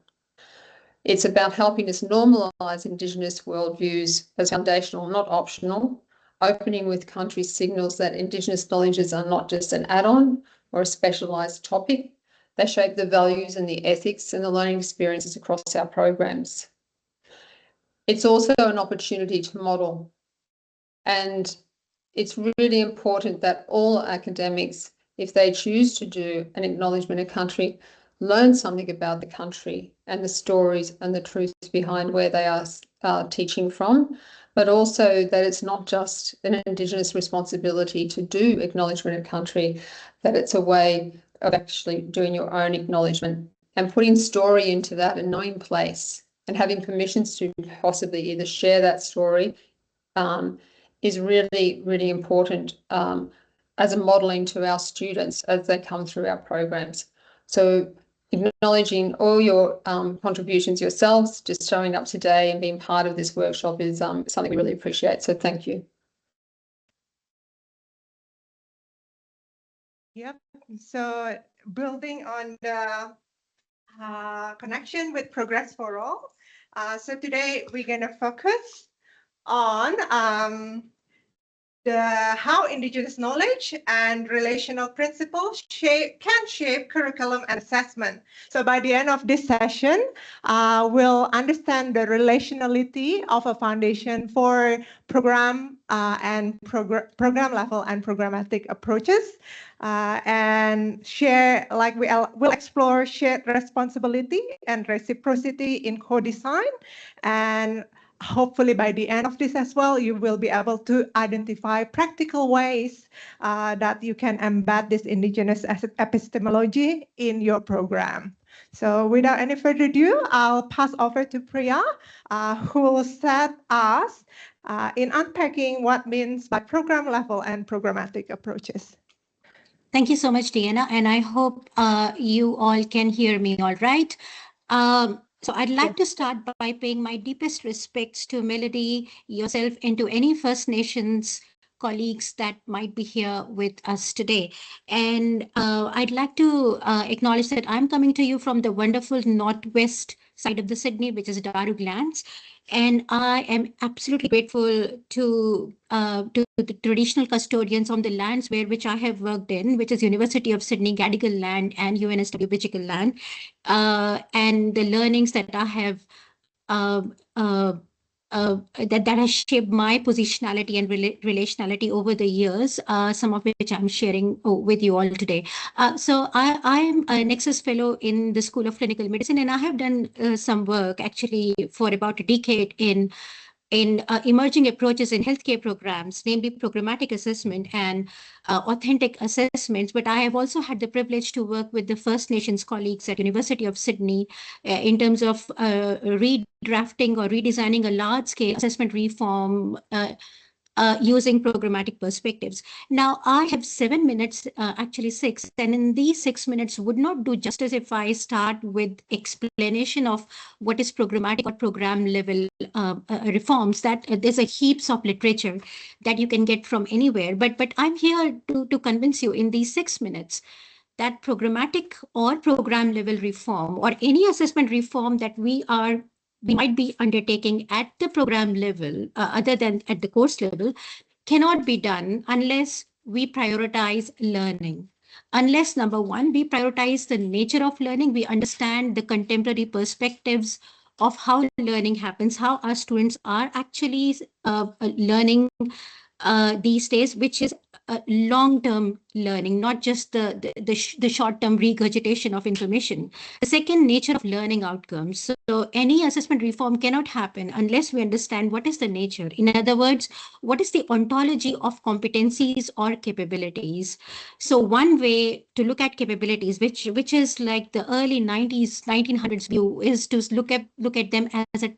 It's about helping us normalise Indigenous worldviews as foundational, not optional, opening with country signals that Indigenous knowledges are not just an add-on or a specialised topic. They shape the values and the ethics and the learning experiences across our programs. It's also an opportunity to model. And it's really important that all academics, if they choose to do an acknowledgement of country, learn something about the country and the stories and the truths behind where they are teaching from, but also that it's not just an Indigenous responsibility to do acknowledgement of country, that it's a way of actually doing your own acknowledgement and putting story into that and knowing place and having permissions to possibly either share that story is really, really important as a modelling to our students as they come through our programs. So acknowledging all your contributions yourselves, just showing up today and being part of this workshop is something we really appreciate. So thank you. Yep. So building on the connection with Progress for All. So today we're going to focus on how Indigenous knowledge and relational principles can shape curriculum and assessment. So by the end of this session, we'll understand the relationality of a foundation for program and program level and programmatic approaches, and share, like we'll explore shared responsibility and reciprocity in co-design, and hopefully by the end of this as well, you will be able to identify practical ways that you can embed this Indigenous epistemology in your program. So without any further ado, I'll pass over to Priya, who will set us in unpacking what means by program level and programmatic approaches. Thank you so much, Diana, and I hope you all can hear me all right. So I'd like to start by paying my deepest respects to Melody, yourself, and to any First Nations colleagues that might be here with us today. And I'd like to acknowledge that I'm coming to you from the wonderful northwest side of the Sydney, which is Darug lands. And I am absolutely grateful to the traditional custodians on the lands which I have worked in, which is University of Sydney Gadigal land and UNSW Education land, and the learnings that I have that has shaped my positionality and relationality over the years, some of which I'm sharing with you all today. So I am a Nexus Fellow in the School of Clinical Medicine, and I have done some work actually for about a decade in emerging approaches in healthcare programs, namely programmatic assessment and authentic assessments. But I have also had the privilege to work with the First Nations colleagues at University of Sydney in terms of redrafting or redesigning a large-scale assessment reform using programmatic perspectives. Now, I have 7 minutes, actually 6, and in these 6 minutes would not do justice if I start with explanation of what is programmatic or program level reforms. That there's a heaps of literature that you can get from anywhere, but I'm here to convince you in these 6 minutes that programmatic or program level reform or any assessment reform that we might be undertaking at the program level, other than at the course level, cannot be done unless we prioritize learning. Unless, number one, we prioritize the nature of learning, we understand the contemporary perspectives of how learning happens, how our students are actually learning these days, which is long-term learning, not just the short-term regurgitation of information. The second, nature of learning outcomes. So any assessment reform cannot happen unless we understand what is the nature. In other words, what is the ontology of competencies or capabilities? So one way to look at capabilities, which is like the early 1900s view, is to look at them as a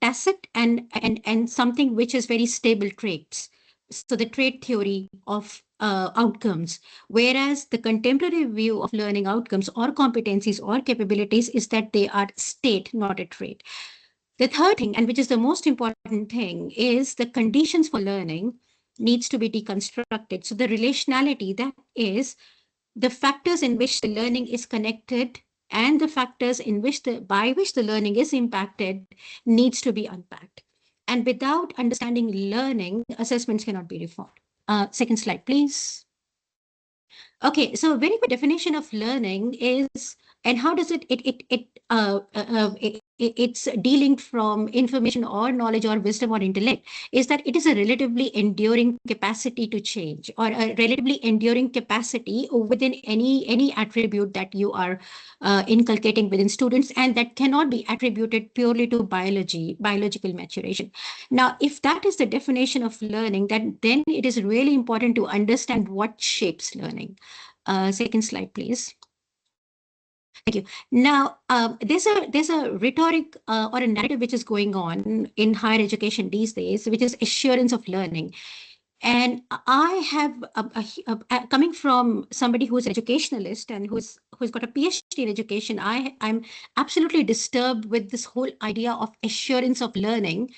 tacit and something which is very stable traits. So the trait theory of outcomes, whereas the contemporary view of learning outcomes or competencies or capabilities is that they are state, not a trait. The third thing, and which is the most important thing, is the conditions for learning needs to be deconstructed. So the relationality, that is the factors in which the learning is connected and the factors in which by which the learning is impacted needs to be unpacked. And without understanding learning, assessments cannot be reformed. Second slide, please. Okay, so a very good definition of learning is, and how does it's dealing from information or knowledge or wisdom or intellect, is that it is a relatively enduring capacity to change, or a relatively enduring capacity within any attribute that you are inculcating within students, and that cannot be attributed purely to biological maturation. Now, if that is the definition of learning, then it is really important to understand what shapes learning. Second slide, please. Thank you. Now, there's a rhetoric or a narrative which is going on in higher education these days, which is assurance of learning. And I have, coming from somebody who's an educationalist and who's got a PhD in education, I'm absolutely disturbed with this whole idea of assurance of learning.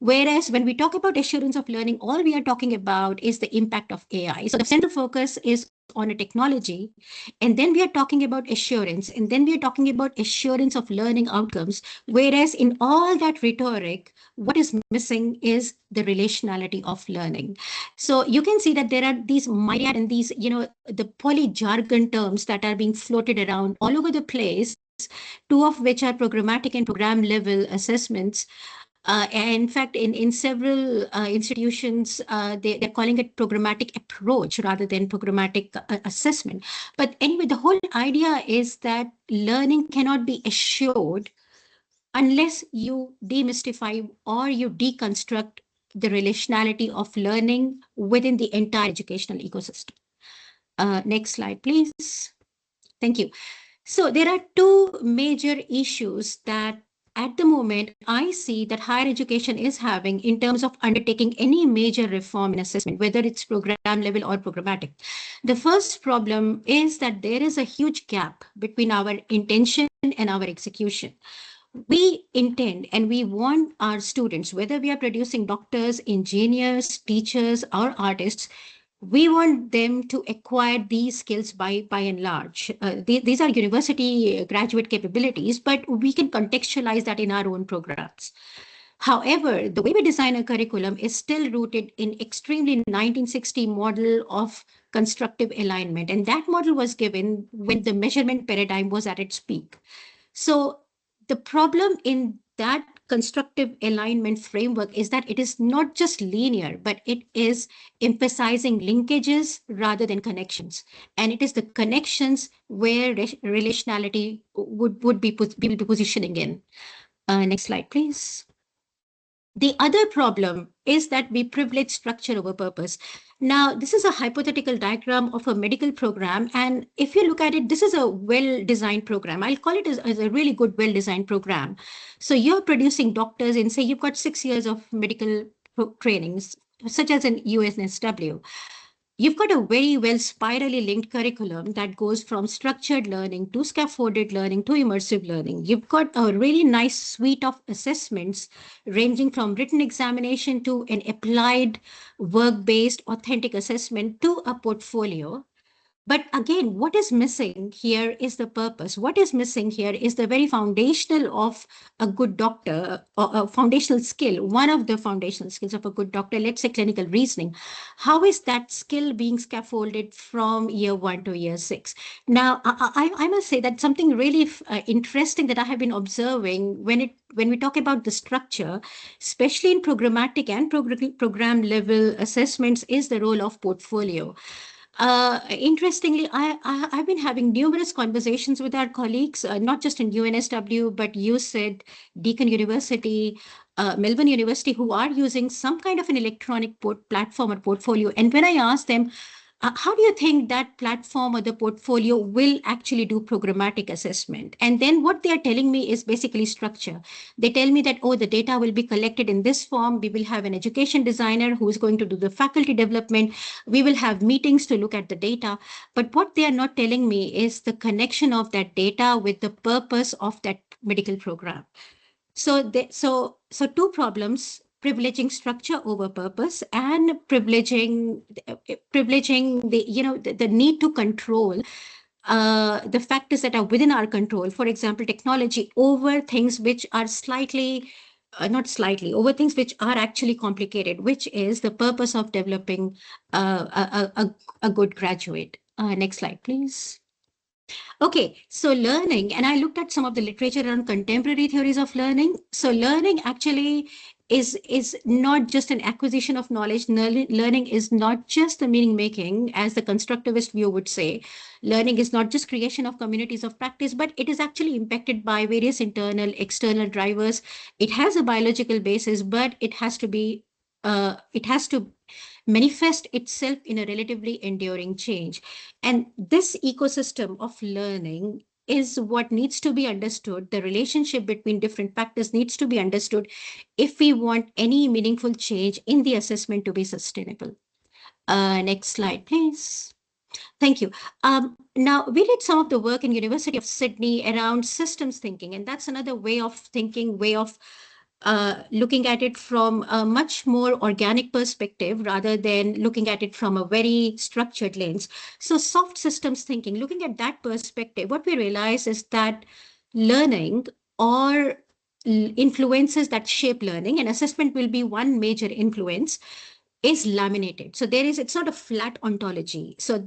Whereas when we talk about assurance of learning, all we are talking about is the impact of AI. So the central focus is on a technology, and then we are talking about assurance, and then we are talking about assurance of learning outcomes. Whereas in all that rhetoric, what is missing is the relationality of learning. So you can see that there are these myriad and these, the poly jargon terms that are being floated around all over the place, two of which are programmatic and program level assessments. In fact, in several institutions, they're calling it programmatic approach rather than programmatic assessment. But anyway, the whole idea is that learning cannot be assured unless you demystify or you deconstruct the relationality of learning within the entire educational ecosystem. Next slide, please. Thank you. So there are two major issues that at the moment I see that higher education is having in terms of undertaking any major reform in assessment, whether it's program level or programmatic. The first problem is that there is a huge gap between our intention and our execution. We intend and we want our students, whether we are producing doctors, engineers, teachers, or artists, we want them to acquire these skills by and large. These are university graduate capabilities, but we can contextualize that in our own programs. However, the way we design a curriculum is still rooted in extremely 1960 model of constructive alignment. And that model was given when the measurement paradigm was at its peak. So the problem in that constructive alignment framework is that it is not just linear, but it is emphasizing linkages rather than connections. And it is the connections where relationality would be positioning in. Next slide, please. The other problem is that we privilege structure over purpose. Now, this is a hypothetical diagram of a medical program. And if you look at it, this is a well-designed program. I'll call it as a really good, well-designed program. So you're producing doctors and say you've got 6 years of medical trainings, such as in UNSW. You've got a very well spirally linked curriculum that goes from structured learning to scaffolded learning to immersive learning. You've got a really nice suite of assessments ranging from written examination to an applied work-based authentic assessment to a portfolio. But again, what is missing here is the purpose. What is missing here is the very foundational of a good doctor, or a foundational skill, one of the foundational skills of a good doctor, let's say clinical reasoning. How is that skill being scaffolded from year 1 to year 6? Now, I must say that something really interesting that I have been observing when we talk about the structure, especially in programmatic and program level assessments, is the role of portfolio. Interestingly, I've been having numerous conversations with our colleagues, not just in UNSW, but UCED, Deakin University, Melbourne University, who are using some kind of an electronic platform or portfolio. And when I ask them, how do you think that platform or the portfolio will actually do programmatic assessment? And then what they are telling me is basically structure. They tell me that, oh, the data will be collected in this form. We will have an education designer who is going to do the faculty development. We will have meetings to look at the data. But what they are not telling me is the connection of that data with the purpose of that medical program. So two problems: privileging structure over purpose, and privileging the need to control the factors that are within our control. For example, technology over things which are over things which are actually complicated, which is the purpose of developing a good graduate. Next slide, please. Okay, so learning, and I looked at some of the literature around contemporary theories of learning. So learning actually is not just an acquisition of knowledge. Learning is not just the meaning making, as the constructivist view would say. Learning is not just creation of communities of practice, but it is actually impacted by various internal, external drivers. It has a biological basis, but it has to manifest itself in a relatively enduring change. And this ecosystem of learning is what needs to be understood. The relationship between different factors needs to be understood if we want any meaningful change in the assessment to be sustainable. Next slide, please. Thank you. Now, we did some of the work in University of Sydney around systems thinking, and that's another way of thinking, way of looking at it from a much more organic perspective rather than looking at it from a very structured lens. So soft systems thinking, looking at that perspective, what we realize is that learning or influences that shape learning, and assessment will be one major influence, is laminated. So it's not a flat ontology. So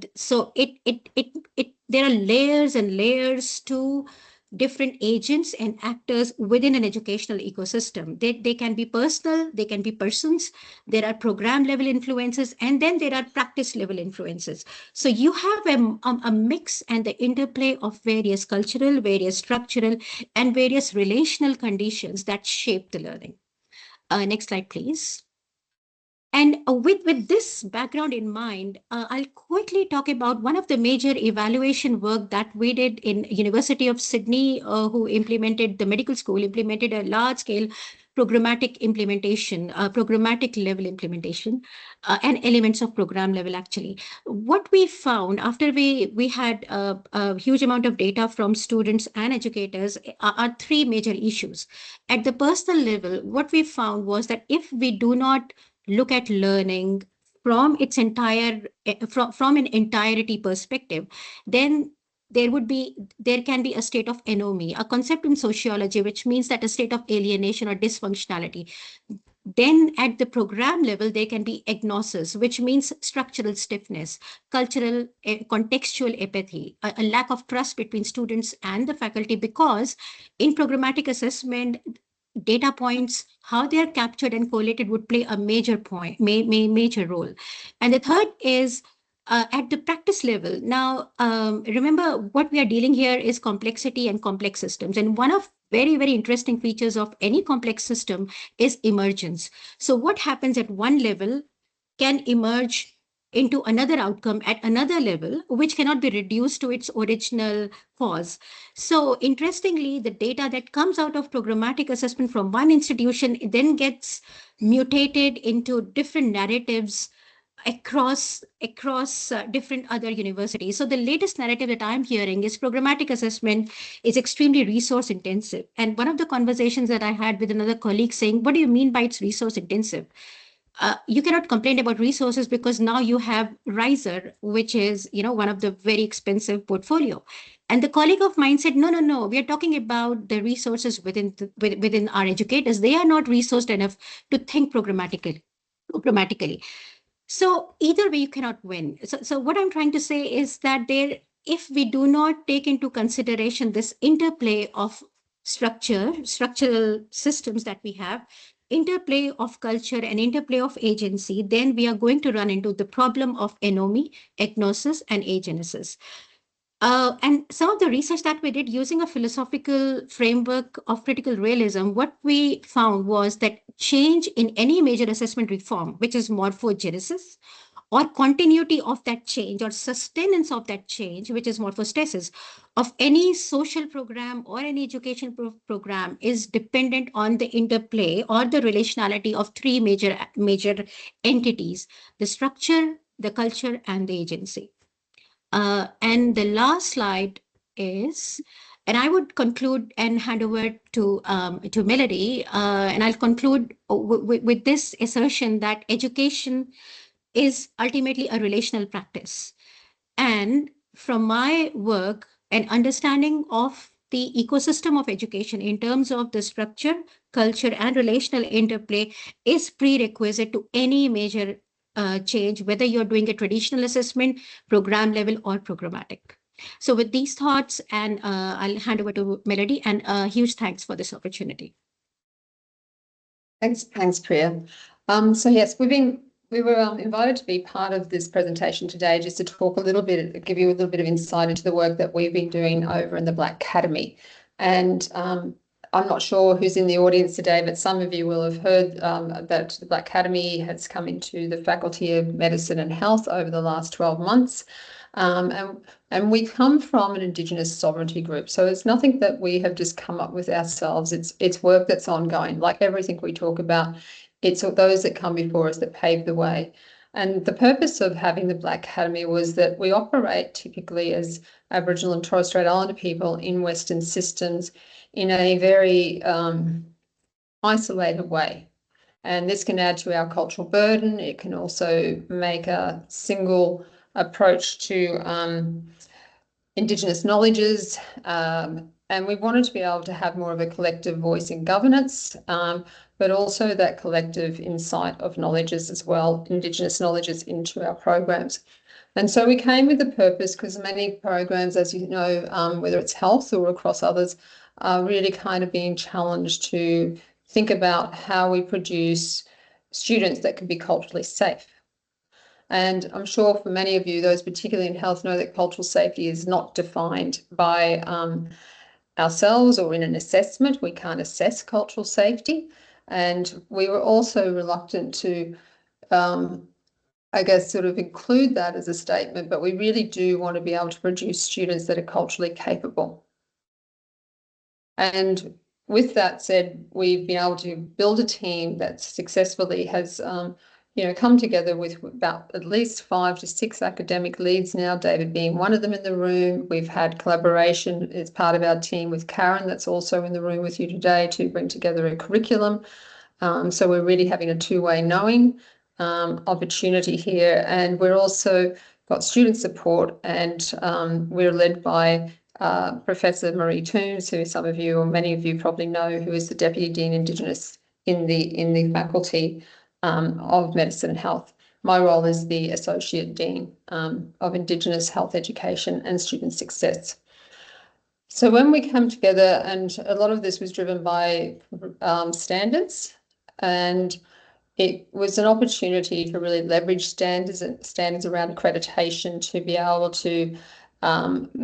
there are layers and layers to different agents and actors within an educational ecosystem. They can be personal, they can be persons, there are program level influences, and then there are practice level influences. So you have a mix and the interplay of various cultural, various structural, and various relational conditions that shape the learning. Next slide, please. And with this background in mind, I'll quickly talk about one of the major evaluation work that we did in University of Sydney, who implemented, the medical school implemented a large scale programmatic implementation, programmatic level implementation, and elements of program level actually. What we found after we had a huge amount of data from students and educators are three major issues. At the personal level, what we found was that if we do not look at learning from its entire from an entirety perspective, then there can be a state of anomie, a concept in sociology, which means that a state of alienation or dysfunctionality. Then at the program level, there can be agnosis, which means structural stiffness, cultural, contextual apathy, a lack of trust between students and the faculty, because in programmatic assessment, data points, how they are captured and collated would play a major major role. And the third is at the practice level. Now, remember what we are dealing here is complexity and complex systems. And one of very, very interesting features of any complex system is emergence. So what happens at one level can emerge into another outcome at another level, which cannot be reduced to its original cause. So interestingly, the data that comes out of programmatic assessment from one institution then gets mutated into different narratives across different other universities. So the latest narrative that I'm hearing is programmatic assessment is extremely resource intensive. And one of the conversations that I had with another colleague saying, what do you mean by it's resource intensive? You cannot complain about resources because now you have Riser, which is, one of the very expensive portfolio. And the colleague of mine said, no, we are talking about the resources within our educators. They are not resourced enough to think programmatically. So either way, you cannot win. So what I'm trying to say is that if we do not take into consideration this interplay of structural systems that we have, interplay of culture and interplay of agency, then we are going to run into the problem of anomie, agnosis, and agenesis. And some of the research that we did using a philosophical framework of critical realism, what we found was that change in any major assessment reform, which is morphogenesis, or continuity of that change or sustenance of that change, which is morphostasis, of any social program or any education program is dependent on the interplay or the relationality of three major entities: the structure, the culture, and the agency. And the last slide is, and I would conclude and hand over to Melody, and I'll conclude with this assertion that education is ultimately a relational practice. And from my work and understanding of the ecosystem of education in terms of the structure, culture, and relational interplay is prerequisite to any major change, whether you're doing a traditional assessment, program level, or programmatic. So with these thoughts, and I'll hand over to Melody, and huge thanks for this opportunity. Thanks, Priya. So yes, we were invited to be part of this presentation today, just to talk a little bit, give you a little bit of insight into the work that we've been doing over in the Black Academy. And I'm not sure who's in the audience today, but some of you will have heard that the Black Academy has come into the Faculty of Medicine and Health over the last 12 months. And we come from an Indigenous sovereignty group. So it's nothing that we have just come up with ourselves. It's work that's ongoing. Like everything we talk about, it's those that come before us that pave the way. And the purpose of having the Black Academy was that we operate typically as Aboriginal and Torres Strait Islander people in Western systems in a very isolated way. And this can add to our cultural burden. It can also make a single approach to Indigenous knowledges. And we wanted to be able to have more of a collective voice in governance, but also that collective insight of knowledges as well, Indigenous knowledges into our programs. And so we came with the purpose because many programs, as you know, whether it's health or across others, are really kind of being challenged to think about how we produce students that can be culturally safe. And I'm sure for many of you, those particularly in health, know that cultural safety is not defined by ourselves or in an assessment. We can't assess cultural safety. And we were also reluctant to, I guess, sort of include that as a statement, but we really do want to be able to produce students that are culturally capable. And with that said, we've been able to build a team that successfully has come together with about at least 5 to 6 academic leads now, David being one of them in the room. We've had collaboration as part of our team with Karen, that's also in the room with you today, to bring together a curriculum. So we're really having a two-way knowing opportunity here. And we're also got student support, and we're led by Professor Marie Toombs, who some of you or many of you probably know, who is the Deputy Dean Indigenous in the Faculty of Medicine and Health. My role is the Associate Dean of Indigenous Health Education and Student Success. So when we come together, and a lot of this was driven by standards, and it was an opportunity to really leverage standards around accreditation to be able to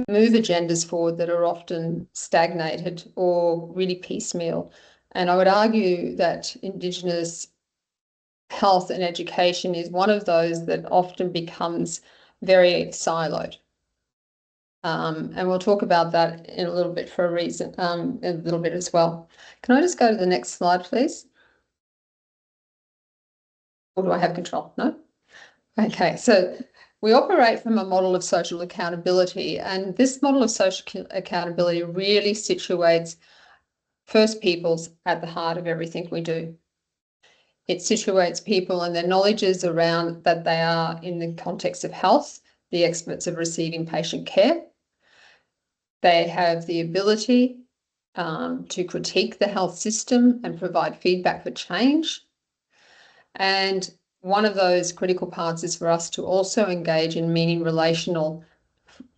move agendas forward that are often stagnated or really piecemeal. And I would argue that Indigenous health and education is one of those that often becomes very siloed. And we'll talk about that in a little bit for a reason, a little bit as well. Can I just go to the next slide, please? Or do I have control? No? Okay, so we operate from a model of social accountability, and this model of social accountability really situates First Peoples at the heart of everything we do. It situates people and their knowledges around that they are, in the context of health, the experts of receiving patient care. They have the ability to critique the health system and provide feedback for change. And one of those critical parts is for us to also engage in meaning relational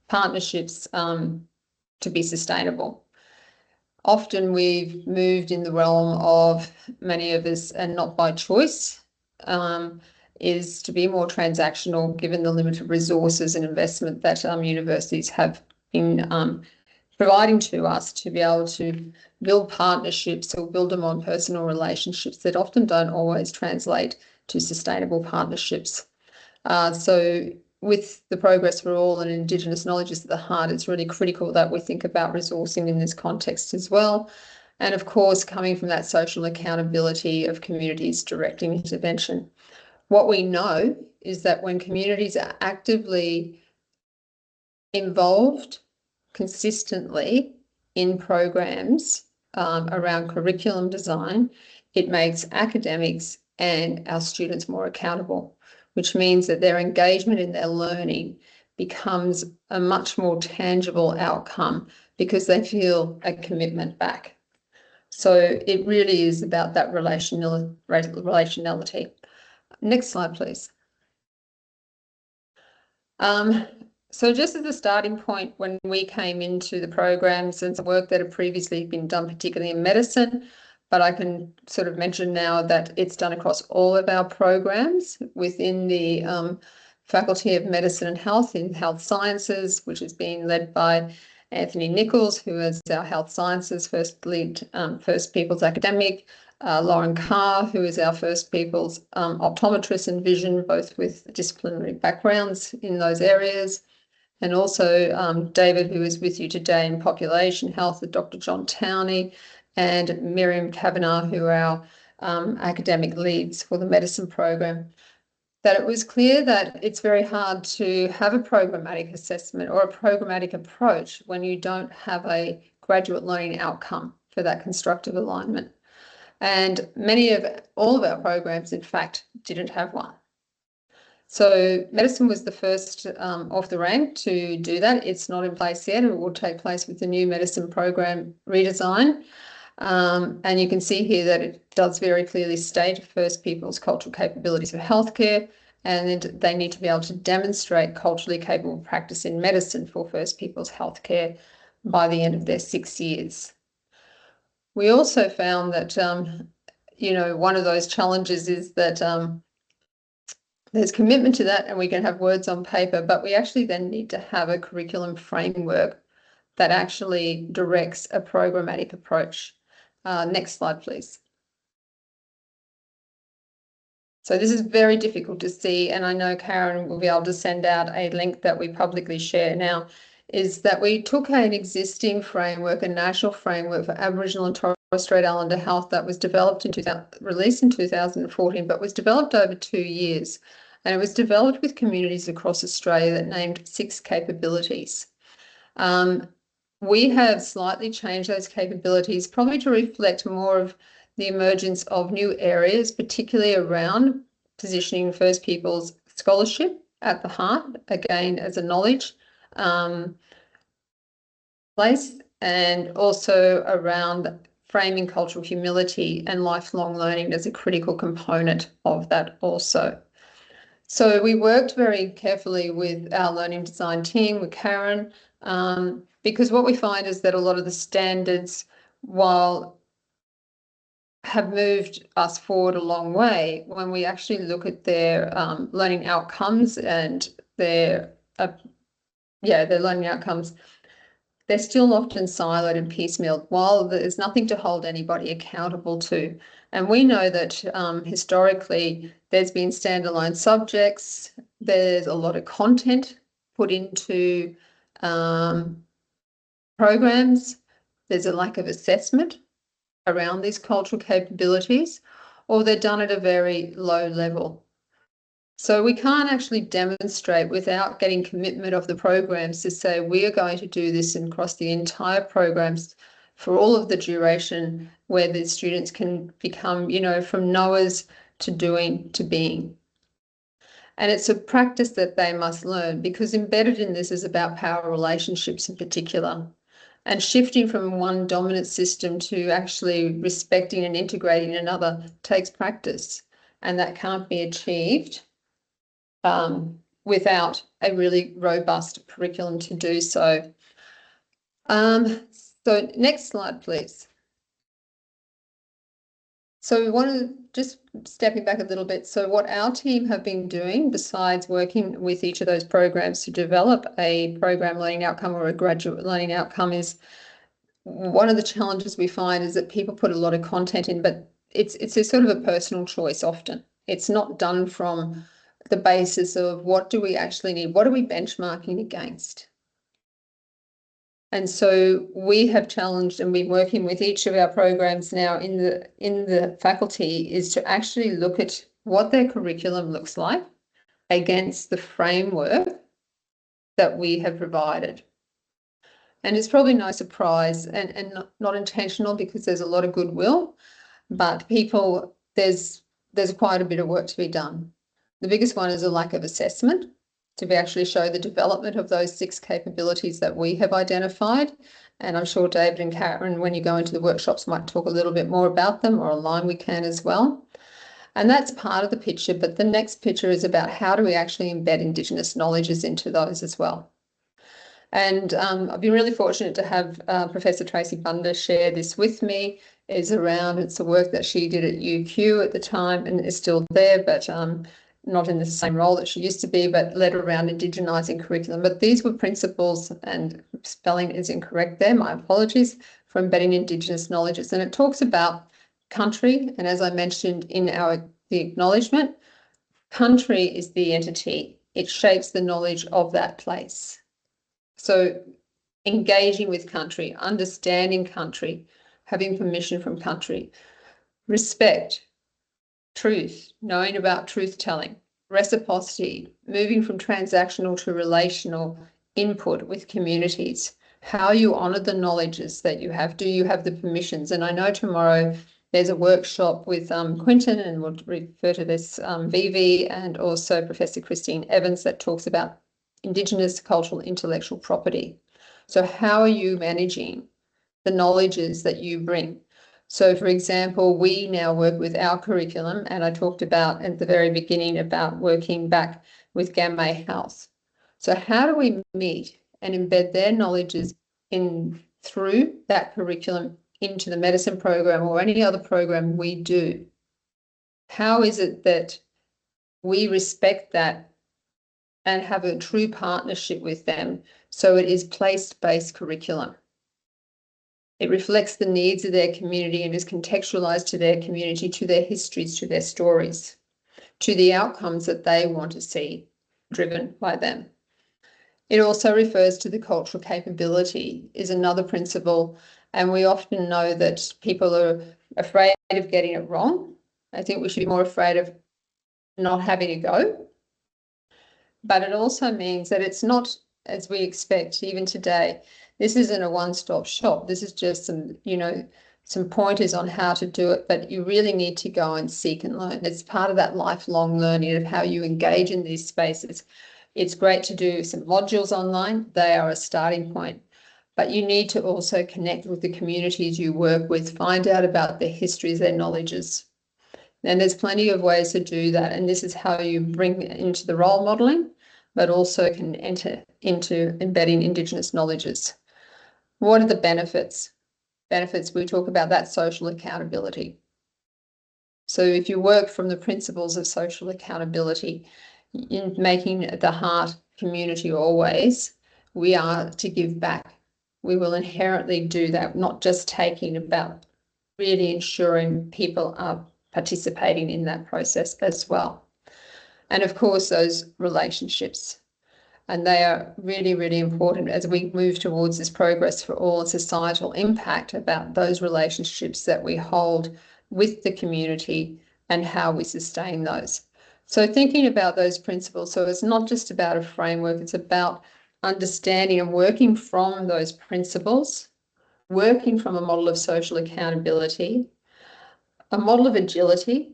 partnerships to be sustainable. Often we've moved in the realm of, many of us, and not by choice, is to be more transactional given the limited resources and investment that universities have been providing to us to be able to build partnerships or build them on personal relationships that often don't always translate to sustainable partnerships. So with the Progress for All and Indigenous knowledges at the heart, it's really critical that we think about resourcing in this context as well. And of course, coming from that social accountability of communities directing intervention. What we know is that when communities are actively involved consistently in programs around curriculum design, it makes academics and our students more accountable, which means that their engagement in their learning becomes a much more tangible outcome because they feel a commitment back. So it really is about that relationality. Next slide, please. So just as a starting point, when we came into the programs and some work that had previously been done, particularly in medicine, but I can sort of mention now that it's done across all of our programs within the Faculty of Medicine and Health in Health Sciences, which is being led by Anthony Nichols, who is our Health Sciences First People's academic, Lauren Carr, who is our First People's optometrist and vision, both with disciplinary backgrounds in those areas. And also David, who is with you today in population health, with Dr. John Towney, and Miriam Kavanagh, who are our academic leads for the medicine program. That it was clear that it's very hard to have a programmatic assessment or a programmatic approach when you don't have a graduate learning outcome for that constructive alignment. And all of our programs, in fact, didn't have one. So medicine was the first off the rank to do that. It's not in place yet. It will take place with the new medicine program redesign. And you can see here that it does very clearly state First People's cultural capabilities for healthcare, and they need to be able to demonstrate culturally capable practice in medicine for First People's healthcare by the end of their 6 years. We also found that, one of those challenges is that there's commitment to that and we can have words on paper, but we actually then need to have a curriculum framework that actually directs a programmatic approach. Next slide, please. So this is very difficult to see, and I know Karen will be able to send out a link that we publicly share now, is that we took an existing framework, a national framework for Aboriginal and Torres Strait Islander health that was developed released in 2014, but was developed over 2 years. And it was developed with communities across Australia that named 6 capabilities. We have slightly changed those capabilities, probably to reflect more of the emergence of new areas, particularly around positioning First People's scholarship at the heart, again, as a knowledge place, and also around framing cultural humility and lifelong learning as a critical component of that also. So we worked very carefully with our learning design team, with Karen, because what we find is that a lot of the standards, while have moved us forward a long way, when we actually look at their learning outcomes and their learning outcomes, they're still often siloed and piecemealed, while there's nothing to hold anybody accountable to. And we know that historically there's been standalone subjects, there's a lot of content put into programs, there's a lack of assessment around these cultural capabilities, or they're done at a very low level. So we can't actually demonstrate without getting commitment of the programs to say we are going to do this across the entire programs for all of the duration, where the students can become, from knowers to doing to being. And it's a practice that they must learn, because embedded in this is about power relationships in particular. And shifting from one dominant system to actually respecting and integrating another takes practice. And that can't be achieved without a really robust curriculum to do so. So next slide, please. So we want to just stepping back a little bit. So what our team have been doing, besides working with each of those programs to develop a program learning outcome or a graduate learning outcome, is one of the challenges we find is that people put a lot of content in, but it's a sort of a personal choice often. It's not done from the basis of what do we actually need, what are we benchmarking against? And so we have challenged and been working with each of our programs now in the faculty is to actually look at what their curriculum looks like against the framework that we have provided. And it's probably no surprise and not intentional, because there's a lot of goodwill, but there's quite a bit of work to be done. The biggest one is a lack of assessment to actually show the development of those 6 capabilities that we have identified. And I'm sure David and Karen, when you go into the workshops, might talk a little bit more about them, or Align we can as well. And that's part of the picture, but the next picture is about how do we actually embed Indigenous knowledges into those as well. And I've been really fortunate to have Professor Tracy Bunder share this with me. It's the work that she did at UQ at the time and is still there, but not in the same role that she used to be, but led around Indigenising curriculum. But these were principles, and spelling is incorrect there, my apologies, for embedding Indigenous knowledges. And it talks about country, and as I mentioned in the acknowledgement, country is the entity. It shapes the knowledge of that place. So engaging with country, understanding country, having permission from country, respect, truth, knowing about truth telling, reciprocity, moving from transactional to relational input with communities, how you honour the knowledges that you have. Do you have the permissions? And I know tomorrow there's a workshop with Quinton, and we'll refer to this, Vivi, and also Professor Christine Evans, that talks about Indigenous cultural intellectual property. So how are you managing the knowledges that you bring? So, for example, we now work with our curriculum, and I talked about at the very beginning about working back with Gamme Health. So how do we meet and embed their knowledges through that curriculum into the medicine program or any other program we do? How is it that we respect that and have a true partnership with them so it is place-based curriculum? It reflects the needs of their community and is contextualised to their community, to their histories, to their stories, to the outcomes that they want to see driven by them. It also refers to the cultural capability is another principle, and we often know that people are afraid of getting it wrong. I think we should be more afraid of not having a go. But it also means that it's not as we expect even today. This isn't a one-stop shop. This is just some pointers on how to do it, but you really need to go and seek and learn. It's part of that lifelong learning of how you engage in these spaces. It's great to do some modules online. They are a starting point, but you need to also connect with the communities you work with, find out about their histories, their knowledges. And there's plenty of ways to do that. And this is how you bring it into the role modelling, but also can enter into embedding Indigenous knowledges. What are the benefits? Benefits, we talk about that social accountability. So if you work from the principles of social accountability, in making the heart community always, we are to give back. We will inherently do that, not just taking, about really ensuring people are participating in that process as well. And of course, those relationships. And they are really, really important as we move towards this progress for all societal impact, about those relationships that we hold with the community and how we sustain those. So thinking about those principles, so it's not just about a framework, it's about understanding and working from those principles, working from a model of social accountability, a model of agility,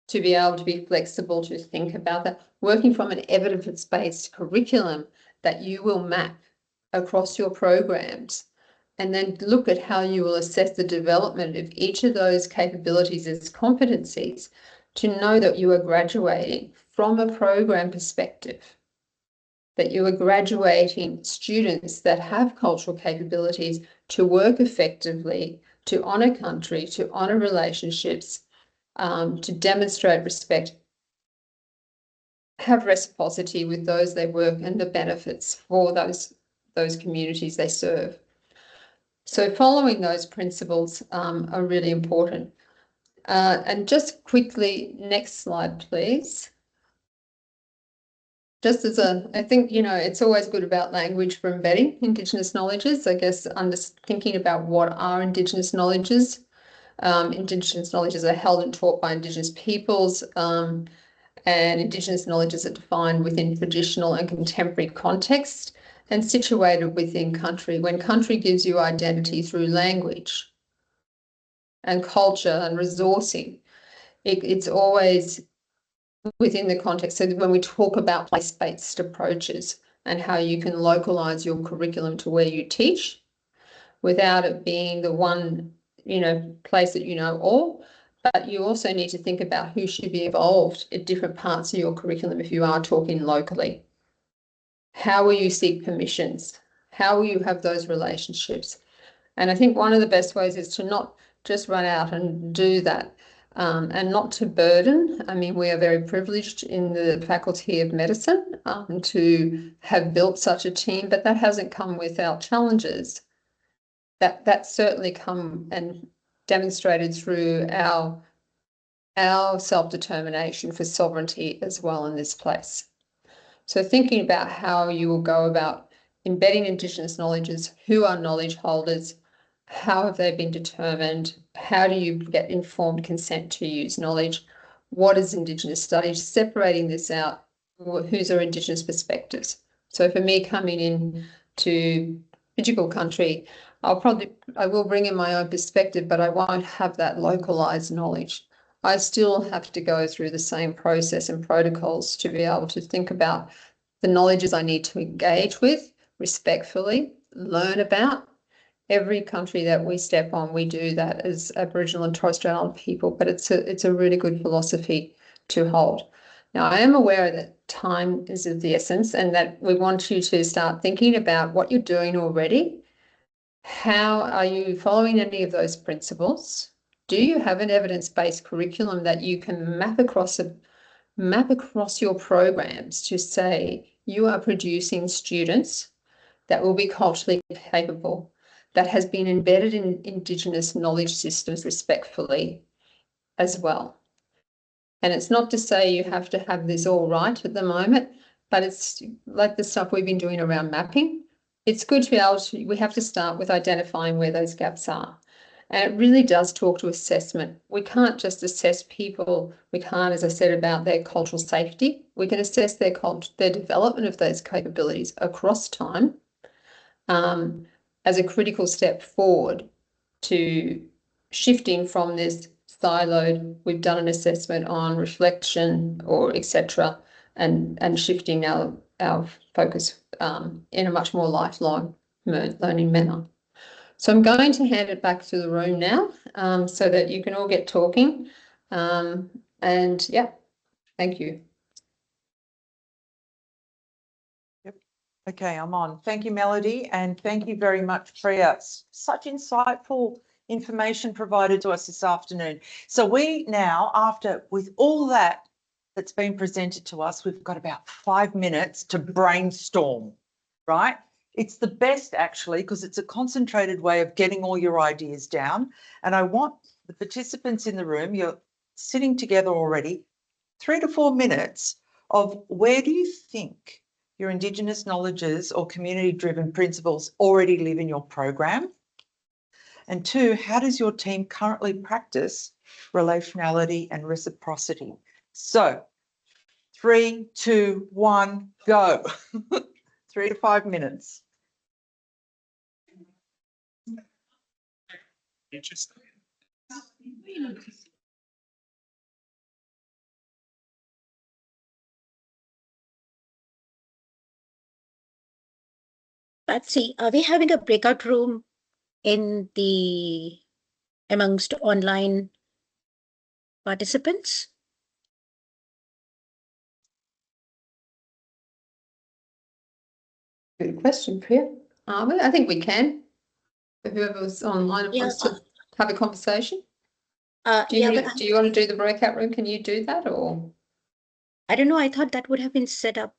to be able to be flexible, to think about that, working from an evidence-based curriculum that you will map across your programs, and then look at how you will assess the development of each of those capabilities as competencies, to know that you are graduating from a program perspective, that you are graduating students that have cultural capabilities to work effectively, to honour country, to honour relationships, to demonstrate respect, have reciprocity with those they work, and the benefits for those communities they serve. So following those principles are really important. And just quickly, next slide, please. Just as I think, it's always good about language for embedding Indigenous knowledges. I guess thinking about what are Indigenous knowledges. Indigenous knowledges are held and taught by Indigenous peoples, and Indigenous knowledges are defined within traditional and contemporary context and situated within country. When country gives you identity through language and culture and resourcing, it's always within the context. So when we talk about place-based approaches and how you can localise your curriculum to where you teach without it being the one place that all, But you also need to think about who should be involved at different parts of your curriculum if you are talking locally. How will you seek permissions? How will you have those relationships? And I think one of the best ways is to not just run out and do that, and not to burden. I mean, we are very privileged in the Faculty of Medicine to have built such a team, but that hasn't come without challenges. That's certainly come and demonstrated through our self-determination for sovereignty as well in this place. So thinking about how you will go about embedding Indigenous knowledges, who are knowledge holders, how have they been determined, how do you get informed consent to use knowledge, what is Indigenous studies, separating this out, whose are Indigenous perspectives. So for me coming in to Digital country, I will bring in my own perspective, but I won't have that localized knowledge. I still have to go through the same process and protocols to be able to think about the knowledges I need to engage with respectfully, learn about. Every country that we step on, we do that as Aboriginal and Torres Strait Islander people, but it's a really good philosophy to hold. Now, I am aware that time is of the essence and that we want you to start thinking about what you're doing already. How are you following any of those principles? Do you have an evidence-based curriculum that you can map across your programs to say you are producing students that will be culturally capable, that has been embedded in Indigenous knowledge systems respectfully as well? And it's not to say you have to have this all right at the moment, but it's like the stuff we've been doing around mapping. It's good to be able to, we have to start with identifying where those gaps are. And it really does talk to assessment. We can't just assess people. We can't, as I said, about their cultural safety. We can assess their development of those capabilities across time as a critical step forward to shifting from this siloed, we've done an assessment on reflection or etc. and shifting our focus in a much more lifelong learning manner. So I'm going to hand it back to the room now so that you can all get talking. And yeah, thank you. Okay, I'm on. Thank you, Melody, and thank you very much, Priya. Such insightful information provided to us this afternoon. So we now, with all that's been presented to us, we've got about 5 minutes to brainstorm, right? It's the best actually, because it's a concentrated way of getting all your ideas down. And I want the participants in the room, you're sitting together already, 3 to 4 minutes of where do you think your Indigenous knowledges or community-driven principles already live in your program? And 2, how does your team currently practice relationality and reciprocity? So 3, 2, 1, go. 3 to 5 minutes. Interesting. Patsy, are we having a breakout room amongst online participants? Good question, Priya. I think we can. Whoever's online wants to have a conversation. Do you want to do the breakout room? Can you do that, or? I don't know. I thought that would have been set up.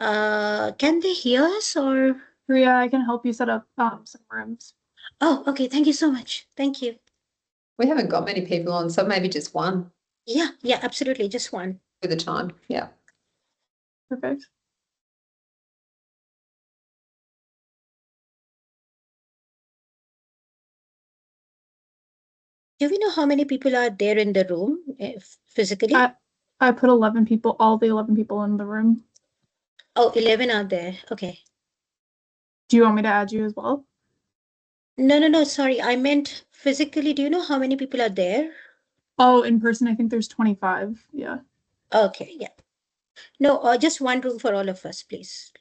Can they hear us, or? Priya, I can help you set up some rooms. Oh, okay. Thank you so much. Thank you. We haven't got many people on, so maybe just one. Yeah, absolutely. Just one. For the time, yeah. Perfect. Do we know how many people are there in the room physically? I put 11 people, all the 11 people in the room. Oh, 11 are there. Okay. Do you want me to add you as well? No. Sorry. I meant physically. Do you know how many people are there? Oh, in person, I think there's 25. Yeah. Okay. Yeah. No, just one room for all of us, please.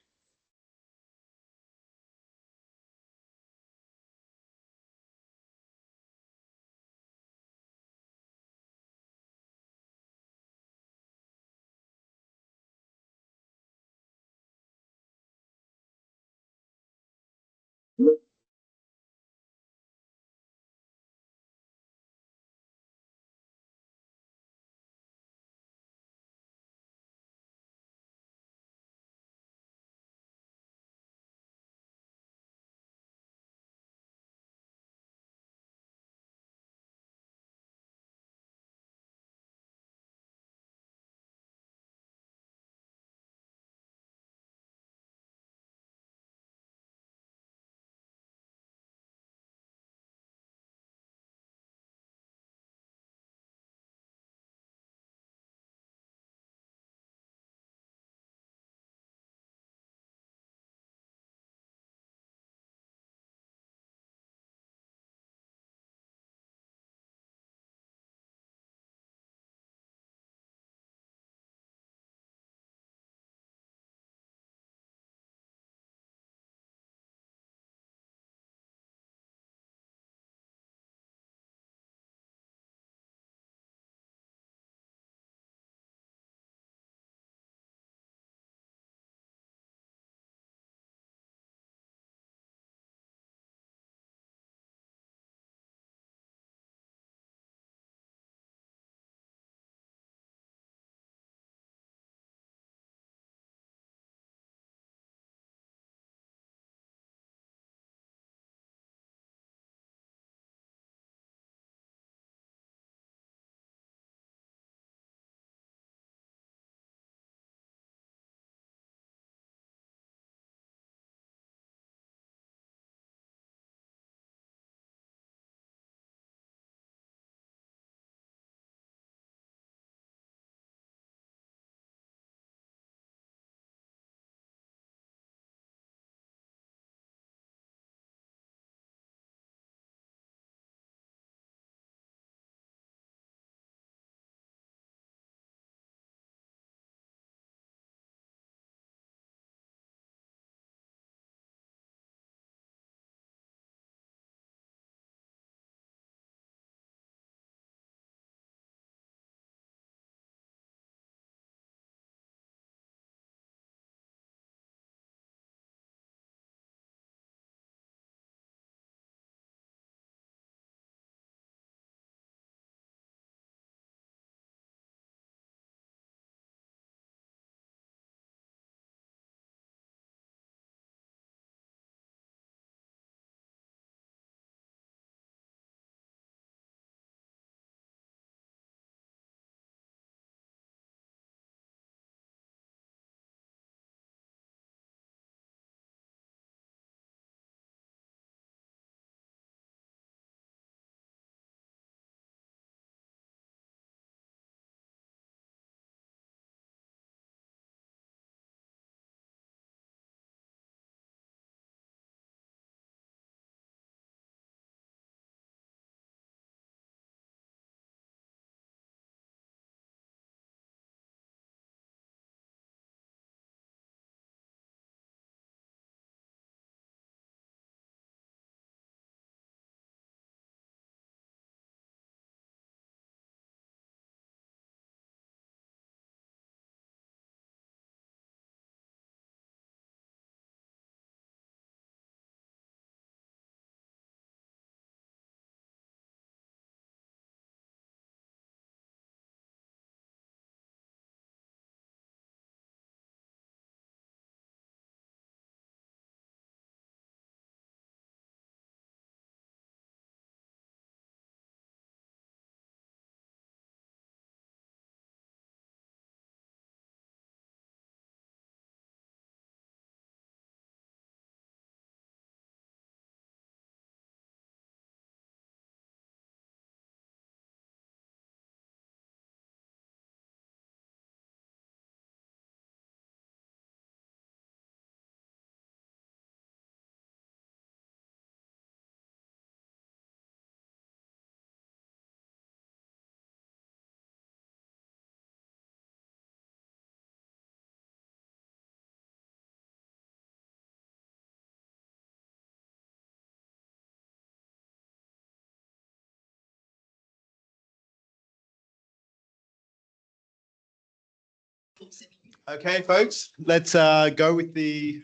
Okay, folks, let's go with the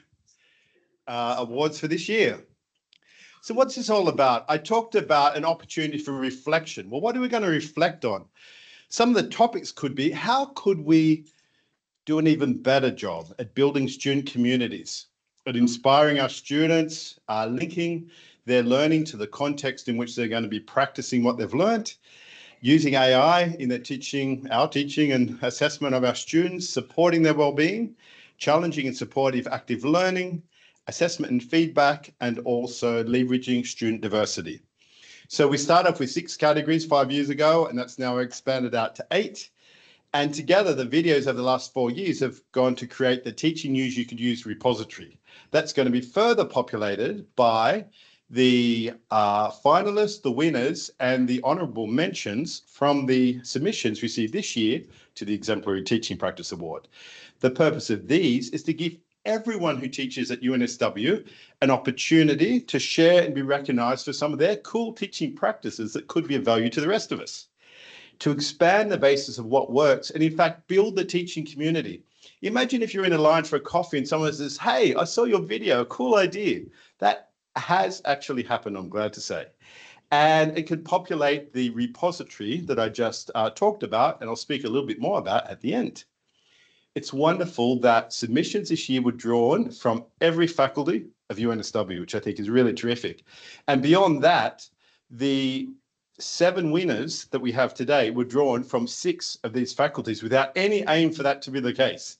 awards for this year. So what's this all about? I talked about an opportunity for reflection. Well, what are we going to reflect on? Some of the topics could be, how could we do an even better job at building student communities, at inspiring our students, linking their learning to the context in which they're going to be practicing what they've learned, using AI in their teaching, our teaching and assessment of our students, supporting their well-being, challenging and supportive active learning, assessment and feedback, and also leveraging student diversity. So we started off with 6 categories 5 years ago, and that's now expanded out to 8. And together, the videos over the last 4 years have gone to create the Teaching News You Could Use repository. That's going to be further populated by the finalists, the winners, and the honourable mentions from the submissions received this year to the Exemplary Teaching Practice Award. The purpose of these is to give everyone who teaches at UNSW an opportunity to share and be recognised for some of their cool teaching practices that could be of value to the rest of us, to expand the basis of what works and in fact build the teaching community. Imagine if you're in a line for a coffee and someone says, hey, I saw your video, cool idea. That has actually happened, I'm glad to say. And it could populate the repository that I just talked about, and I'll speak a little bit more about at the end. It's wonderful that submissions this year were drawn from every faculty of UNSW, which I think is really terrific. And beyond that, the 7 winners that we have today were drawn from 6 of these faculties without any aim for that to be the case.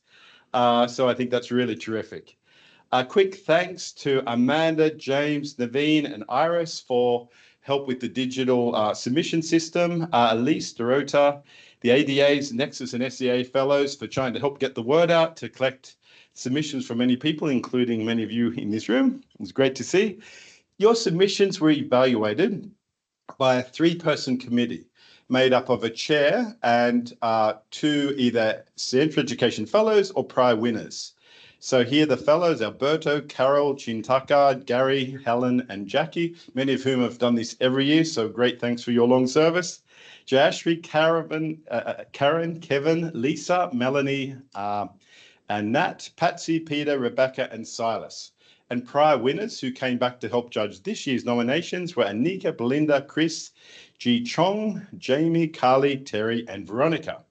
So I think that's really terrific. A quick thanks to Amanda, James, Naveen, and Iris for help with the digital submission system, Elise, Dorota, the ADA's, Nexus and SEA fellows for trying to help get the word out to collect submissions from many people, including many of you in this room. It was great to see. Your submissions were evaluated by a 3-person committee made up of a chair and 2 either Central Education Fellows or prior winners. So here the fellows, Alberto, Carol, Chintaka, Gary, Helen, and Jackie, many of whom have done this every year, so great thanks for your long service. Jayashri, Karen, Kevin, Lisa, Melanie, and Nat, Patsy, Peter, Rebecca, and Silas. And prior winners who came back to help judge this year's nominations were Anika, Belinda, Chris, Ji Chong, Jamie, Carly, Terry, and Veronica.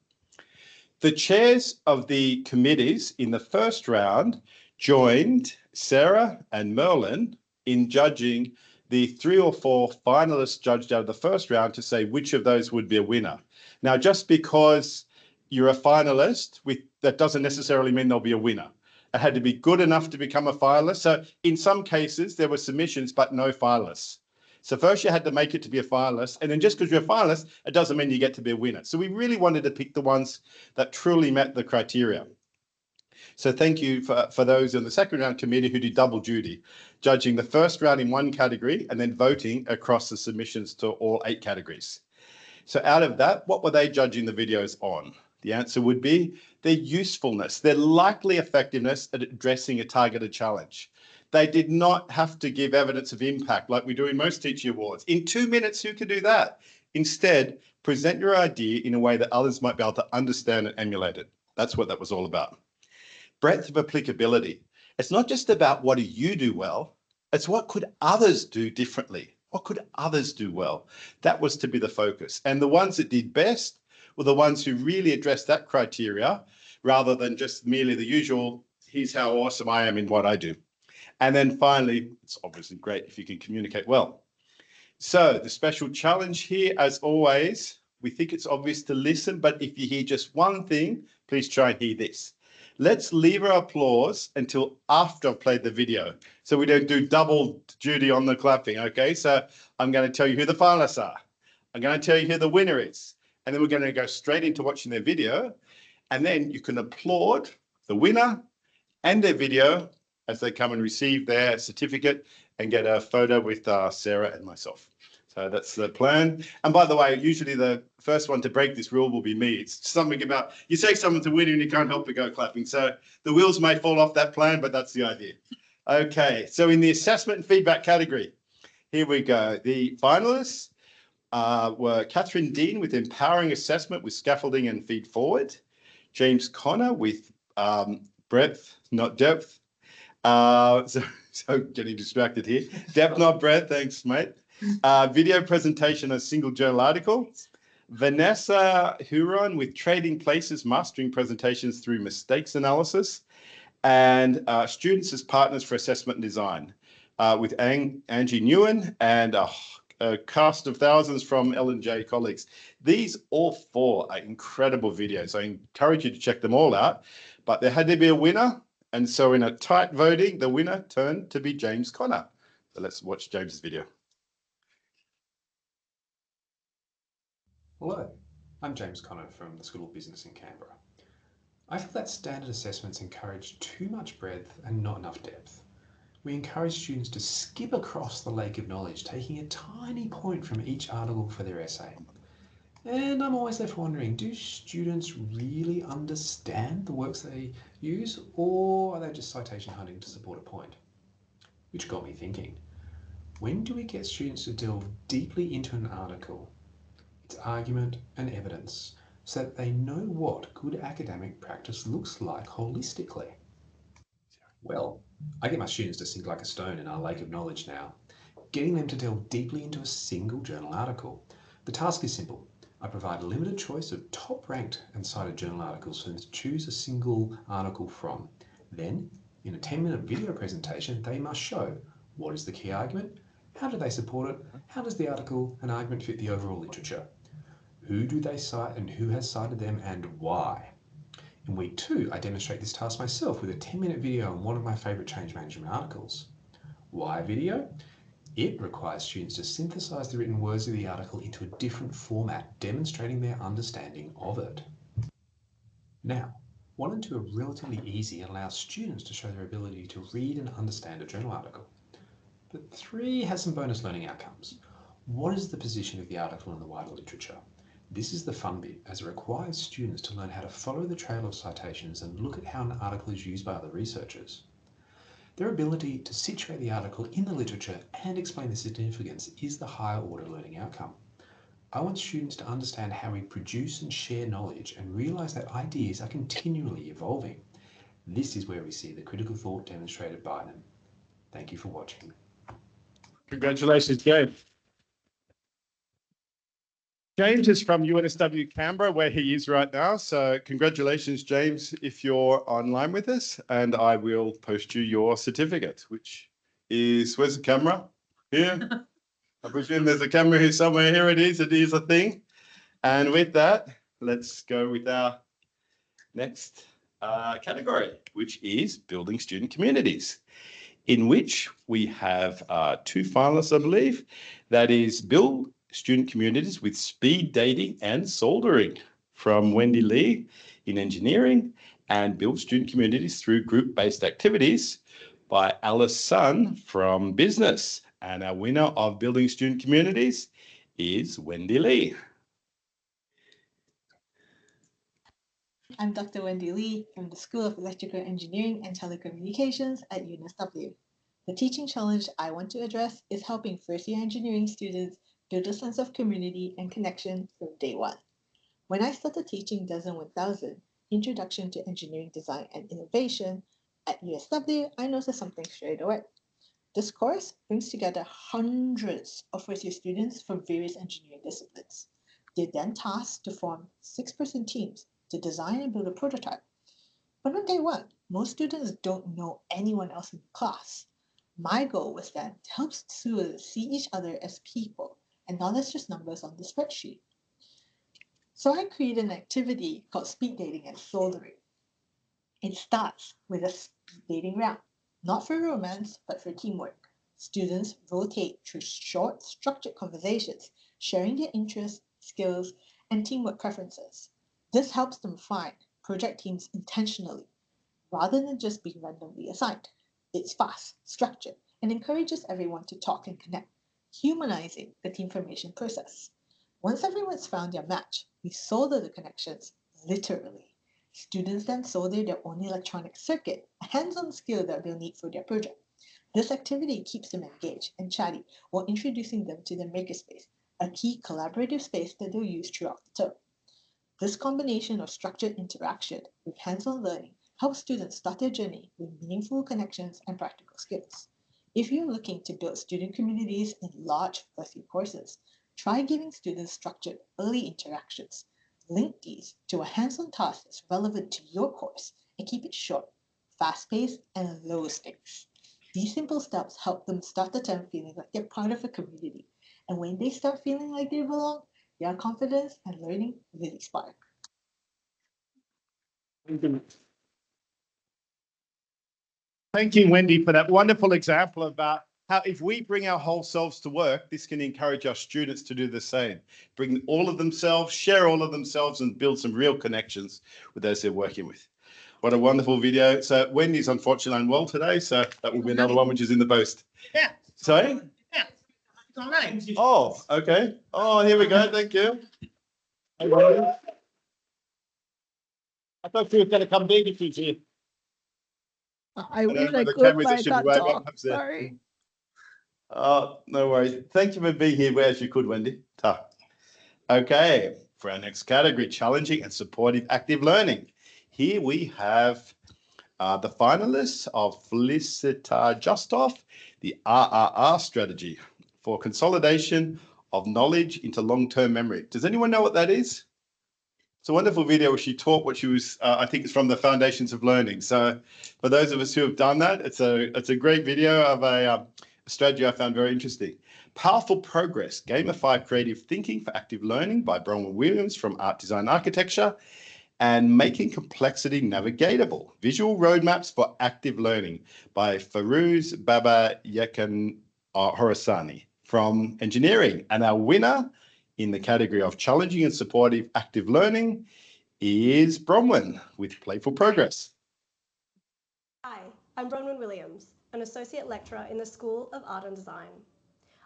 The chairs of the committees in the first round joined Sarah and Merlin in judging the 3 or 4 finalists judged out of the first round to say which of those would be a winner. Now, just because you're a finalist, that doesn't necessarily mean there'll be a winner. It had to be good enough to become a finalist. So in some cases, there were submissions, but no finalists. So first you had to make it to be a finalist. And then just because you're a finalist, it doesn't mean you get to be a winner. So we really wanted to pick the ones that truly met the criteria. So thank you for those in the second round committee who did double duty, judging the first round in one category and then voting across the submissions to all 8 categories. So out of that, what were they judging the videos on? The answer would be their usefulness, their likely effectiveness at addressing a targeted challenge. They did not have to give evidence of impact like we do in most teaching awards. In 2 minutes, who could do that? Instead, present your idea in a way that others might be able to understand and emulate it. That's what that was all about. Breadth of applicability. It's not just about what do you do well, it's what could others do differently? What could others do well? That was to be the focus. And the ones that did best were the ones who really addressed that criteria rather than just merely the usual, here's how awesome I am in what I do. And then finally, it's obviously great if you can communicate well. So the special challenge here, as always, we think it's obvious to listen, but if you hear just one thing, please try and hear this. Let's leave our applause until after I've played the video, so we don't do double duty on the clapping, okay? So I'm going to tell you who the finalists are. I'm going to tell you who the winner is. And then we're going to go straight into watching their video. And then you can applaud the winner and their video as they come and receive their certificate and get a photo with Sarah and myself. So that's the plan. And by the way, usually the first one to break this rule will be me. It's something about, you say someone's a winner and you can't help but go clapping. So the wheels may fall off that plan, but that's the idea. Okay, so in the assessment and feedback category, here we go. The finalists were Catherine Dean with Empowering Assessment with Scaffolding and Feed Forward, James Connor with breadth, not depth. So getting distracted here. Depth, not breadth. Thanks, mate. Video presentation, a single journal article. Vanessa Huron with Trading Places, mastering presentations through mistakes analysis. And students as partners for assessment and design with Angie Nguyen and a cast of thousands from L&J colleagues. These all 4 are incredible videos. I encourage you to check them all out, but there had to be a winner. And so in a tight voting, the winner turned to be James Connor. So let's watch James's video. Hello, I'm James Connor from the School of Business in Canberra. I feel that standard assessments encourage too much breadth and not enough depth. We encourage students to skip across the lake of knowledge, taking a tiny point from each article for their essay. And I'm always left wondering, do students really understand the works they use, or are they just citation hunting to support a point? Which got me thinking, when do we get students to delve deeply into an article, its argument and evidence, so that they know what good academic practice looks like holistically? Well, I get my students to sink like a stone in our lake of knowledge now, getting them to delve deeply into a single journal article. The task is simple. I provide a limited choice of top-ranked and cited journal articles for them to choose a single article from. Then, in a 10-minute video presentation, they must show what is the key argument, how do they support it, how does the article and argument fit the overall literature, who do they cite and who has cited them and why. In week 2, I demonstrate this task myself with a 10-minute video on one of my favourite change management articles. Why a video? It requires students to synthesize the written words of the article into a different format, demonstrating their understanding of it. Now, 1 and 2 are relatively easy and allow students to show their ability to read and understand a journal article. But 3 has some bonus learning outcomes. What is the position of the article in the wider literature? This is the fun bit, as it requires students to learn how to follow the trail of citations and look at how an article is used by other researchers. Their ability to situate the article in the literature and explain the significance is the higher order learning outcome. I want students to understand how we produce and share knowledge and realise that ideas are continually evolving. This is where we see the critical thought demonstrated by them. Thank you for watching. Congratulations, James. James is from UNSW Canberra, where he is right now. So congratulations, James, if you're online with us, and I will post you your certificate, which is, where's the camera? Here. I presume there's a camera here somewhere. Here it is. It is a thing. And with that, let's go with our next category, which is building student communities, in which we have 2 finalists, I believe. That is build student communities with speed dating and soldering from Wendy Lee in engineering, and build student communities through group-based activities by Alice Sun from business. And our winner of building student communities is Wendy Lee. I'm Dr. Wendy Lee from the School of Electrical Engineering and Telecommunications at UNSW. The teaching challenge I want to address is helping first-year engineering students build a sense of community and connection from day 1. When I started teaching DESIGN 1000, Introduction to Engineering Design and Innovation, at UNSW, I noticed something straight away. This course brings together hundreds of first-year students from various engineering disciplines. They're then tasked to form 6-person teams to design and build a prototype. But on day 1, most students don't know anyone else in the class. My goal was then to help students see each other as people and not as just numbers on the spreadsheet. So I created an activity called speed dating and soldering. It starts with a speed dating round, not for romance, but for teamwork. Students rotate through short, structured conversations, sharing their interests, skills, and teamwork preferences. This helps them find project teams intentionally, rather than just being randomly assigned. It's fast, structured, and encourages everyone to talk and connect, humanizing the team formation process. Once everyone's found their match, we solder the connections, literally. Students then solder their own electronic circuit, a hands-on skill that they'll need for their project. This activity keeps them engaged and chatty while introducing them to their makerspace, a key collaborative space that they'll use throughout the term. This combination of structured interaction with hands-on learning helps students start their journey with meaningful connections and practical skills. If you're looking to build student communities in large first-year courses, try giving students structured early interactions. Link these to a hands-on task that's relevant to your course and keep it short, fast-paced, and low stakes. These simple steps help them start the term feeling like they're part of a community. And when they start feeling like they belong, their confidence and learning really spark. Thank you, Wendy, for that wonderful example about how if we bring our whole selves to work, this can encourage our students to do the same. Bring all of themselves, share all of themselves, and build some real connections with those they're working with. What a wonderful video. So Wendy's unfortunately unwell today, so that will be another one which is in the post. Yeah. Sorry? Yeah. It's online. Oh, okay. Oh, here we go. Thank you. I thought she was going to come big if she's here. I wish I the could cameras like should that be right talk. up there. Sorry. Oh, no worries. Thank you for being here as you could, Wendy. Ta. Okay, for our next category, challenging and supportive active learning. Here we have the finalists of Felicita Justoff, the RRR strategy for consolidation of knowledge into long-term memory. Does anyone know what that is? It's a wonderful video where she taught what she was, I think it's from the Foundations of Learning. So for those of us who have done that, it's a great video of a strategy I found very interesting. Powerful Progress, Gamify Creative Thinking for Active Learning by Bronwyn Williams from Art Design Architecture, and Making Complexity Navigatable, Visual Roadmaps for Active Learning by Farouz Baba Yekan Horasani from Engineering. And our winner in the category of challenging and supportive active learning is Bronwyn with Playful Progress. Hi, I'm Bronwyn Williams, an Associate Lecturer in the School of Art and Design.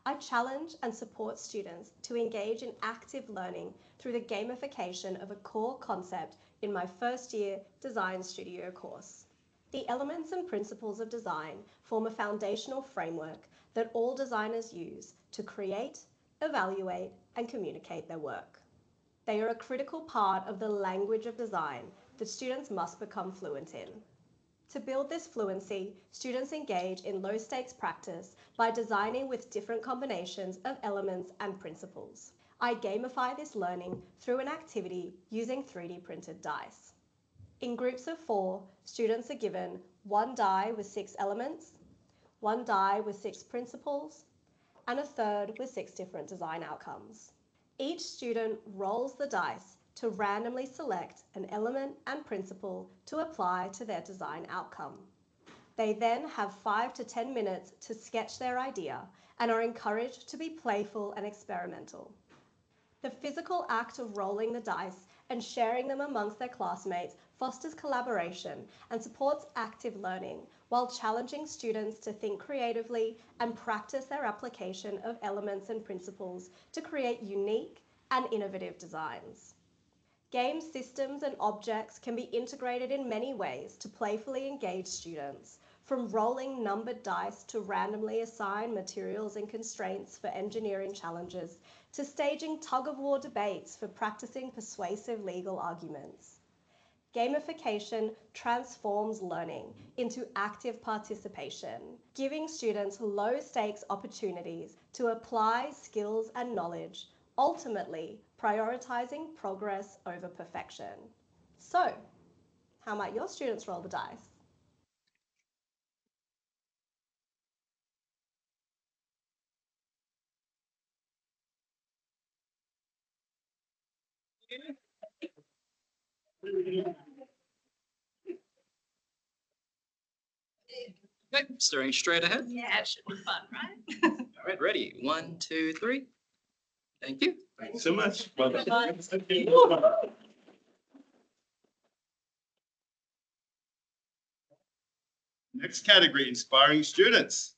I challenge and support students to engage in active learning through the gamification of a core concept in my first year Design Studio course. The elements and principles of design form a foundational framework that all designers use to create, evaluate, and communicate their work. They are a critical part of the language of design that students must become fluent in. To build this fluency, students engage in low-stakes practice by designing with different combinations of elements and principles. I gamify this learning through an activity using 3D printed dice. In groups of 4, students are given 1 die with 6 elements, 1 die with 6 principles, and a third with 6 different design outcomes. Each student rolls the dice to randomly select an element and principle to apply to their design outcome. They then have 5 to 10 minutes to sketch their idea and are encouraged to be playful and experimental. The physical act of rolling the dice and sharing them amongst their classmates fosters collaboration and supports active learning while challenging students to think creatively and practice their application of elements and principles to create unique and innovative designs. Game systems and objects can be integrated in many ways to playfully engage students, from rolling numbered dice to randomly assign materials and constraints for engineering challenges, to staging tug-of-war debates for practicing persuasive legal arguments. Gamification transforms learning into active participation, giving students low-stakes opportunities to apply skills and knowledge, ultimately prioritizing progress over perfection. So, how might your students roll the dice? Okay, staring straight ahead. Yeah, it should be fun, right? All right, ready? 1, 2, 3. Thank you. Thank you so much. Well done. Next category, inspiring students.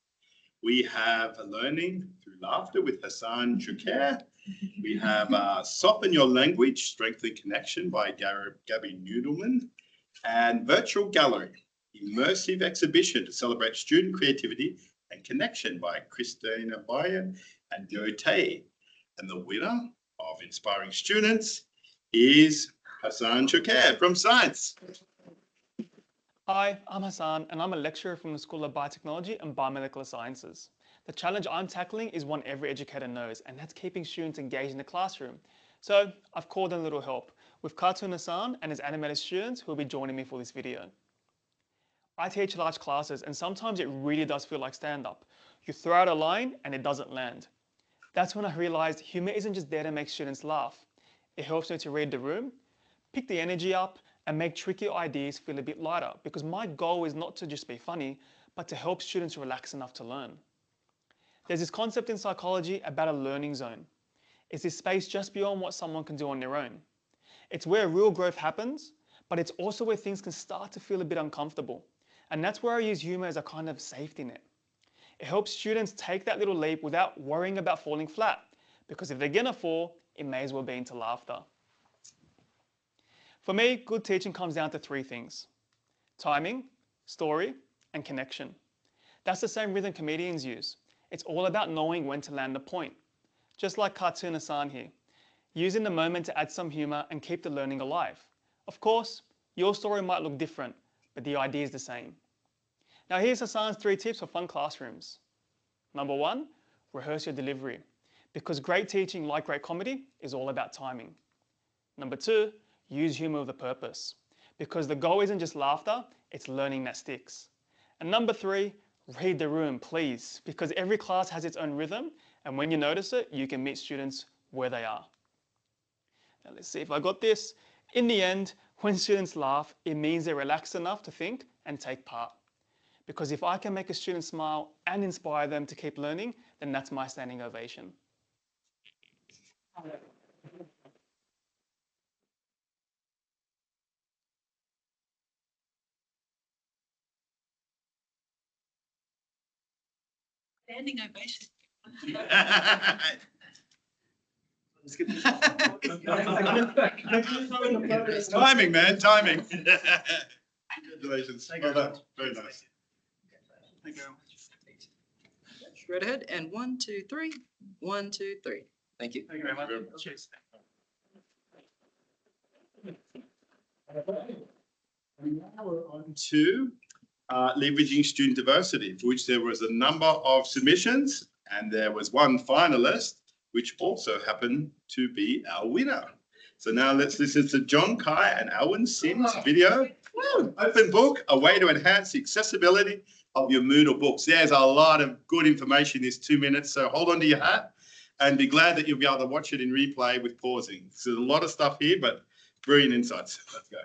We have learning through laughter with Hassan Shukair. We have Soften Your Language, Strengthen Connection by Gabby Noodleman. And Virtual Gallery, Immersive Exhibition to celebrate student creativity and connection by Christina Bayer and Joe Tay. And the winner of Inspiring Students is Hassan Choucair from Science. Hi, I'm Hassan, and I'm a lecturer from the School of Biotechnology and Biomedical Sciences. The challenge I'm tackling is one every educator knows, and that's keeping students engaged in the classroom. So I've called in a little help with Cartoon Hassan and his animated students who will be joining me for this video. I teach large classes, and sometimes it really does feel like stand-up. You throw out a line and it doesn't land. That's when I realized humor isn't just there to make students laugh. It helps me to read the room, pick the energy up, and make tricky ideas feel a bit lighter, because my goal is not to just be funny, but to help students relax enough to learn. There's this concept in psychology about a learning zone. It's this space just beyond what someone can do on their own. It's where real growth happens, but it's also where things can start to feel a bit uncomfortable. And that's where I use humor as a kind of safety net. It helps students take that little leap without worrying about falling flat, because if they're gonna fall, it may as well be into laughter. For me, good teaching comes down to three things: timing, story, and connection. That's the same rhythm comedians use. It's all about knowing when to land the point. Just like Cartoon Hassan here, using the moment to add some humor and keep the learning alive. Of course, your story might look different, but the idea is the same. Now here's Hassan's 3 tips for fun classrooms. Number 1, rehearse your delivery, because great teaching, like great comedy, is all about timing. Number 2, use humor with a purpose, because the goal isn't just laughter, it's learning that sticks. And number 3, read the room, please, because every class has its own rhythm, and when you notice it, you can meet students where they are. Now let's see if I got this. In the end, when students laugh, it means they're relaxed enough to think and take part. Because if I can make a student smile and inspire them to keep learning, then that's my standing ovation. Standing ovation. Timing, man, timing. Congratulations. Well done. Very nice. Thank you very much. Straight ahead, and 1, 2, 3. 1, 2, 3. Thank you. Thank you very much. Cheers. Now we're on to leveraging student diversity, for which there was a number of submissions, and there was one finalist, which also happened to be our winner. So now let's listen to John Kai and Alwyn Sim's video. Open book, a way to enhance the accessibility of your Moodle books. There's a lot of good information in this 2 minutes, so hold on to your hat and be glad that you'll be able to watch it in replay with pausing. So there's a lot of stuff here, but brilliant insights. Let's go.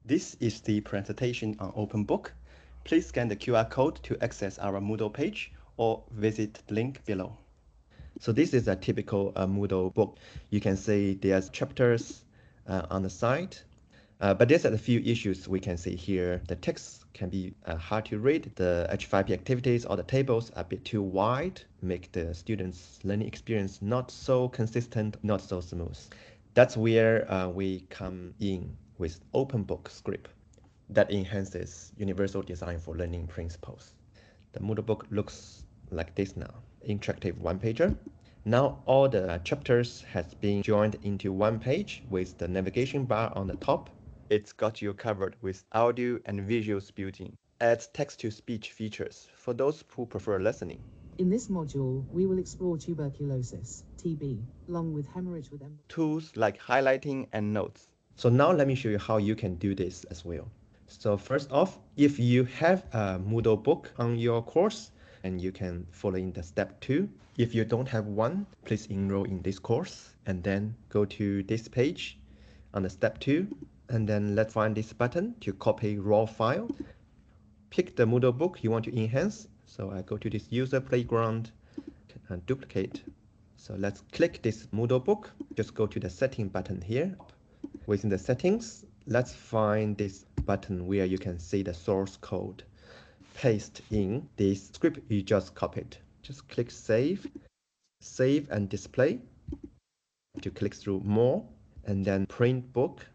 This is the presentation on Open Book. Please scan the QR code to access our Moodle page or visit the link below. So this is a typical Moodle book. You can see there's chapters on the side, but there's a few issues we can see here. The text can be hard to read. The H5P activities or the tables are a bit too wide, make the students' learning experience not so consistent, not so smooth. That's where we come in with Open Book script that enhances universal design for learning principles. The Moodle book looks like this now. Interactive one-pager. Now all the chapters has been joined into one page with the navigation bar on the top. It's got you covered with audio and visuals built in. Adds text-to-speech features for those who prefer listening. In this module, we will explore tuberculosis, TB, along with hemorrhage with tools like highlighting and notes. So now let me show you how you can do this as well. So first off, if you have a Moodle book on your course, and you can follow in the step 2. If you don't have one, please enroll in this course and then go to this page on the step 2. And then let's find this button to copy raw file. Pick the Moodle book you want to enhance. So I go to this user playground and duplicate. So let's click this Moodle book. Just go to the setting button here. Within the settings, let's find this button where you can see the source code. Paste in this script you just copied. Just click save, save and display. To click through more and then print book.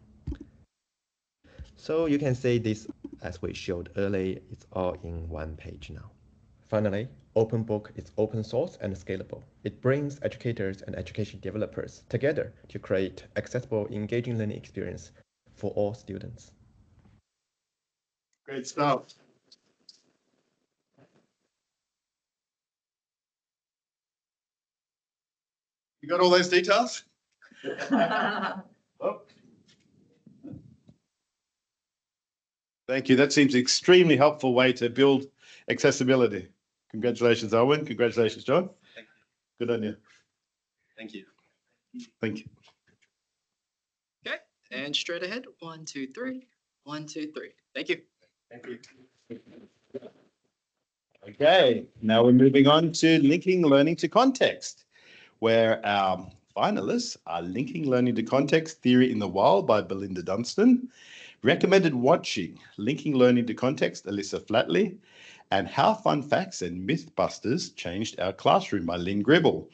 So you can see this as we showed earlier, it's all in one page now. Finally, OpenBook is open source and scalable. It brings educators and education developers together to create accessible, engaging learning experience for all students. Great stuff. You got all those details? Oh. Thank you. That seems an extremely helpful way to build accessibility. Congratulations, Owen. Congratulations, John. Thank you. Good on you. Thank you. Thank you. Okay, and straight ahead. 1, 2, 3. 1, 2, 3. Thank you. Thank you. Okay, now we're moving on to linking learning to context, where our finalists are Linking Learning to Context, Theory in the Wild by Belinda Dunstan, Recommended Watching, Linking Learning to Context, Alyssa Flatley, and How Fun Facts and Mythbusters Changed Our Classroom by Lynn Gribble.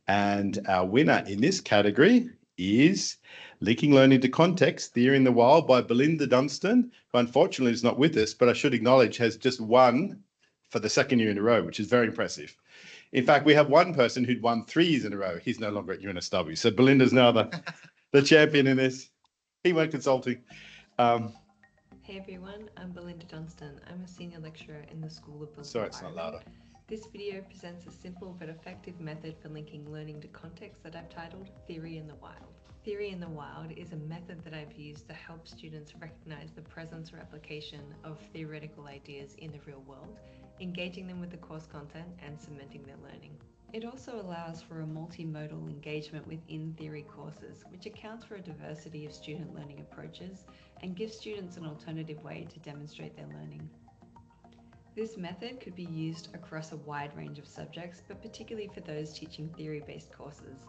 And our winner in this category is Linking Learning to Context, Theory in the Wild by Belinda Dunstan, who unfortunately is not with us, but I should acknowledge has just won for the second year in a row, which is very impressive. In fact, we have one person who'd won 3 years in a row. He's no longer at UNSW. So Belinda's now the champion in this. He went consulting. Hey everyone, I'm Belinda Dunstan. I'm a senior lecturer in the School of Built Sorry, it's not Environment. louder. This video presents a simple but effective method for linking learning to context that I've titled Theory in the Wild. Theory in the Wild is a method that I've used to help students recognize the presence or application of theoretical ideas in the real world, engaging them with the course content and cementing their learning. It also allows for a multimodal engagement within theory courses, which accounts for a diversity of student learning approaches and gives students an alternative way to demonstrate their learning. This method could be used across a wide range of subjects, but particularly for those teaching theory-based courses.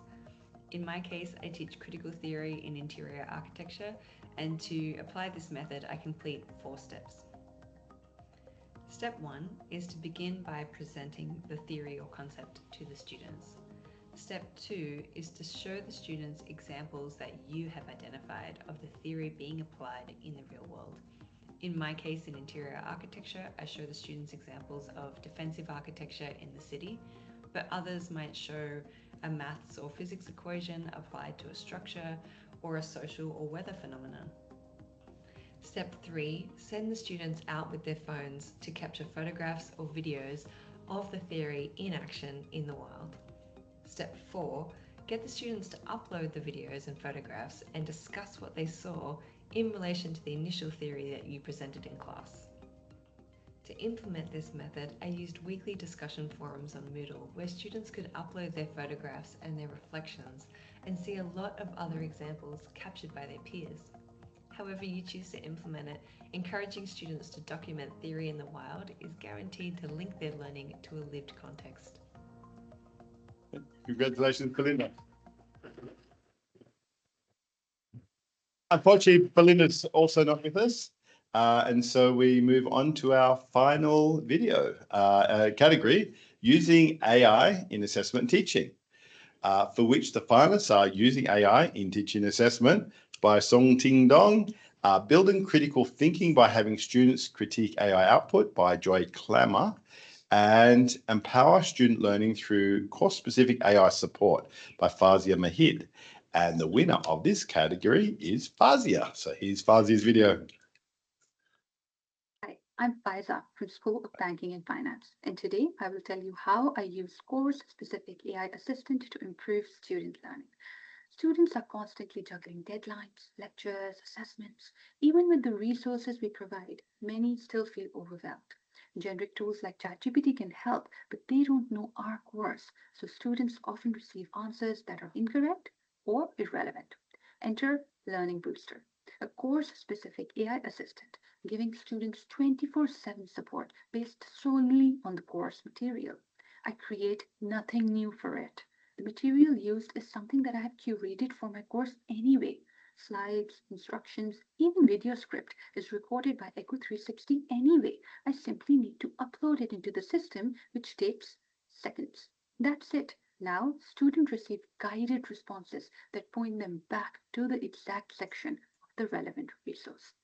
In my case, I teach critical theory in interior architecture, and to apply this method, I complete 4 steps. Step 1 is to begin by presenting the theory or concept to the students. Step 2 is to show the students examples that you have identified of the theory being applied in the real world. In my case, in interior architecture, I show the students examples of defensive architecture in the city, but others might show a maths or physics equation applied to a structure or a social or weather phenomenon. Step 3, send the students out with their phones to capture photographs or videos of the theory in action in the wild. Step 4, get the students to upload the videos and photographs and discuss what they saw in relation to the initial theory that you presented in class. To implement this method, I used weekly discussion forums on Moodle where students could upload their photographs and their reflections and see a lot of other examples captured by their peers. However you choose to implement it, encouraging students to document theory in the wild is guaranteed to link their learning to a lived context. Congratulations, Belinda. Unfortunately, Belinda's also not with us. And so we move on to our final video category, using AI in assessment and teaching, for which the finalists are Using AI in Teaching Assessment by Song Ting Dong, Building Critical Thinking by Having Students Critique AI Output by Joy Clammer, and Empower Student Learning Through Course-Specific AI Support by Fazia Mahid. And the winner of this category is Fazia. So here's Fazia's video. Hi, I'm Faiza from School of Banking and Finance, and today I will tell you how I use course-specific AI assistant to improve student learning. Students are constantly juggling deadlines, lectures, assessments. Even with the resources we provide, many still feel overwhelmed. Generic tools like ChatGPT can help, but they don't know our course, so students often receive answers that are incorrect or irrelevant. Enter Learning Booster, a course-specific AI assistant giving students 24/7 support based solely on the course material. I create nothing new for it. The material used is something that I have curated for my course anyway. Slides, instructions, even video script is recorded by Echo 360 anyway. I simply need to upload it into the system, which takes seconds. That's it. Now, students receive guided responses that point them back to the exact section of the relevant resource.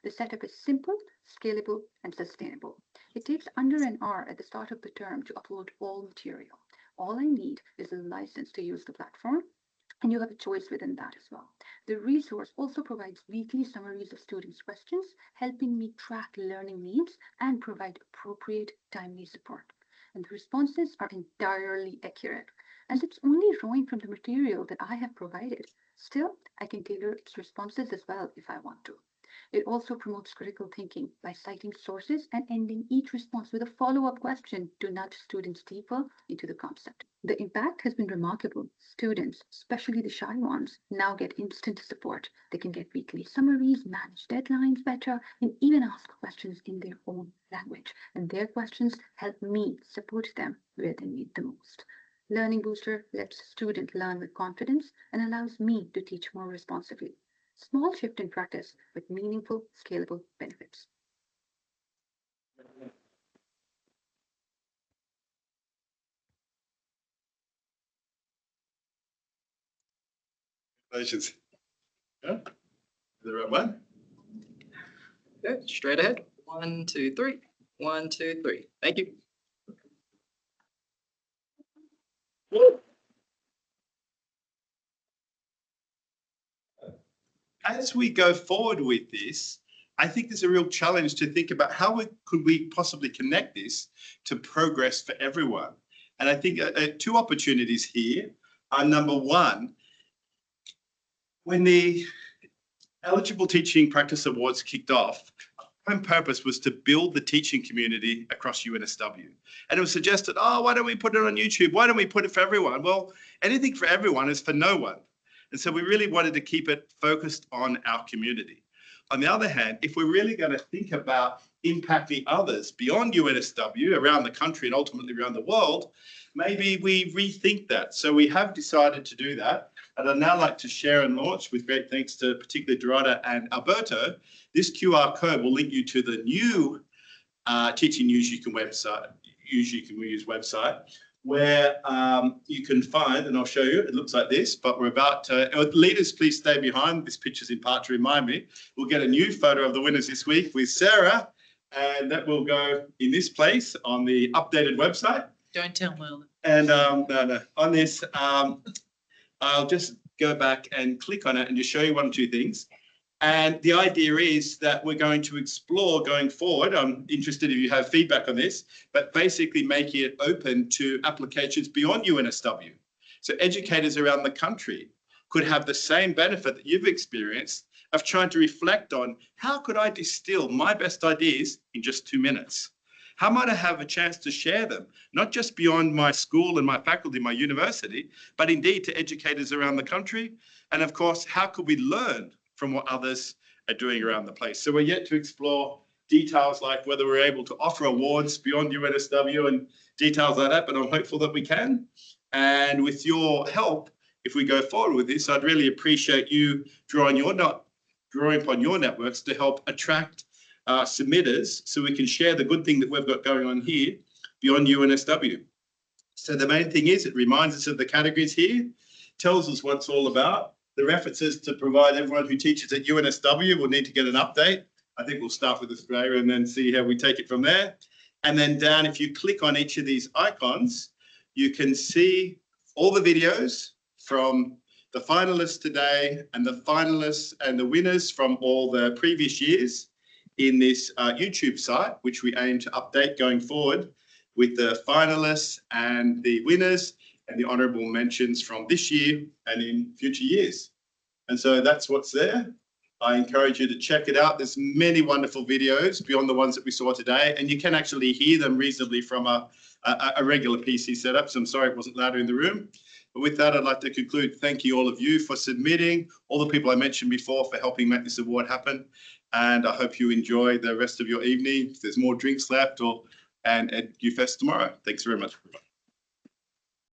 The setup is simple, scalable, and sustainable. It takes under an hour at the start of the term to upload all material. All I need is a license to use the platform, and you have a choice within that as well. The resource also provides weekly summaries of students' questions, helping me track learning needs and provide appropriate, timely support. And the responses are entirely accurate, as it's only drawing from the material that I have provided. Still, I can tailor its responses as well if I want to. It also promotes critical thinking by citing sources and ending each response with a follow-up question to nudge students deeper into the concept. The impact has been remarkable. Students, especially the shy ones, now get instant support. They can get weekly summaries, manage deadlines better, and even ask questions in their own language. And their questions help me support them where they need the most. Learning Booster lets students learn with confidence and allows me to teach more responsibly. Small shift in practice with meaningful, scalable benefits. Congratulations. Yeah, the right one. Okay, straight ahead. 1, 2, 3. 1, 2, 3. Thank you. As we go forward with this, I think there's a real challenge to think about how could we possibly connect this to progress for everyone. And I think two opportunities here are, number one, when the Eligible Teaching Practice Awards kicked off, prime purpose was to build the teaching community across UNSW. And it was suggested, oh, why don't we put it on YouTube? Why don't we put it for everyone? Well, anything for everyone is for no one. And so we really wanted to keep it focused on our community. On the other hand, if we're really going to think about impacting others beyond UNSW, around the country and ultimately around the world, maybe we rethink that. So we have decided to do that. And I'd now like to share and launch, with great thanks to particularly Dorada and Alberto, this QR code will link you to the new Teaching Use You Can Use website, where you can find, and I'll show you, it looks like this, but we're about to, leaders, please stay behind. This picture's in part to remind me. We'll get a new photo of the winners this week with Sarah, and that will go in this place on the updated website. Don't tell Merlin. And on this, I'll just go back and click on it and just show you one or two things. And the idea is that we're going to explore going forward. I'm interested if you have feedback on this, but basically making it open to applications beyond UNSW. So educators around the country could have the same benefit that you've experienced of trying to reflect on how could I distill my best ideas in just 2 minutes? How might I have a chance to share them, not just beyond my school and my faculty, my university, but indeed to educators around the country? And of course, how could we learn from what others are doing around the place? So we're yet to explore details like whether we're able to offer awards beyond UNSW and details like that, but I'm hopeful that we can. And with your help, if we go forward with this, I'd really appreciate you drawing upon your networks to help attract submitters so we can share the good thing that we've got going on here beyond UNSW. So the main thing is it reminds us of the categories here, tells us what it's all about. The references to provide everyone who teaches at UNSW will need to get an update. I think we'll start with Australia and then see how we take it from there. And then down, if you click on each of these icons, you can see all the videos from the finalists today and the finalists and the winners from all the previous years in this YouTube site, which we aim to update going forward with the finalists and the winners and the honourable mentions from this year and in future years. And so that's what's there. I encourage you to check it out. There's many wonderful videos beyond the ones that we saw today, and you can actually hear them reasonably from a regular PC setup. So I'm sorry it wasn't louder in the room. But with that, I'd like to conclude. Thank you all of you for submitting, all the people I mentioned before for helping make this award happen. And I hope you enjoy the rest of your evening. If there's more drinks left and EduFest tomorrow. Thanks very much.